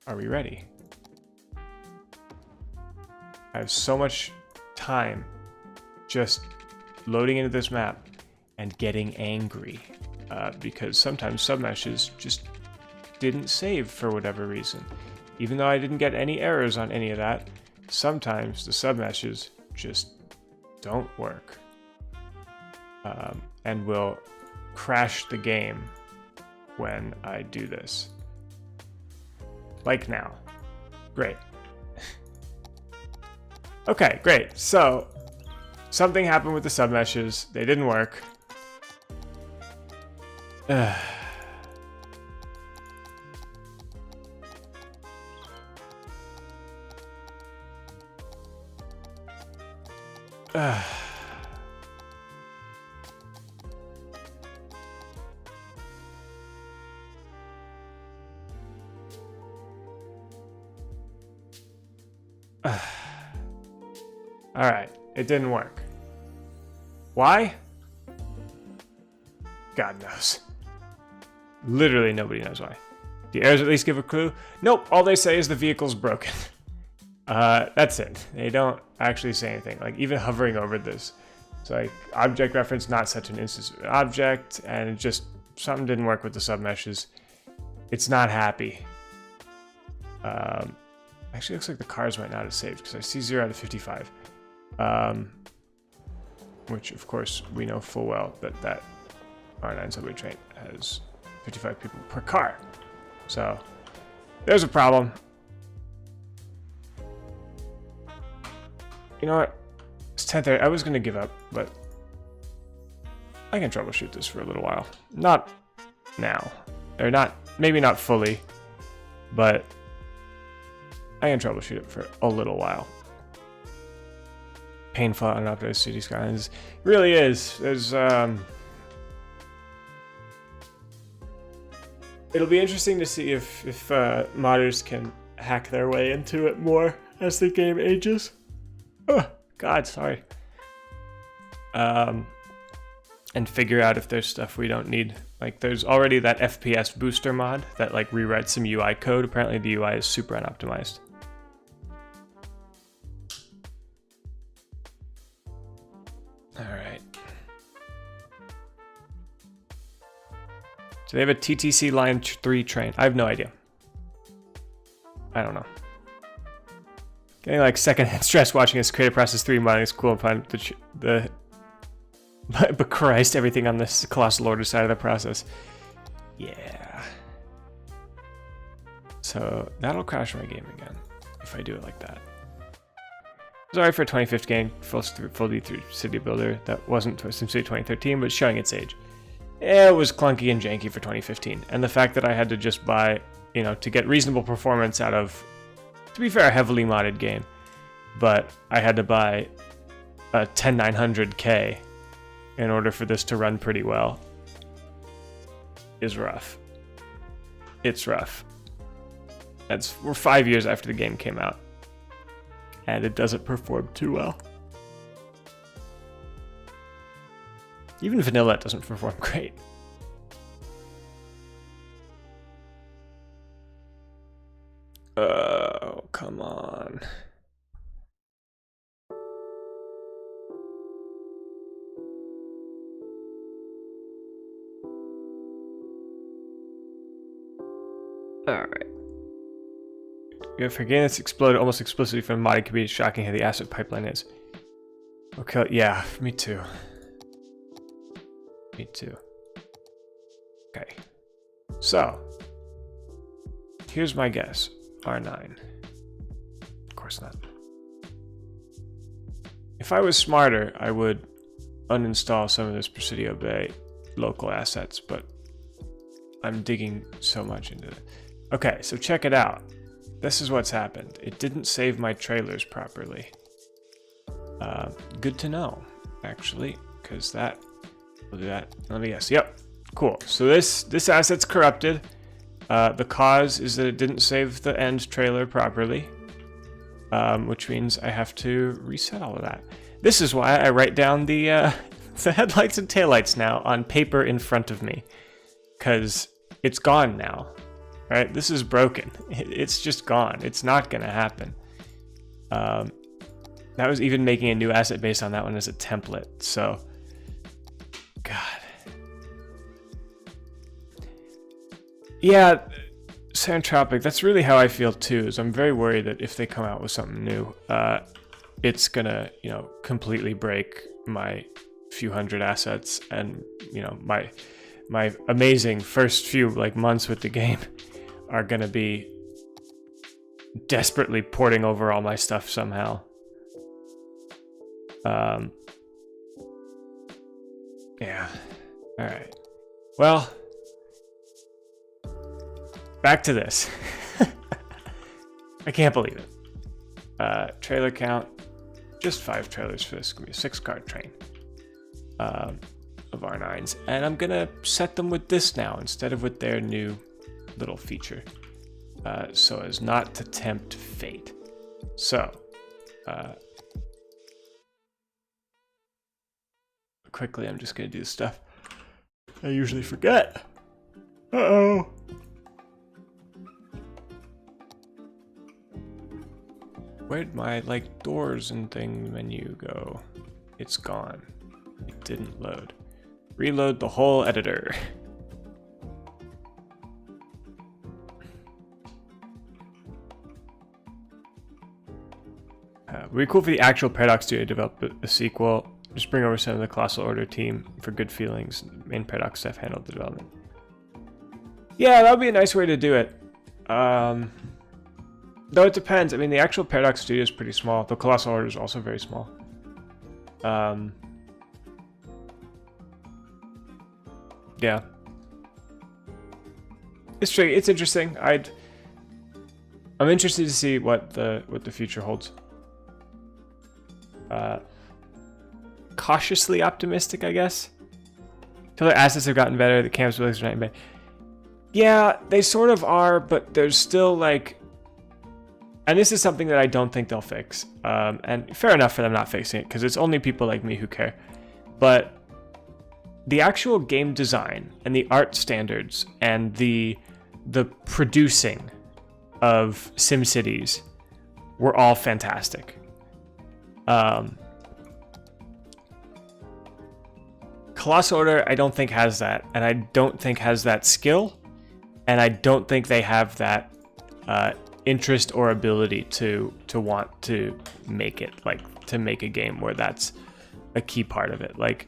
are we ready? I have so much time just loading into this map and getting angry because sometimes submeshes just didn't save for whatever reason. Even though I didn't get any errors on any of that, sometimes the submeshes just don't work and will crash the game when I do this. Like now. Great. Okay, great. So something happened with the submeshes. They didn't work. All right, it didn't work. Why? God knows. Literally nobody knows why. Do errors at least give a clue? Nope, all they say is the vehicle's broken. That's it. They don't actually say anything. Like even hovering over this, it's like object reference, not such an instance of an object, and it just something didn't work with the submeshes. It's not happy. Actually, looks like the cars might not have saved because I see 0 out of 55. Which of course we know full well that R9 subway train has 55 people per car. So there's a problem. You know what? It's 10:30. I was gonna give up, but I can troubleshoot this for a little while. Not now. Or not, maybe not fully, but I can troubleshoot it for a little while. Painful on updated City Skylines. It really is. There's it'll be interesting to see if modders can hack their way into it more as the game ages. Oh, God, sorry. And figure out if there's stuff we don't need. Like there's already that FPS booster mod that like rewrites some UI code. Apparently the UI is super unoptimized. All right. So they have a TTC Line 3 train. I have no idea. I don't know. Getting like secondhand stress watching this creative process 3 modding is cool and fun. But Christ, everything on this Colossal Order side of the process. Yeah. So that'll crash my game again if I do it like that. Sorry for a 2015 full D3 city builder that wasn't SimCity 2013, but showing its age. It was clunky and janky for 2015, and the fact that I had to just buy, you know, to get reasonable performance out of, to be fair, a heavily modded game, but I had to buy a 10900K in order for this to run pretty well, is rough. It's rough. We're 5 years after the game came out, and it doesn't perform too well. Even vanilla doesn't perform great. Oh, come on. Alright. If a game that's exploded almost explicitly from modding could be shocking how the asset pipeline is. Okay, yeah, me too. Me too. Okay. So, here's my guess. R9. Of course not. If I was smarter, I would uninstall some of this Presidio Bay local assets, but I'm digging so much into it. Okay, so check it out. This is what's happened. It didn't save my trailers properly. Good to know, actually, because that... We'll do that. Let me guess. Yep. Cool. So this asset's corrupted. The cause is that it didn't save the end trailer properly, which means I have to reset all of that. This is why I write down the headlights and taillights now on paper in front of me, because it's gone now. Right? This is broken. It's just gone. It's not going to happen. That was even making a new asset based on that one as a template. So, God. Yeah, Santropic, that's really how I feel too, is I'm very worried that if they come out with something new, it's gonna, you know, completely break my few hundred assets and, you know, my amazing first few like months with the game are gonna be desperately porting over all my stuff somehow. Yeah. All right. Well, back to this. I can't believe it. Trailer count, just 5 trailers for this. It's gonna be a 6-car train of R9s, and I'm gonna set them with this now instead of with their new little feature, so as not to tempt fate. So, quickly, I'm just gonna do the stuff I usually forget. Uh-oh. Where'd my, like, doors and thing menu go? It's gone. It didn't load. Reload the whole editor. Would be cool for the actual Paradox Studio to develop a sequel. Just bring over some of the Colossal Order team for good feelings. Main Paradox staff handled the development. Yeah, that would be a nice way to do it. Though it depends. I mean, the actual Paradox Studio is pretty small. The Colossal Order is also very small. Yeah. It's tricky. It's interesting. I'm interested to see what the future holds. Cautiously optimistic, I guess. Till their assets have gotten better, the campus buildings are not bad. Yeah, they sort of are, but there's still like, and this is something that I don't think they'll fix. And fair enough for them not fixing it, because it's only people like me who care. But the actual game design and the art standards and the producing of SimCities were all fantastic. Colossal Order, I don't think has that, and I don't think has that skill, and I don't think they have that interest or ability to want to make it, like, to make a game where that's a key part of it. Like,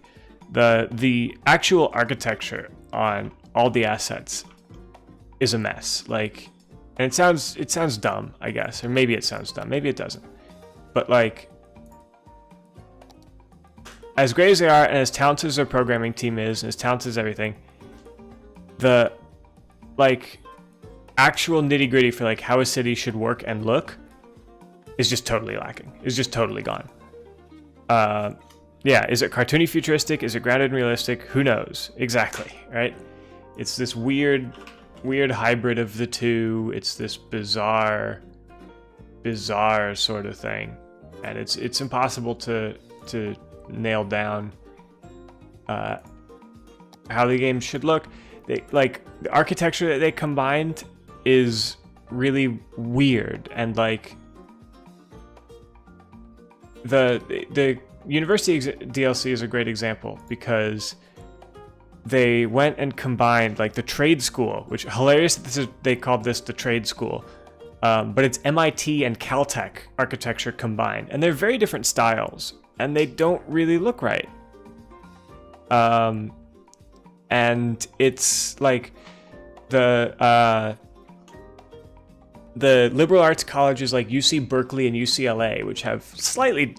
the actual architecture on all the assets is a mess. Like, and it sounds dumb, I guess, or maybe it sounds dumb, maybe it doesn't. But like, as great as they are and as talented as their programming team is and as talented as everything, the like actual nitty-gritty for like how a city should work and look is just totally lacking. Is just totally gone. Yeah, is it cartoony futuristic? Is it grounded and realistic? Who knows? Exactly, right? It's this weird hybrid of the two. It's this bizarre sort of thing. And it's impossible to nail down how the game should look. Like the architecture that they combined is really weird, and like the University DLC is a great example because they went and combined like the trade school, which hilarious. They called this the trade school, but it's MIT and Caltech architecture combined, and they're very different styles, and they don't really look right. And it's like the liberal arts colleges like UC Berkeley and UCLA, which have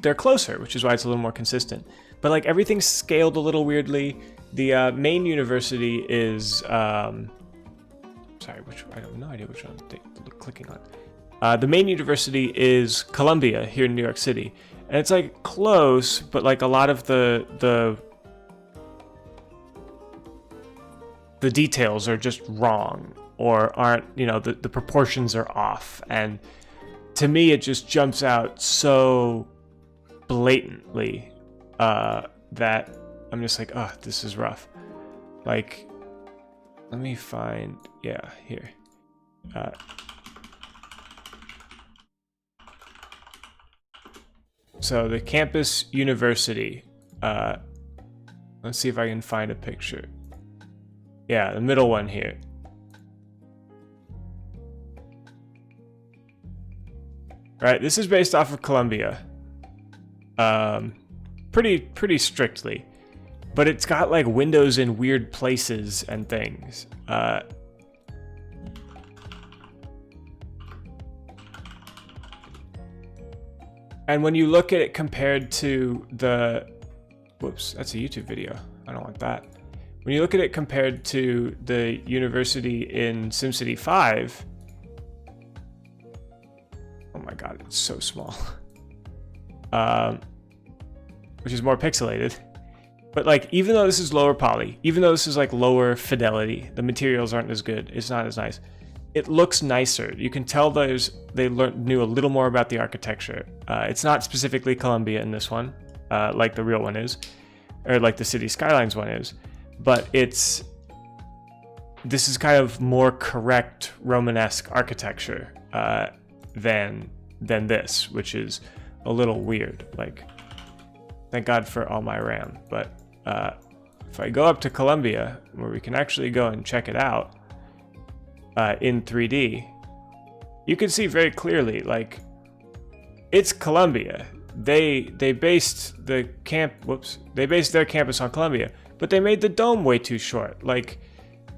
they're closer, which is why it's a little more consistent. But like everything's scaled a little weirdly. The main university is, sorry, I have no idea which one I'm clicking on. The main university is Columbia here in New York City. And it's like close, but like a lot of the details are just wrong or aren't, you know, the proportions are off. And to me, it just jumps out so blatantly that I'm just like, oh, this is rough. Like, let me find, yeah, here. So the campus university, let's see if I can find a picture. Yeah, the middle one here. Right, this is based off of Columbia. Pretty strictly. But it's got like windows in weird places and things. And when you look at it compared to the... Whoops, that's a YouTube video. I don't want that. When you look at it compared to the university in SimCity 5... Oh my god, it's so small. Which is more pixelated. But like, even though this is lower poly, even though this is like lower fidelity, the materials aren't as good, it's not as nice. It looks nicer. You can tell they knew a little more about the architecture. It's not specifically Columbia in this one, like the real one is, or like the City Skylines one is, but this is kind of more correct Romanesque architecture than this, which is a little weird. Like, thank God for all my RAM, but if I go up to Columbia, where we can actually go and check it out in 3D, you can see very clearly, like, it's Columbia. They based their campus on Columbia, but they made the dome way too short. Like,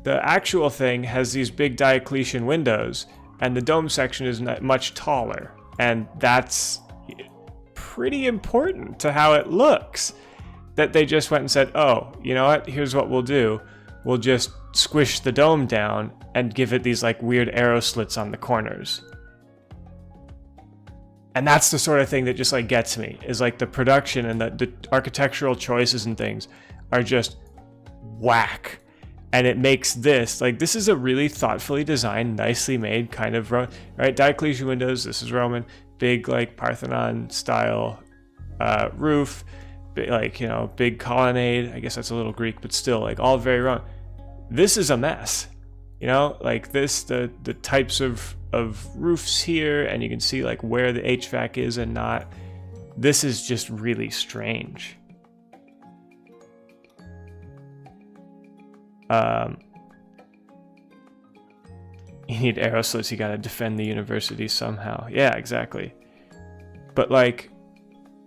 the actual thing has these big Diocletian windows, and the dome section is much taller, and that's pretty important to how it looks. That they just went and said, oh, you know what, here's what we'll do. We'll just squish the dome down and give it these like weird arrow slits on the corners. And that's the sort of thing that just like gets me, is like the production and the architectural choices and things are just whack. And it makes this, like, this is a really thoughtfully designed, nicely made kind of, right, Diocletian windows, this is Roman, big like Parthenon style roof, like, you know, big colonnade. I guess that's a little Greek, but still, like, all very wrong. This is a mess, you know, like this, the types of roofs here, and you can see like where the HVAC is and not. This is just really strange. You need arrow slits, you gotta defend the university somehow. Yeah, exactly. But like,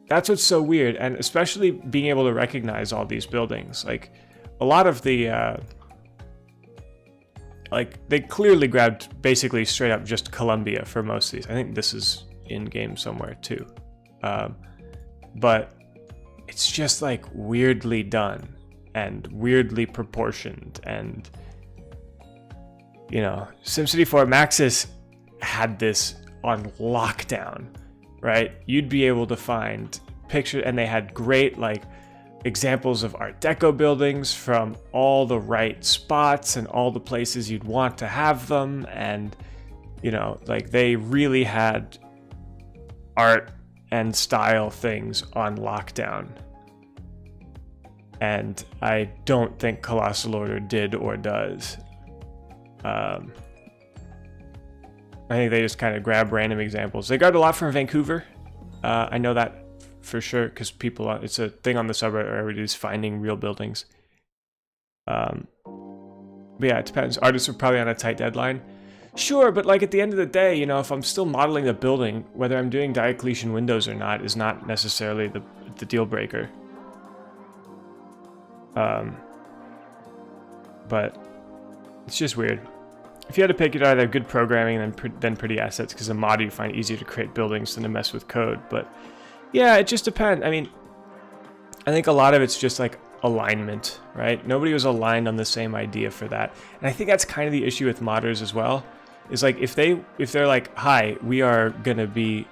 that's what's so weird, and especially being able to recognize all these buildings. Like, a lot of the, like, they clearly grabbed basically straight up just Columbia for most of these. I think this is in-game somewhere too. But it's just like weirdly done and weirdly proportioned. And you know, SimCity 4 Maxis had this on lockdown, right? You'd be able to find pictures, and they had great like examples of Art Deco buildings from all the right spots and all the places you'd want to have them. And you know, like they really had art and style things on lockdown. And I don't think Colossal Order did or does. I think they just kind of grab random examples. They got a lot from Vancouver. I know that for sure, because people, it's a thing on the subreddit where everybody's finding real buildings. But yeah, it depends. Artists are probably on a tight deadline. Sure, but like at the end of the day, you know, if I'm still modeling the building, whether I'm doing Diocletian windows or not is not necessarily the deal breaker. But it's just weird. If you had to pick, you'd either have good programming than pretty assets, because a mod you find easier to create buildings than to mess with code. But yeah, it just depends. I mean, I think a lot of it's just like alignment, right? Nobody was aligned on the same idea for that. And I think that's kind of the issue with modders as well. Is like if they're like, hi, we are gonna be,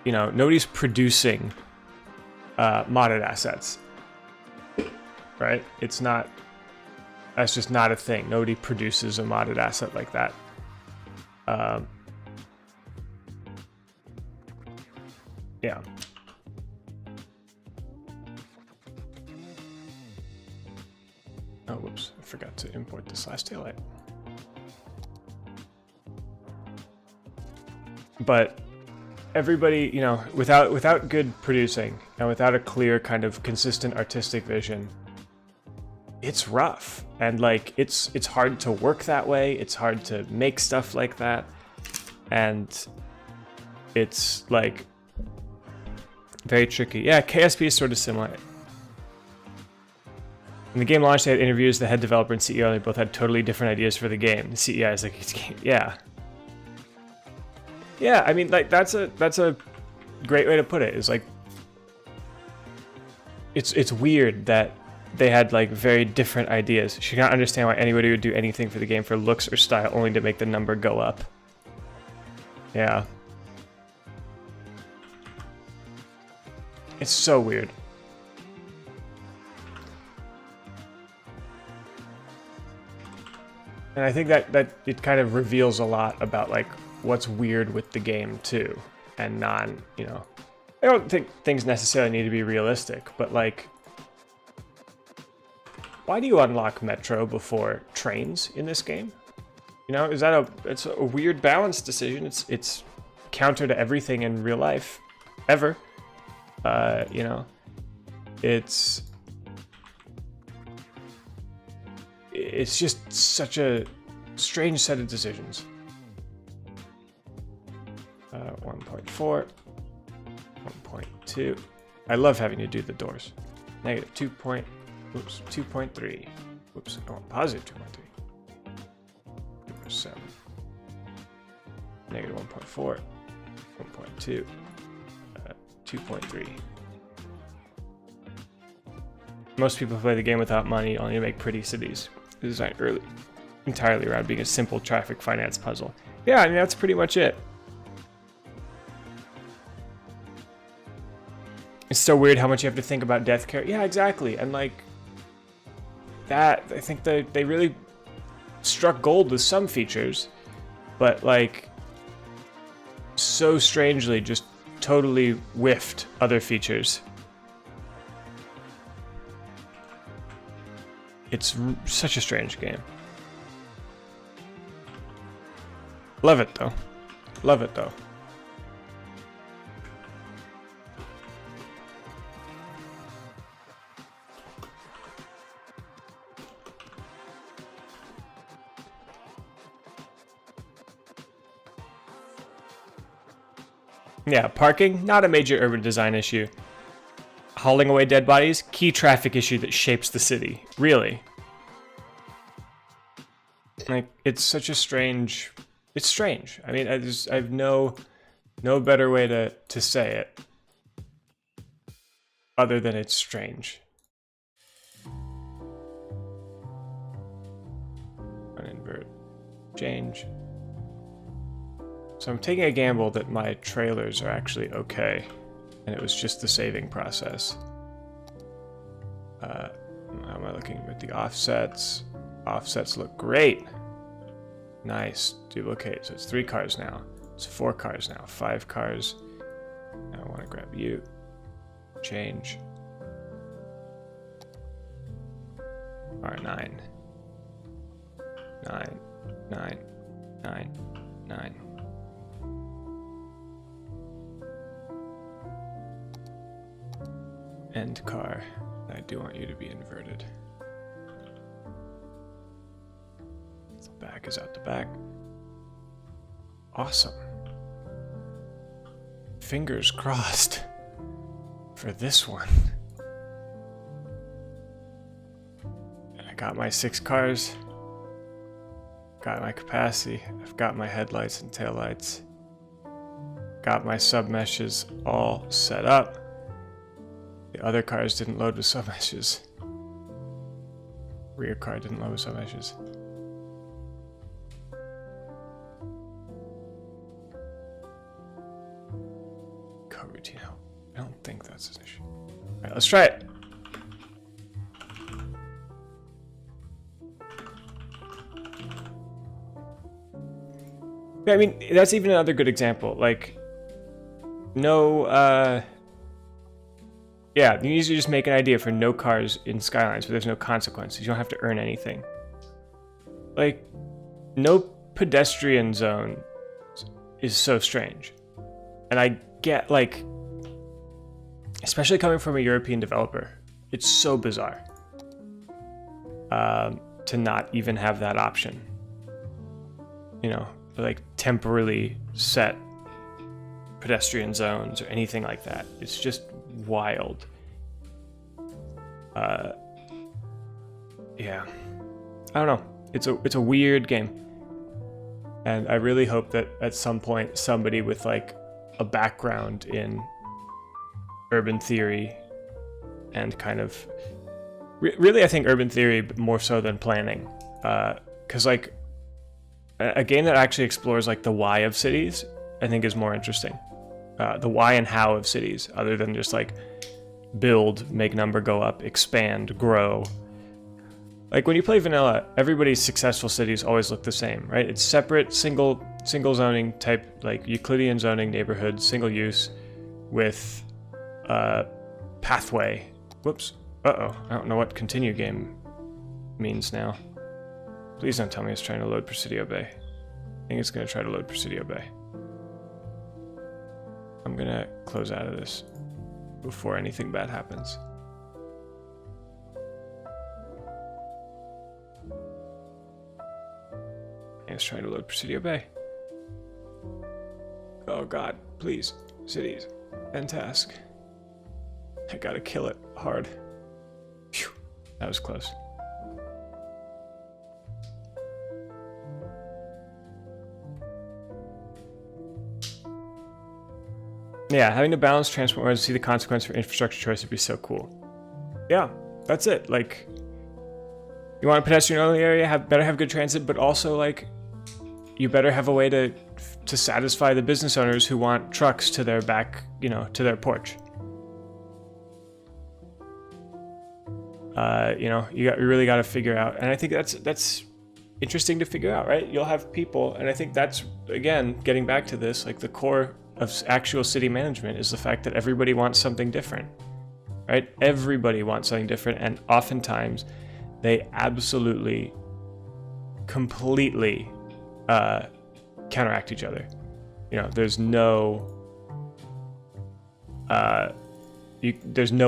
you know, nobody's producing modded assets, right? It's not. That's just not a thing. Nobody produces a modded asset like that. Yeah. Oh, whoops. I forgot to import this last daylight. But everybody, you know, without good producing and without a clear kind of consistent artistic vision, it's rough. And like it's hard to work that way. It's hard to make stuff like that. And it's like very tricky. Yeah, KSP is sort of similar. When the game launched, they had interviews, the head developer and CEO, and they both had totally different ideas for the game. The CEO is like, yeah. Yeah, I mean, like that's a great way to put it. Is like it's weird that they had like very different ideas. She can't understand why anybody would do anything for the game for looks or style only to make the number go up. Yeah. It's so weird. And I think that it kind of reveals a lot about like what's weird with the game too, and you know, I don't think things necessarily need to be realistic, but like, why do you unlock Metro before trains in this game? You know, it's a weird balance decision. It's counter to everything in real life, ever. You know, it's just such a strange set of decisions. 1.4, 1.2. I love having to do the doors. Negative 2.3. Whoops, I want positive 2.3. 7. Negative 1.4. 1.2. 2.3. Most people play the game without money only to make pretty cities. Designed entirely around being a simple traffic finance puzzle. Yeah, I mean, that's pretty much it. It's so weird how much you have to think about death care. Yeah, exactly. And like that, I think they really struck gold with some features, but like so strangely just totally whiffed other features. It's such a strange game. Love it though. Love it though. Yeah, parking, not a major urban design issue. Hauling away dead bodies, key traffic issue that shapes the city. Really. Like, it's such a strange... It's strange. I mean, I have no better way to say it. other than it's strange. Uninvert. Change. So I'm taking a gamble that my trailers are actually okay, and it was just the saving process. How am I looking at the offsets? Offsets look great. Nice. Duplicate. So it's 3 cars now. It's 4 cars now. 5 cars. Now I want to grab you. Change. R9. 9. 9. 9. 9. End car. I do want you to be inverted. The back is out the back. Awesome. Fingers crossed for this one. I got my 6 cars. Got my capacity. I've got my headlights and taillights. Got my submeshes all set up. The other cars didn't load with submeshes. Rear car didn't load with submeshes. Coroutine help. I don't think that's an issue. Alright, let's try it. Yeah, I mean, that's even another good example. Like, no, yeah, you usually just make an idea for no cars in Skylines, but there's no consequences. You don't have to earn anything. Like, no pedestrian zone is so strange. And I get, like, especially coming from a European developer, it's so bizarre to not even have that option. You know, like temporarily set pedestrian zones or anything like that. It's just wild. Yeah, I don't know. It's a weird game, and I really hope that at some point somebody with like a background in urban theory and kind of really, I think urban theory more so than planning, because like a game that actually explores like the why of cities, I think is more interesting. The why and how of cities, other than just like build, make number go up, expand, grow. Like when you play vanilla, everybody's successful cities always look the same, right? It's separate, single zoning type, like Euclidean zoning neighborhood, single use with pathway. Whoops. Uh-oh. I don't know what continue game means now. Please don't tell me it's trying to load Presidio Bay. I think it's going to try to load Presidio Bay. I'm going to close out of this before anything bad happens. And it's trying to load Presidio Bay. Oh god, please. Cities. End task. I gotta kill it hard. Phew, that was close. Yeah, having to balance transport modes to see the consequence for infrastructure choice would be so cool. Yeah, that's it. Like, you want a pedestrian-only area, better have good transit, but also, like, you better have a way to satisfy the business owners who want trucks to their back, you know, to their porch. You know, you really got to figure out, and I think that's interesting to figure out, right? You'll have people, and I think that's, again, getting back to this, like the core of actual city management is the fact that everybody wants something different, right? Everybody wants something different, and oftentimes they absolutely, completely counteract each other. You know, there's no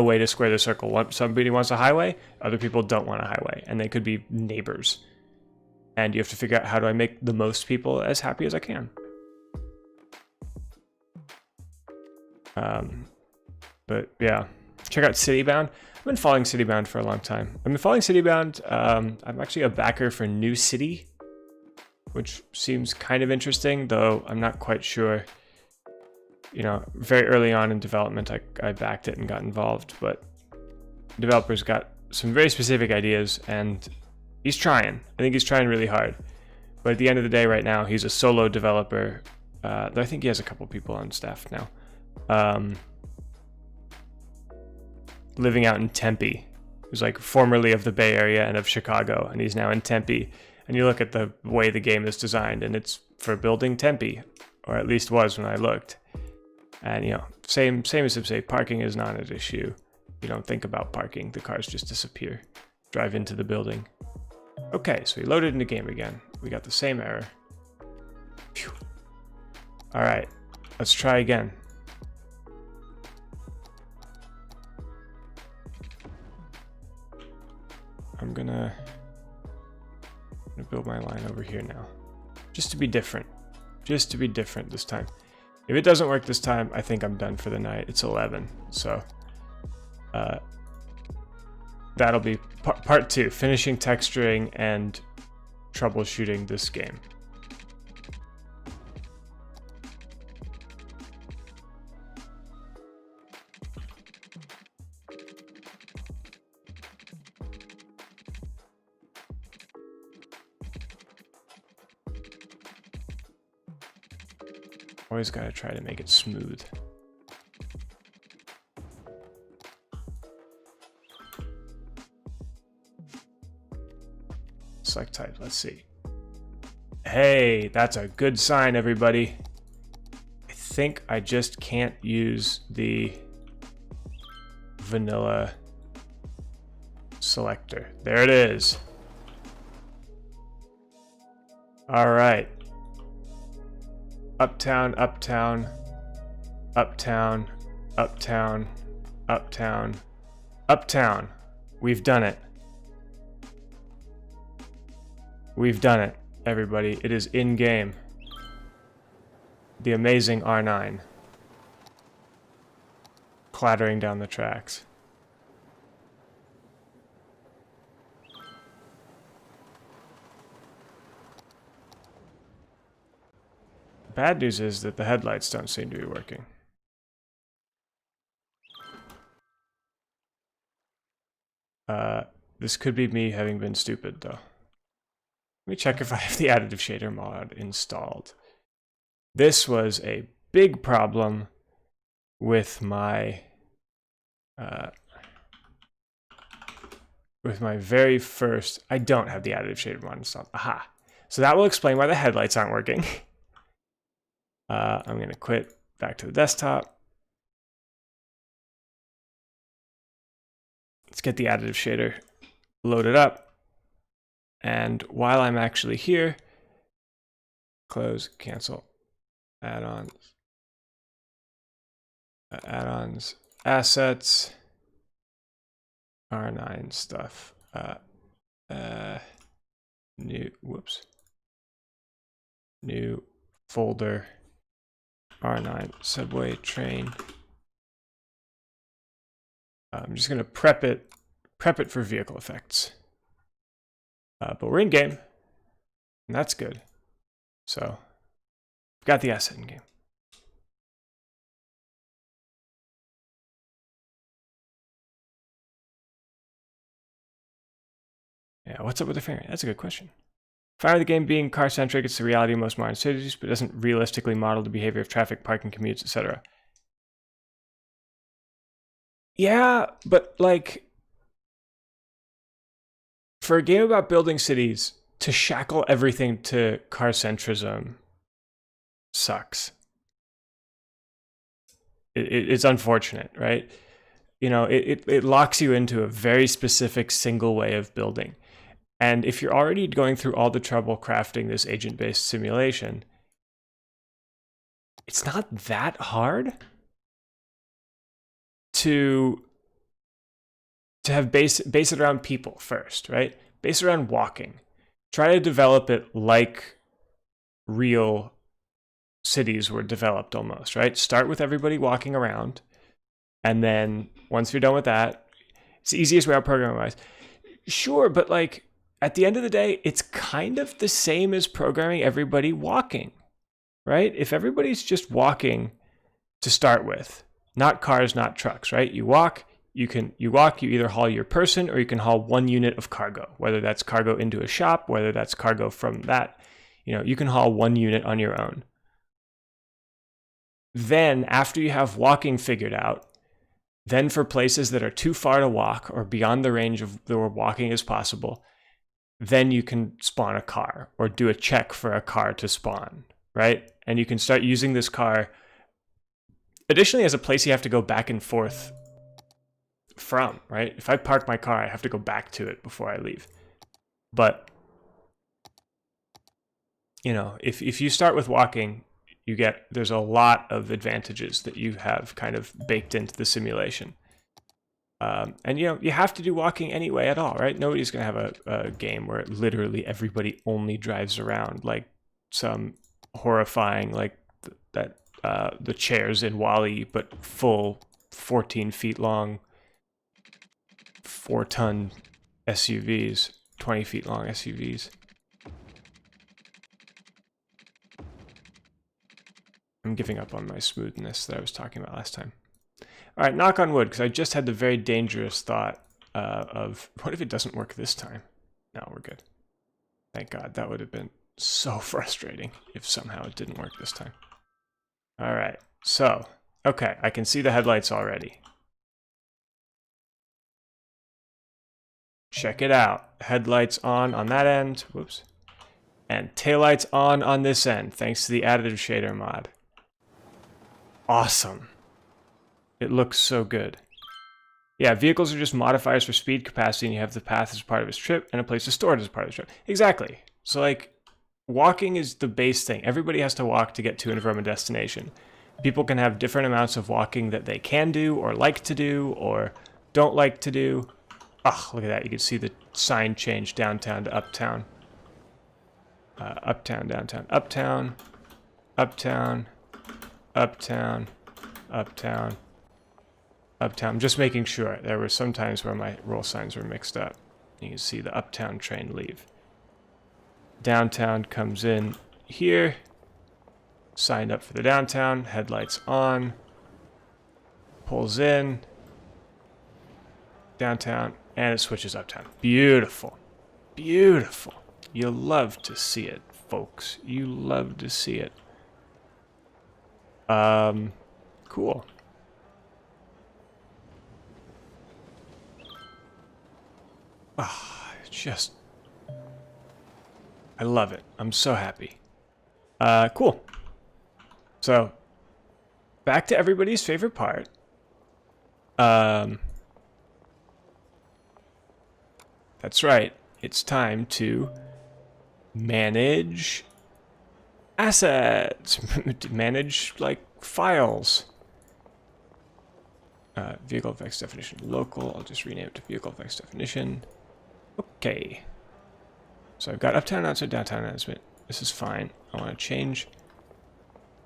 way to square the circle. Somebody wants a highway, other people don't want a highway, and they could be neighbors. And you have to figure out, how do I make the most people as happy as I can? But yeah, check out Citybound. I've been following Citybound for a long time. I've been following Citybound. I'm actually a backer for New City, which seems kind of interesting, though I'm not quite sure you know, very early on in development, I backed it and got involved, but developers got some very specific ideas, and he's trying. I think he's trying really hard. But at the end of the day, right now, he's a solo developer. Though I think he has a couple people on staff now. Living out in Tempe. He was like formerly of the Bay Area and of Chicago, and he's now in Tempe. And you look at the way the game is designed, and it's for building Tempe, or at least was when I looked. And, you know, same as if, say, parking is not an issue. You don't think about parking. The cars just disappear. Drive into the building. Okay, so we loaded into game again. We got the same error. Phew. All right, let's try again. I'm gonna build my line over here now, just to be different. Just to be different this time. If it doesn't work this time, I think I'm done for the night. It's 11, so that'll be part 2, finishing texturing and troubleshooting this game. Always gotta try to make it smooth. Select type, let's see. Hey, that's a good sign, everybody. I think I just can't use the vanilla selector. There it is. All right. Uptown, uptown, uptown, uptown, uptown, uptown. We've done it. We've done it, everybody. It is in game. The amazing R9. Clattering down the tracks. Bad news is that the headlights don't seem to be working. This could be me having been stupid, though. Let me check if I have the additive shader mod installed. This was a big problem with my very first. I don't have the additive shader mod installed. Aha! So that will explain why the headlights aren't working. I'm gonna quit back to the desktop. Let's get the additive shader loaded up. And while I'm actually here, close, cancel, add-ons, assets, R9 stuff, new folder, R9 subway train. I'm just gonna prep it for vehicle effects. But we're in game, and that's good. So, we've got the asset in game. Yeah, what's up with the frame rate? That's a good question. Fire the game being car-centric, it's the reality of most modern cities, but doesn't realistically model the behavior of traffic, parking, commutes, etc. Yeah, but like, for a game about building cities, to shackle everything to car-centrism sucks. It's unfortunate, right? You know, it locks you into a very specific single way of building. And if you're already going through all the trouble crafting this agent-based simulation, it's not that hard to have base it around people first, right? Base it around walking. Try to develop it like real cities were developed almost, right? Start with everybody walking around, and then once you're done with that, it's the easiest way out programming-wise. Sure, but like at the end of the day, it's kind of the same as programming everybody walking, right? If everybody's just walking, to start with. Not cars, not trucks, right? You walk, you either haul your person or you can haul 1 unit of cargo, whether that's cargo into a shop, whether that's cargo from that, you can haul 1 unit on your own. Then after you have walking figured out, then for places that are too far to walk or beyond the range of the walking as possible, then you can spawn a car or do a check for a car to spawn, right? And you can start using this car additionally as a place you have to go back and forth from, right? If I park my car, I have to go back to it before I leave. But, if you start with walking, there's a lot of advantages that you have kind of baked into the simulation. And you have to do walking anyway at all, right? Nobody's going to have a game where literally everybody only drives around like some horrifying, like the chairs in WALL-E, but full 14 feet long, 4-ton SUVs, 20 feet long SUVs. I'm giving up on my smoothness that I was talking about last time. All right, knock on wood, because I just had the very dangerous thought of, what if it doesn't work this time? No, we're good. Thank God. That would have been so frustrating if somehow it didn't work this time. All right, so, okay, I can see the headlights already. Check it out. Headlights on that end. Whoops. And taillights on this end, thanks to the additive shader mod. Awesome. It looks so good. Yeah, vehicles are just modifiers for speed, capacity, and you have the path as part of its trip and a place to store it as part of the trip. Exactly. So, like, walking is the base thing. Everybody has to walk to get to and from a destination. People can have different amounts of walking that they can do, or like to do, or don't like to do. Oh, look at that. You can see the sign change downtown to uptown. Uptown, downtown, uptown, uptown, uptown, uptown, uptown. I'm just making sure. There were some times where my roll signs were mixed up. You can see the uptown train leave. Downtown comes in here. Signed up for the downtown. Headlights on. Pulls in. Downtown. And it switches uptown. Beautiful. Beautiful. You love to see it, folks. You love to see it. Cool. Ah, just... I love it. I'm so happy. Cool. So, back to everybody's favorite part. That's right. It's time to manage assets. Manage, like, files. Vehicle effects definition local. I'll just rename it to vehicle effects definition. Okay. So I've got uptown, outside, downtown announcement. This is fine. I want to change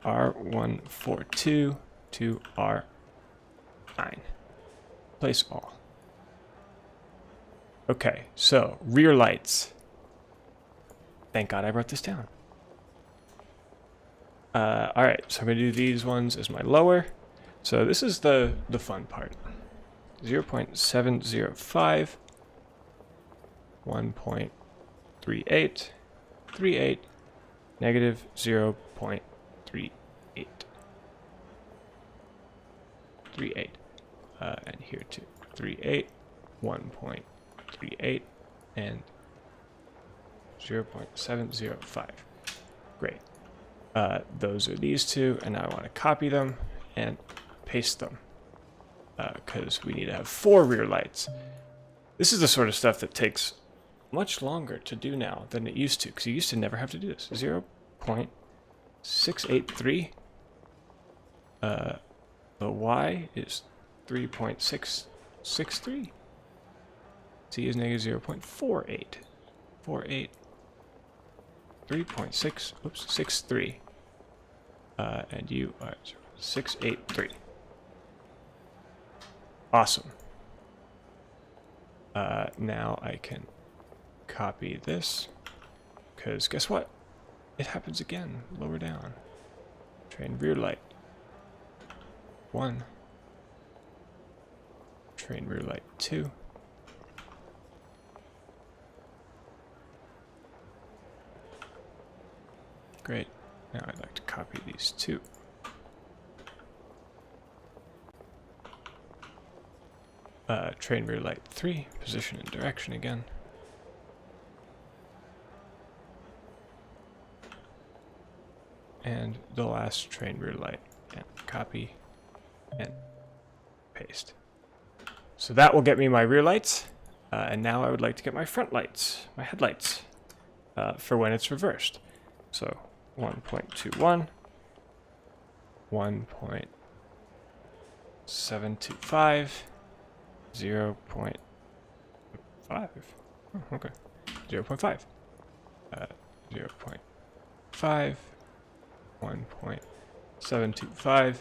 R142 to R9. Place all. Okay, so rear lights. Thank God I wrote this down. Alright, so I'm going to do these ones as my lower. So this is the fun part. 0.705, 1.38, 38, negative 0.38. 38. And here too. 38, 1.38, and 0.705. Great. Those are these two, and now I want to copy them and paste them because we need to have 4 rear lights. This is the sort of stuff that takes much longer to do now than it used to, because you used to never have to do this. 0.683. The Y is 3.663. Z is negative 0.48. 48. 3.6. Oops, 63. And you are 683. Awesome. Now I can copy this, because guess what? It happens again, lower down. Train rear light. 1. Train rear light 2. Great. Now I'd like to copy these two. Train rear light 3, position and direction again. And the last train rear light. And copy and paste. So that will get me my rear lights. And now I would like to get my front lights, my headlights, for when it's reversed. So 1.21, 1.725, 0.5. Oh, okay. 0.5. 0.5, 1.725,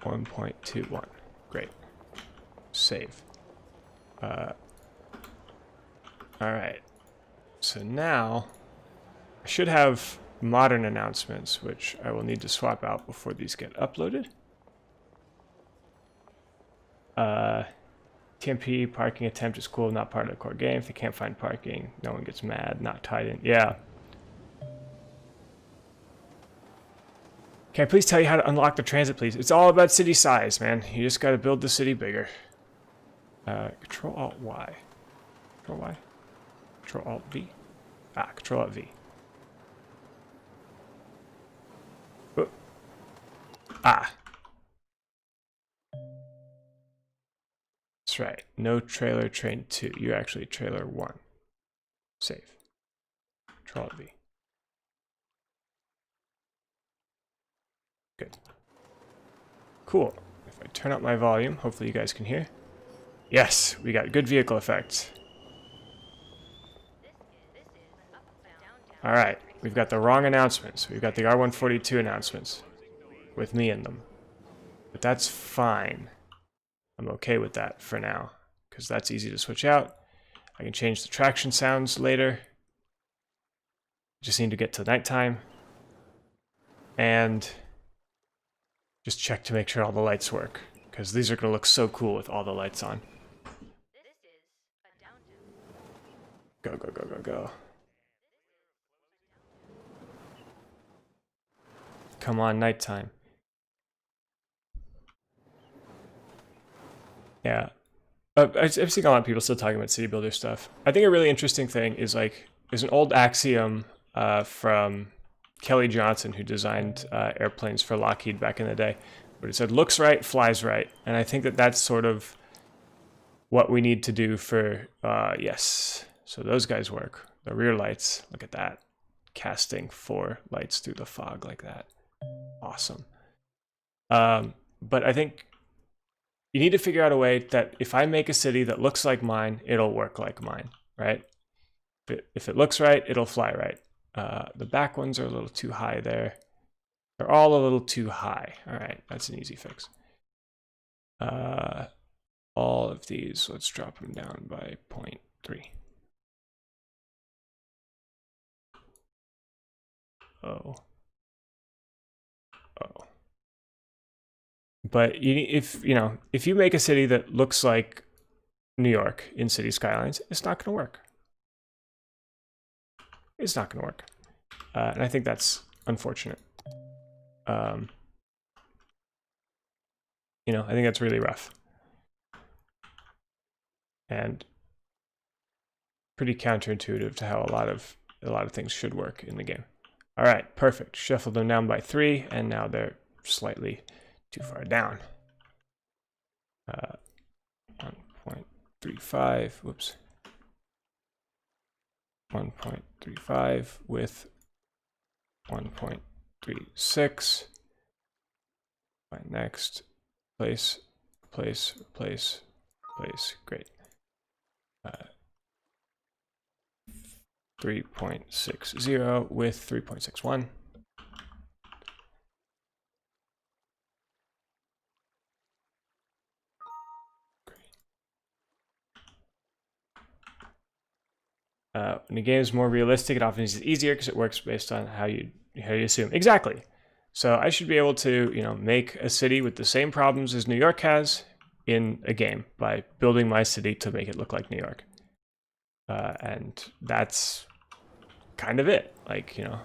1.21. Great. Save. All right. So now I should have modern announcements, which I will need to swap out before these get uploaded. TMP parking attempt is cool, not part of the core game. If they can't find parking, no one gets mad, not tied in. Yeah. Can I please tell you how to unlock the transit, please? It's all about city size, man. You just gotta build the city bigger. Control-Alt-Y. Control-Y? Control-Alt-V? Ah, Control-Alt-V. Oh. Ah. That's right. No trailer train 2. You're actually trailer 1. Save. Control-V. Good. Cool. If I turn up my volume, hopefully you guys can hear. Yes, we got good vehicle effects. Alright, we've got the wrong announcements. We've got the R142 announcements with me in them. But that's fine. I'm okay with that for now, because that's easy to switch out. I can change the traction sounds later. Just need to get to nighttime. And just check to make sure all the lights work, because these are going to look so cool with all the lights on. Go, go, go, go, go. Come on, nighttime. Yeah. I've seen a lot of people still talking about city builder stuff. I think a really interesting thing is like, there's an old axiom from Kelly Johnson, who designed airplanes for Lockheed back in the day, but it said, looks right, flies right. And I think that that's sort of what we need to do for, yes. So those guys work. The rear lights, look at that. Casting 4 lights through the fog like that. Awesome. But I think you need to figure out a way that if I make a city that looks like mine, it'll work like mine, right? If it looks right, it'll fly right. The back ones are a little too high there. They're all a little too high. All right, that's an easy fix. All of these, let's drop them down by 0.3. Oh. Oh. But if you make a city that looks like New York in City Skylines, it's not going to work. It's not going to work. And I think that's unfortunate. I think that's really rough. And pretty counterintuitive to how a lot of things should work in the game. All right, perfect. Shuffle them down by 3, and now they're slightly too far down. 1.35, whoops. 1.35 with 1.36. My next place, great. 3.60 with 3.61. When the game is more realistic, it often is easier because it works based on how you assume. Exactly. So I should be able to, you know, make a city with the same problems as New York has in a game by building my city to make it look like New York. And that's kind of it. Like, you know,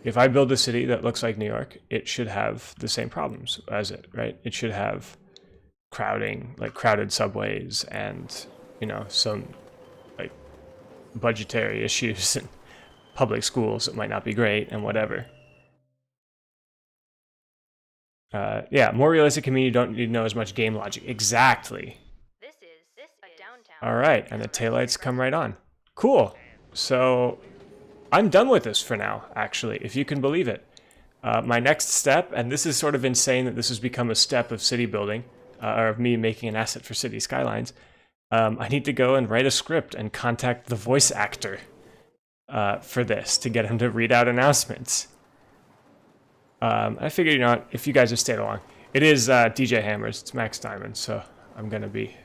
if I build a city that looks like New York, it should have the same problems as it, right? It should have crowding, like crowded subways and, you know, some like budgetary issues and public schools that might not be great and whatever. Yeah, more realistic community, don't need to know as much game logic. Exactly. This is a downtown. All right, and the taillights come right on. Cool. So I'm done with this for now, actually, if you can believe it. My next step, and this is sort of insane that this has become a step of city building, or of me making an asset for City Skylines. I need to go and write a script and contact the voice actor for this to get him to read out announcements. I figured, you know, if you guys have stayed along, it is DJ Hammers. It's Max Diamond, so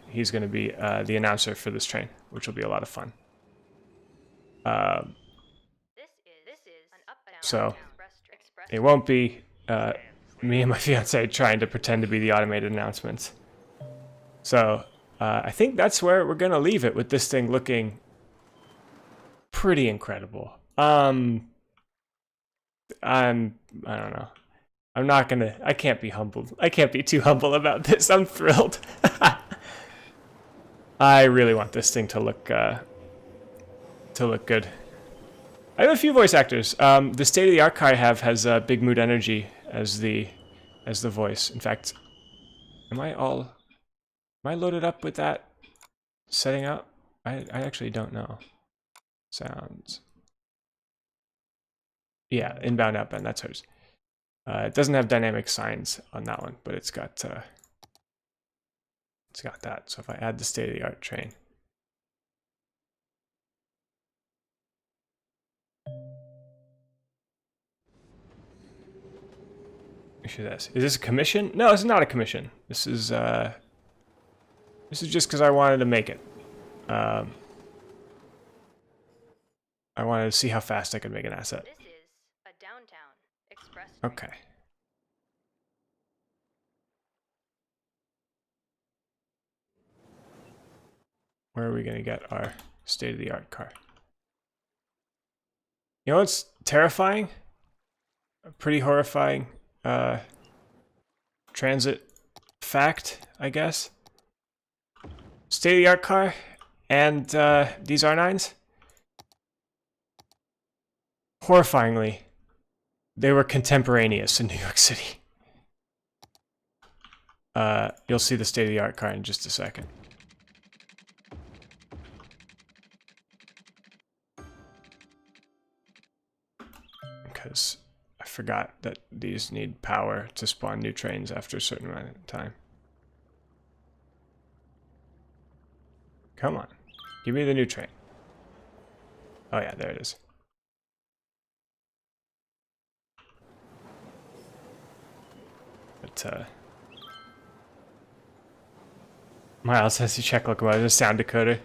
he's gonna be the announcer for this train, which will be a lot of fun. So it won't be me and my fiance trying to pretend to be the automated announcements. So I think that's where we're gonna leave it, with this thing looking pretty incredible. I don't know. I can't be humbled. I can't be too humble about this. I'm thrilled. I really want this thing to look good. I have a few voice actors. The state-of-the-art car I have has Big Mood Energy as the voice. In fact, am I loaded up with that setting up? I actually don't know. Sounds. Yeah, inbound, outbound, that's hers. It doesn't have dynamic signs on that one, but it's got that. So if I add the state-of-the-art train. Is this a commission? No, this is not a commission. This is just because I wanted to make it. I wanted to see how fast I could make an asset. This is a downtown express. Okay. Where are we gonna get our state-of-the-art car? You know what's terrifying? A pretty horrifying transit fact, I guess. State-of-the-art car and these R9s. Horrifyingly, they were contemporaneous in New York City. You'll see the state-of-the-art car in just a second. Because I forgot that these need power to spawn new trains after a certain amount of time. Come on. Give me the new train. Oh yeah, there it is. But, Miles has to check locomotive, sound decoder.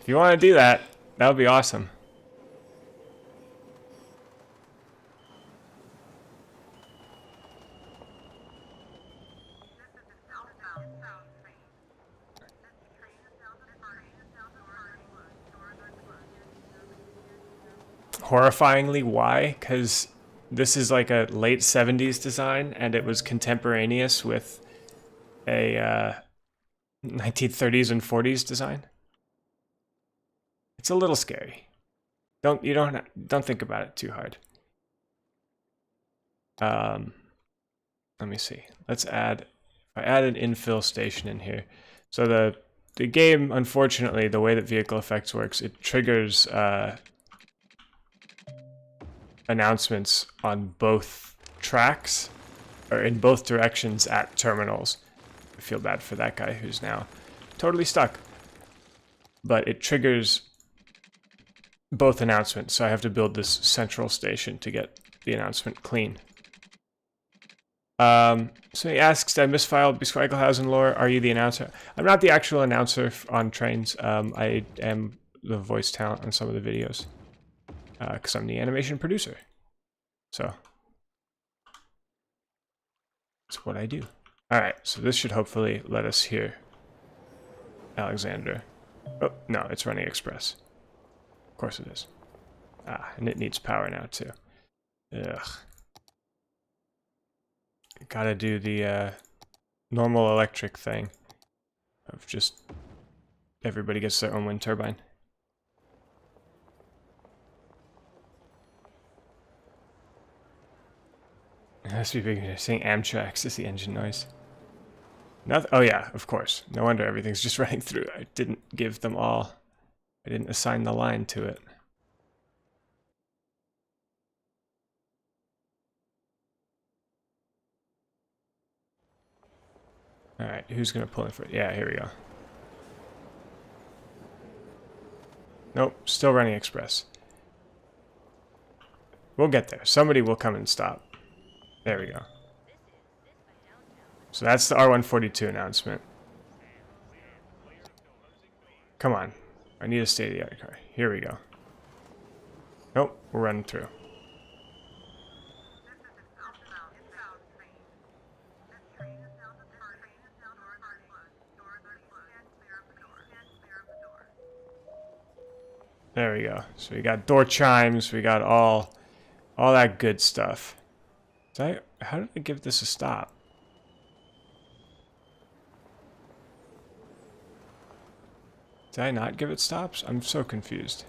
If you want to do that, that would be awesome. Horrifyingly, why? Because this is like a late 70s design, and it was contemporaneous with a 1930s and 40s design. It's a little scary. Don't think about it too hard. Let me see. Let's add. If I add an infill station in here, so the game, unfortunately, the way that vehicle effects works, it triggers announcements on both tracks, or in both directions at terminals. I feel bad for that guy who's now totally stuck. But it triggers both announcements, so I have to build this central station to get the announcement clean. So he asks, did I misfile Beschweigelhausen lore? Are you the announcer? I'm not the actual announcer on trains. I am the voice talent on some of the videos. Because I'm the animation producer. So, It's what I do. Alright, so this should hopefully let us hear Alexander. Oh, no, it's running express. Of course it is. Ah, and it needs power now, too. Ugh. Gotta do the normal electric thing of just everybody gets their own wind turbine. It has to be big. Saying Amtrak's is the engine noise. Nothing. Oh yeah, of course. No wonder everything's just running through. I didn't give them all. I didn't assign the line to it. Alright, who's gonna pull in for it? Yeah, here we go. Nope, still running express. We'll get there. Somebody will come and stop. There we go. So that's the R142 announcement. Come on. I need a state-of-the-art car. Here we go. Nope, we're running through. There we go. So we got door chimes, we got all that good stuff. How did I give this a stop? Did I not give it stops? I'm so confused.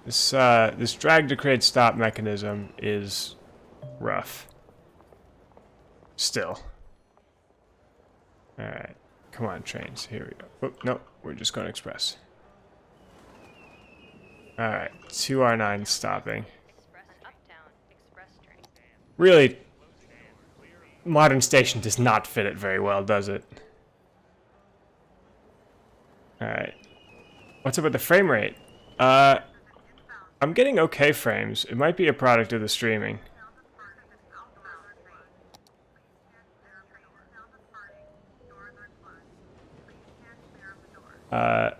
This drag to create stop mechanism is rough. Still. Alright. Come on, trains. Here we go. Oh, nope. We're just going express. Alright. 2R9 stopping. Really, modern station does not fit it very well, does it? Alright. What's up with the frame rate? I'm getting okay frames. It might be a product of the streaming. I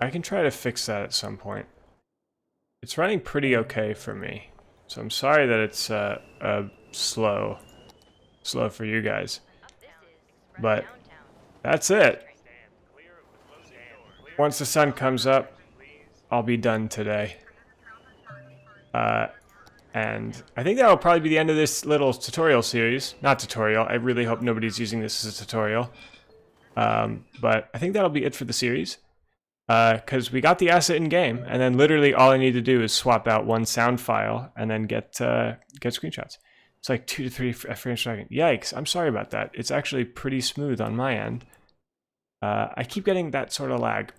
can try to fix that at some point. It's running pretty okay for me. So I'm sorry that it's slow for you guys. But that's it. Once the sun comes up, I'll be done today. And I think that'll probably be the end of this little tutorial series. Not tutorial. I really hope nobody's using this as a tutorial. But I think that'll be it for the series. Because we got the asset in game, and then literally all I need to do is swap out one sound file and then get screenshots. It's like 2 to 3 frames per second. Yikes! I'm sorry about that. It's actually pretty smooth on my end. I keep getting that sort of lag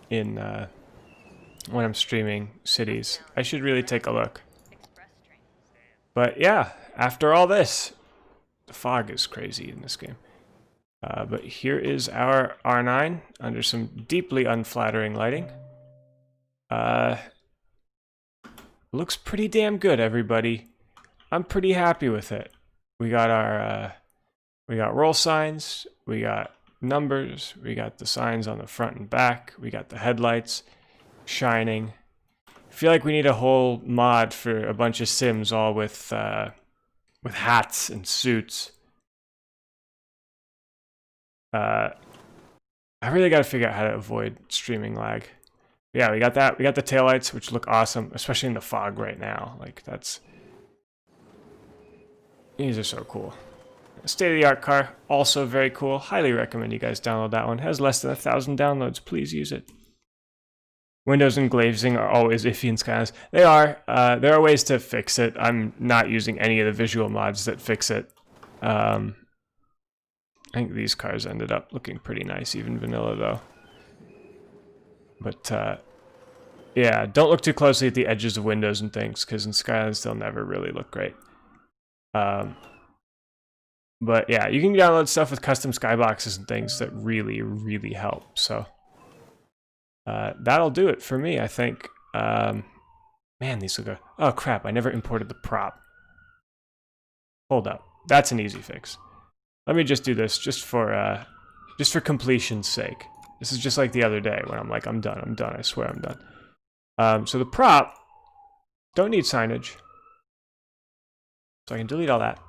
in when I'm streaming cities. I should really take a look. But yeah, after all this, the fog is crazy in this game. But here is our R9 under some deeply unflattering lighting. Looks pretty damn good, everybody. I'm pretty happy with it. We got our we got roll signs, we got numbers, we got the signs on the front and back, we got the headlights shining. I feel like we need a whole mod for a bunch of sims all with hats and suits. I really got to figure out how to avoid streaming lag. Yeah, we got that. We got the taillights, which look awesome, especially in the fog right now. Like, these are so cool. State-of-the-art car, also very cool. Highly recommend you guys download that one. It has less than 1,000 downloads. Please use it. Windows and glazing are always iffy in Skylines. They are. There are ways to fix it. I'm not using any of the visual mods that fix it. I think these cars ended up looking pretty nice, even vanilla though. But yeah, don't look too closely at the edges of windows and things, because in Skylines they'll never really look great. But yeah, you can download stuff with custom skyboxes and things that really, really help. So that'll do it for me, I think. Man, these look good. Oh crap, I never imported the prop. Hold up, that's an easy fix. Let me just do this, just for completion's sake. This is just like the other day when I'm like, I'm done, I swear I'm done. So the prop, don't need signage. So I can delete all that.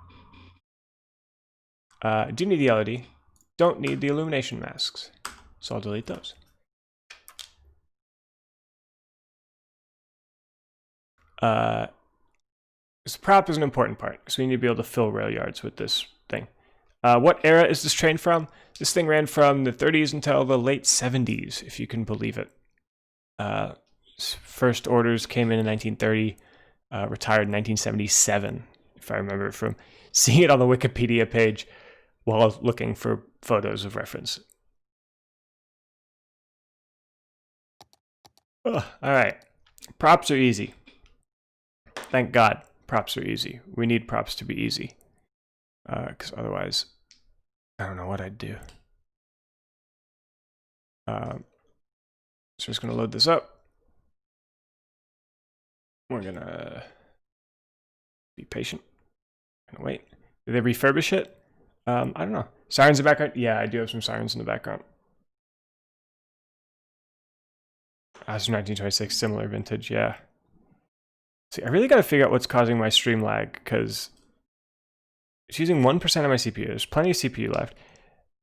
I do need the LED. Don't need the illumination masks. So I'll delete those. This prop is an important part, so we need to be able to fill rail yards with this thing. What era is this train from? This thing ran from the 30s until the late 70s, if you can believe it. First orders came in 1930, retired in 1977, if I remember from seeing it on the Wikipedia page while looking for photos of reference. All right, props are easy. Thank God, props are easy. We need props to be easy, because otherwise, I don't know what I'd do. So I'm just gonna load this up. We're gonna be patient. Gonna wait. Did they refurbish it? I don't know. Sirens in the background? Yeah, I do have some sirens in the background. That's from 1926, similar vintage, yeah. See, I really gotta figure out what's causing my stream lag, because it's using 1% of my CPU. There's plenty of CPU left.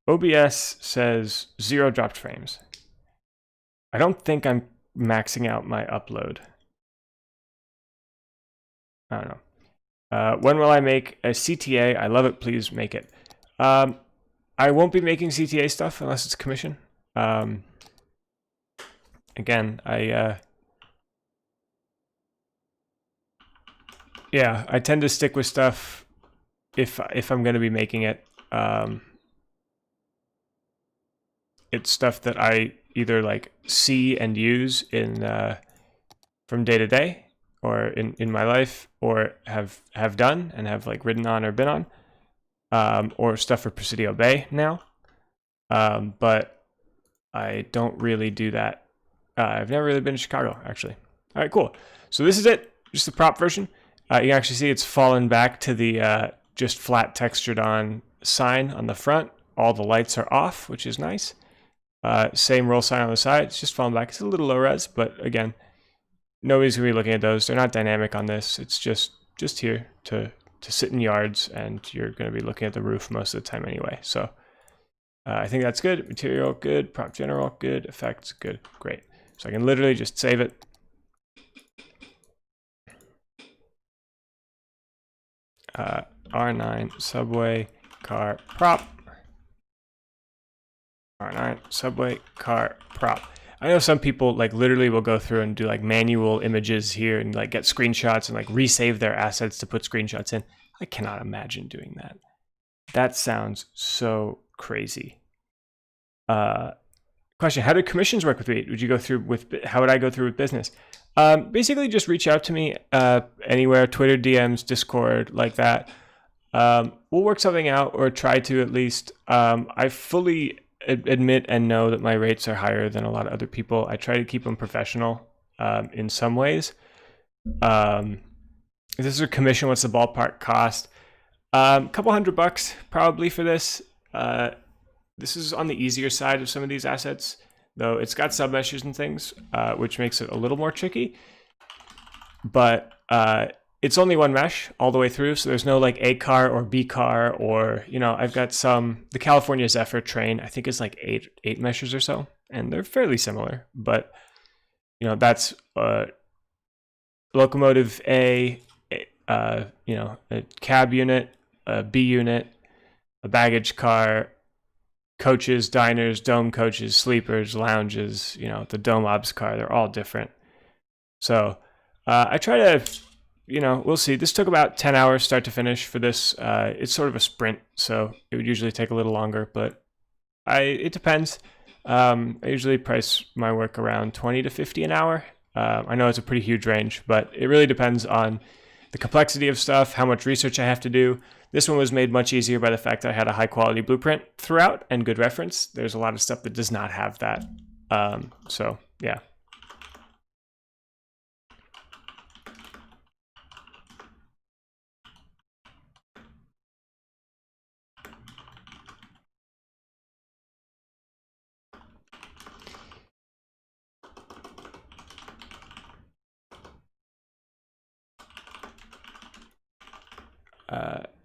OBS says 0 dropped frames. I don't think I'm maxing out my upload. I don't know. When will I make a CTA? I love it. Please make it. I won't be making CTA stuff unless it's commission. Again, yeah, I tend to stick with stuff if I'm going to be making it. It's stuff that I either like see and use in from day to day, or in my life, or have done and have like ridden on or been on, or stuff for Presidio Bay now. But I don't really do that. I've never really been to Chicago, actually. All right, cool. So this is it, just the prop version. You can actually see it's fallen back to the just flat textured on sign on the front. All the lights are off, which is nice. Same roll sign on the side. It's just fallen back. It's a little low res, but again, nobody's gonna be looking at those. They're not dynamic on this. It's just here to sit in yards, and you're gonna be looking at the roof most of the time anyway. So I think that's good. Material, good. Prop general, good. Effects, good. Great. So I can literally just save it. R9 subway car prop. R9 subway car prop. I know some people like literally will go through and do like manual images here and like get screenshots and like resave their assets to put screenshots in. I cannot imagine doing that. That sounds so crazy. Question: how do commissions work with me? Would you go through with? How would I go through with business? Basically, just reach out to me anywhere, Twitter, DMs, Discord, like that. We'll work something out, or try to at least. I fully admit and know that my rates are higher than a lot of other people. I try to keep them professional in some ways. If this is a commission, what's the ballpark cost? A couple $100 probably for this. This is on the easier side of some of these assets, though it's got submeshes and things, which makes it a little more tricky. But it's only one mesh all the way through, so there's no like A car or B car, or, you know, I've got the California Zephyr train, I think is like eight meshes or so, and they're fairly similar. But, you know, that's locomotive A, you know, a cab unit, a B unit, a baggage car, coaches, diners, dome coaches, sleepers, lounges, you know, the dome obs car, they're all different. So I try to, you know, we'll see. This took about 10 hours start to finish for this. It's sort of a sprint, so it would usually take a little longer, but it depends. I usually price my work around 20 to 50 an hour. I know it's a pretty huge range, but it really depends on the complexity of stuff, how much research I have to do. This one was made much easier by the fact that I had a high quality blueprint throughout and good reference. There's a lot of stuff that does not have that. So yeah.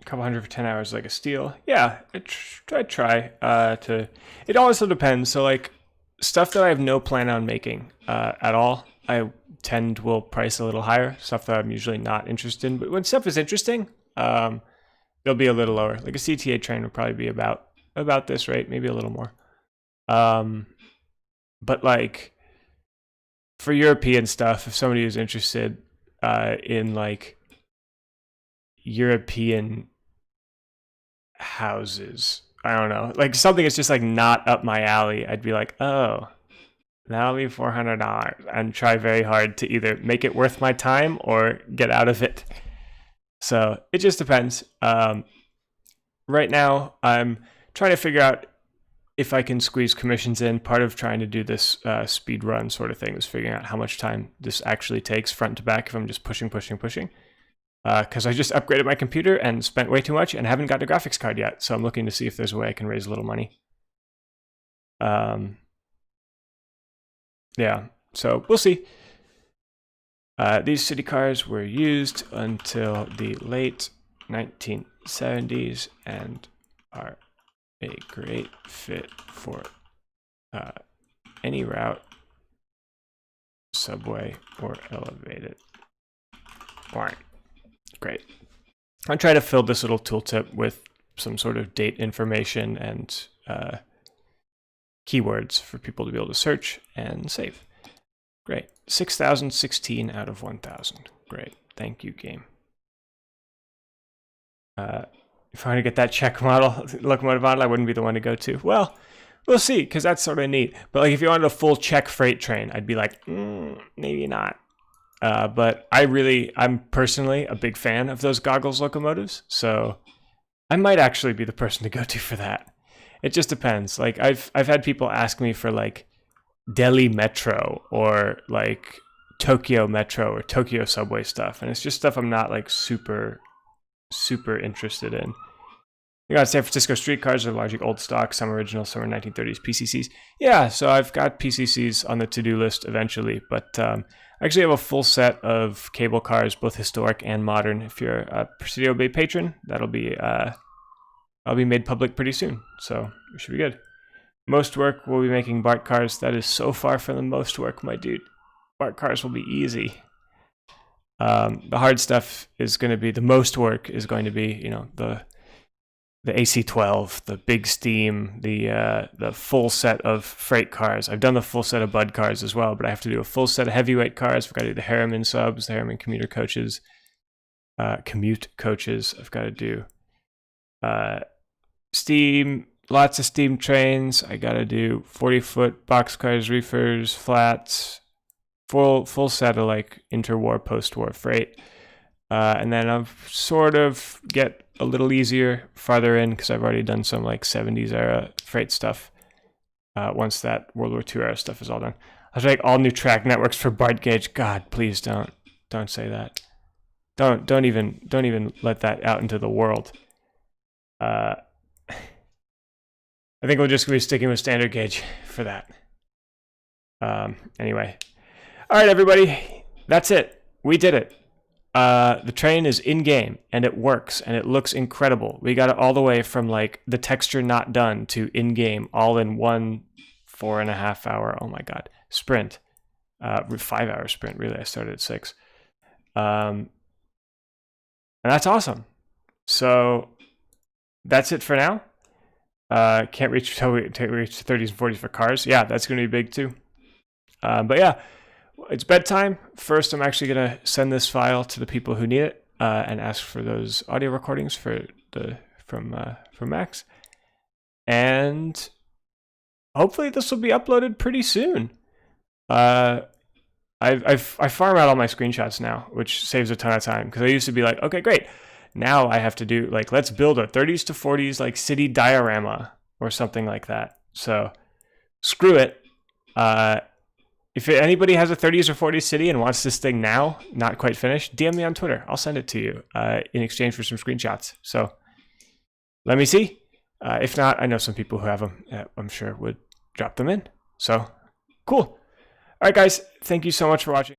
couple hundred for 10 hours like a steal. Yeah, I'd try to. It also depends. So like stuff that I have no plan on making at all, I will price a little higher. Stuff that I'm usually not interested in. But when stuff is interesting, they'll be a little lower. Like a CTA train would probably be about this rate, maybe a little more. But like for European stuff, if somebody is interested in like European houses, I don't know, like something that's just like not up my alley, I'd be like, oh, that'll be $400, and try very hard to either make it worth my time or get out of it. So it just depends. Right now, I'm trying to figure out if I can squeeze commissions in. Part of trying to do this speed run sort of thing is figuring out how much time this actually takes front to back if I'm just pushing. Because I just upgraded my computer and spent way too much and haven't got a graphics card yet. So I'm looking to see if there's a way I can raise a little money. Yeah, so we'll see. These city cars were used until the late 1970s and are a great fit for any route, subway, or elevated. Fine. Great. I try to fill this little tooltip with some sort of date information and keywords for people to be able to search and save. Great. 6,016 out of 1,000. Great. Thank you, game. If I want to get that check model, locomotive model, I wouldn't be the one to go to. Well, we'll see, because that's sort of neat. But like, if you wanted a full check freight train, I'd be like, maybe not. But I'm personally a big fan of those goggles locomotives, so I might actually be the person to go to for that. It just depends. Like I've had people ask me for like Delhi Metro or like Tokyo Metro or Tokyo subway stuff, and it's just stuff I'm not like super interested in. You got San Francisco streetcars are largely old stock, some original, some are 1930s PCCs. Yeah, so I've got PCCs on the to-do list eventually, but I actually have a full set of cable cars, both historic and modern. If you're a Presidio Bay patron, that'll be made public pretty soon, so it should be good. Most work will be making BART cars. That is so far from the most work, my dude. BART cars will be easy. The hard stuff is going to be, the most work is going to be, you know, the AC-12, the big steam, the full set of freight cars. I've done the full set of Bud cars as well, but I have to do a full set of heavyweight cars. I've got to do the Harriman subs, the Harriman commuter coaches, commute coaches. I've got to do steam, lots of steam trains. I got to do 40-foot boxcars, reefers, flats, full set of like interwar, post-war freight. And then I'll sort of get a little easier farther in because I've already done some like 70s era freight stuff. Once that World War II era stuff is all done, I'll make all new track networks for BART gauge. God, please don't say that. Don't even let that out into the world. I think we'll just be sticking with standard gauge for that. Anyway, all right, everybody, that's it. We did it. The train is in game and it works and it looks incredible. We got it all the way from like the texture not done to in game, all in 1 4.5 hour. Oh my God, sprint, 5-hour sprint. Really, I started at 6, and that's awesome. So that's it for now. Can't reach until we reach the 30s and 40s for cars. Yeah, that's going to be big too. But yeah. It's bedtime. First, I'm actually going to send this file to the people who need it and ask for those audio recordings from Max. And hopefully this will be uploaded pretty soon. I farm out all my screenshots now, which saves a ton of time because I used to be like, okay, great. Now I have to do like, let's build a 30s to 40s like city diorama or something like that. So screw it. If anybody has a 30s or 40s city and wants this thing now, not quite finished, DM me on Twitter. I'll send it to you in exchange for some screenshots. So let me see. If not, I know some people who have them. I'm sure would drop them in. So cool. All right, guys. Thank you so much for watching.